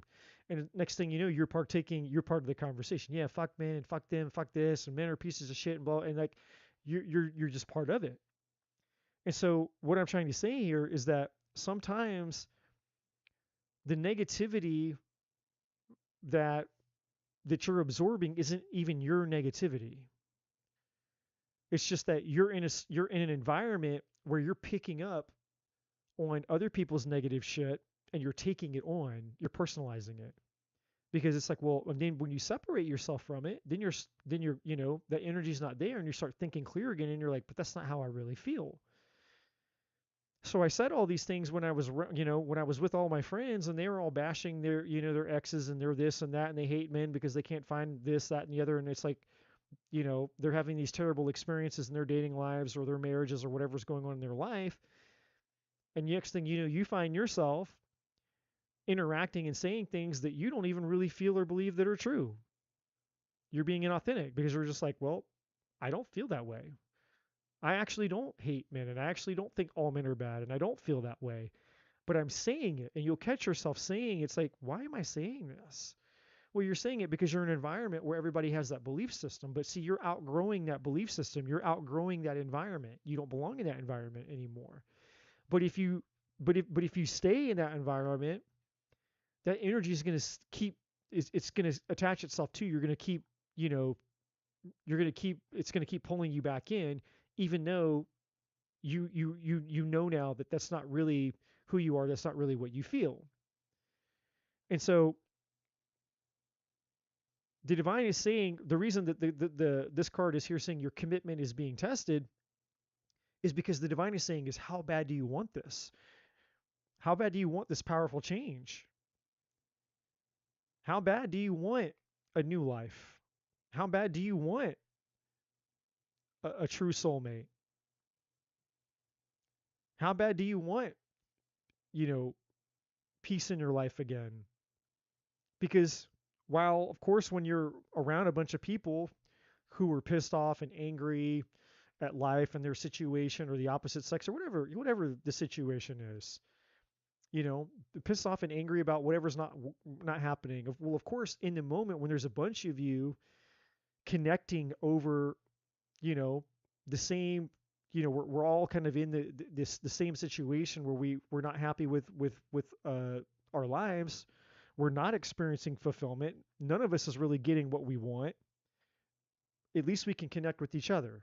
And next thing you know, you're part of the conversation. Yeah, fuck men and fuck them, fuck this, and men are pieces of shit and blah. And like, you're just part of it. And so what I'm trying to say here is that sometimes the negativity that you're absorbing isn't even your negativity. It's just that you're in an environment where you're picking up on other people's negative shit and you're taking it on, you're personalizing it. Because it's like, well, and then when you separate yourself from it, then you're, that energy's not there, and you start thinking clear again, and you're like, but that's not how I really feel. So I said all these things when I was, when I was with all my friends, and they were all bashing their exes and their this and that, and they hate men because they can't find this, that, and the other. And it's like, they're having these terrible experiences in their dating lives or their marriages or whatever's going on in their life. And next thing you know, you find yourself interacting and saying things that you don't even really feel or believe that are true. You're being inauthentic because you're just like, well, I don't feel that way. I actually don't hate men, and I actually don't think all men are bad, and I don't feel that way. But I'm saying it, and you'll catch yourself saying, it's like, why am I saying this? Well, you're saying it because you're in an environment where everybody has that belief system. But see, you're outgrowing that belief system. You're outgrowing that environment. You don't belong in that environment anymore. But if you but if you stay in that environment, that energy is going to keep it's going to attach itself to you. You're going to keep, you know, it's going to keep pulling you back in, even though you know now that that's not really who you are. That's not really what you feel. And so the divine is saying the reason that the this card is here saying your commitment is being tested is because the divine is saying is how bad do you want this? How bad do you want this powerful change? How bad do you want a new life? How bad do you want a true soulmate? How bad do you want, you know, peace in your life again? Because while, of course, when you're around a bunch of people who are pissed off and angry at life and their situation or the opposite sex or whatever the situation is, you know, pissed off and angry about whatever's not happening. Well, of course, in the moment when there's a bunch of you connecting over, you know, the same, you know, we're all kind of in the same situation where we're not happy with our lives. We're not experiencing fulfillment. None of us is really getting what we want. At least we can connect with each other.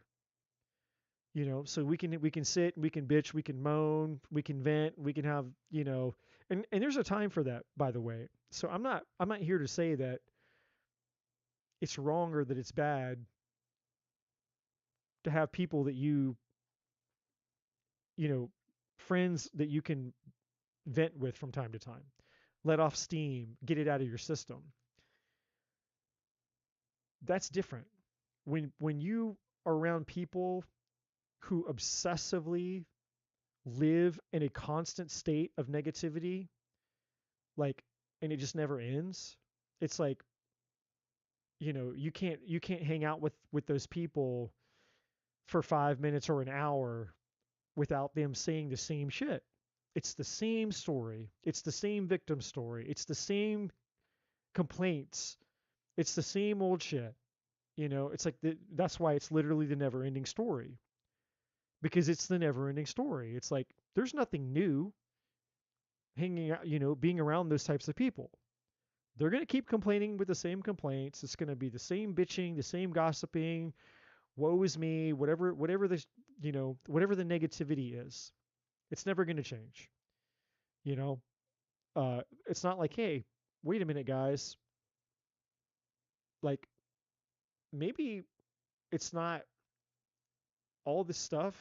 You know, so we can sit, we can bitch, we can moan, we can vent, we can have, you know, and there's a time for that, by the way. So I'm not here to say that it's wrong or that it's bad to have people that you know, friends that you can vent with from time to time. Let off steam, get it out of your system. That's different. When you are around people who obsessively live in a constant state of negativity, like, and it just never ends, it's like, you know, you can't hang out with those people for 5 minutes or an hour without them saying the same shit. It's the same story. It's the same victim story. It's the same complaints. It's the same old shit. You know, it's like that's why it's literally the never ending story, because it's the never ending story. It's like there's nothing new hanging out, you know, being around those types of people. They're going to keep complaining with the same complaints. It's going to be the same bitching, the same gossiping, woe is me, whatever this, you know, whatever the negativity is. It's never going to change. You know, it's not like, hey, wait a minute, guys. Like maybe it's not all this stuff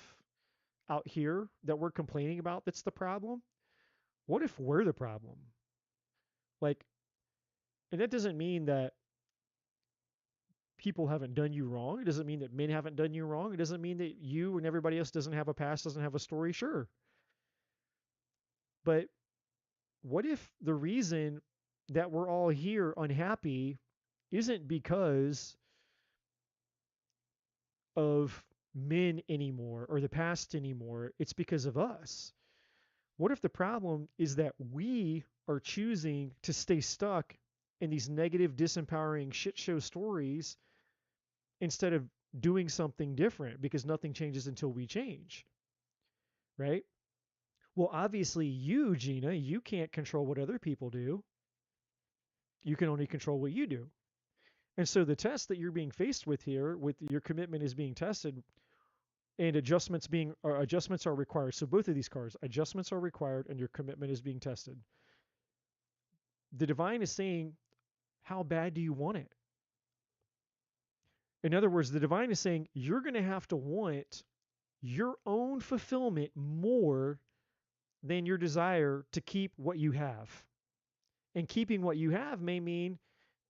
out here that we're complaining about that's the problem. What if we're the problem? Like, and that doesn't mean that people haven't done you wrong. It doesn't mean that men haven't done you wrong. It doesn't mean that you and everybody else doesn't have a past, doesn't have a story. Sure. But what if the reason that we're all here unhappy isn't because of men anymore or the past anymore? It's because of us. What if the problem is that we are choosing to stay stuck in these negative, disempowering shit show stories instead of doing something different, because nothing changes until we change, right? Well, obviously, you, Gina, you can't control what other people do. You can only control what you do. And so the test that you're being faced with here, with your commitment is being tested, and adjustments are required. So both of these cards, adjustments are required, and your commitment is being tested. The divine is saying, how bad do you want it? In other words, the divine is saying you're going to have to want your own fulfillment more than your desire to keep what you have. And keeping what you have may mean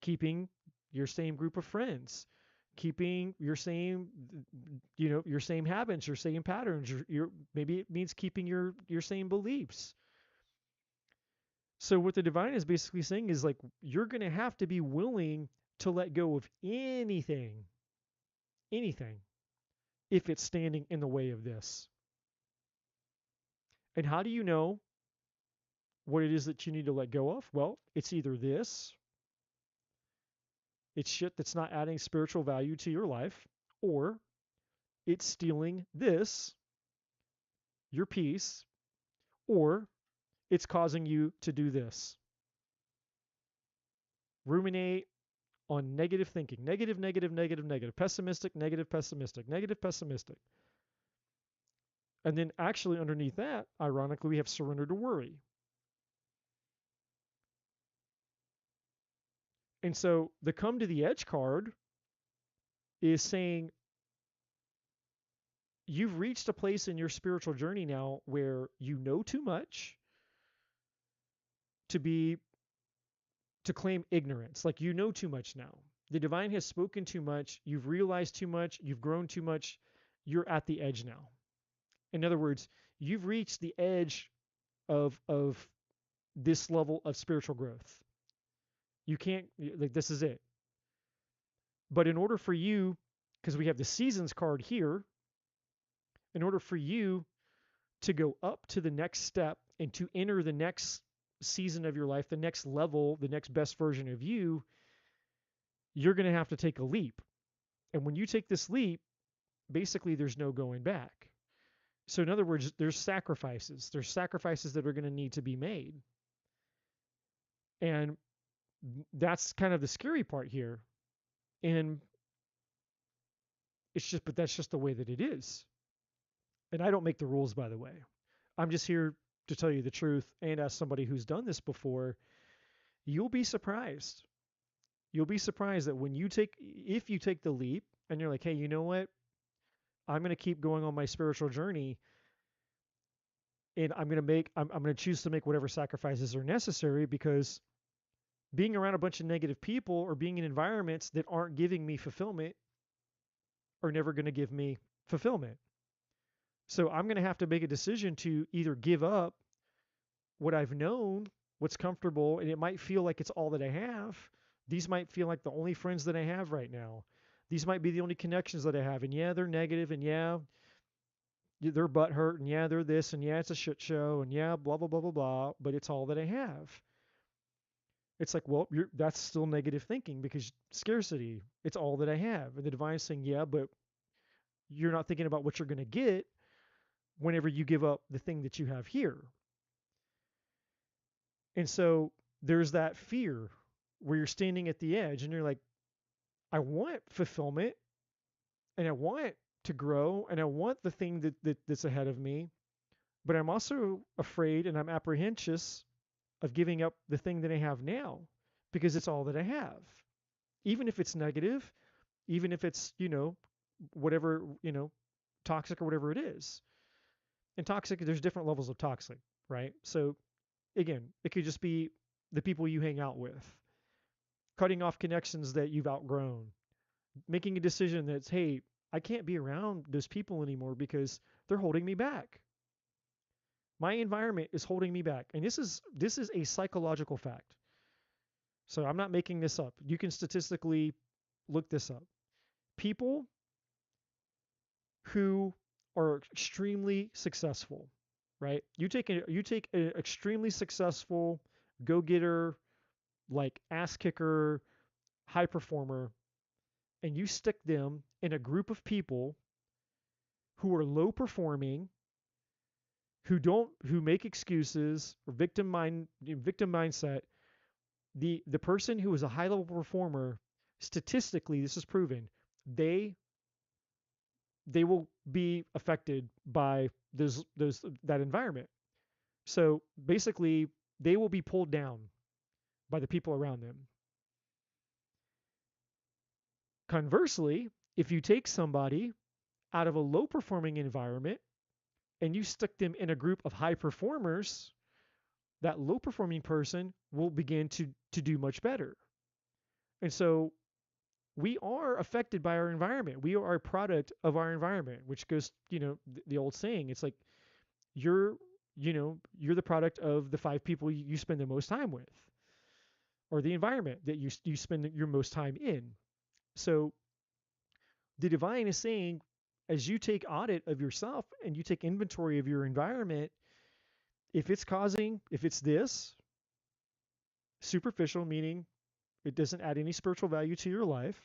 keeping your same group of friends, keeping your same, you know, your same habits, your same patterns. Maybe it means keeping your same beliefs. So what the divine is basically saying is like you're going to have to be willing to let go of anything, if it's standing in the way of this. And how do you know what it is that you need to let go of? Well, it's either this It's shit that's not adding spiritual value to your life, or it's stealing this, your peace, or it's causing you to do this. Ruminate on negative thinking. Negative, negative, negative, negative. Pessimistic, negative, pessimistic. Negative, pessimistic. And then actually underneath that, ironically, we have surrender to worry. And so the come to the edge card is saying you've reached a place in your spiritual journey now where you know too much to be to claim ignorance. Like you know too much now. The divine has spoken too much, you've realized too much, you've grown too much, you're at the edge now. In other words, you've reached the edge of this level of spiritual growth. You can't, like, this is it. But in order for you, because we have the seasons card here, in order for you to go up to the next step and to enter the next season of your life, the next level, the next best version of you, you're going to have to take a leap. And when you take this leap, basically there's no going back. So in other words, there's sacrifices. There's sacrifices that are going to need to be made. And that's kind of the scary part here. And but that's just the way that it is. And I don't make the rules, by the way. I'm just here to tell you the truth. And as somebody who's done this before, you'll be surprised. You'll be surprised that if you take the leap and you're like, hey, you know what? I'm going to keep going on my spiritual journey, and I'm going to choose to make whatever sacrifices are necessary, because being around a bunch of negative people or being in environments that aren't giving me fulfillment are never going to give me fulfillment. So I'm going to have to make a decision to either give up what I've known, what's comfortable, and it might feel like it's all that I have. These might feel like the only friends that I have right now. These might be the only connections that I have. And yeah, they're negative, and yeah, they're butthurt, and yeah, they're this, and yeah, it's a shit show, and yeah, blah, blah, blah, blah, blah, but it's all that I have. It's like, well, that's still negative thinking, because scarcity, it's all that I have. And the divine is saying, yeah, but you're not thinking about what you're going to get whenever you give up the thing that you have here. And so there's that fear where you're standing at the edge and you're like, I want fulfillment, and I want to grow, and I want the thing that's ahead of me, but I'm also afraid and I'm apprehensive of giving up the thing that I have now, because it's all that I have. Even if it's negative, even if it's, whatever, toxic or whatever it is. And toxic, there's different levels of toxic, right? So again, it could just be the people you hang out with, cutting off connections that you've outgrown, making a decision that's, hey, I can't be around those people anymore because they're holding me back. My environment is holding me back. And this is a psychological fact. So I'm not making this up. You can statistically look this up. People who are extremely successful, right? You take an extremely successful go-getter, like ass kicker, high performer, and you stick them in a group of people who are low performing, who make excuses, or victim mindset. The person who is a high level performer, statistically, this is proven, they will be affected by that environment. So basically, they will be pulled down by the people around them. Conversely, if you take somebody out of a low performing environment and you stick them in a group of high performers, that low performing person will begin to do much better. And so we are affected by our environment. We are a product of our environment, which goes, the old saying, it's like you're the product of the 5 people you spend the most time with, or the environment that you spend your most time in. So the divine is saying, as you take audit of yourself and you take inventory of your environment, if it's this superficial, meaning it doesn't add any spiritual value to your life,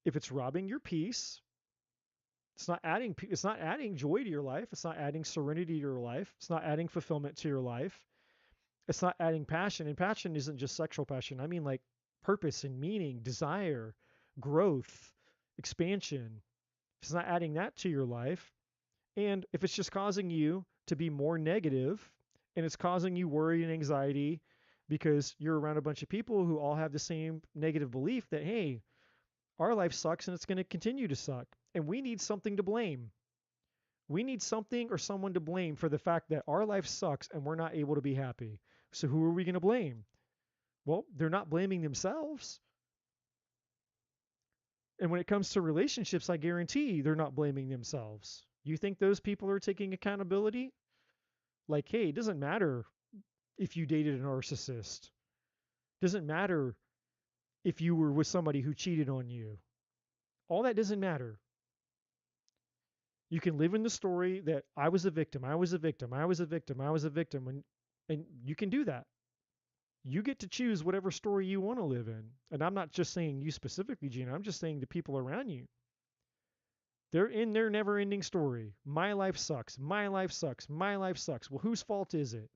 if it's robbing your peace, it's not adding joy to your life, it's not adding serenity to your life, it's not adding fulfillment to your life, it's not adding passion. And passion isn't just sexual passion. I mean like purpose and meaning, desire, growth, expansion. If it's not adding that to your life, and if it's just causing you to be more negative and it's causing you worry and anxiety because you're around a bunch of people who all have the same negative belief that, hey, our life sucks and it's going to continue to suck. And we need something to blame. We need something or someone to blame for the fact that our life sucks and we're not able to be happy. So who are we going to blame? Well, they're not blaming themselves. And when it comes to relationships, I guarantee they're not blaming themselves. You think those people are taking accountability? Like, hey, it doesn't matter if you dated a narcissist. It doesn't matter if you were with somebody who cheated on you. All that doesn't matter. You can live in the story that I was a victim, I was a victim, I was a victim, I was a victim, and you can do that. You get to choose whatever story you want to live in. And I'm not just saying you specifically, Gina, I'm just saying the people around you. They're in their never ending story. My life sucks. My life sucks. My life sucks. Well, whose fault is it?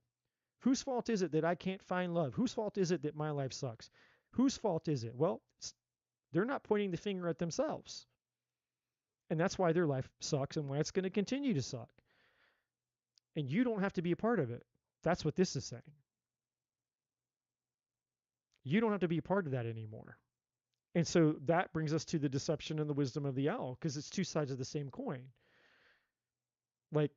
Whose fault is it that I can't find love? Whose fault is it that my life sucks? Whose fault is it? Well, they're not pointing the finger at themselves. And that's why their life sucks and why it's going to continue to suck. And you don't have to be a part of it. That's what this is saying. You don't have to be a part of that anymore. And so that brings us to the deception and the wisdom of the owl, because it's two sides of the same coin. Like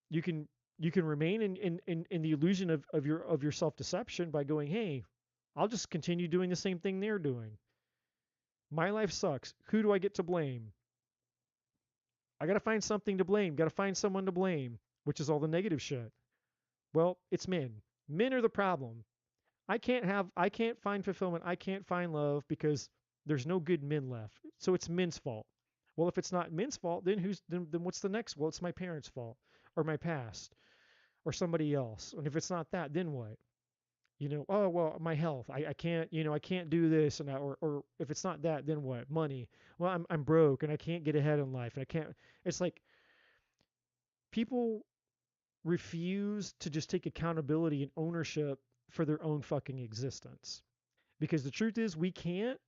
you can remain in the illusion of your self-deception by going, hey, I'll just continue doing the same thing they're doing. My life sucks. Who do I get to blame? I got to find something to blame. Got to find someone to blame, which is all the negative shit. Well, it's men. Men are the problem. I can't find fulfillment. I can't find love because there's no good men left. So it's men's fault. Well, if it's not men's fault, then what's the next? Well, it's my parents' fault or my past or somebody else. And if it's not that, then what? Oh, well, my health. I can't, I can't do this and that, or if it's not that, then what? Money. Well, I'm broke and I can't get ahead in life and I can't. It's like people refuse to just take accountability and ownership for their own fucking existence. Because the truth is, we can't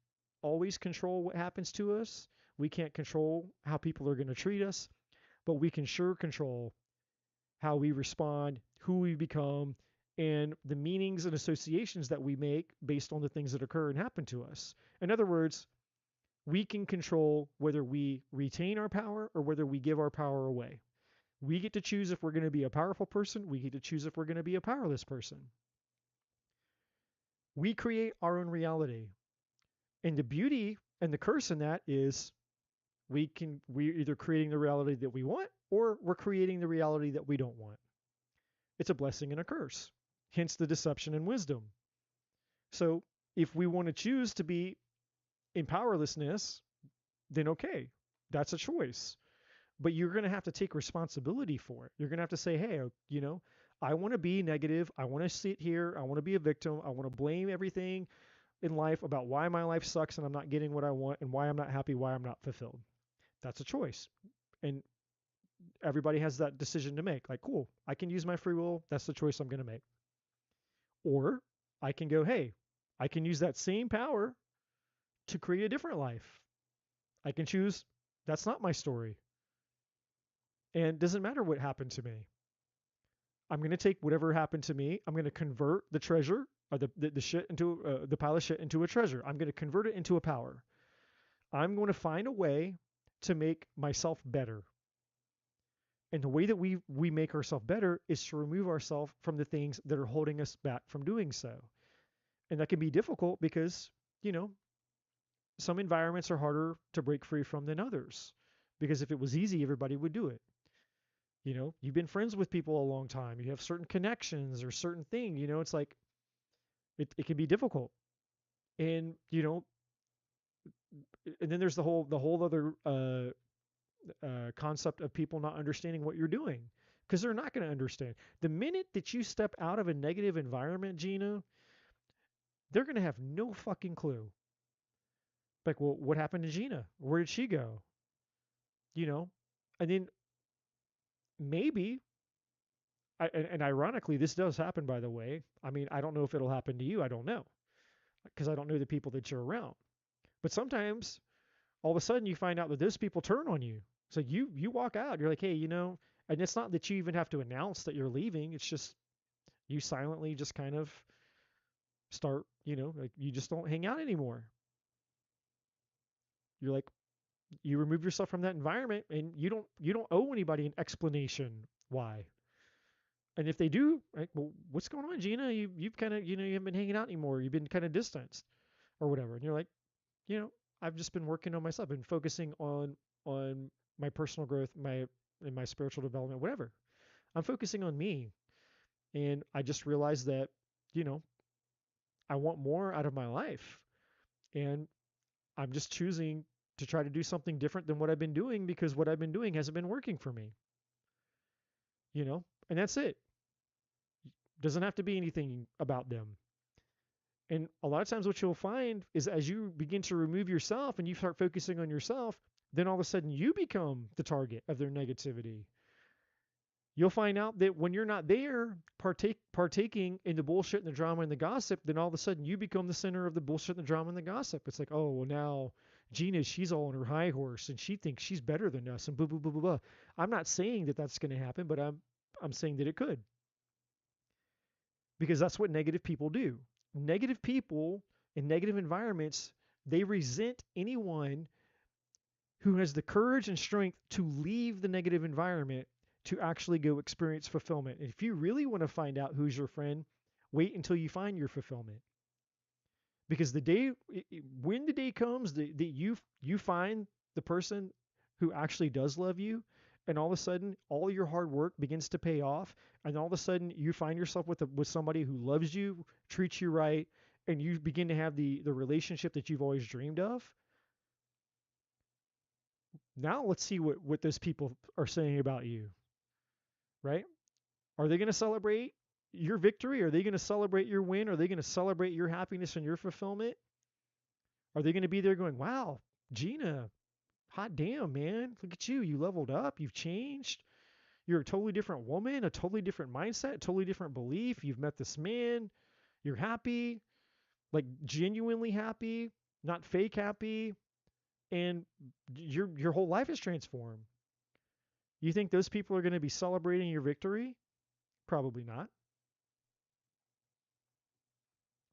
always control what happens to us. We can't control how people are going to treat us, but we can sure control how we respond, who we become, and the meanings and associations that we make based on the things that occur and happen to us. In other words, we can control whether we retain our power or whether we give our power away. We get to choose if we're going to be a powerful person. We get to choose if we're going to be a powerless person. We create our own reality. And the beauty and the curse in that is we're either creating the reality that we want or we're creating the reality that we don't want. It's a blessing and a curse. Hence the deception and wisdom. So if we want to choose to be in powerlessness, then okay, that's a choice. But you're going to have to take responsibility for it. You're going to have to say, hey, I want to be negative. I want to sit here. I want to be a victim. I want to blame everything in life about why my life sucks and I'm not getting what I want and why I'm not happy, why I'm not fulfilled. That's a choice. And everybody has that decision to make. Like, cool, I can use my free will. That's the choice I'm going to make. Or I can go, hey, I can use that same power to create a different life. I can choose, that's not my story. And it doesn't matter what happened to me. I'm going to take whatever happened to me. I'm going to convert the treasure or the shit into the pile of shit into a treasure. I'm going to convert it into a power. I'm going to find a way to make myself better. And the way that we make ourselves better is to remove ourselves from the things that are holding us back from doing so. And that can be difficult because, some environments are harder to break free from than others. Because if it was easy, everybody would do it. You've been friends with people a long time. You have certain connections or certain thing. It's like it can be difficult. And and then there's the whole other concept of people not understanding what you're doing, because they're not going to understand. The minute that you step out of a negative environment, Gina, they're going to have no fucking clue. Like, well, what happened to Gina? Where did she go? You know? And then maybe, and ironically, this does happen, by the way. I mean, I don't know if it'll happen to you. I don't know because I don't know the people that you're around. But sometimes all of a sudden you find out that those people turn on you. So you walk out. You're like, hey, and it's not that you even have to announce that you're leaving. It's just you silently just kind of start, like you just don't hang out anymore. You're like, you remove yourself from that environment, and you don't owe anybody an explanation why. And if they do, like, well, what's going on, Gina? You've kind of, you haven't been hanging out anymore. You've been kind of distanced or whatever. And you're like, you know, I've just been working on myself, been focusing on my personal growth, my spiritual development, whatever. I'm focusing on me, and I just realized that, you know, I want more out of my life, and I'm just choosing to try to do something different than what I've been doing because what I've been doing hasn't been working for me, and that's it. Doesn't have to be anything about them. And a lot of times, what you'll find is as you begin to remove yourself and you start focusing on yourself, then all of a sudden you become the target of their negativity. You'll find out that when you're not there partaking in the bullshit and the drama and the gossip, then all of a sudden you become the center of the bullshit and the drama and the gossip. It's like, oh, well, now Gina, she's all on her high horse and she thinks she's better than us and blah, blah, blah, blah, blah. I'm not saying that that's going to happen, but I'm saying that it could, because that's what negative people do. Negative people in negative environments, they resent anyone who has the courage and strength to leave the negative environment to actually go experience fulfillment. And if you really want to find out who's your friend, wait until you find your fulfillment. Because when the day comes that you find the person who actually does love you, and all of a sudden all your hard work begins to pay off, and all of a sudden you find yourself with somebody who loves you, treats you right, and you begin to have the relationship that you've always dreamed of. Now let's see what those people are saying about you, right? Are they going to celebrate your victory? Are they going to celebrate your win? Are they going to celebrate your happiness and your fulfillment? Are they going to be there going, wow, Gina, hot damn, man, look at you. You leveled up. You've changed. You're a totally different woman, a totally different mindset, a totally different belief. You've met this man. You're happy, like genuinely happy, not fake happy. And your whole life is transformed. You think those people are going to be celebrating your victory? Probably not.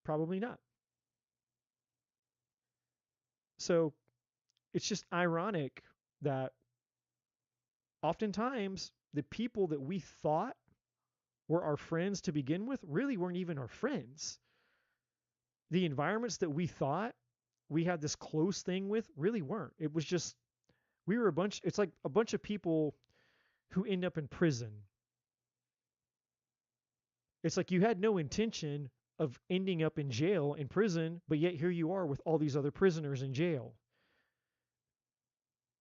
Probably not. So it's just ironic that oftentimes the people that we thought were our friends to begin with really weren't even our friends. The environments that we thought we had this close thing with really weren't. It was just, it's like a bunch of people who end up in prison. It's like you had no intention of ending up in jail, in prison, but yet here you are with all these other prisoners in jail.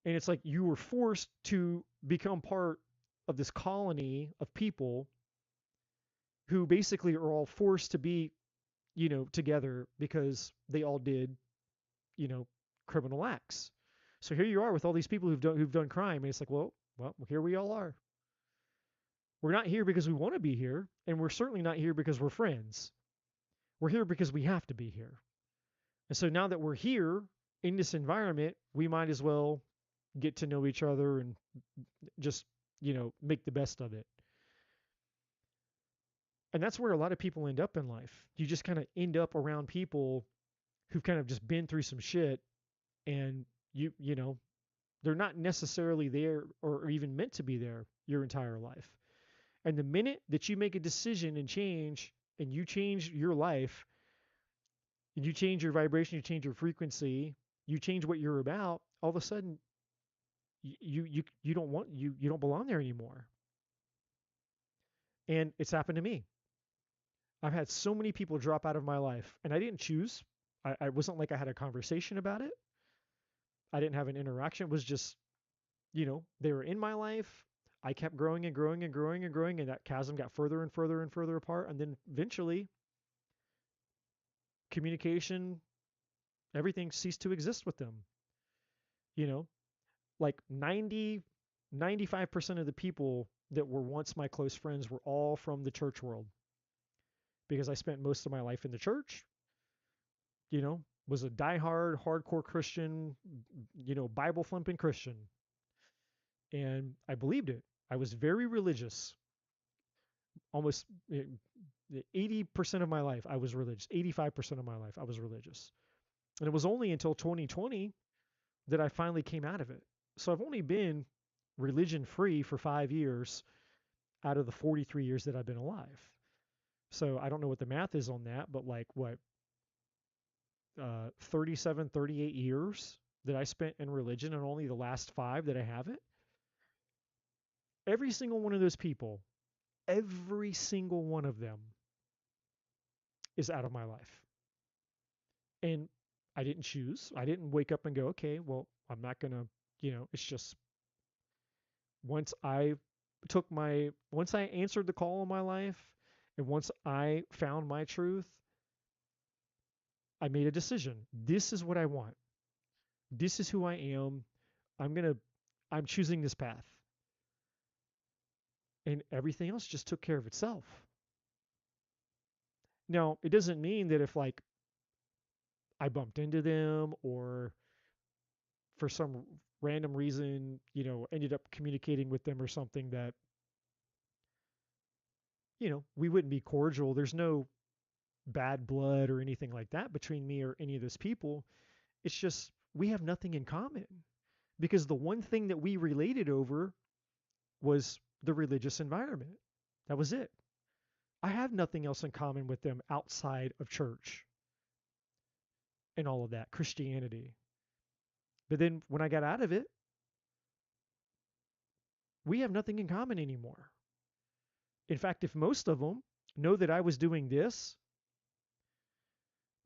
And it's like you were forced to become part of this colony of people who basically are all forced to be, together because they all did, criminal acts. So here you are with all these people who've done crime, and it's like, well, here we all are. We're not here because we want to be here, and we're certainly not here because we're friends. We're here because we have to be here. And so now that we're here in this environment, we might as well get to know each other and just, make the best of it. And that's where a lot of people end up in life. You just kind of end up around people who've kind of just been through some shit, and they're not necessarily there or even meant to be there your entire life. And the minute that you make a decision and you change your life, and you change your vibration, you change your frequency, you change what you're about, all of a sudden you don't belong there anymore. And it's happened to me. I've had so many people drop out of my life, and I didn't choose. I wasn't like I had a conversation about it. I didn't have an interaction. It was just, they were in my life. I kept growing and growing and growing and growing, and that chasm got further and further and further apart. And then eventually, communication, everything ceased to exist with them. You know, like 95% of the people that were once my close friends were all from the church world because I spent most of my life in the church, was a diehard, hardcore Christian, Bible thumping Christian. And I believed it. I was very religious. Almost 80% of my life, I was religious. 85% of my life, I was religious. And it was only until 2020 that I finally came out of it. So I've only been religion free for 5 years out of the 43 years that I've been alive. So I don't know what the math is on that, but like what, 37, 38 years that I spent in religion and only the last 5 that I haven't. Every single one of those people, every single one of them is out of my life. And I didn't choose. I didn't wake up and go, okay, well, I'm not going to, it's just once I answered the call in my life and once I found my truth, I made a decision. This is what I want. This is who I am. I'm choosing this path. And everything else just took care of itself. Now, it doesn't mean that if like I bumped into them or for some random reason, ended up communicating with them or something that, we wouldn't be cordial. There's no bad blood or anything like that between me or any of those people. It's just we have nothing in common because the one thing that we related over was the religious environment. That was it. I have nothing else in common with them outside of church and all of that, Christianity. But then when I got out of it, we have nothing in common anymore. In fact, if most of them know that I was doing this,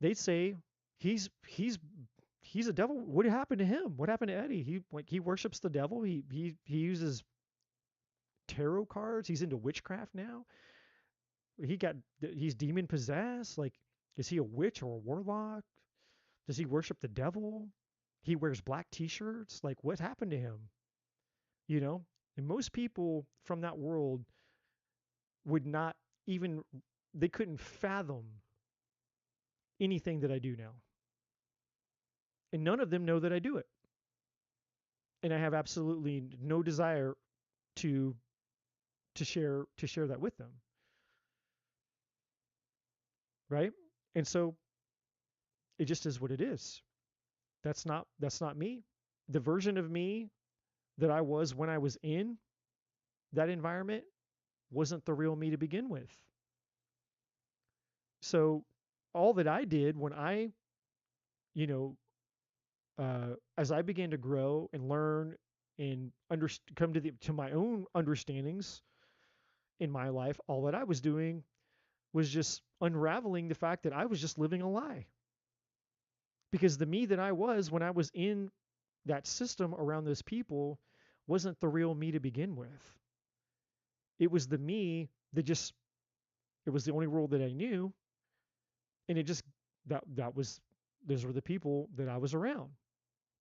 they'd say he's a devil. What happened to him? What happened to Eddie? He worships the devil. He uses tarot cards. He's into witchcraft now. He's demon possessed. Like, is he a witch or a warlock? Does he worship the devil? He wears black t-shirts. Like, what happened to him? And most people from that world would not even, they couldn't fathom anything that I do now. And none of them know that I do it. And I have absolutely no desire to share that with them. Right? And so it just is what it is. That's not me. The version of me that I was when I was in that environment wasn't the real me to begin with. So all that I did when I, as I began to grow and learn and come to my own understandings in my life, all that I was doing was just unraveling the fact that I was just living a lie. Because the me that I was when I was in that system around those people wasn't the real me to begin with. It was the me that it was the only world that I knew. And it just, those were the people that I was around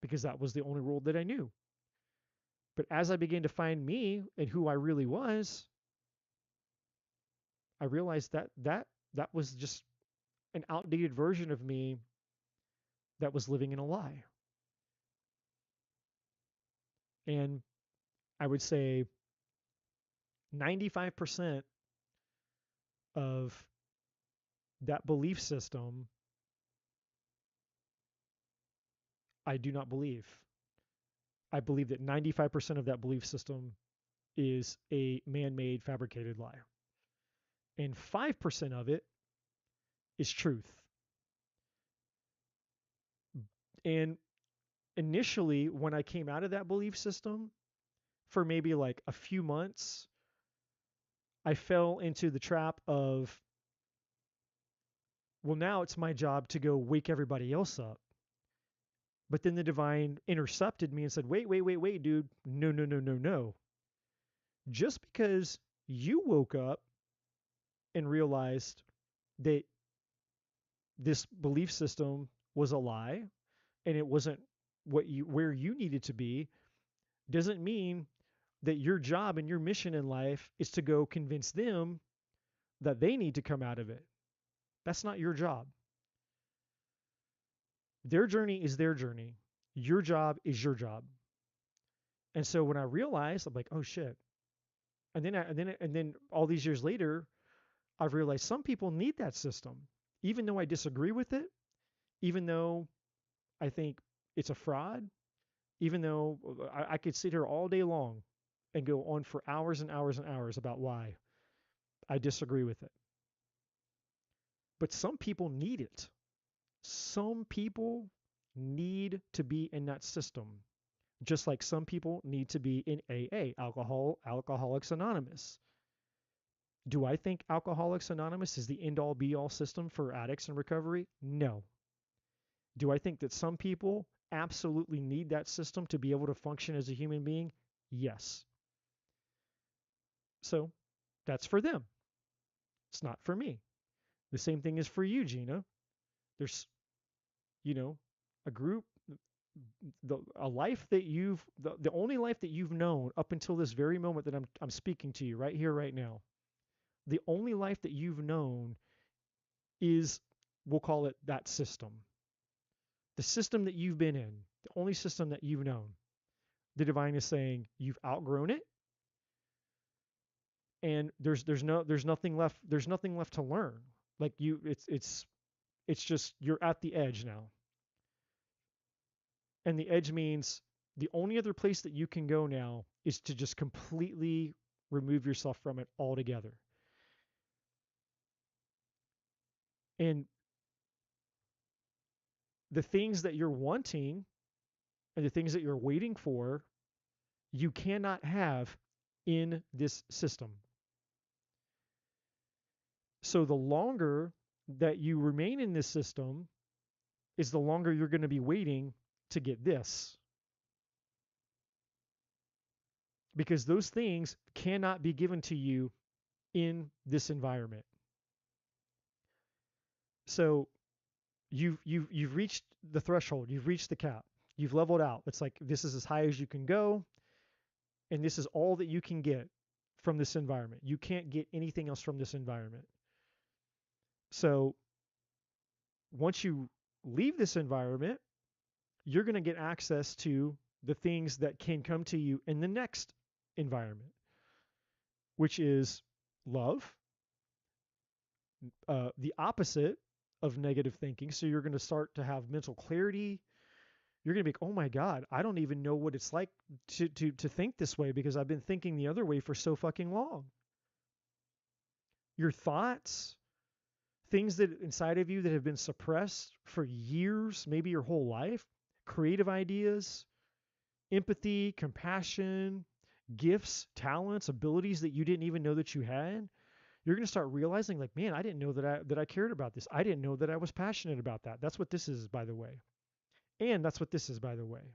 because that was the only world that I knew. But as I began to find me and who I really was, I realized that was just an outdated version of me that was living in a lie. And I would say 95% of that belief system, I do not believe. I believe that 95% of that belief system is a man-made fabricated lie. And 5% of it is truth. And initially, when I came out of that belief system, for maybe like a few months, I fell into the trap of, well, now it's my job to go wake everybody else up. But then the divine intercepted me and said, wait, dude. No. Just because you woke up and realized that this belief system was a lie and it wasn't where you needed to be, doesn't mean that your job and your mission in life is to go convince them that they need to come out of it. That's not your job. Their journey is their journey. Your job is your job. And so when I realized, I'm like, oh shit. And then all these years later, I've realized some people need that system. Even though I disagree with it, even though I think it's a fraud, even though I could sit here all day long and go on for hours and hours and hours about why I disagree with it. But some people need it. Some people need to be in that system, just like some people need to be in AA, Alcoholics Anonymous. Do I think Alcoholics Anonymous is the end-all be-all system for addicts in recovery? No. Do I think that some people absolutely need that system to be able to function as a human being? Yes. So that's for them. It's not for me. The same thing is for you, Gina. There's, a group, a life that the only life that you've known up until this very moment that I'm speaking to you right here, right now. The only life that you've known is, we'll call it that system. The system that you've been in, the only system that you've known. The divine is saying you've outgrown it, and there's nothing left to learn. Like it's just you're at the edge now. And the edge means the only other place that you can go now is to just completely remove yourself from it altogether. And the things that you're wanting and the things that you're waiting for, you cannot have in this system. So the longer that you remain in this system is the longer you're going to be waiting to get this. Because those things cannot be given to you in this environment. So you've reached the threshold, you've reached the cap, you've leveled out. It's like this is as high as you can go, and this is all that you can get from this environment. You can't get anything else from this environment. So once you leave this environment, you're going to get access to the things that can come to you in the next environment, which is love, the opposite of negative thinking. So you're going to start to have mental clarity. You're going to be like, oh my God, I don't even know what it's like to think this way because I've been thinking the other way for so fucking long. Your thoughts, things that inside of you that have been suppressed for years, maybe your whole life, creative ideas, empathy, compassion, gifts, talents, abilities that you didn't even know that you had. You're going to start realizing like, man, I didn't know that I cared about this. I didn't know that I was passionate about that. That's what this is, by the way. And that's what this is, by the way.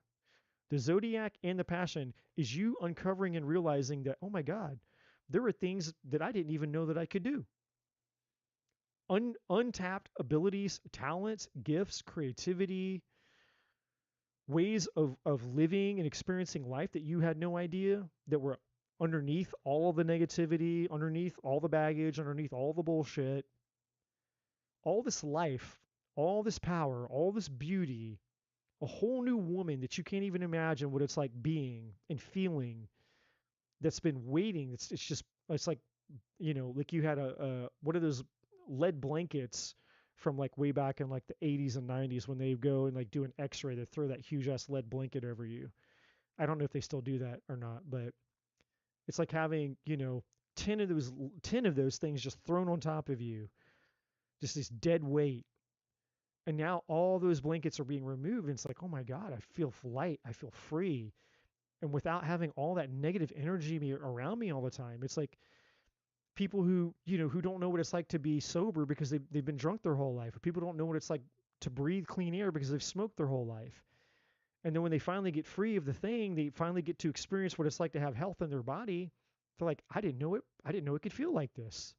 The zodiac and the passion is you uncovering and realizing that, oh my God, there are things that I didn't even know that I could do. Untapped abilities, talents, gifts, creativity, ways of living and experiencing life that you had no idea that were underneath all the negativity, underneath all the baggage, underneath all the bullshit. All this life, all this power, all this beauty, a whole new woman that you can't even imagine what it's like being and feeling, that's been waiting. It's like, like you had one of those lead blankets from like way back in like the 80s and 90s when they go and like do an x-ray, they throw that huge ass lead blanket over you. I don't know if they still do that or not, but it's like having, 10 of those things just thrown on top of you, just this dead weight. And now all those blankets are being removed, and it's like, oh my God, I feel light, I feel free. And without having all that negative energy around me all the time, it's like people who don't know what it's like to be sober because they've been drunk their whole life, or people don't know what it's like to breathe clean air because they've smoked their whole life. And then when they finally get free of the thing, they finally get to experience what it's like to have health in their body. They're like, I didn't know it could feel like this.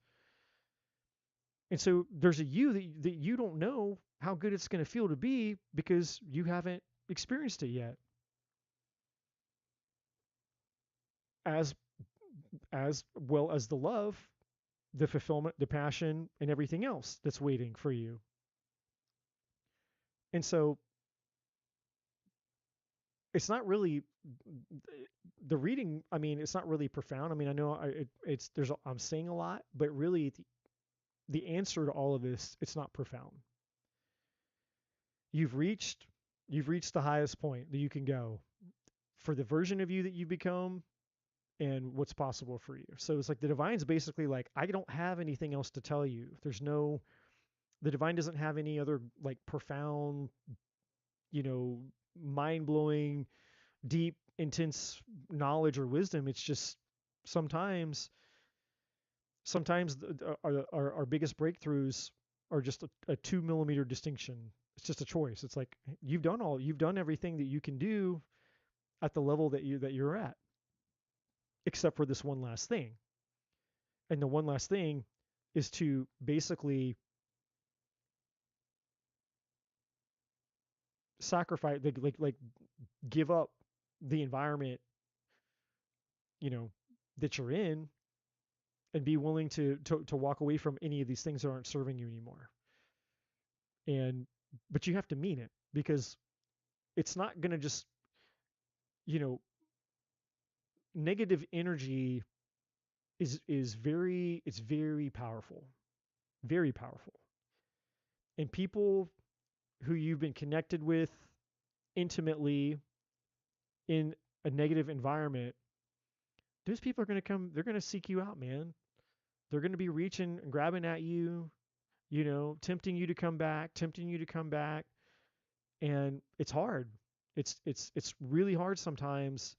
And so there's a you that you don't know how good it's going to feel to be because you haven't experienced it yet. As as well as the love, the fulfillment, the passion, and everything else that's waiting for you. And so it's not really the reading. I mean, it's not really profound. I mean, I know it's there's I'm saying a lot, but really the answer to all of this, it's not profound. You've reached you've reached the highest point that you can go for the version of you that you become and what's possible for you. So it's like the divine's basically like, I don't have anything else to tell you. There's no the divine doesn't have any other like profound, you know, mind-blowing, deep, intense knowledge or wisdom. It's just sometimes sometimes our biggest breakthroughs are just a 2 millimeter distinction. It's just a choice. It's like you've done everything that you can do at the level that you're at, except for this one last thing. And the one last thing is to basically sacrifice, like give up the environment, you know, that you're in, and be willing to walk away from any of these things that aren't serving you anymore. And but you have to mean it, because it's not going to just, you know, negative energy is very, it's very powerful, very powerful. And people who you've been connected with intimately in a negative environment, those people are going to come, they're going to seek you out, man. They're going to be reaching and grabbing at you, you know, tempting you to come back, tempting you to come back. And it's hard. It's really hard sometimes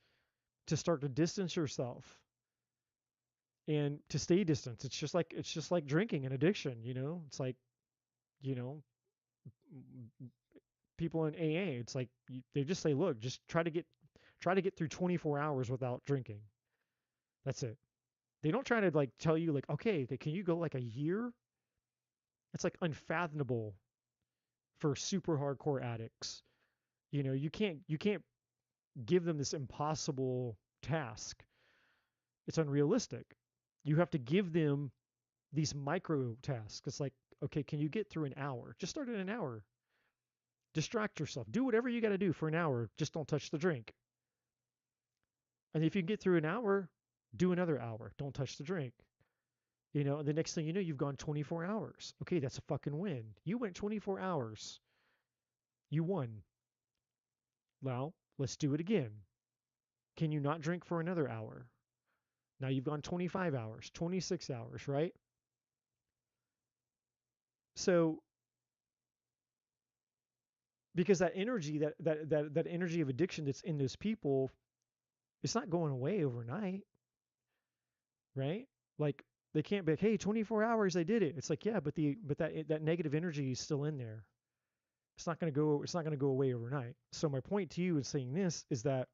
to start to distance yourself and to stay distant. It's just like drinking, an addiction, you know. It's like, you know, people in AA, it's like they just say, look, just try to get through 24 hours without drinking. That's it. They don't try to like tell you like, okay, can you go like a year? It's like unfathomable for super hardcore addicts. You know, you can't give them this impossible task. It's unrealistic. You have to give them these micro tasks. It's like, okay, can you get through an hour? Just start at an hour. Distract yourself. Do whatever you got to do for an hour. Just don't touch the drink. And if you can get through an hour, do another hour. Don't touch the drink. You know, and the next thing you know, you've gone 24 hours. Okay, that's a fucking win. You went 24 hours. You won. Now, let's do it again. Can you not drink for another hour? Now you've gone 25 hours, 26 hours, right? So, because that energy, that energy of addiction that's in those people, it's not going away overnight, right? Like they can't be like, hey, 24 hours, they did it. It's like, yeah, but that negative energy is still in there. It's not going to go away overnight. So my point to you in saying this is that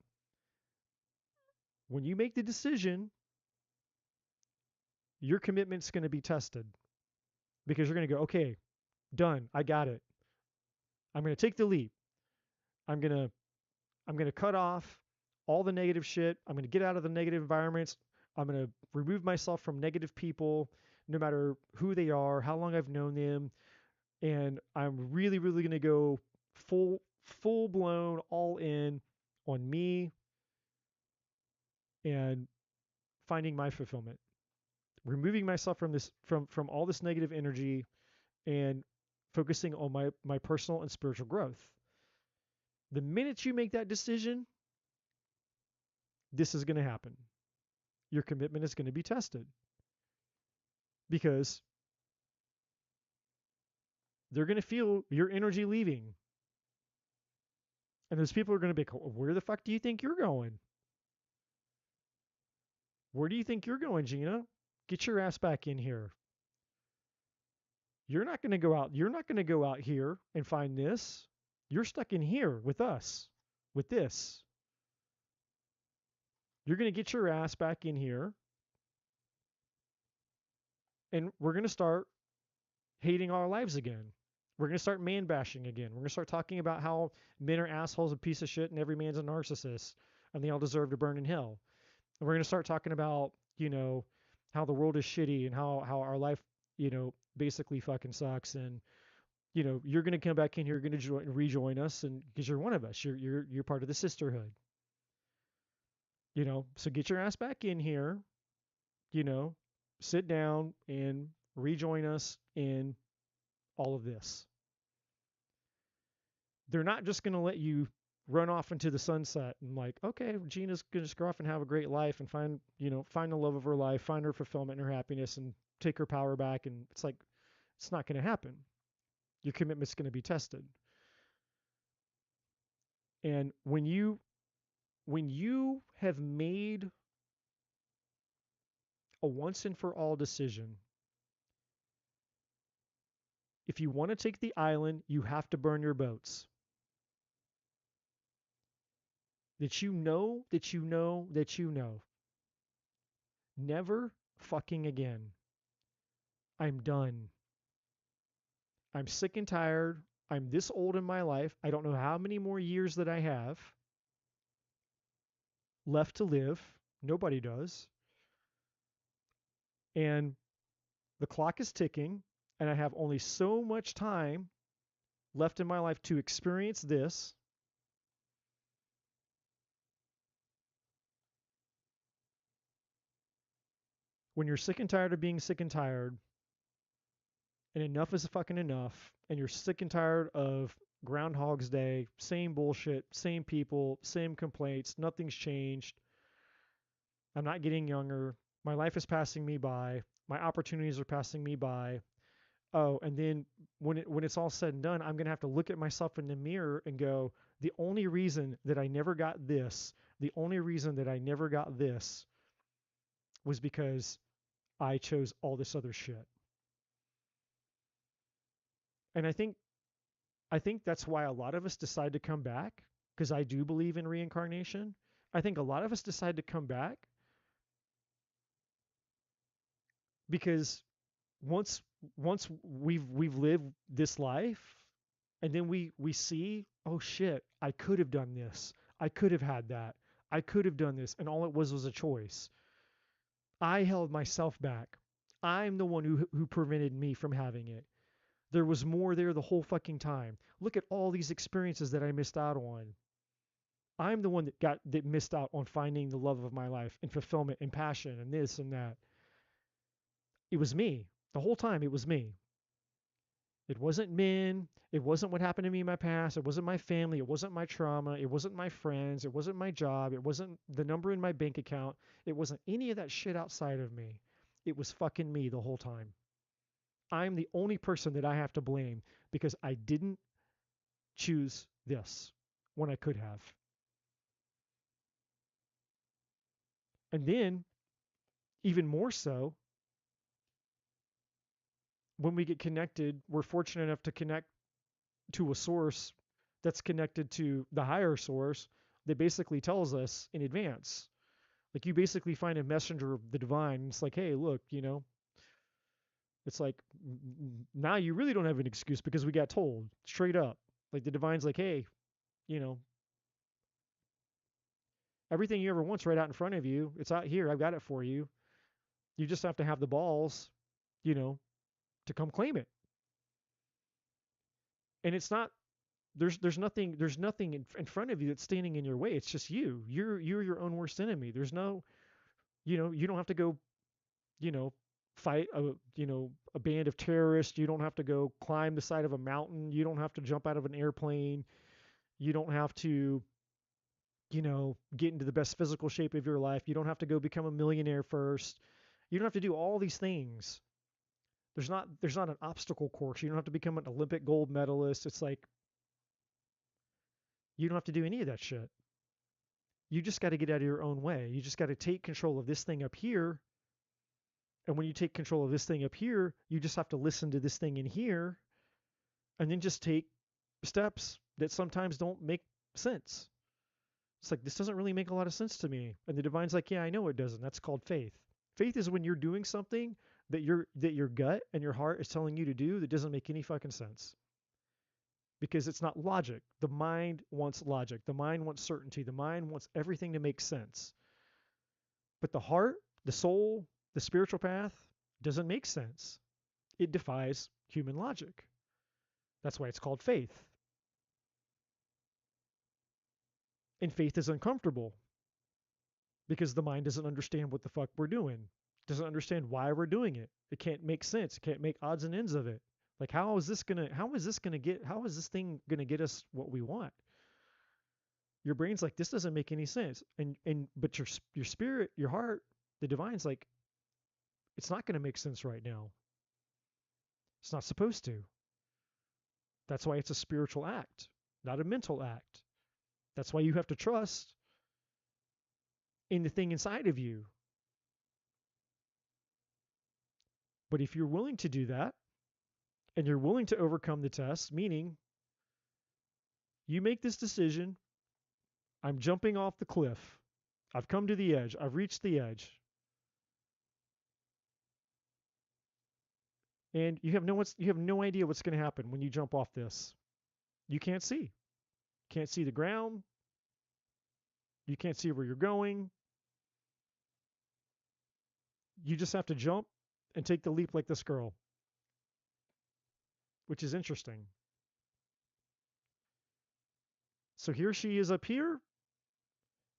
when you make the decision, your commitment's going to be tested, because you're going to go, okay, done. I got it. I'm going to take the leap. I'm going to I'm going to cut off all the negative shit. I'm going to get out of the negative environments. I'm going to remove myself from negative people, no matter who they are, how long I've known them. And I'm really, really going to go full blown, all in on me and finding my fulfillment, removing myself from from all this negative energy and focusing on my personal and spiritual growth. The minute you make that decision, this is going to happen. Your commitment is going to be tested, because they're going to feel your energy leaving. And those people are going to be, where the fuck do you think you're going? Where do you think you're going, Gina? Get your ass back in here. You're not going to go out. You're not going to go out here and find this. You're stuck in here with us, with this. You're going to get your ass back in here. And we're going to start hating our lives again. We're going to start man bashing again. We're going to start talking about how men are assholes and piece of shit and every man's a narcissist and they all deserve to burn in hell. And we're going to start talking about, how the world is shitty and how our life, basically fucking sucks. And, you're going to come back in here, you're going to rejoin us, and because you're one of us, you're part of the sisterhood. So get your ass back in here, you know, sit down and rejoin us in all of this. They're not just going to let you run off into the sunset and like, okay, Gina's going to just go off and have a great life and find the love of her life, find her fulfillment and her happiness and take her power back. And it's like, it's not going to happen. Your commitment's going to be tested. And when you have made a once and for all decision, if you want to take the island, you have to burn your boats. That you know, that you know, that you know. Never fucking again. I'm done. I'm sick and tired. I'm this old in my life. I don't know how many more years that I have left to live. Nobody does. And the clock is ticking, and I have only so much time left in my life to experience this. When you're sick and tired of being sick and tired, and enough is fucking enough, and you're sick and tired of Groundhog's Day, same bullshit, same people, same complaints, nothing's changed. I'm not getting younger. My life is passing me by. My opportunities are passing me by. Oh, and then when it's all said and done, I'm going to have to look at myself in the mirror and go, the only reason that I never got this, the only reason that I never got this was because I chose all this other shit. And I think that's why a lot of us decide to come back, because I do believe in reincarnation. I think a lot of us decide to come back because once we've lived this life, and then we see, oh shit, I could have done this, I could have had that, I could have done this, and all it was a choice. I held myself back. I'm the one who prevented me from having it. There was more there the whole fucking time. Look at all these experiences that I missed out on. I'm the one that missed out on finding the love of my life and fulfillment and passion and this and that. It was me. The whole time it was me. It wasn't men. It wasn't what happened to me in my past. It wasn't my family. It wasn't my trauma. It wasn't my friends. It wasn't my job. It wasn't the number in my bank account. It wasn't any of that shit outside of me. It was fucking me the whole time. I'm the only person that I have to blame because I didn't choose this when I could have. And then, even more so, when we get connected, we're fortunate enough to connect to a source that's connected to the higher source that basically tells us in advance. Like, you basically find a messenger of the divine. And it's like, hey, look, it's like, now you really don't have an excuse because we got told straight up. Like, the divine's like, hey, you know, everything you ever want's right out in front of you. It's out here. I've got it for you. You just have to have the balls, to come claim it. And it's not, there's nothing in front of you that's standing in your way. It's just you. You're your own worst enemy. There's no, you don't have to go, fight a band of terrorists. You don't have to go climb the side of a mountain. You don't have to jump out of an airplane. You don't have to, get into the best physical shape of your life. You don't have to go become a millionaire first. You don't have to do all these things. There's not an obstacle course. You don't have to become an Olympic gold medalist. It's like, you don't have to do any of that shit. You just got to get out of your own way. You just got to take control of this thing up here. And when you take control of this thing up here, you just have to listen to this thing in here and then just take steps that sometimes don't make sense. It's like, this doesn't really make a lot of sense to me. And the divine's like, yeah, I know it doesn't. That's called faith. Faith is when you're doing something that your gut and your heart is telling you to do that doesn't make any fucking sense. Because it's not logic. The mind wants logic. The mind wants certainty. The mind wants everything to make sense. But the heart, the soul, the spiritual path doesn't make sense. It defies human logic. That's why it's called faith. And faith is uncomfortable because the mind doesn't understand what the fuck we're doing, doesn't understand why we're doing it. It can't make sense. It can't make odds and ends of it. Like how is this thing gonna get us what we want? Your brain's like, this doesn't make any sense. But your spirit, your heart, the divine's like, it's not gonna make sense right now. It's not supposed to. That's why it's a spiritual act, not a mental act. That's why you have to trust in the thing inside of you. But if you're willing to do that, and you're willing to overcome the test, meaning you make this decision, I'm jumping off the cliff. I've come to the edge. I've reached the edge. And you have no idea what's going to happen when you jump off this. You can't see. Can't see the ground. You can't see where you're going. You just have to jump and take the leap like this girl, which is interesting. So here she is up here,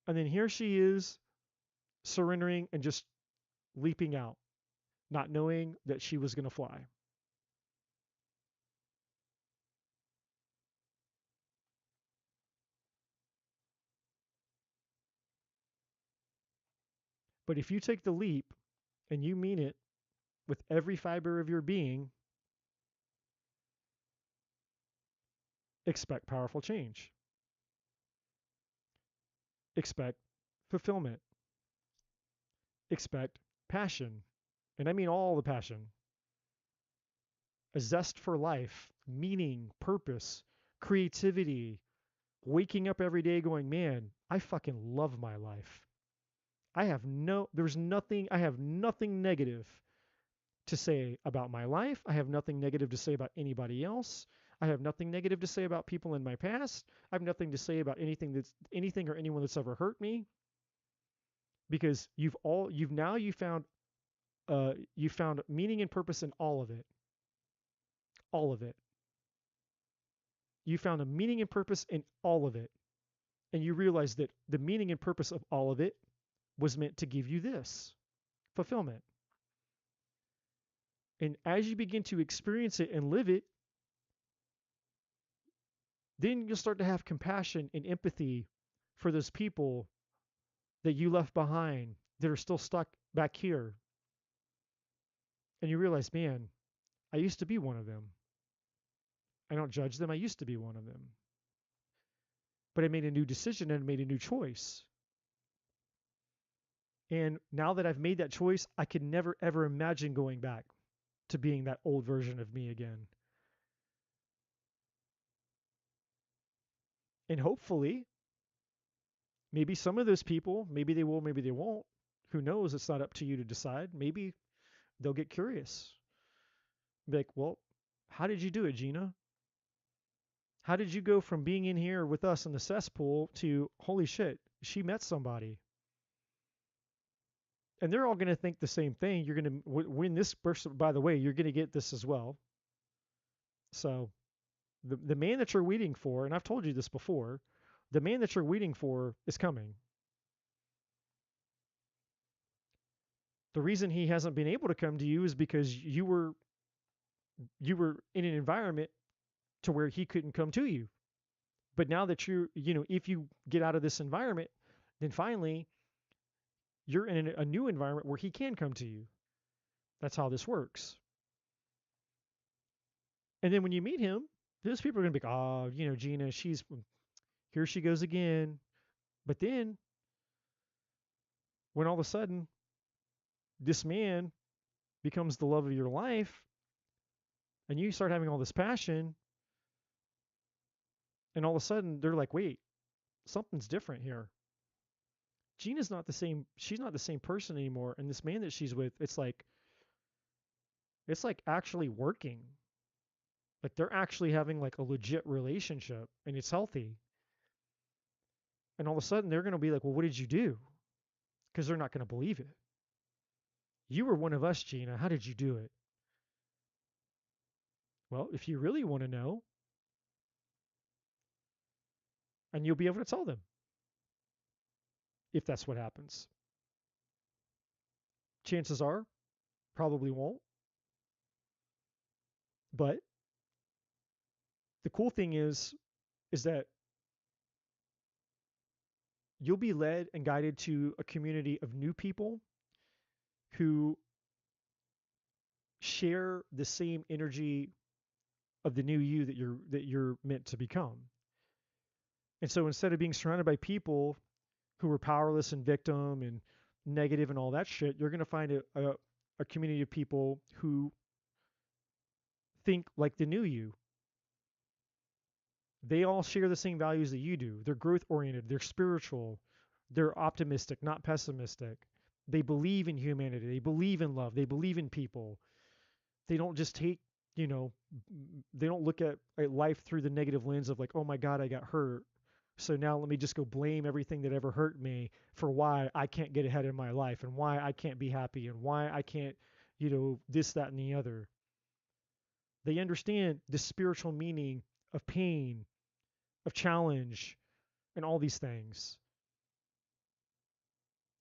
and then here she is surrendering and just leaping out, not knowing that she was going to fly. But if you take the leap and you mean it with every fiber of your being, expect powerful change. Expect fulfillment. Expect passion. And I mean all the passion. A zest for life, meaning, purpose, creativity, waking up every day going, man, I fucking love my life. I have nothing negative to say about my life. I have nothing negative to say about anybody else. I have nothing negative to say about people in my past. I have nothing to say about anything or anyone that's ever hurt me. Because you found meaning and purpose in all of it. All of it. You found a meaning and purpose in all of it. And you realize that the meaning and purpose of all of it was meant to give you this fulfillment. And as you begin to experience it and live it, then you'll start to have compassion and empathy for those people that you left behind that are still stuck back here. And you realize, man, I used to be one of them. I don't judge them. I used to be one of them. But I made a new decision and I made a new choice. And now that I've made that choice, I could never, ever imagine going back to being that old version of me again. And hopefully, maybe some of those people, maybe they will, maybe they won't. Who knows? It's not up to you to decide. Maybe they'll get curious. Be like, well, how did you do it, Gina? How did you go from being in here with us in the cesspool to, holy shit, she met somebody? And they're all going to think the same thing. You're going to win this person. By the way, you're going to get this as well. So the man that you're waiting for, and I've told you this before, the man that you're waiting for is coming. The reason he hasn't been able to come to you is because you were in an environment to where he couldn't come to you. But now that if you get out of this environment, then finally you're in a new environment where he can come to you. That's how this works. And then when you meet him, those people are going to be like, oh, Gina, here she goes again. But then when all of a sudden this man becomes the love of your life and you start having all this passion, and all of a sudden they're like, wait, something's different here. Gina's not the same. She's not the same person anymore. And this man that she's with, it's like It's like actually working. Like they're actually having like a legit relationship and it's healthy. And all of a sudden they're going to be like, well, what did you do? Because they're not going to believe it. You were one of us, Gina. How did you do it? Well, if you really want to know, and you'll be able to tell them if that's what happens. Chances are, probably won't. But the cool thing is that you'll be led and guided to a community of new people who share the same energy of the new you that you're meant to become. And so instead of being surrounded by people who are powerless and victim and negative and all that shit, you're going to find a community of people who think like the new you. They all share the same values that you do. They're growth oriented, they're spiritual, they're optimistic, not pessimistic. They believe in humanity, they believe in love, they believe in people. They don't just take, you know, they don't look at life through the negative lens of like, oh my God, I got hurt. So now let me just go blame everything that ever hurt me for why I can't get ahead in my life and why I can't be happy and why I can't, this, that, and the other. They understand the spiritual meaning of pain, of challenge, and all these things.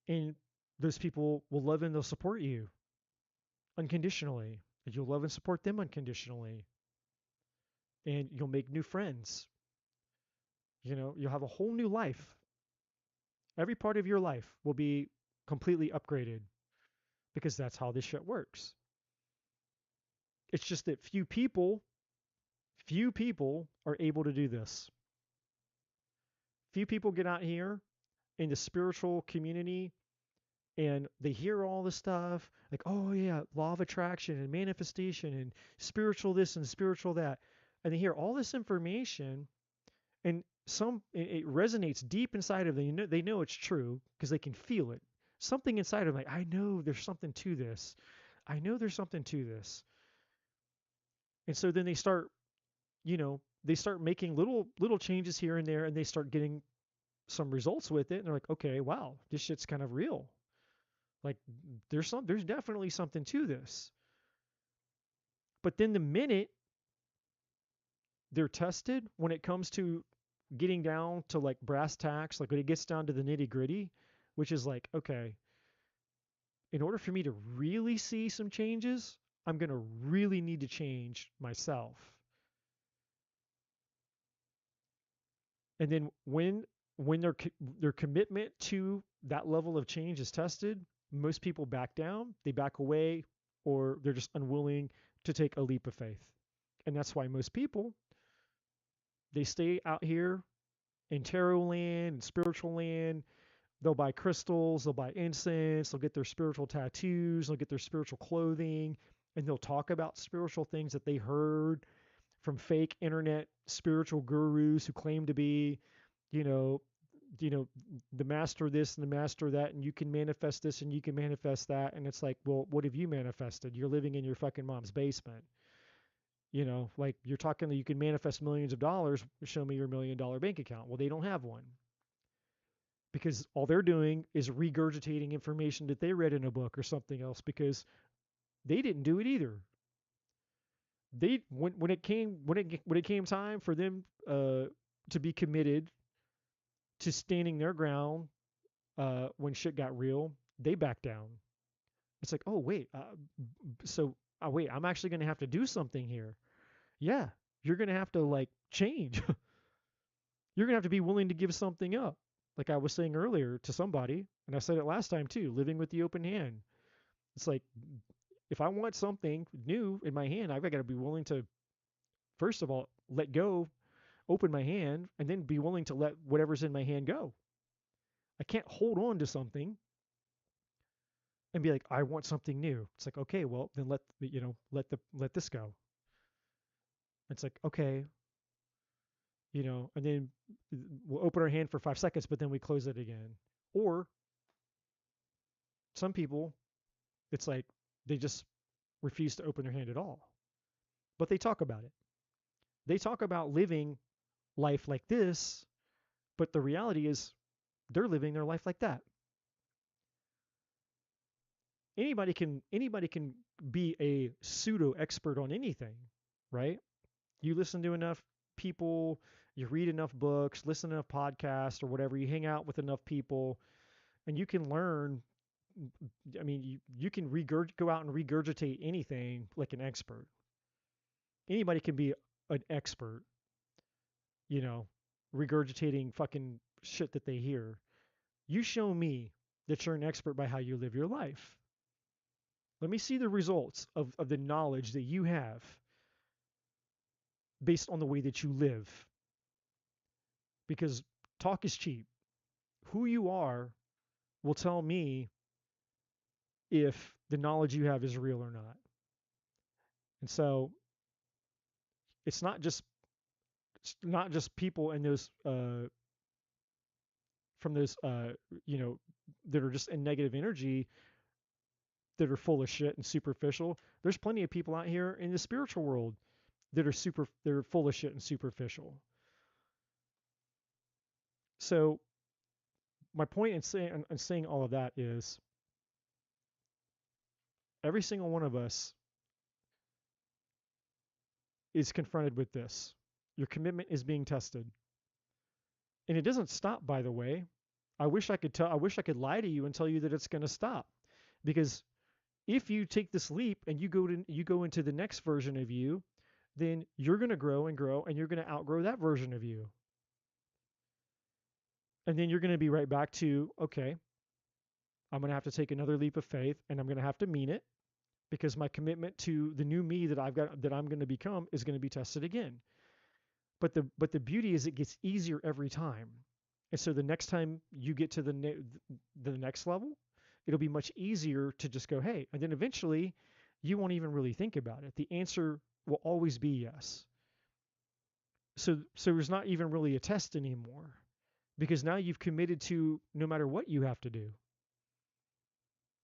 And those people will love and they'll support you unconditionally. And you'll love and support them unconditionally. And you'll make new friends. You'll have a whole new life. Every part of your life will be completely upgraded because that's how this shit works. It's just that few people are able to do this. Few people get out here in the spiritual community and they hear all this stuff like, oh yeah, law of attraction and manifestation and spiritual this and spiritual that. And they hear all this information and it resonates deep inside of them. They know it's true because they can feel it. Something inside of them, like, I know there's something to this. I know there's something to this. And so then they start making little changes here and there and they start getting some results with it and they're like, okay, wow, this shit's kind of real. Like there's definitely something to this. But then the minute they're tested when it comes to getting down to like brass tacks, like when it gets down to the nitty gritty, which is like, okay, in order for me to really see some changes, I'm going to really need to change myself. And then when their commitment to that level of change is tested, most people back down, they back away, or they're just unwilling to take a leap of faith. And that's why most people, they stay out here in tarot land and spiritual land. They'll buy crystals, they'll buy incense, they'll get their spiritual tattoos, they'll get their spiritual clothing, and they'll talk about spiritual things that they heard from fake internet spiritual gurus who claim to be, you know, the master this and the master that, and you can manifest this and you can manifest that. And it's like, well, what have you manifested? You're living in your fucking mom's basement. Like you're talking that you can manifest millions of dollars. Show me your $1 million bank account. Well, they don't have one because all they're doing is regurgitating information that they read in a book or something else because they didn't do it either. They when it came time for them to be committed to standing their ground when shit got real, they backed down. It's like, oh wait, wait, I'm actually going to have to do something here. Yeah, you're going to have to like change. You're going to have to be willing to give something up. Like I was saying earlier to somebody, and I said it last time too, living with the open hand. It's like, if I want something new in my hand, I've got to be willing to, first of all, let go, open my hand, and then be willing to let whatever's in my hand go. I can't hold on to something and be like, I want something new. It's like, okay, well, then let this go. It's like, okay, and then we'll open our hand for 5 seconds, but then we close it again. Or some people, it's like they just refuse to open their hand at all. But they talk about it. They talk about living life like this, but the reality is they're living their life like that. Anybody can be a pseudo expert on anything, right? You listen to enough people, you read enough books, listen to enough podcasts or whatever, you hang out with enough people, and you can learn. I mean, you can go out and regurgitate anything like an expert. Anybody can be an expert, you know, regurgitating fucking shit that they hear. You show me that you're an expert by how you live your life. Let me see the results of the knowledge that you have based on the way that you live. Because talk is cheap. Who you are will tell me if the knowledge you have is real or not. And so it's not just people in those from those you know that are just in negative energy that are full of shit and superficial. There's plenty of people out here in the spiritual world they're full of shit and superficial. So my point in saying all of that is every single one of us is confronted with this. Your commitment is being tested. And it doesn't stop, by the way. I wish I could lie to you and tell you that it's going to stop. Because if you take this leap and you go into the next version of you, then you're going to grow and grow and you're going to outgrow that version of you. And then you're going to be right back to, okay, I'm going to have to take another leap of faith and I'm going to have to mean it because my commitment to the new me that I'm going to become is going to be tested again. But the beauty is it gets easier every time. And so the next time you get to the next level, it'll be much easier to just go, hey, and then eventually you won't even really think about it. The answer will always be yes. So there's not even really a test anymore because now you've committed to no matter what you have to do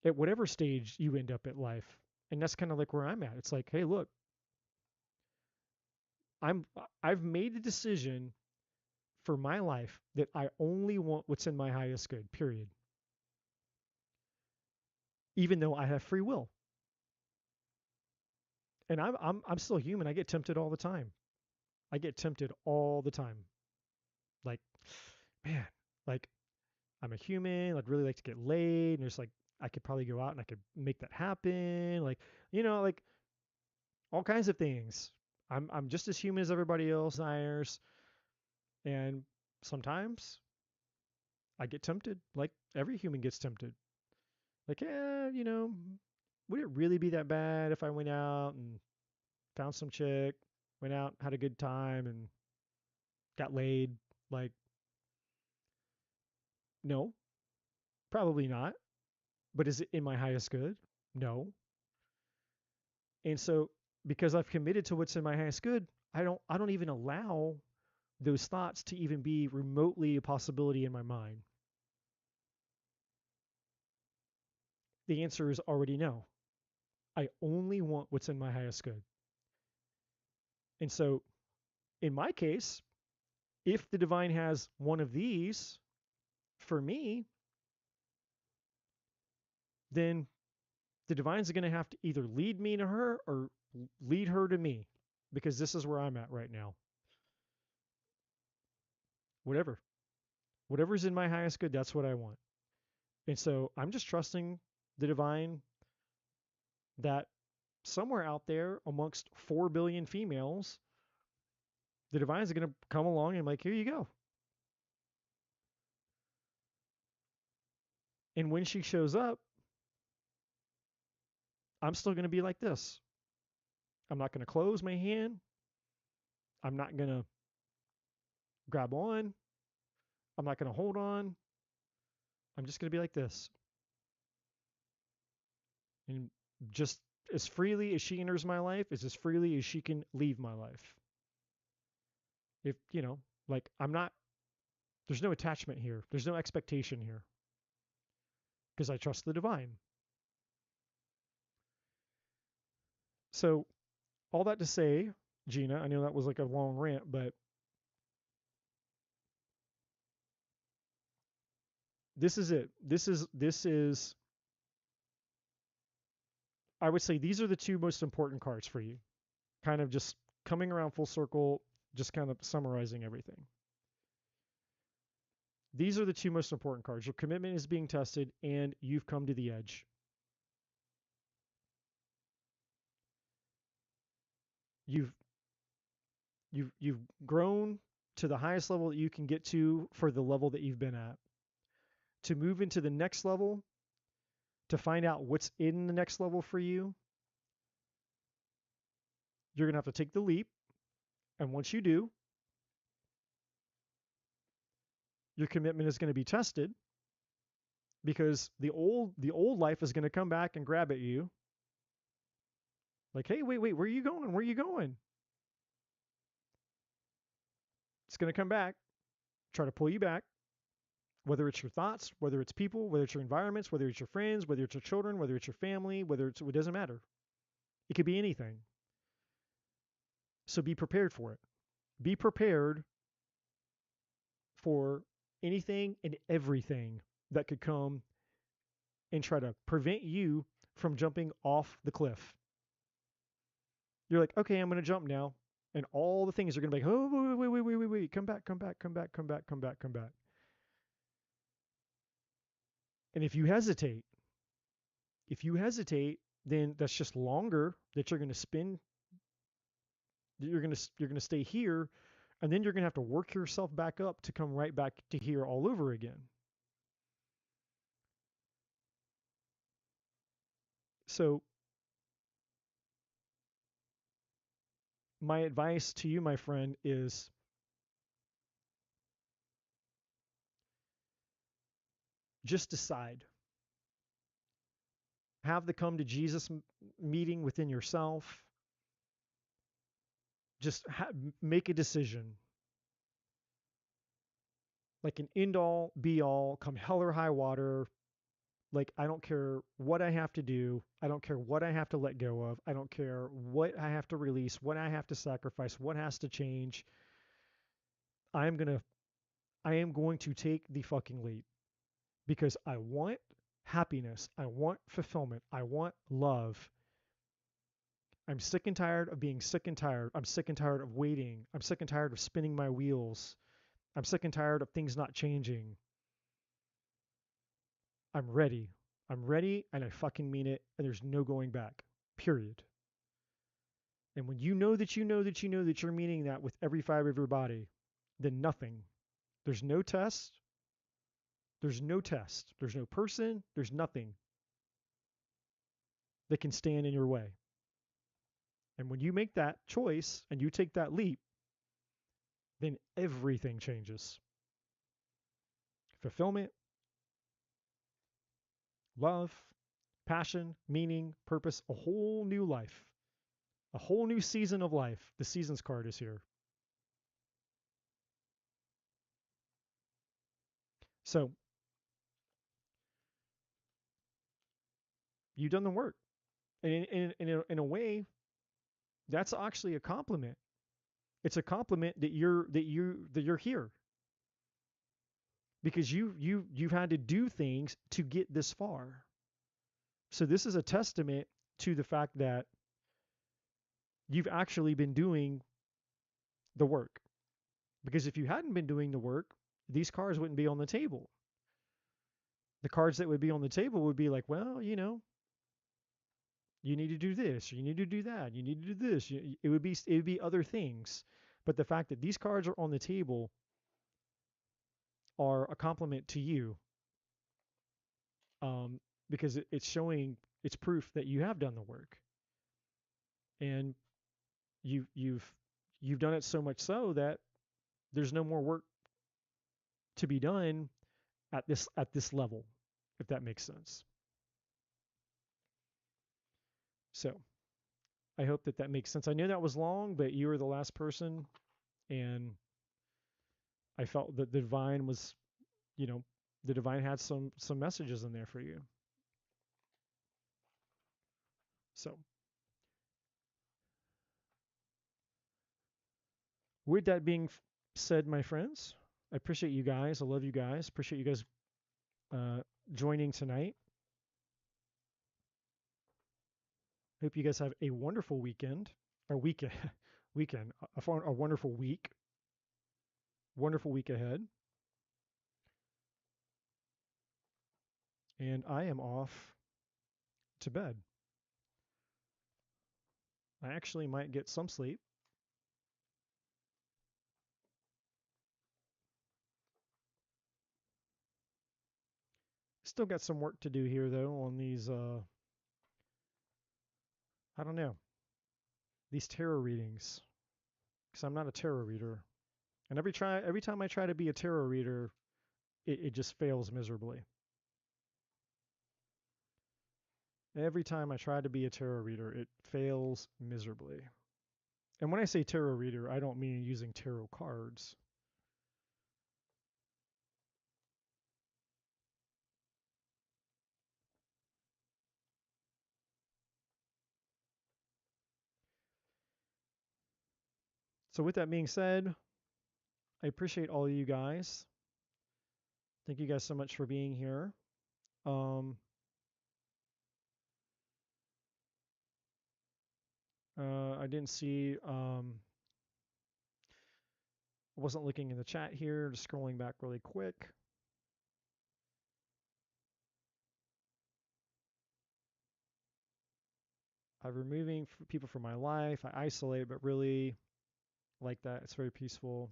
at whatever stage you end up at life. And that's kind of like where I'm at. It's like, hey, look, I've made a decision for my life that I only want what's in my highest good, period. Even though I have free will. And I'm still human. I get tempted all the time. I get tempted all the time. Like, man, like I'm a human. I'd really like to get laid. And there's like I could probably go out and I could make that happen. Like, like all kinds of things. I'm just as human as everybody else desires. And sometimes I get tempted, like every human gets tempted. Like, yeah, would it really be that bad if I went out and found some chick, went out, had a good time, and got laid? Like, no, probably not. But is it in my highest good? No. And so, because I've committed to what's in my highest good, I don't even allow those thoughts to even be remotely a possibility in my mind. The answer is already no. I only want what's in my highest good. And so, in my case, if the divine has one of these for me, then the divine's going to have to either lead me to her or lead her to me because this is where I'm at right now. Whatever. Whatever's in my highest good, that's what I want. And so I'm just trusting the divine that somewhere out there amongst 4 billion females, the divine's going to come along and like, here you go. And when she shows up, I'm still going to be like this. I'm not going to close my hand. I'm not going to grab on. I'm not going to hold on. I'm just going to be like this. And just as freely as she enters my life is as freely as she can leave my life. If, like there's no attachment here. There's no expectation here. Because I trust the divine. So all that to say, Gina, I know that was like a long rant, but this is it. This is I would say these are the two most important cards for you. Kind of just coming around full circle, just kind of summarizing everything. These are the two most important cards. Your commitment is being tested and you've come to the edge. You've you've grown to the highest level that you can get to for the level that you've been at. To move into the next level, to find out what's in the next level for you, you're going to have to take the leap. And once you do, your commitment is going to be tested because the old life is going to come back and grab at you. Like, hey, wait, where are you going? Where are you going? It's going to come back, try to pull you back, whether it's your thoughts, whether it's people, whether it's your environments, whether it's your friends, whether it's your children, whether it's your family, it doesn't matter. It could be anything. So be prepared for it. Be prepared for anything and everything that could come and try to prevent you from jumping off the cliff. You're like, okay, I'm going to jump now. And all the things are going to be like, oh, wait, come back, come back, come back, come back, come back, come back. And if you hesitate, then that's just longer that you're going to spend. You're going to stay here, and then you're going to have to work yourself back up to come right back to here all over again. So my advice to you, my friend, is just decide. Have the come to Jesus meeting within yourself. Just make a decision. Like an end all, be all, come hell or high water. Like, I don't care what I have to do. I don't care what I have to let go of. I don't care what I have to release, what I have to sacrifice, what has to change. I am going to I am going to take the fucking leap because I want happiness. I want fulfillment. I want love. I'm sick and tired of being sick and tired. I'm sick and tired of waiting. I'm sick and tired of spinning my wheels. I'm sick and tired of things not changing. I'm ready. I'm ready and I fucking mean it. And there's no going back. Period. And when you know that you know that you know that you're meaning that with every fiber of your body, then nothing. There's no test. There's no test. There's no person. There's nothing that can stand in your way. And when you make that choice and you take that leap, then everything changes. Fulfillment, love, passion, meaning, purpose, a whole new life, a whole new season of life. The seasons card is here. So you've done the work. And in a way, that's actually a compliment. It's a compliment that you're here because you've had to do things to get this far. So this is a testament to the fact that you've actually been doing the work. Because if you hadn't been doing the work, these cards wouldn't be on the table. The cards that would be on the table would be like, well, you need to do this, or you need to do that, you need to do this. It would be other things. But the fact that these cards are on the table are a compliment to you, because it's showing, it's proof that you have done the work, and you you've you've done it so much so that there's no more work to be done at this level, if that makes sense. So I hope that makes sense. I know that was long, but you were the last person, and I felt that you know, the divine had some messages in there for you. So With that being said, my friends, I appreciate you guys. I love you guys. Appreciate you guys uh, joining tonight. Hope you guys have a wonderful weekend or weekend, weekend, a wonderful week, wonderful week ahead. And I am off to bed. I actually might get some sleep. Still got some work to do here though on these I don't know, these tarot readings because I'm not a tarot reader. And every time I try to be a tarot reader, it just fails miserably. Every time I try to be a tarot reader, it fails miserably. And when I say tarot reader, I don't mean using tarot cards. So with that being said, I appreciate all of you guys. Thank you guys so much for being here. Um, I didn't see. I wasn't looking in the chat here. Just scrolling back really quick. I'm removing people from my life. I isolate, but really like that. It's very peaceful.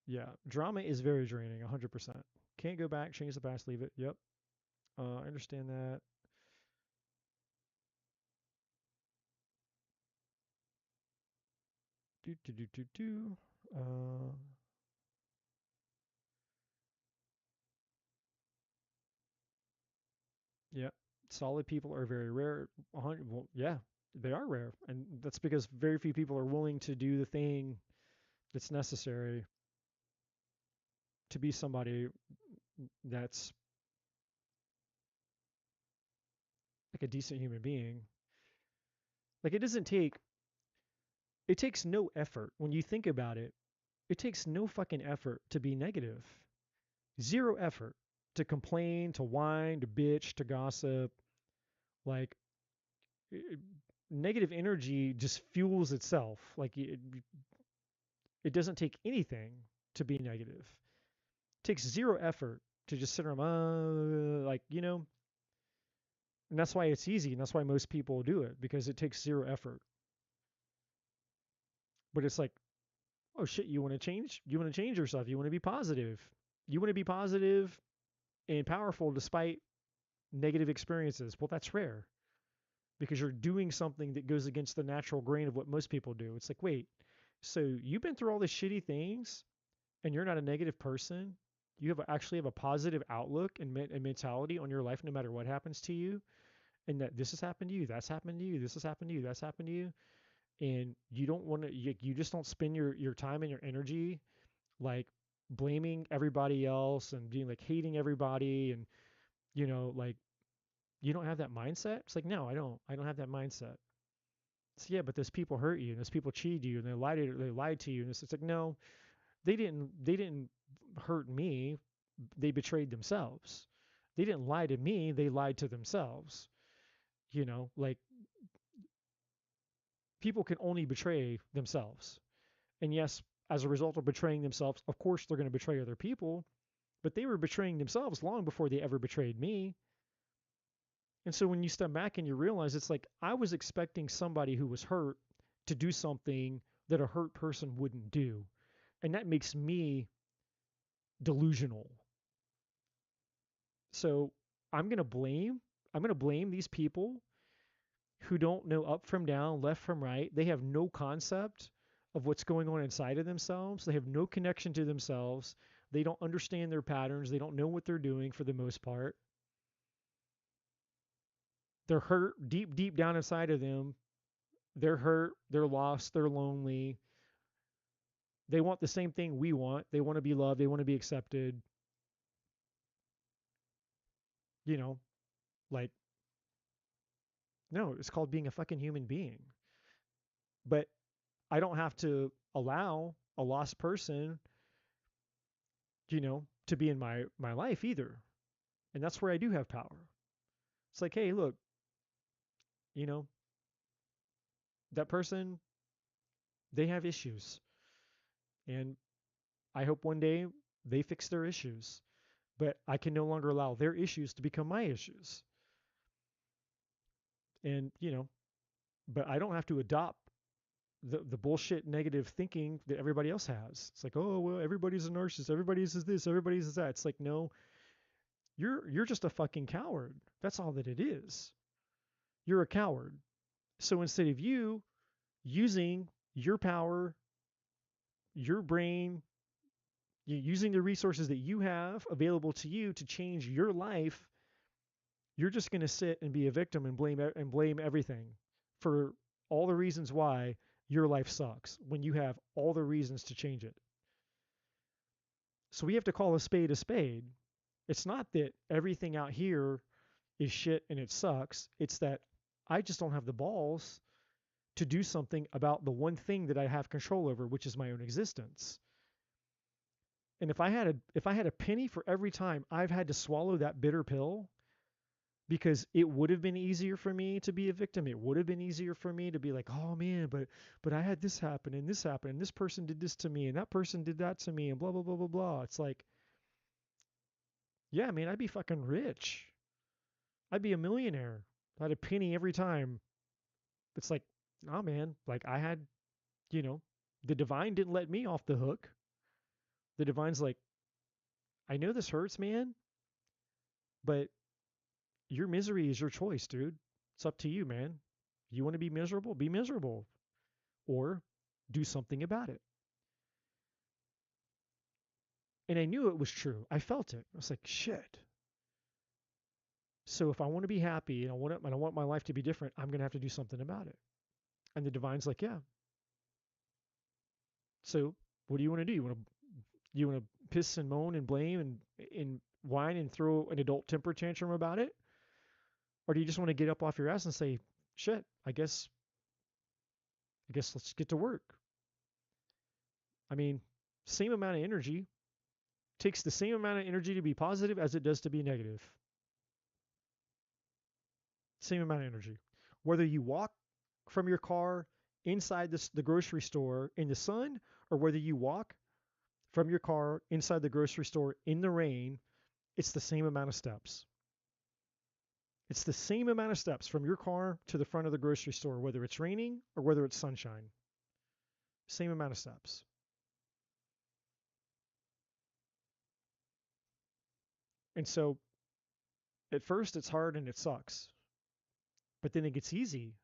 Yeah, drama is very draining. 100%. Can't go back, change the past, leave it. Yep. I understand that. Do do do do do. Uh, yeah, solid people are very rare. Well, yeah, they are rare, and that's because very few people are willing to do the thing that's necessary to be somebody that's like a decent human being. Like it takes no effort when you think about it. It takes no fucking effort to be negative. Zero effort to complain, to whine, to bitch, to gossip. Like it, negative energy just fuels itself. Like it doesn't take anything to be negative. It takes zero effort to just sit around, like, you know, and that's why it's easy. And that's why most people do it because it takes zero effort. But it's like, oh shit, you want to change? You want to change yourself. You want to be positive. You want to be positive and powerful despite negative experiences. Well, that's rare because you're doing something that goes against the natural grain of what most people do. It's like, wait, so you've been through all these shitty things and you're not a negative person. You actually have a positive outlook and mentality on your life no matter what happens to you. And that this has happened to you, that's happened to you, this has happened to you, that's happened to you. And you don't want to, you just don't spend your time and your energy like blaming everybody else and being like hating everybody and, you know, like you don't have that mindset. It's like, no, I don't have that mindset. So yeah, but those people hurt you and those people cheated you and they lied to you. And it's like, no, they didn't hurt me. They betrayed themselves. They didn't lie to me. They lied to themselves. You know, like people can only betray themselves. And yes, as a result of betraying themselves, of course they're going to betray other people, but they were betraying themselves long before they ever betrayed me. And so when you step back and you realize it's like I was expecting somebody who was hurt to do something that a hurt person wouldn't do. And that makes me delusional. So I'm going to blame I'm going to blame these people who don't know up from down, left from right. They have no concept of what's going on inside of themselves. They have no connection to themselves. They don't understand their patterns. They don't know what they're doing for the most part. They're hurt deep, deep down inside of them. They're hurt. They're lost. They're lonely. They want the same thing we want. They want to be loved. They want to be accepted. You know, like, no, it's called being a fucking human being. But I don't have to allow a lost person, to be in my life either. And that's where I do have power. It's like, hey, look, you know, that person, they have issues. And I hope one day they fix their issues. But I can no longer allow their issues to become my issues. And, but I don't have to adopt the bullshit negative thinking that everybody else has. It's like, oh well, everybody's a narcissist, everybody's is this, everybody's is that. It's like, no, you're just a fucking coward. That's all that it is. You're a coward. So instead of you using your power, your brain, using the resources that you have available to you to change your life, you're just going to sit and be a victim and blame everything for all the reasons why your life sucks when you have all the reasons to change it. So we have to call a spade a spade. It's not that everything out here is shit and it sucks. It's that I just don't have the balls to do something about the one thing that I have control over, which is my own existence. And if I had a penny for every time I've had to swallow that bitter pill, because it would have been easier for me to be a victim. It would have been easier for me to be like, oh man, but I had this happen and this happened and this person did this to me and that person did that to me and blah blah blah blah blah. It's like, yeah, man, I'd be fucking rich. I'd be a millionaire. I had a penny every time. It's like, oh man, like I had, you know, the divine didn't let me off the hook. The divine's like, I know this hurts, man, but your misery is your choice, dude. It's up to you, man. You want to be miserable? Be miserable. Or do something about it. And I knew it was true. I felt it. I was like, shit. So if I want to be happy and I want my life to be different, I'm going to have to do something about it. And the divine's like, yeah. So what do you want to do? You want to piss and moan and blame and whine and throw an adult temper tantrum about it? Or do you just want to get up off your ass and say, shit, I guess let's get to work. I mean, same amount of energy, takes the same amount of energy to be positive as it does to be negative. Same amount of energy. Whether you walk from your car inside the grocery store in the sun, or whether you walk from your car inside the grocery store in the rain, it's the same amount of steps. It's the same amount of steps from your car to the front of the grocery store, whether it's raining or whether it's sunshine. Same amount of steps. And so at first it's hard and it sucks, but then it gets easy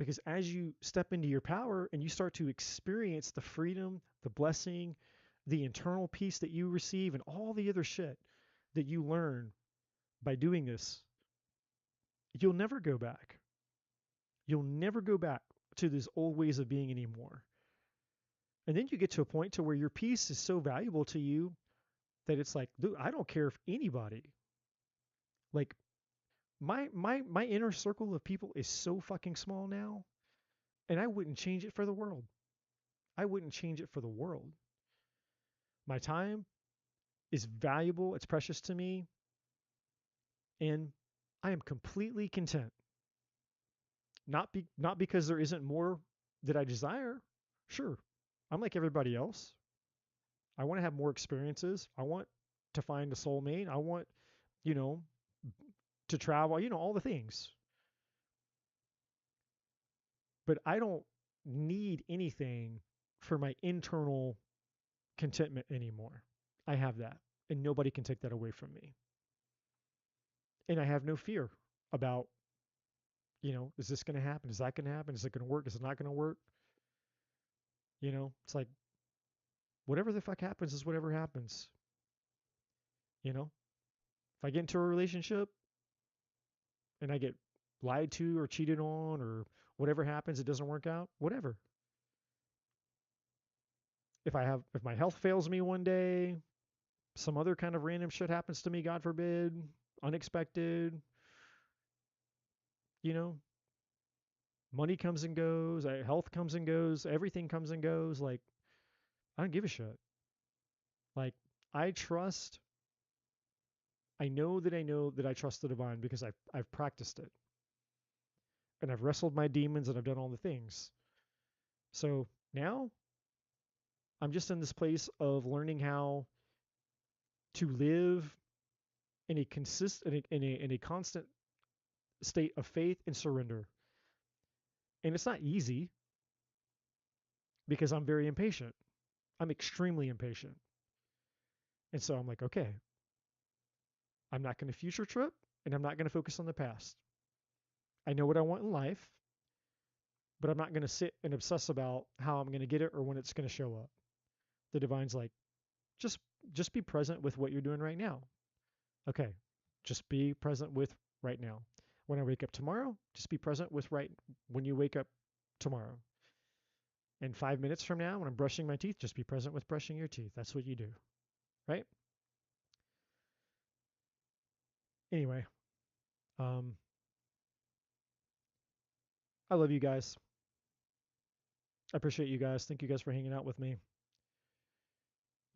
because as you step into your power and you start to experience the freedom, the blessing, the internal peace that you receive, and all the other shit that you learn by doing this, you'll never go back. You'll never go back to these old ways of being anymore. And then you get to a point to where your peace is so valuable to you that it's like, dude, I don't care if anybody, like my inner circle of people is so fucking small now, and I wouldn't change it for the world. I wouldn't change it for the world. My time is valuable, it's precious to me, and I am completely content. Not because there isn't more that I desire. Sure, I'm like everybody else. I want to have more experiences. I want to find a soulmate. I want, you know, to travel, all the things. But I don't need anything for my internal contentment anymore. I have that, and nobody can take that away from me. And I have no fear about, is this going to happen? Is that going to happen? Is it going to work? Is it not going to work? It's like whatever the fuck happens is whatever happens. If I get into a relationship and I get lied to or cheated on or whatever happens, it doesn't work out, whatever. If my health fails me one day, some other kind of random shit happens to me, God forbid, unexpected, you know, Money comes and goes, health comes and goes, everything comes and goes. Like, I don't give a shit. Like, I trust, I know that I trust the divine because I've practiced it and I've wrestled my demons and I've done all the things. So now I'm just in this place of learning how to live in a constant state of faith and surrender. And it's not easy because I'm very impatient. I'm extremely impatient. And so I'm like, okay, I'm not going to future trip and I'm not going to focus on the past. I know what I want in life, but I'm not going to sit and obsess about how I'm going to get it or when it's going to show up. The divine's like, just just be present with what you're doing right now. Okay, just be present with right now. When I wake up tomorrow, just be present with right when you wake up tomorrow. And 5 minutes from now, when I'm brushing my teeth, just be present with brushing your teeth. That's what you do, right? Anyway, um, I love you guys. I appreciate you guys. Thank you guys for hanging out with me.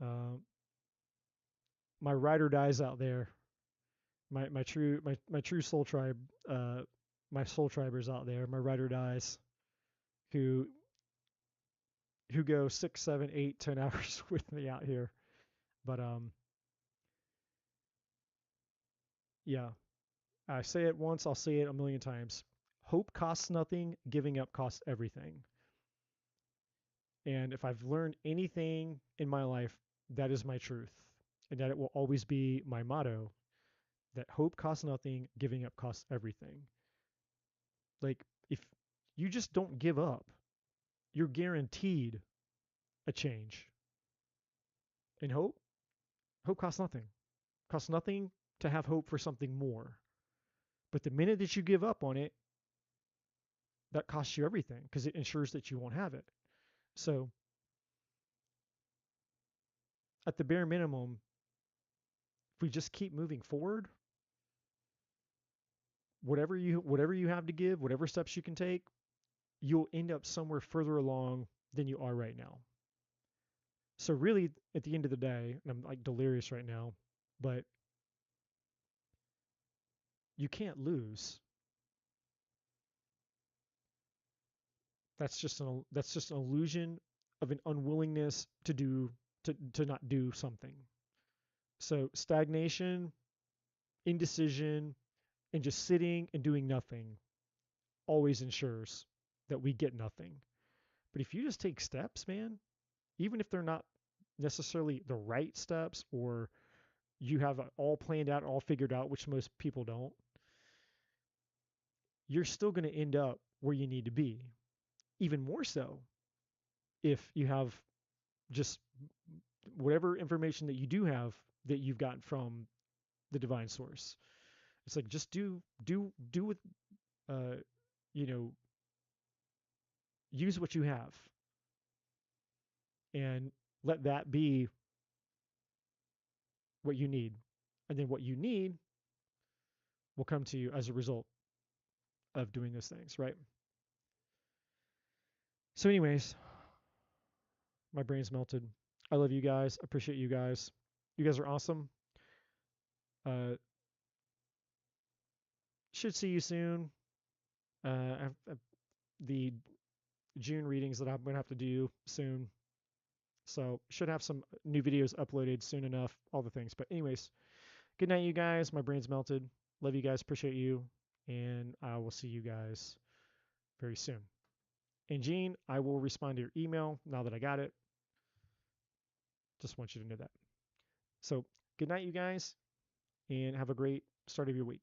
Uh, my ride or dies out there, my true soul tribe, my soul tribers out there, my ride or dies, who go 6, 7, 8, 10 hours with me out here. But yeah, I say it once, I'll say it a million times. Hope costs nothing, giving up costs everything. And if I've learned anything in my life, that is my truth. And that it will always be my motto that hope costs nothing, giving up costs everything. Like, if you just don't give up, you're guaranteed a change. And hope costs nothing. Costs nothing to have hope for something more. But the minute that you give up on it, that costs you everything because it ensures that you won't have it. So, at the bare minimum, if we just keep moving forward, whatever you have to give, whatever steps you can take, you'll end up somewhere further along than you are right now. So really, at the end of the day, and I'm like delirious right now, but you can't lose. That's just an illusion of an unwillingness to not do something. So stagnation, indecision, and just sitting and doing nothing always ensures that we get nothing. But if you just take steps, man, even if they're not necessarily the right steps or you have it all planned out, all figured out, which most people don't, you're still going to end up where you need to be. Even more so if you have just whatever information that you do have that you've gotten from the divine source. It's like just do with uh you know use what you have and let that be what you need. And then what you need will come to you as a result of doing those things, right? So anyways, my brain's melted. I love you guys. Appreciate you guys. You guys are awesome. Uh, should see you soon. The June readings that I'm going to have to do soon. So should have some new videos uploaded soon enough, all the things. But anyways, good night, you guys. My brain's melted. Love you guys. Appreciate you. And I will see you guys very soon. And Gene, I will respond to your email now that I got it. Just want you to know that. So good night, you guys, and have a great start of your week.